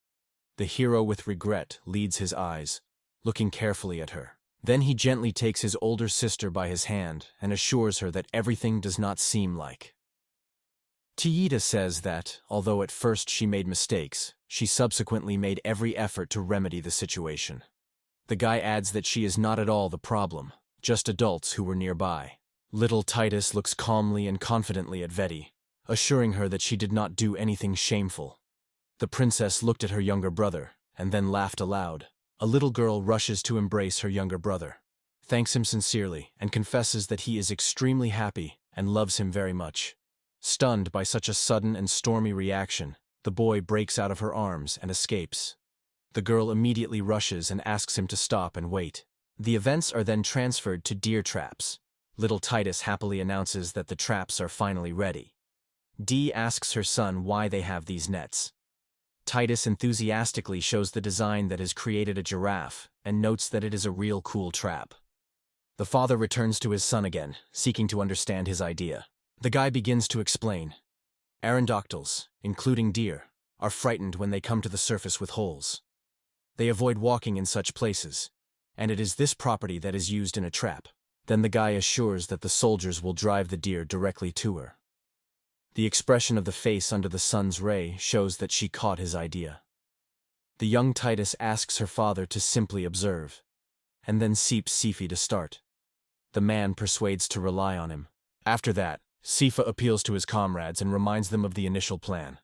The hero with regret leads his eyes, looking carefully at her. Then he gently takes his older sister by his hand and assures her that everything does not seem like. Titus says that, although at first she made mistakes, she subsequently made every effort to remedy the situation. The guy adds that she is not at all the problem, just adults who were nearby. Little Titus looks calmly and confidently at Vetti, assuring her that she did not do anything shameful. The princess looked at her younger brother, and then laughed aloud. A little girl rushes to embrace her younger brother, thanks him sincerely, and confesses that he is extremely happy and loves him very much. Stunned by such a sudden and stormy reaction, the boy breaks out of her arms and escapes. The girl immediately rushes and asks him to stop and wait. The events are then transferred to deer traps. Little Titus happily announces that the traps are finally ready. Dee asks her son why they have these nets. Titus enthusiastically shows the design that has created a giraffe and notes that it is a real cool trap. The father returns to his son again, seeking to understand his idea. The guy begins to explain. Arendoctyls, including deer, are frightened when they come to the surface with holes. They avoid walking in such places, and it is this property that is used in a trap. Then the guy assures that the soldiers will drive the deer directly to her. The expression of the face under the sun's ray shows that she caught his idea. The young Titus asks her father to simply observe, and then seeps Sifi to start. The man persuades to rely on him. After that, Sifa appeals to his comrades and reminds them of the initial plan.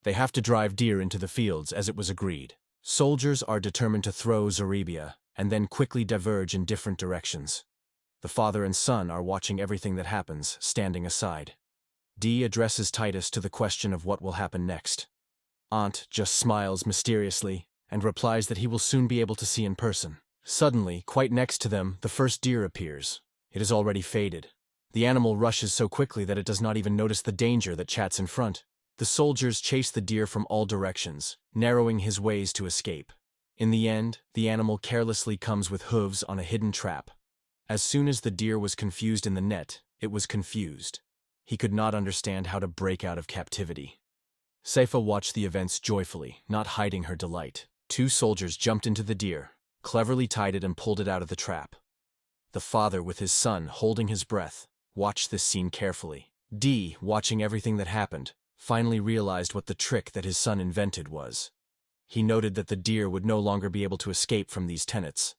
They have to drive deer into the fields as it was agreed. Soldiers are determined to throw Zaribia and then quickly diverge in different directions. The father and son are watching everything that happens, standing aside. Dee addresses Titus to the question of what will happen next. Aunt just smiles mysteriously and replies that he will soon be able to see in person. Suddenly, quite next to them, the first deer appears. It is already faded. The animal rushes so quickly that it does not even notice the danger that chats in front. The soldiers chase the deer from all directions, narrowing his ways to escape. In the end, the animal carelessly comes with hooves on a hidden trap. As soon as the deer was confused in the net, it was confused. He could not understand how to break out of captivity. Saifa watched the events joyfully, not hiding her delight. 2 soldiers jumped into the deer, cleverly tied it and pulled it out of the trap. The father with his son holding his breath, watched this scene carefully. D, watching everything that happened, finally realized what the trick that his son invented was. He noted that the deer would no longer be able to escape from these tenets,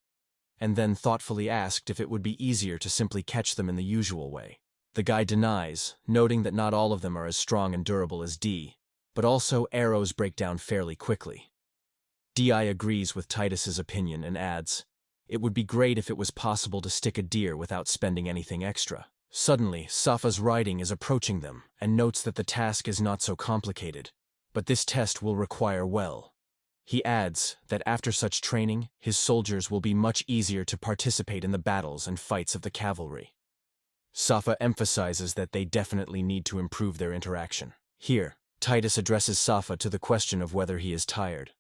and then thoughtfully asked if it would be easier to simply catch them in the usual way. The guy denies, noting that not all of them are as strong and durable as D, but also arrows break down fairly quickly. D.I. agrees with Titus's opinion and adds, "It would be great if it was possible to stick a deer without spending anything extra." Suddenly, Safa's riding is approaching them and notes that the task is not so complicated, but this test will require well. He adds that after such training, his soldiers will be much easier to participate in the battles and fights of the cavalry. Safa emphasizes that they definitely need to improve their interaction. Here, Titus addresses Safa to the question of whether he is tired.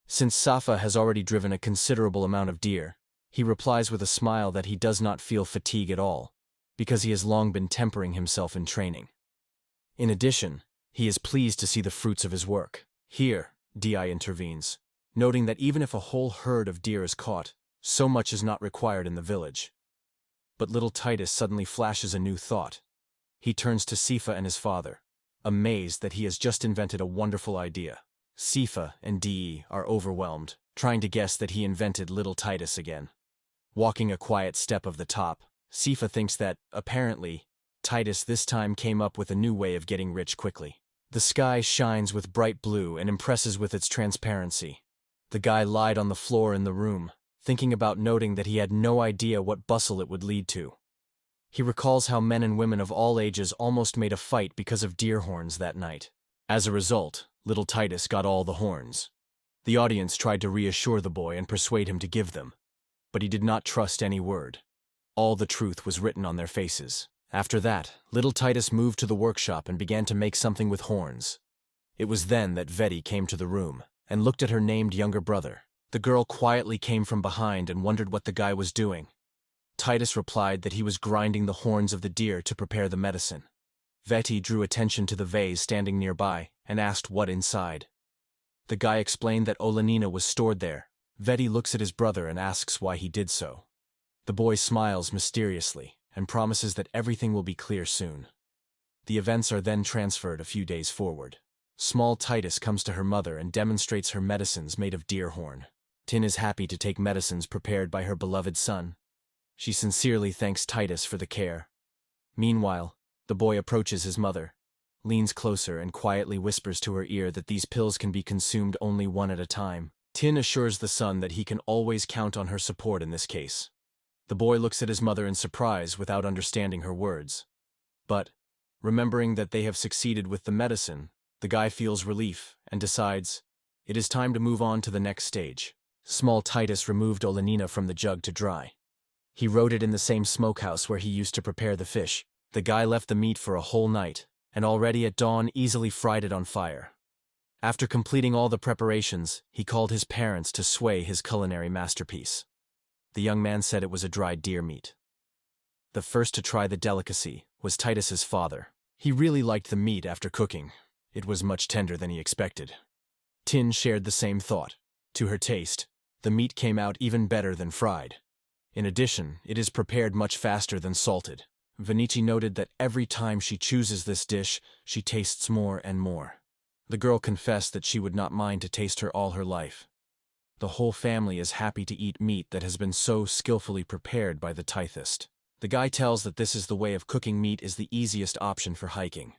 Since Safa has already driven a considerable amount of deer, he replies with a smile that he does not feel fatigue at all, because he has long been tempering himself in training. In addition, he is pleased to see the fruits of his work. Here, D.I. intervenes, noting that even if a whole herd of deer is caught, so much is not required in the village. But little Titus suddenly flashes a new thought. He turns to Sifa and his father, amazed that he has just invented a wonderful idea. Sifa and D.I. are overwhelmed, trying to guess that he invented little Titus again. Walking a quiet step of the top, Sifa thinks that, apparently, Titus this time came up with a new way of getting rich quickly. The sky shines with bright blue and impresses with its transparency. The guy lied on the floor in the room, thinking about noting that he had no idea what bustle it would lead to. He recalls how men and women of all ages almost made a fight because of deer horns that night. As a result, little Titus got all the horns. The audience tried to reassure the boy and persuade him to give them, but he did not trust any word. All the truth was written on their faces. After that, little Titus moved to the workshop and began to make something with horns. It was then that Vetti came to the room and looked at her named younger brother. The girl quietly came from behind and wondered what the guy was doing. Titus replied that he was grinding the horns of the deer to prepare the medicine. Vetti drew attention to the vase standing nearby and asked what inside. The guy explained that Olenina was stored there. Vetti looks at his brother and asks why he did so. The boy smiles mysteriously and promises that everything will be clear soon. The events are then transferred a few days forward. Small Titus comes to her mother and demonstrates her medicines made of deer horn. Tin is happy to take medicines prepared by her beloved son. She sincerely thanks Titus for the care. Meanwhile, the boy approaches his mother, leans closer and quietly whispers to her ear that these pills can be consumed only one at a time. Tin assures the son that he can always count on her support in this case. The boy looks at his mother in surprise without understanding her words. But, remembering that they have succeeded with the medicine, the guy feels relief and decides it is time to move on to the next stage. Small Titus removed Olenina from the jug to dry. He wrote it in the same smokehouse where he used to prepare the fish. The guy left the meat for a whole night, and already at dawn easily fried it on fire. After completing all the preparations, he called his parents to sway his culinary masterpiece. The young man said it was a dried deer meat. The first to try the delicacy was Titus's father. He really liked the meat after cooking. It was much tender than he expected. Tin shared the same thought. To her taste, the meat came out even better than fried. In addition, it is prepared much faster than salted. Vetti noted that every time she chooses this dish, she tastes more and more. The girl confessed that she would not mind to taste her all her life. The whole family is happy to eat meat that has been so skillfully prepared by the Titus. The guy tells that this is the way of cooking meat is the easiest option for hiking.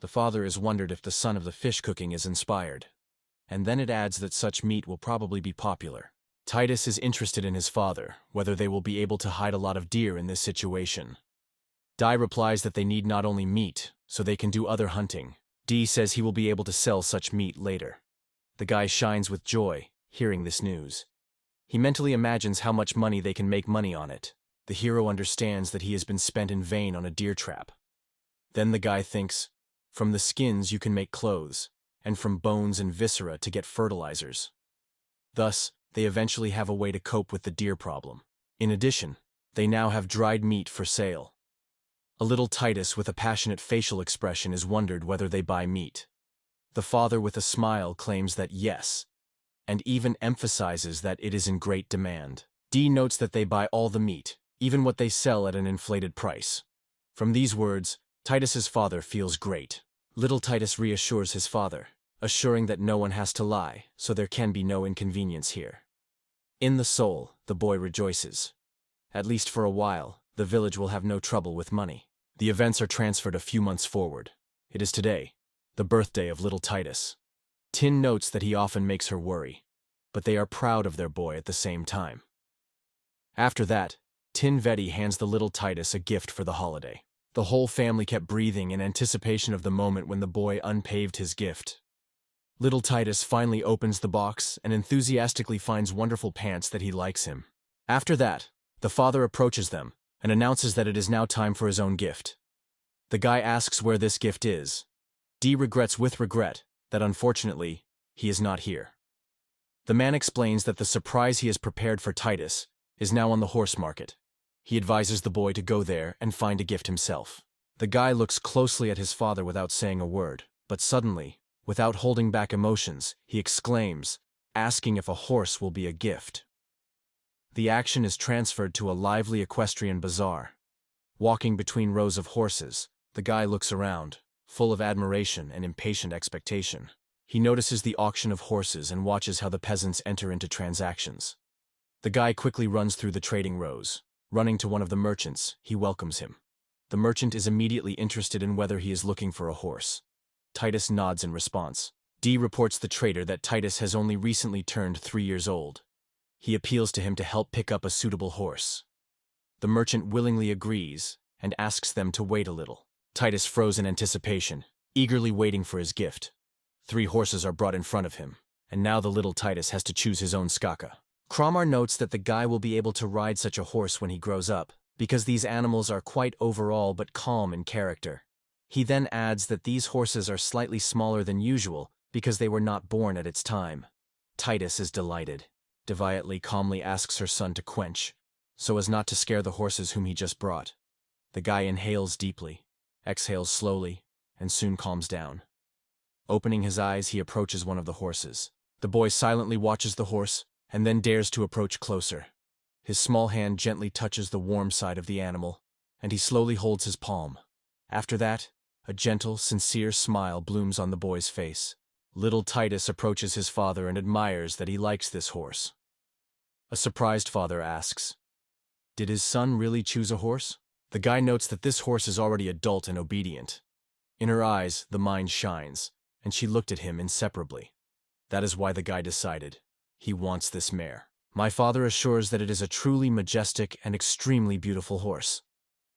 The father is wondered if the son of the fish cooking is inspired. And then it adds that such meat will probably be popular. Titus is interested in his father, whether they will be able to hide a lot of deer in this situation. Di replies that they need not only meat, so they can do other hunting. D says he will be able to sell such meat later. The guy shines with joy, hearing this news. He mentally imagines how much money they can make money on it. The hero understands that he has been spent in vain on a deer trap. Then the guy thinks, from the skins you can make clothes, and from bones and viscera to get fertilizers. Thus, they eventually have a way to cope with the deer problem. In addition, they now have dried meat for sale. A little Titus with a passionate facial expression is wondered whether they buy meat. The father with a smile claims that yes, and even emphasizes that it is in great demand. D notes that they buy all the meat, even what they sell at an inflated price. From these words, Titus's father feels great. Little Titus reassures his father, assuring that no one has to lie, so there can be no inconvenience here. In the soul, the boy rejoices. At least for a while, the village will have no trouble with money. The events are transferred a few months forward. It is today, the birthday of little Titus. Tin notes that he often makes her worry, but they are proud of their boy at the same time. After that, Tin Vetti hands the little Titus a gift for the holiday. The whole family kept breathing in anticipation of the moment when the boy unpaved his gift. Little Titus finally opens the box and enthusiastically finds wonderful pants that he likes him. After that, the father approaches them and announces that it is now time for his own gift. The guy asks where this gift is. D regrets with regret that unfortunately, he is not here. The man explains that the surprise he has prepared for Titus is now on the horse market. He advises the boy to go there and find a gift himself. The guy looks closely at his father without saying a word, but suddenly, without holding back emotions, he exclaims, asking if a horse will be a gift. The action is transferred to a lively equestrian bazaar. Walking between rows of horses, the guy looks around, full of admiration and impatient expectation. He notices the auction of horses and watches how the peasants enter into transactions. The guy quickly runs through the trading rows. Running to one of the merchants, he welcomes him. The merchant is immediately interested in whether he is looking for a horse. Titus nods in response. D reports the trader that Titus has only recently turned 3 years old. He appeals to him to help pick up a suitable horse. The merchant willingly agrees and asks them to wait a little. Titus froze in anticipation, eagerly waiting for his gift. 3 horses are brought in front of him, and now the little Titus has to choose his own skaka. Kramar notes that the guy will be able to ride such a horse when he grows up, because these animals are quite overall but calm in character. He then adds that these horses are slightly smaller than usual because they were not born at its time. Titus is delighted. Deviately calmly asks her son to quench, so as not to scare the horses whom he just brought. The guy inhales deeply, exhales slowly, and soon calms down. Opening his eyes, he approaches one of the horses. The boy silently watches the horse, and then dares to approach closer. His small hand gently touches the warm side of the animal, and he slowly holds his palm. After that, a gentle, sincere smile blooms on the boy's face. Little Titus approaches his father and admires that he likes this horse. A surprised father asks, "Did his son really choose a horse?" The guy notes that this horse is already adult and obedient. In her eyes, the mind shines, and she looked at him inseparably. That is why the guy decided. He wants this mare. My father assures that it is a truly majestic and extremely beautiful horse.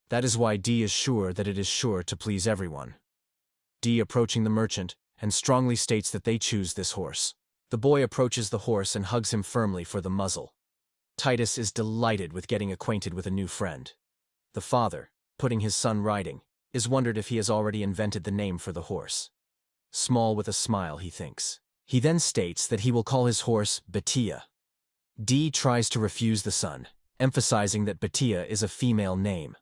That is why D is sure that it is sure to please everyone. D approaching the merchant and strongly states that they choose this horse. The boy approaches the horse and hugs him firmly for the muzzle. Titus is delighted with getting acquainted with a new friend. The father, putting his son riding, is wondered if he has already invented the name for the horse. Small with a smile, he thinks. He then states that he will call his horse Bettia. D tries to refuse the son, emphasizing that Bettia is a female name.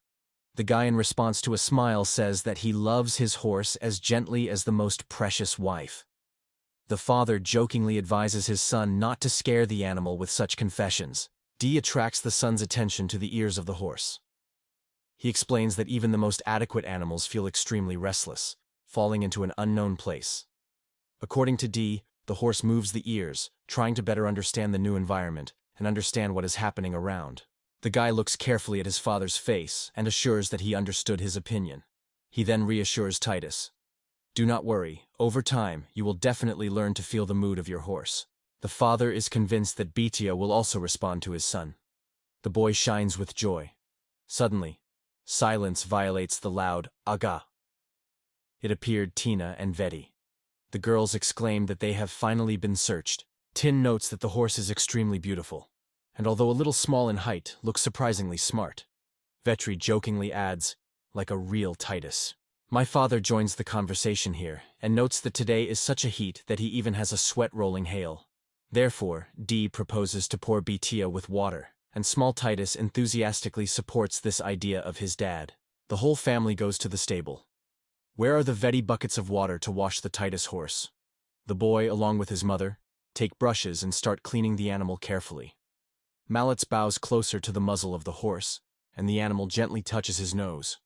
The guy in response to a smile says that he loves his horse as gently as the most precious wife. The father jokingly advises his son not to scare the animal with such confessions. D attracts the son's attention to the ears of the horse. He explains that even the most adequate animals feel extremely restless, falling into an unknown place. According to D, the horse moves the ears, trying to better understand the new environment and understand what is happening around. The guy looks carefully at his father's face and assures that he understood his opinion. He then reassures Titus. Do not worry, over time you will definitely learn to feel the mood of your horse. The father is convinced that Bettia will also respond to his son. The boy shines with joy. Suddenly, silence violates the loud "Aga." It appeared Tina and Vetti. The girls exclaim that they have finally been searched. Tin notes that the horse is extremely beautiful, and although a little small in height, looks surprisingly smart. Vetti jokingly adds, like a real Titus. My father joins the conversation here, and notes that today is such a heat that he even has a sweat-rolling hail. Therefore, D proposes to pour Bettia with water, and small Titus enthusiastically supports this idea of his dad. The whole family goes to the stable. Where are the Vetti buckets of water to wash the Titus horse? The boy, along with his mother, take brushes and start cleaning the animal carefully. Mallets bows closer to the muzzle of the horse, and the animal gently touches his nose.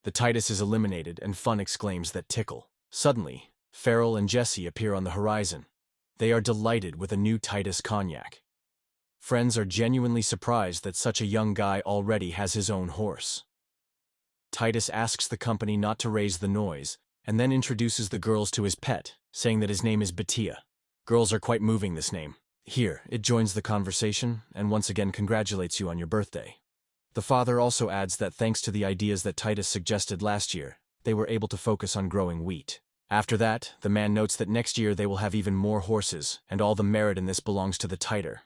The Titus is eliminated and Fun exclaims that tickle. Suddenly, Frell and Jesse appear on the horizon. They are delighted with a new Titus cognac. Friends are genuinely surprised that such a young guy already has his own horse. Titus asks the company not to raise the noise, and then introduces the girls to his pet, saying that his name is Bettia. Girls are quite moving this name. Here, it joins the conversation, and once again congratulates you on your birthday. The father also adds that thanks to the ideas that Titus suggested last year, they were able to focus on growing wheat. After that, the man notes that next year they will have even more horses, and all the merit in this belongs to the Titor.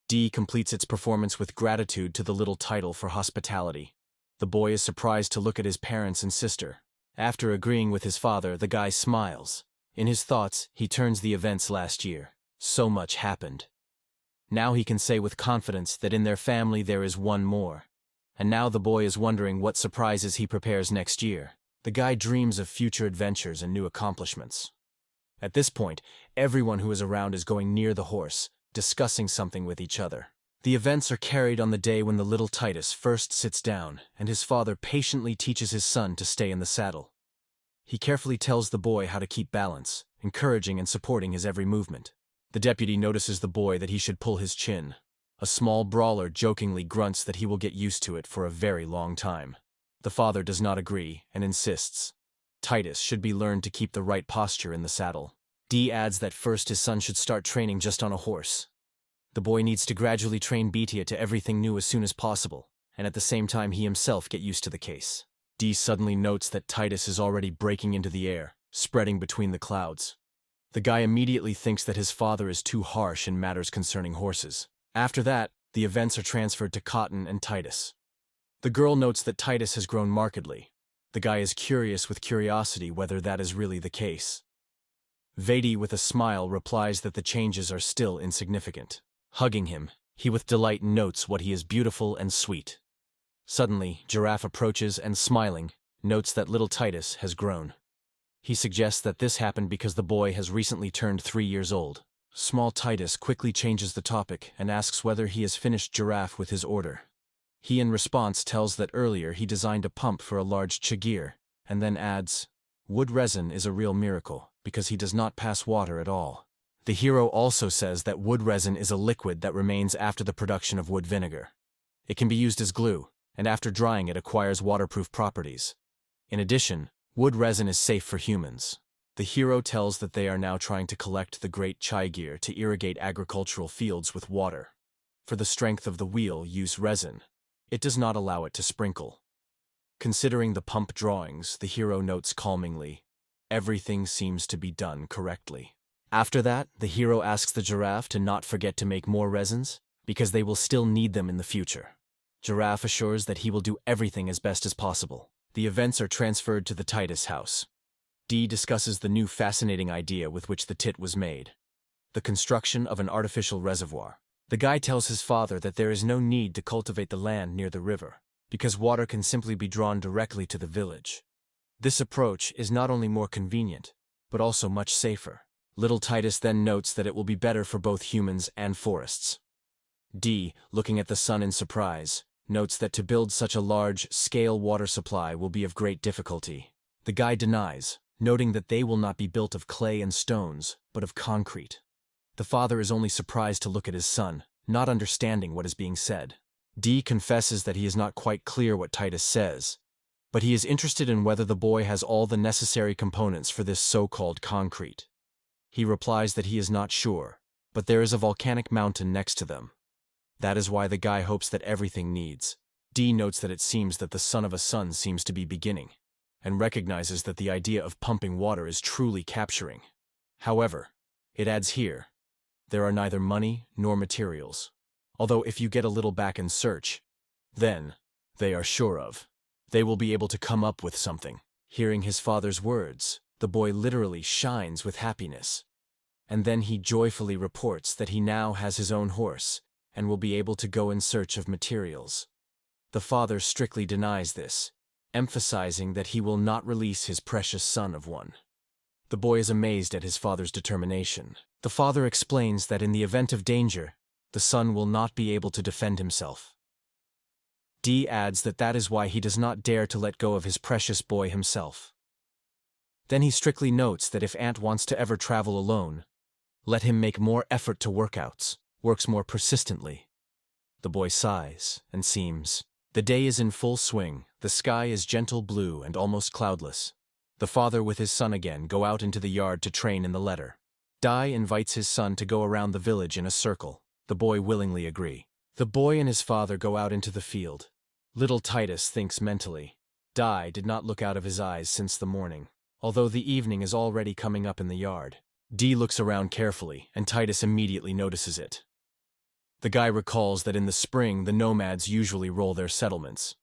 D completes its performance with gratitude to the little title for hospitality. The boy is surprised to look at his parents and sister. After agreeing with his father, the guy smiles. In his thoughts, he turns the events last year. So much happened. Now he can say with confidence that in their family there is one more. And now the boy is wondering what surprises he prepares next year. The guy dreams of future adventures and new accomplishments. At this point, everyone who is around is going near the horse, discussing something with each other. The events are carried on the day when the little Titus first sits down, and his father patiently teaches his son to stay in the saddle. He carefully tells the boy how to keep balance, encouraging and supporting his every movement. The deputy notices the boy that he should pull his chin. A small brawler jokingly grunts that he will get used to it for a very long time. The father does not agree and insists. Titus should be learned to keep the right posture in the saddle. D adds that first his son should start training just on a horse. The boy needs to gradually train Bettia to everything new as soon as possible, and at the same time he himself get used to the case. D suddenly notes that Titus is already breaking into the air, spreading between the clouds. The guy immediately thinks that his father is too harsh in matters concerning horses. After that, the events are transferred to Cotton and Titus. The girl notes that Titus has grown markedly. The guy is curious with curiosity whether that is really the case. Vetti with a smile replies that the changes are still insignificant. Hugging him, he with delight notes what he is beautiful and sweet. Suddenly, Giraffe approaches and smiling, notes that little Titus has grown. He suggests that this happened because the boy has recently turned 3 years old. Small Titus quickly changes the topic and asks whether he has finished Giraffe with his order. He in response tells that earlier he designed a pump for a large chigir, and then adds, "Wood resin is a real miracle, because he does not pass water at all." The hero also says that wood resin is a liquid that remains after the production of wood vinegar. It can be used as glue, and after drying it acquires waterproof properties. In addition, wood resin is safe for humans. The hero tells that they are now trying to collect the great chigir to irrigate agricultural fields with water. For the strength of the wheel, use resin. It does not allow it to sprinkle. Considering the pump drawings, the hero notes calmingly, "Everything seems to be done correctly." After that, the hero asks the giraffe to not forget to make more resins, because they will still need them in the future. Giraffe assures that he will do everything as best as possible. The events are transferred to the Titus house. D discusses the new fascinating idea with which the tit was made. The construction of an artificial reservoir. The guy tells his father that there is no need to cultivate the land near the river, because water can simply be drawn directly to the village. This approach is not only more convenient, but also much safer. Little Titus then notes that it will be better for both humans and forests. D, looking at the sun in surprise, notes that to build such a large-scale water supply will be of great difficulty. The guy denies, noting that they will not be built of clay and stones, but of concrete. The father is only surprised to look at his son, not understanding what is being said. D confesses that he is not quite clear what Titus says, but he is interested in whether the boy has all the necessary components for this so-called concrete. He replies that he is not sure, but there is a volcanic mountain next to them. That is why the guy hopes that everything needs. D notes that it seems that the son of a son seems to be beginning, and recognizes that the idea of pumping water is truly capturing. However, it adds here, there are neither money nor materials. Although if you get a little back and search, then, they are sure of, they will be able to come up with something. Hearing his father's words, the boy literally shines with happiness. And then he joyfully reports that he now has his own horse, and will be able to go in search of materials. The father strictly denies this, emphasizing that he will not release his precious son of one. The boy is amazed at his father's determination. The father explains that in the event of danger, the son will not be able to defend himself. D adds that that is why he does not dare to let go of his precious boy himself. Then he strictly notes that if Ant wants to ever travel alone, let him make more effort to works more persistently. The boy sighs and seems. The day is in full swing, the sky is gentle blue and almost cloudless. The father with his son again go out into the yard to train in the letter. Dai invites his son to go around the village in a circle. The boy willingly agree. The boy and his father go out into the field. Little Titus thinks mentally. Dai did not look out of his eyes since the morning, although the evening is already coming up in the yard. D looks around carefully, and Titus immediately notices it. The guy recalls that in the spring the nomads usually roll their settlements.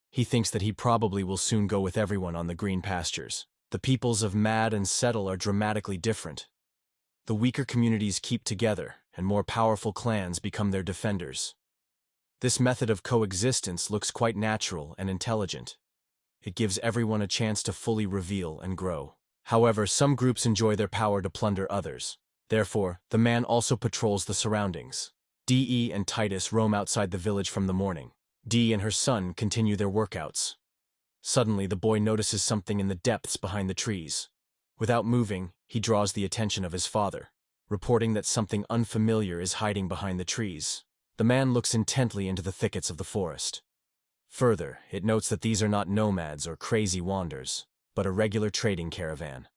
He thinks that he probably will soon go with everyone on the green pastures. The peoples of Mad and Settle are dramatically different. The weaker communities keep together, and more powerful clans become their defenders. This method of coexistence looks quite natural and intelligent. It gives everyone a chance to fully reveal and grow. However, some groups enjoy their power to plunder others. Therefore, the man also patrols the surroundings. Dee and Titus roam outside the village from the morning. Dee and her son continue their workouts. Suddenly, the boy notices something in the depths behind the trees. Without moving, he draws the attention of his father, reporting that something unfamiliar is hiding behind the trees. The man looks intently into the thickets of the forest. Further, it notes that these are not nomads or crazy wanderers, but a regular trading caravan.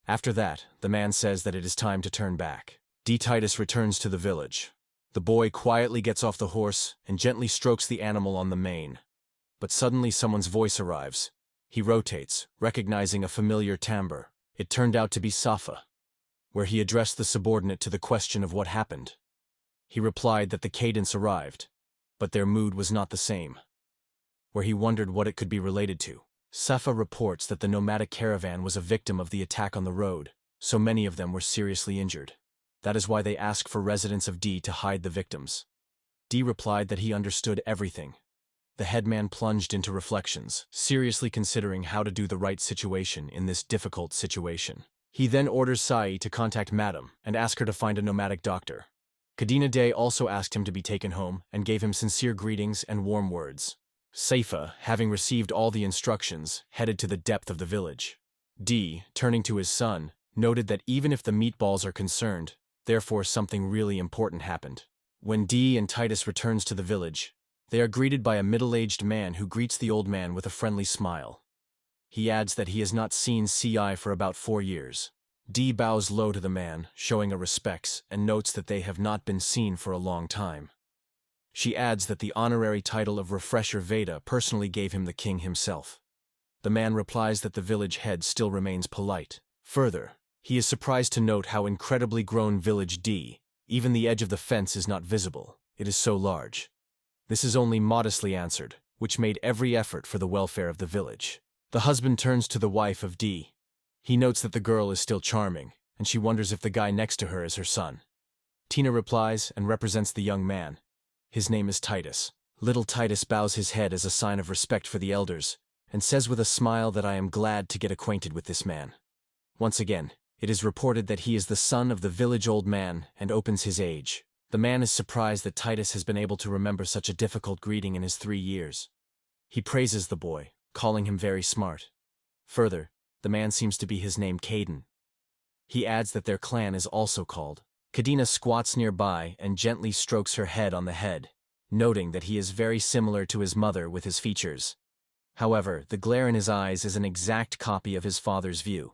After that, the man says that it is time to turn back. Titus returns to the village. The boy quietly gets off the horse and gently strokes the animal on the mane. But suddenly someone's voice arrives. He rotates, recognizing a familiar timbre. It turned out to be Safa, where he addressed the subordinate to the question of what happened. He replied that the cadence arrived, but their mood was not the same. Where he wondered what it could be related to. Safa reports that the nomadic caravan was a victim of the attack on the road, so many of them were seriously injured. That is why they ask for residents of D to hide the victims. D replied that he understood everything. The headman plunged into reflections, seriously considering how to do the right situation in this difficult situation. He then orders Sai to contact Madam and ask her to find a nomadic doctor. Kadina Day also asked him to be taken home and gave him sincere greetings and warm words. Saifa, having received all the instructions, headed to the depth of the village. D, turning to his son, noted that even if the meatballs are concerned, therefore something really important happened. When D and Titus returns to the village, they are greeted by a middle-aged man who greets the old man with a friendly smile. He adds that he has not seen CI for about 4 years. D bows low to the man, showing a respects, and notes that they have not been seen for a long time. She adds that the honorary title of Refresher Veda personally gave him the king himself. The man replies that the village head still remains polite. Further, he is surprised to note how incredibly grown village D, even the edge of the fence is not visible, it is so large. This is only modestly answered, which made every effort for the welfare of the village. The husband turns to the wife of D. He notes that the girl is still charming, and she wonders if the guy next to her is her son. Tina replies and represents the young man. His name is Titus. Little Titus bows his head as a sign of respect for the elders, and says with a smile that I am glad to get acquainted with this man. Once again, it is reported that he is the son of the village old man and opens his age. The man is surprised that Titus has been able to remember such a difficult greeting in his 3 years. He praises the boy, calling him very smart. Further, the man seems to be his name Caden. He adds that their clan is also called. Kadina squats nearby and gently strokes her head on the head, noting that he is very similar to his mother with his features. However, the glare in his eyes is an exact copy of his father's view.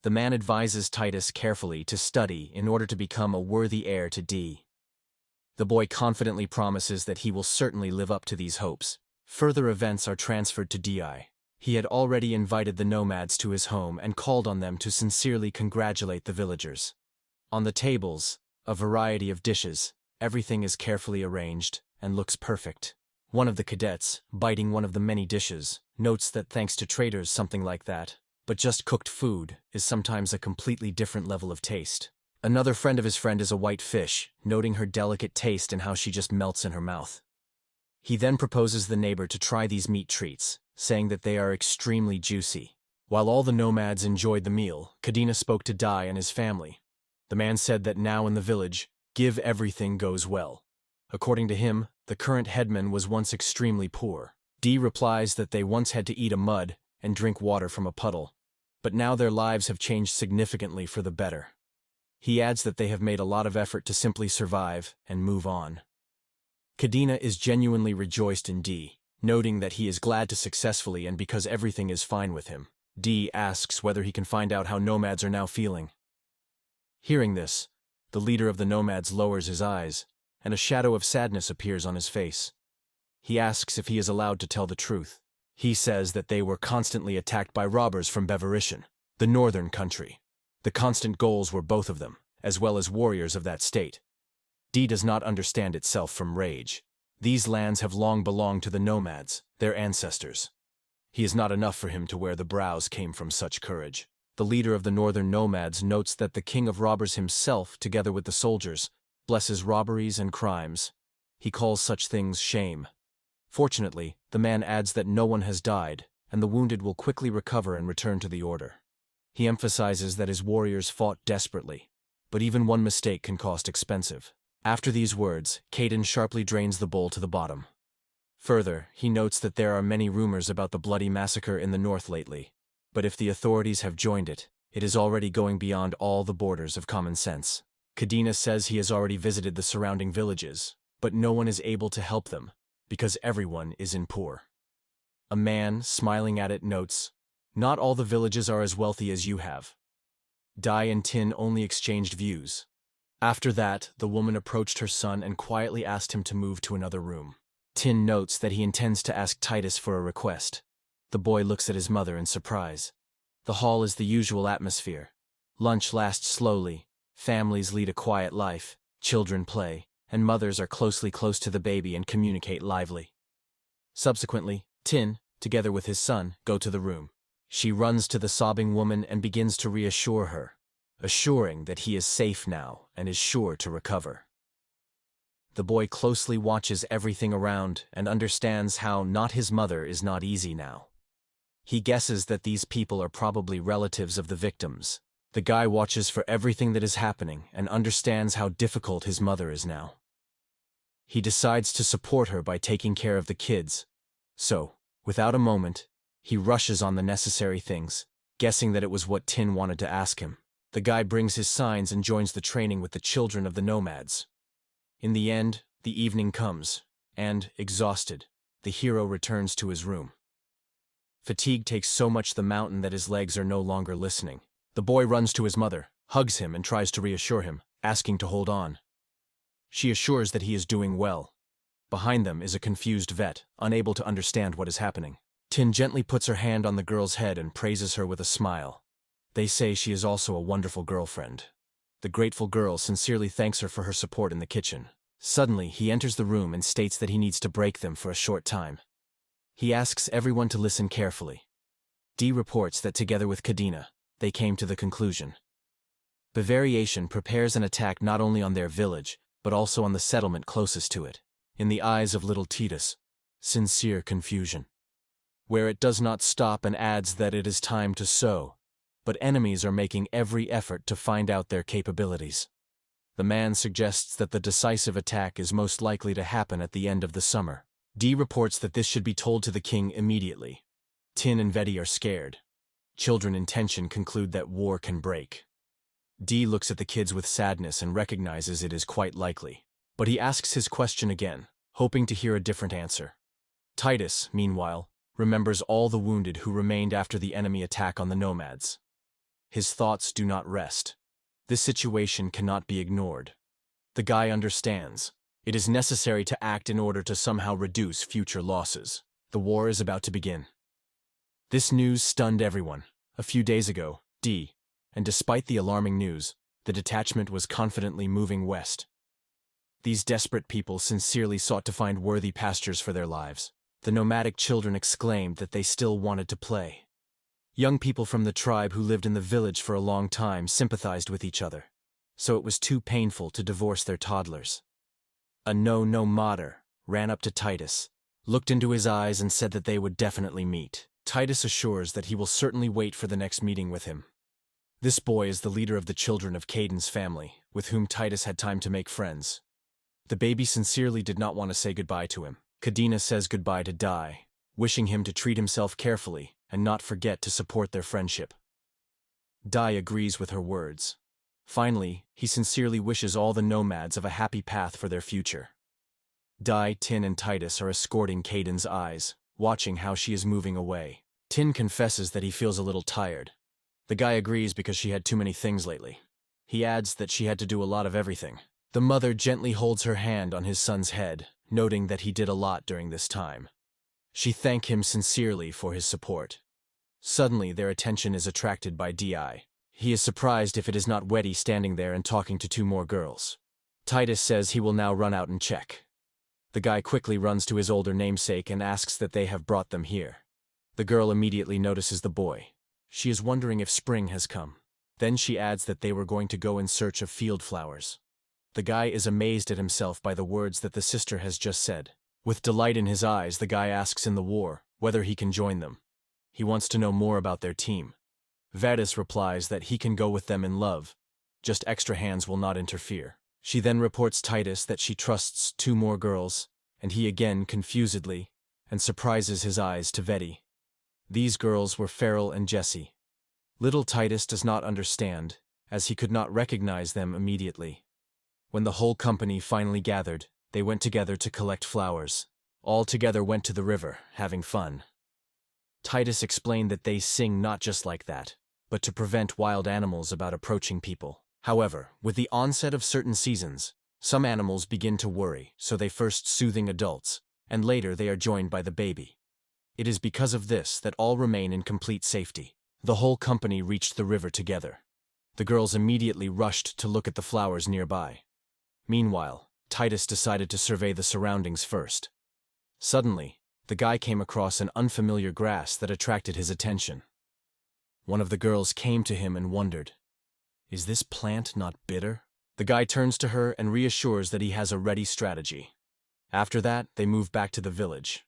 The man advises Titus carefully to study in order to become a worthy heir to D. The boy confidently promises that he will certainly live up to these hopes. Further events are transferred to Di. He had already invited the nomads to his home and called on them to sincerely congratulate the villagers. On the tables, a variety of dishes, everything is carefully arranged and looks perfect. One of the cadets, biting one of the many dishes, notes that thanks to traitors something like that, but just cooked food, is sometimes a completely different level of taste. Another friend of his friend is a white fish, noting her delicate taste and how she just melts in her mouth. He then proposes the neighbor to try these meat treats, saying that they are extremely juicy. While all the nomads enjoyed the meal, Kadina spoke to Dai and his family. The man said that now in the village, give everything goes well. According to him, the current headman was once extremely poor. D replies that they once had to eat a mud and drink water from a puddle, but now their lives have changed significantly for the better. He adds that they have made a lot of effort to simply survive and move on. Kadena is genuinely rejoiced in D, noting that he is glad to successfully and because everything is fine with him. D asks whether he can find out how nomads are now feeling. Hearing this, the leader of the nomads lowers his eyes, and a shadow of sadness appears on his face. He asks if he is allowed to tell the truth. He says that they were constantly attacked by robbers from Beverishan, the northern country. The constant goals were both of them, as well as warriors of that state. D does not understand itself from rage. These lands have long belonged to the nomads, their ancestors. He is not enough for him to wear the brows came from such courage. The leader of the northern nomads notes that the king of robbers himself, together with the soldiers, blesses robberies and crimes. He calls such things shame. Fortunately, the man adds that no one has died, and the wounded will quickly recover and return to the order. He emphasizes that his warriors fought desperately, but even one mistake can cost expensive. After these words, Caden sharply drains the bowl to the bottom. Further, he notes that there are many rumors about the bloody massacre in the north lately, but if the authorities have joined it, it is already going beyond all the borders of common sense. Kadena says he has already visited the surrounding villages, but no one is able to help them, because everyone is in poor. A man, smiling at it, notes, "Not all the villages are as wealthy as you have." Dai and Tin only exchanged views. After that, the woman approached her son and quietly asked him to move to another room. Tin notes that he intends to ask Titus for a request. The boy looks at his mother in surprise. The hall is the usual atmosphere. Lunch lasts slowly, families lead a quiet life, children play, and mothers are close to the baby and communicate lively. Subsequently, Tin, together with his son, go to the room. She runs to the sobbing woman and begins to reassure her, assuring that he is safe now and is sure to recover. The boy closely watches everything around and understands how not his mother is not easy now. He guesses that these people are probably relatives of the victims. The guy watches for everything that is happening and understands how difficult his mother is now. He decides to support her by taking care of the kids. So, without a moment, he rushes on the necessary things, guessing that it was what Tin wanted to ask him. The guy brings his signs and joins the training with the children of the nomads. In the end, the evening comes, and, exhausted, the hero returns to his room. Fatigue takes so much the mountain that his legs are no longer listening. The boy runs to his mother, hugs him and tries to reassure him, asking to hold on. She assures that he is doing well. Behind them is a confused vet, unable to understand what is happening. Tin gently puts her hand on the girl's head and praises her with a smile. They say she is also a wonderful girlfriend. The grateful girl sincerely thanks her for her support in the kitchen. Suddenly, he enters the room and states that he needs to break them for a short time. He asks everyone to listen carefully. D reports that together with Kadena, they came to the conclusion. Bavariation prepares an attack not only on their village, but also on the settlement closest to it. In the eyes of little Titus, sincere confusion. Where it does not stop and adds that it is time to sow, but enemies are making every effort to find out their capabilities. The man suggests that the decisive attack is most likely to happen at the end of the summer. D reports that this should be told to the king immediately. Tin and Vetti are scared. Children in tension conclude that war can break. D looks at the kids with sadness and recognizes it is quite likely. But he asks his question again, hoping to hear a different answer. Titus, meanwhile, remembers all the wounded who remained after the enemy attack on the nomads. His thoughts do not rest. This situation cannot be ignored. The guy understands. It is necessary to act in order to somehow reduce future losses. The war is about to begin. This news stunned everyone. A few days ago, and despite the alarming news, the detachment was confidently moving west. These desperate people sincerely sought to find worthy pastures for their lives. The nomadic children exclaimed that they still wanted to play. Young people from the tribe who lived in the village for a long time sympathized with each other, so it was too painful to divorce their toddlers. A no-mater ran up to Titus, looked into his eyes and said that they would definitely meet. Titus assures that he will certainly wait for the next meeting with him. This boy is the leader of the children of Caden's family, with whom Titus had time to make friends. The baby sincerely did not want to say goodbye to him. Kadena says goodbye to Dai, wishing him to treat himself carefully and not forget to support their friendship. Dai agrees with her words. Finally, he sincerely wishes all the nomads of a happy path for their future. Dai, Tin and Titus are escorting Caden's eyes, watching how she is moving away. Tin confesses that he feels a little tired. The guy agrees because she had too many things lately. He adds that she had to do a lot of everything. The mother gently holds her hand on his son's head, noting that he did a lot during this time. She thanks him sincerely for his support. Suddenly, their attention is attracted by Di. He is surprised if it is not Vetti standing there and talking to two more girls. Titus says he will now run out and check. The guy quickly runs to his older namesake and asks that they have brought them here. The girl immediately notices the boy. She is wondering if spring has come. Then she adds that they were going to go in search of field flowers. The guy is amazed at himself by the words that the sister has just said. With delight in his eyes, the guy asks in the war whether he can join them. He wants to know more about their team. Vetti replies that he can go with them in love, just extra hands will not interfere. She then reports Titus that she trusts two more girls, and he again confusedly and surprises his eyes to Vetti. These girls were Frell and Jessie. Little Titus does not understand, as he could not recognize them immediately. When the whole company finally gathered, they went together to collect flowers. All together went to the river, having fun. Titus explained that they sing not just like that, but to prevent wild animals about approaching people. However, with the onset of certain seasons, some animals begin to worry, so they first soothing adults, and later they are joined by the baby. It is because of this that all remain in complete safety. The whole company reached the river together. The girls immediately rushed to look at the flowers nearby. Meanwhile, Titus decided to survey the surroundings first. Suddenly, the guy came across an unfamiliar grass that attracted his attention. One of the girls came to him and wondered, "Is this plant not bitter?" The guy turns to her and reassures that he has a ready strategy. After that, they move back to the village.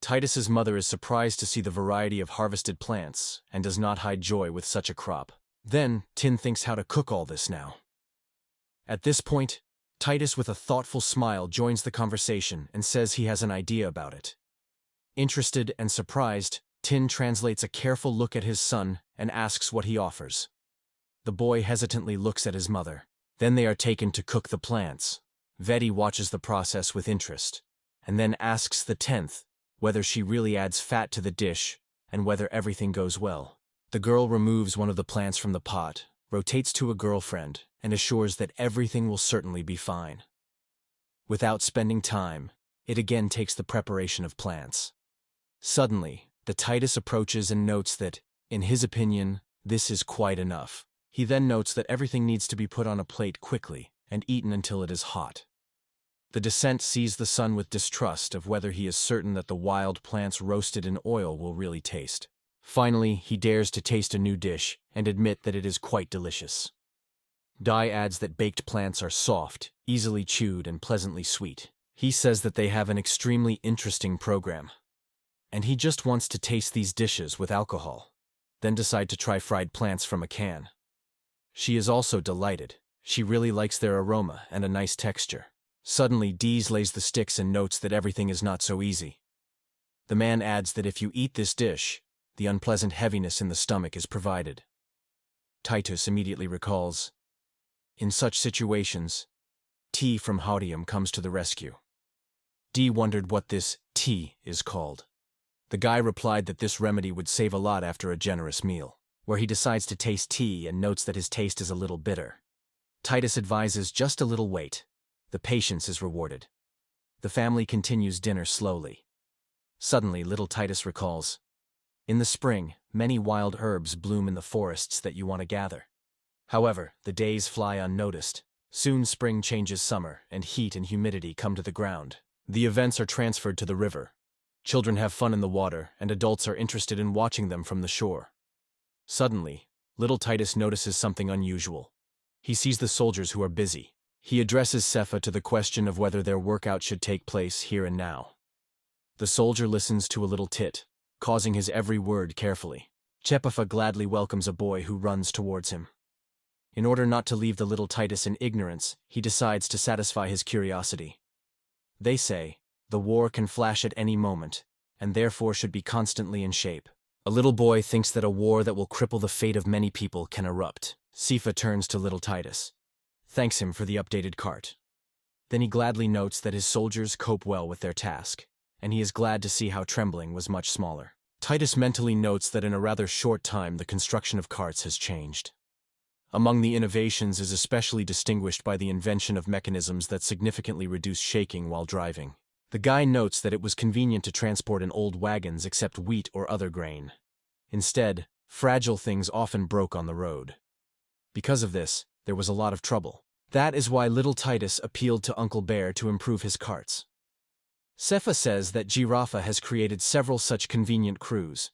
Titus's mother is surprised to see the variety of harvested plants and does not hide joy with such a crop. Then, Tin thinks how to cook all this now. At this point, Titus with a thoughtful smile joins the conversation and says he has an idea about it. Interested and surprised, Tin translates a careful look at his son and asks what he offers. The boy hesitantly looks at his mother. Then they are taken to cook the plants. Vetti watches the process with interest, and then asks the 10th whether she really adds fat to the dish and whether everything goes well. The girl removes one of the plants from the pot, rotates to a girlfriend, and assures that everything will certainly be fine. Without spending time, it again takes the preparation of plants. Suddenly, the Titus approaches and notes that, in his opinion, this is quite enough. He then notes that everything needs to be put on a plate quickly and eaten until it is hot. The descent sees the son with distrust of whether he is certain that the wild plants roasted in oil will really taste. Finally, he dares to taste a new dish and admit that it is quite delicious. Dai adds that baked plants are soft, easily chewed, and pleasantly sweet. He says that they have an extremely interesting program, and he just wants to taste these dishes with alcohol, then decide to try fried plants from a can. She is also delighted. She really likes their aroma and a nice texture. Suddenly, Dees lays the sticks and notes that everything is not so easy. The man adds that if you eat this dish, the unpleasant heaviness in the stomach is provided. Titus immediately recalls, in such situations, tea from Haudium comes to the rescue. Dee wondered what this tea is called. The guy replied that this remedy would save a lot after a generous meal, where he decides to taste tea and notes that his taste is a little bitter. Titus advises just a little wait. The patience is rewarded. The family continues dinner slowly. Suddenly, little Titus recalls, in the spring, many wild herbs bloom in the forests that you want to gather. However, the days fly unnoticed. Soon spring changes summer, and heat and humidity come to the ground. The events are transferred to the river. Children have fun in the water, and adults are interested in watching them from the shore. Suddenly, little Titus notices something unusual. He sees the soldiers who are busy. He addresses Sepha to the question of whether their workout should take place here and now. The soldier listens to a little tit, causing his every word carefully. Chepafa gladly welcomes a boy who runs towards him. In order not to leave the little Titus in ignorance, he decides to satisfy his curiosity. They say, the war can flash at any moment, and therefore should be constantly in shape. A little boy thinks that a war that will cripple the fate of many people can erupt. Sifa turns to little Titus, thanks him for the updated cart. Then he gladly notes that his soldiers cope well with their task, and he is glad to see how Trembling was much smaller. Titus mentally notes that in a rather short time the construction of carts has changed. Among the innovations is especially distinguished by the invention of mechanisms that significantly reduce shaking while driving. The guy notes that it was convenient to transport in old wagons except wheat or other grain. Instead, fragile things often broke on the road. Because of this, there was a lot of trouble. That is why little Titus appealed to Uncle Bear to improve his carts. Sefa says that Giraffa has created several such convenient crews.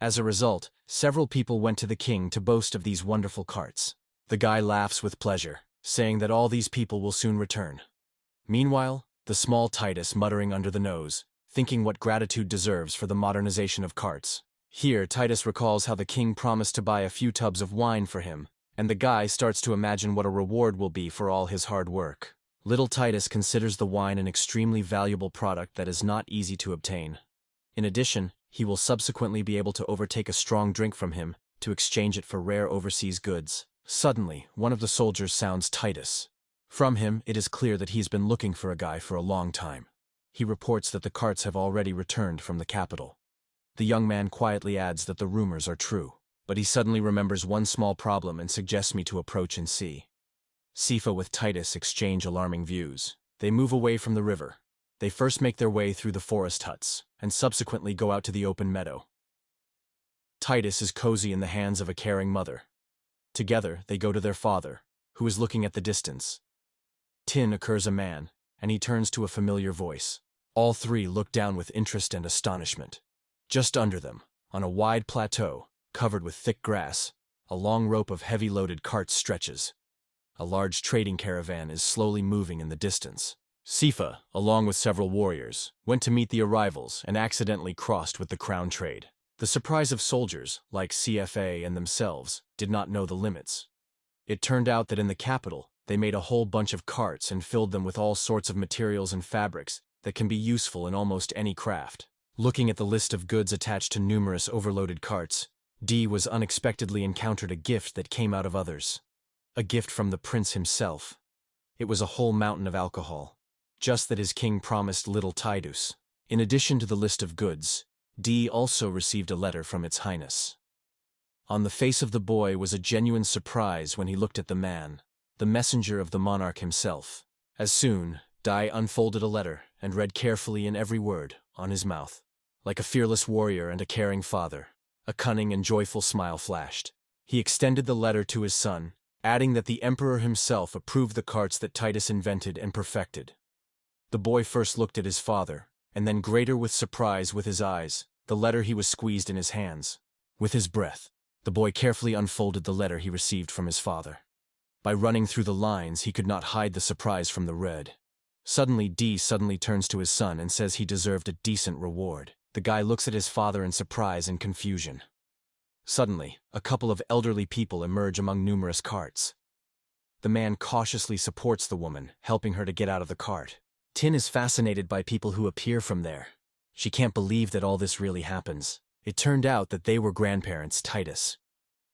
As a result, several people went to the king to boast of these wonderful carts. The guy laughs with pleasure, saying that all these people will soon return. Meanwhile, the small Titus muttering under the nose, thinking what gratitude deserves for the modernization of carts. Here, Titus recalls how the king promised to buy a few tubs of wine for him, and the guy starts to imagine what a reward will be for all his hard work. Little Titus considers the wine an extremely valuable product that is not easy to obtain. In addition, he will subsequently be able to overtake a strong drink from him to exchange it for rare overseas goods. Suddenly, one of the soldiers sounds Titus. From him, it is clear that he's been looking for a guy for a long time. He reports that the carts have already returned from the capital. The young man quietly adds that the rumors are true, but he suddenly remembers one small problem and suggests me to approach and see. Sifa with Titus exchange alarming views. They move away from the river. They first make their way through the forest huts, and subsequently go out to the open meadow. Titus is cozy in the hands of a caring mother. Together, they go to their father, who is looking at the distance. Tin occurs a man, and he turns to a familiar voice. All three look down with interest and astonishment. Just under them, on a wide plateau, covered with thick grass, a long rope of heavy loaded carts stretches. A large trading caravan is slowly moving in the distance. Sifa, along with several warriors, went to meet the arrivals and accidentally crossed with the crown trade. The surprise of soldiers, like CFA and themselves, did not know the limits. It turned out that in the capital, they made a whole bunch of carts and filled them with all sorts of materials and fabrics that can be useful in almost any craft. Looking at the list of goods attached to numerous overloaded carts, D was unexpectedly encountered a gift that came out of others. A gift from the prince himself. It was a whole mountain of alcohol, just that his king promised little Titus. In addition to the list of goods, D also received a letter from its highness. On the face of the boy was a genuine surprise when he looked at the man, the messenger of the monarch himself. As soon, Dai unfolded a letter and read carefully in every word, on his mouth. Like a fearless warrior and a caring father, a cunning and joyful smile flashed. He extended the letter to his son, adding that the emperor himself approved the carts that Titus invented and perfected. The boy first looked at his father, and then greater with surprise with his eyes, the letter he was squeezed in his hands. With his breath, the boy carefully unfolded the letter he received from his father. By running through the lines, he could not hide the surprise from the read. Suddenly turns to his son and says he deserved a decent reward. The guy looks at his father in surprise and confusion. Suddenly, a couple of elderly people emerge among numerous carts. The man cautiously supports the woman, helping her to get out of the cart. Tin is fascinated by people who appear from there. She can't believe that all this really happens. It turned out that they were grandparents Titus.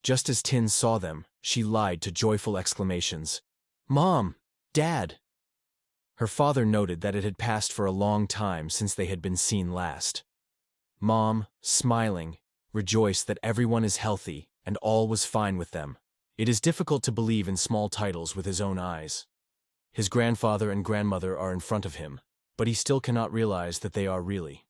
Just as Tin saw them, she lied to joyful exclamations. "Mom! Dad!" Her father noted that it had passed for a long time since they had been seen last. Mom, smiling, rejoiced that everyone is healthy and all was fine with them. It is difficult to believe in small titles with his own eyes. His grandfather and grandmother are in front of him, but he still cannot realize that they are really.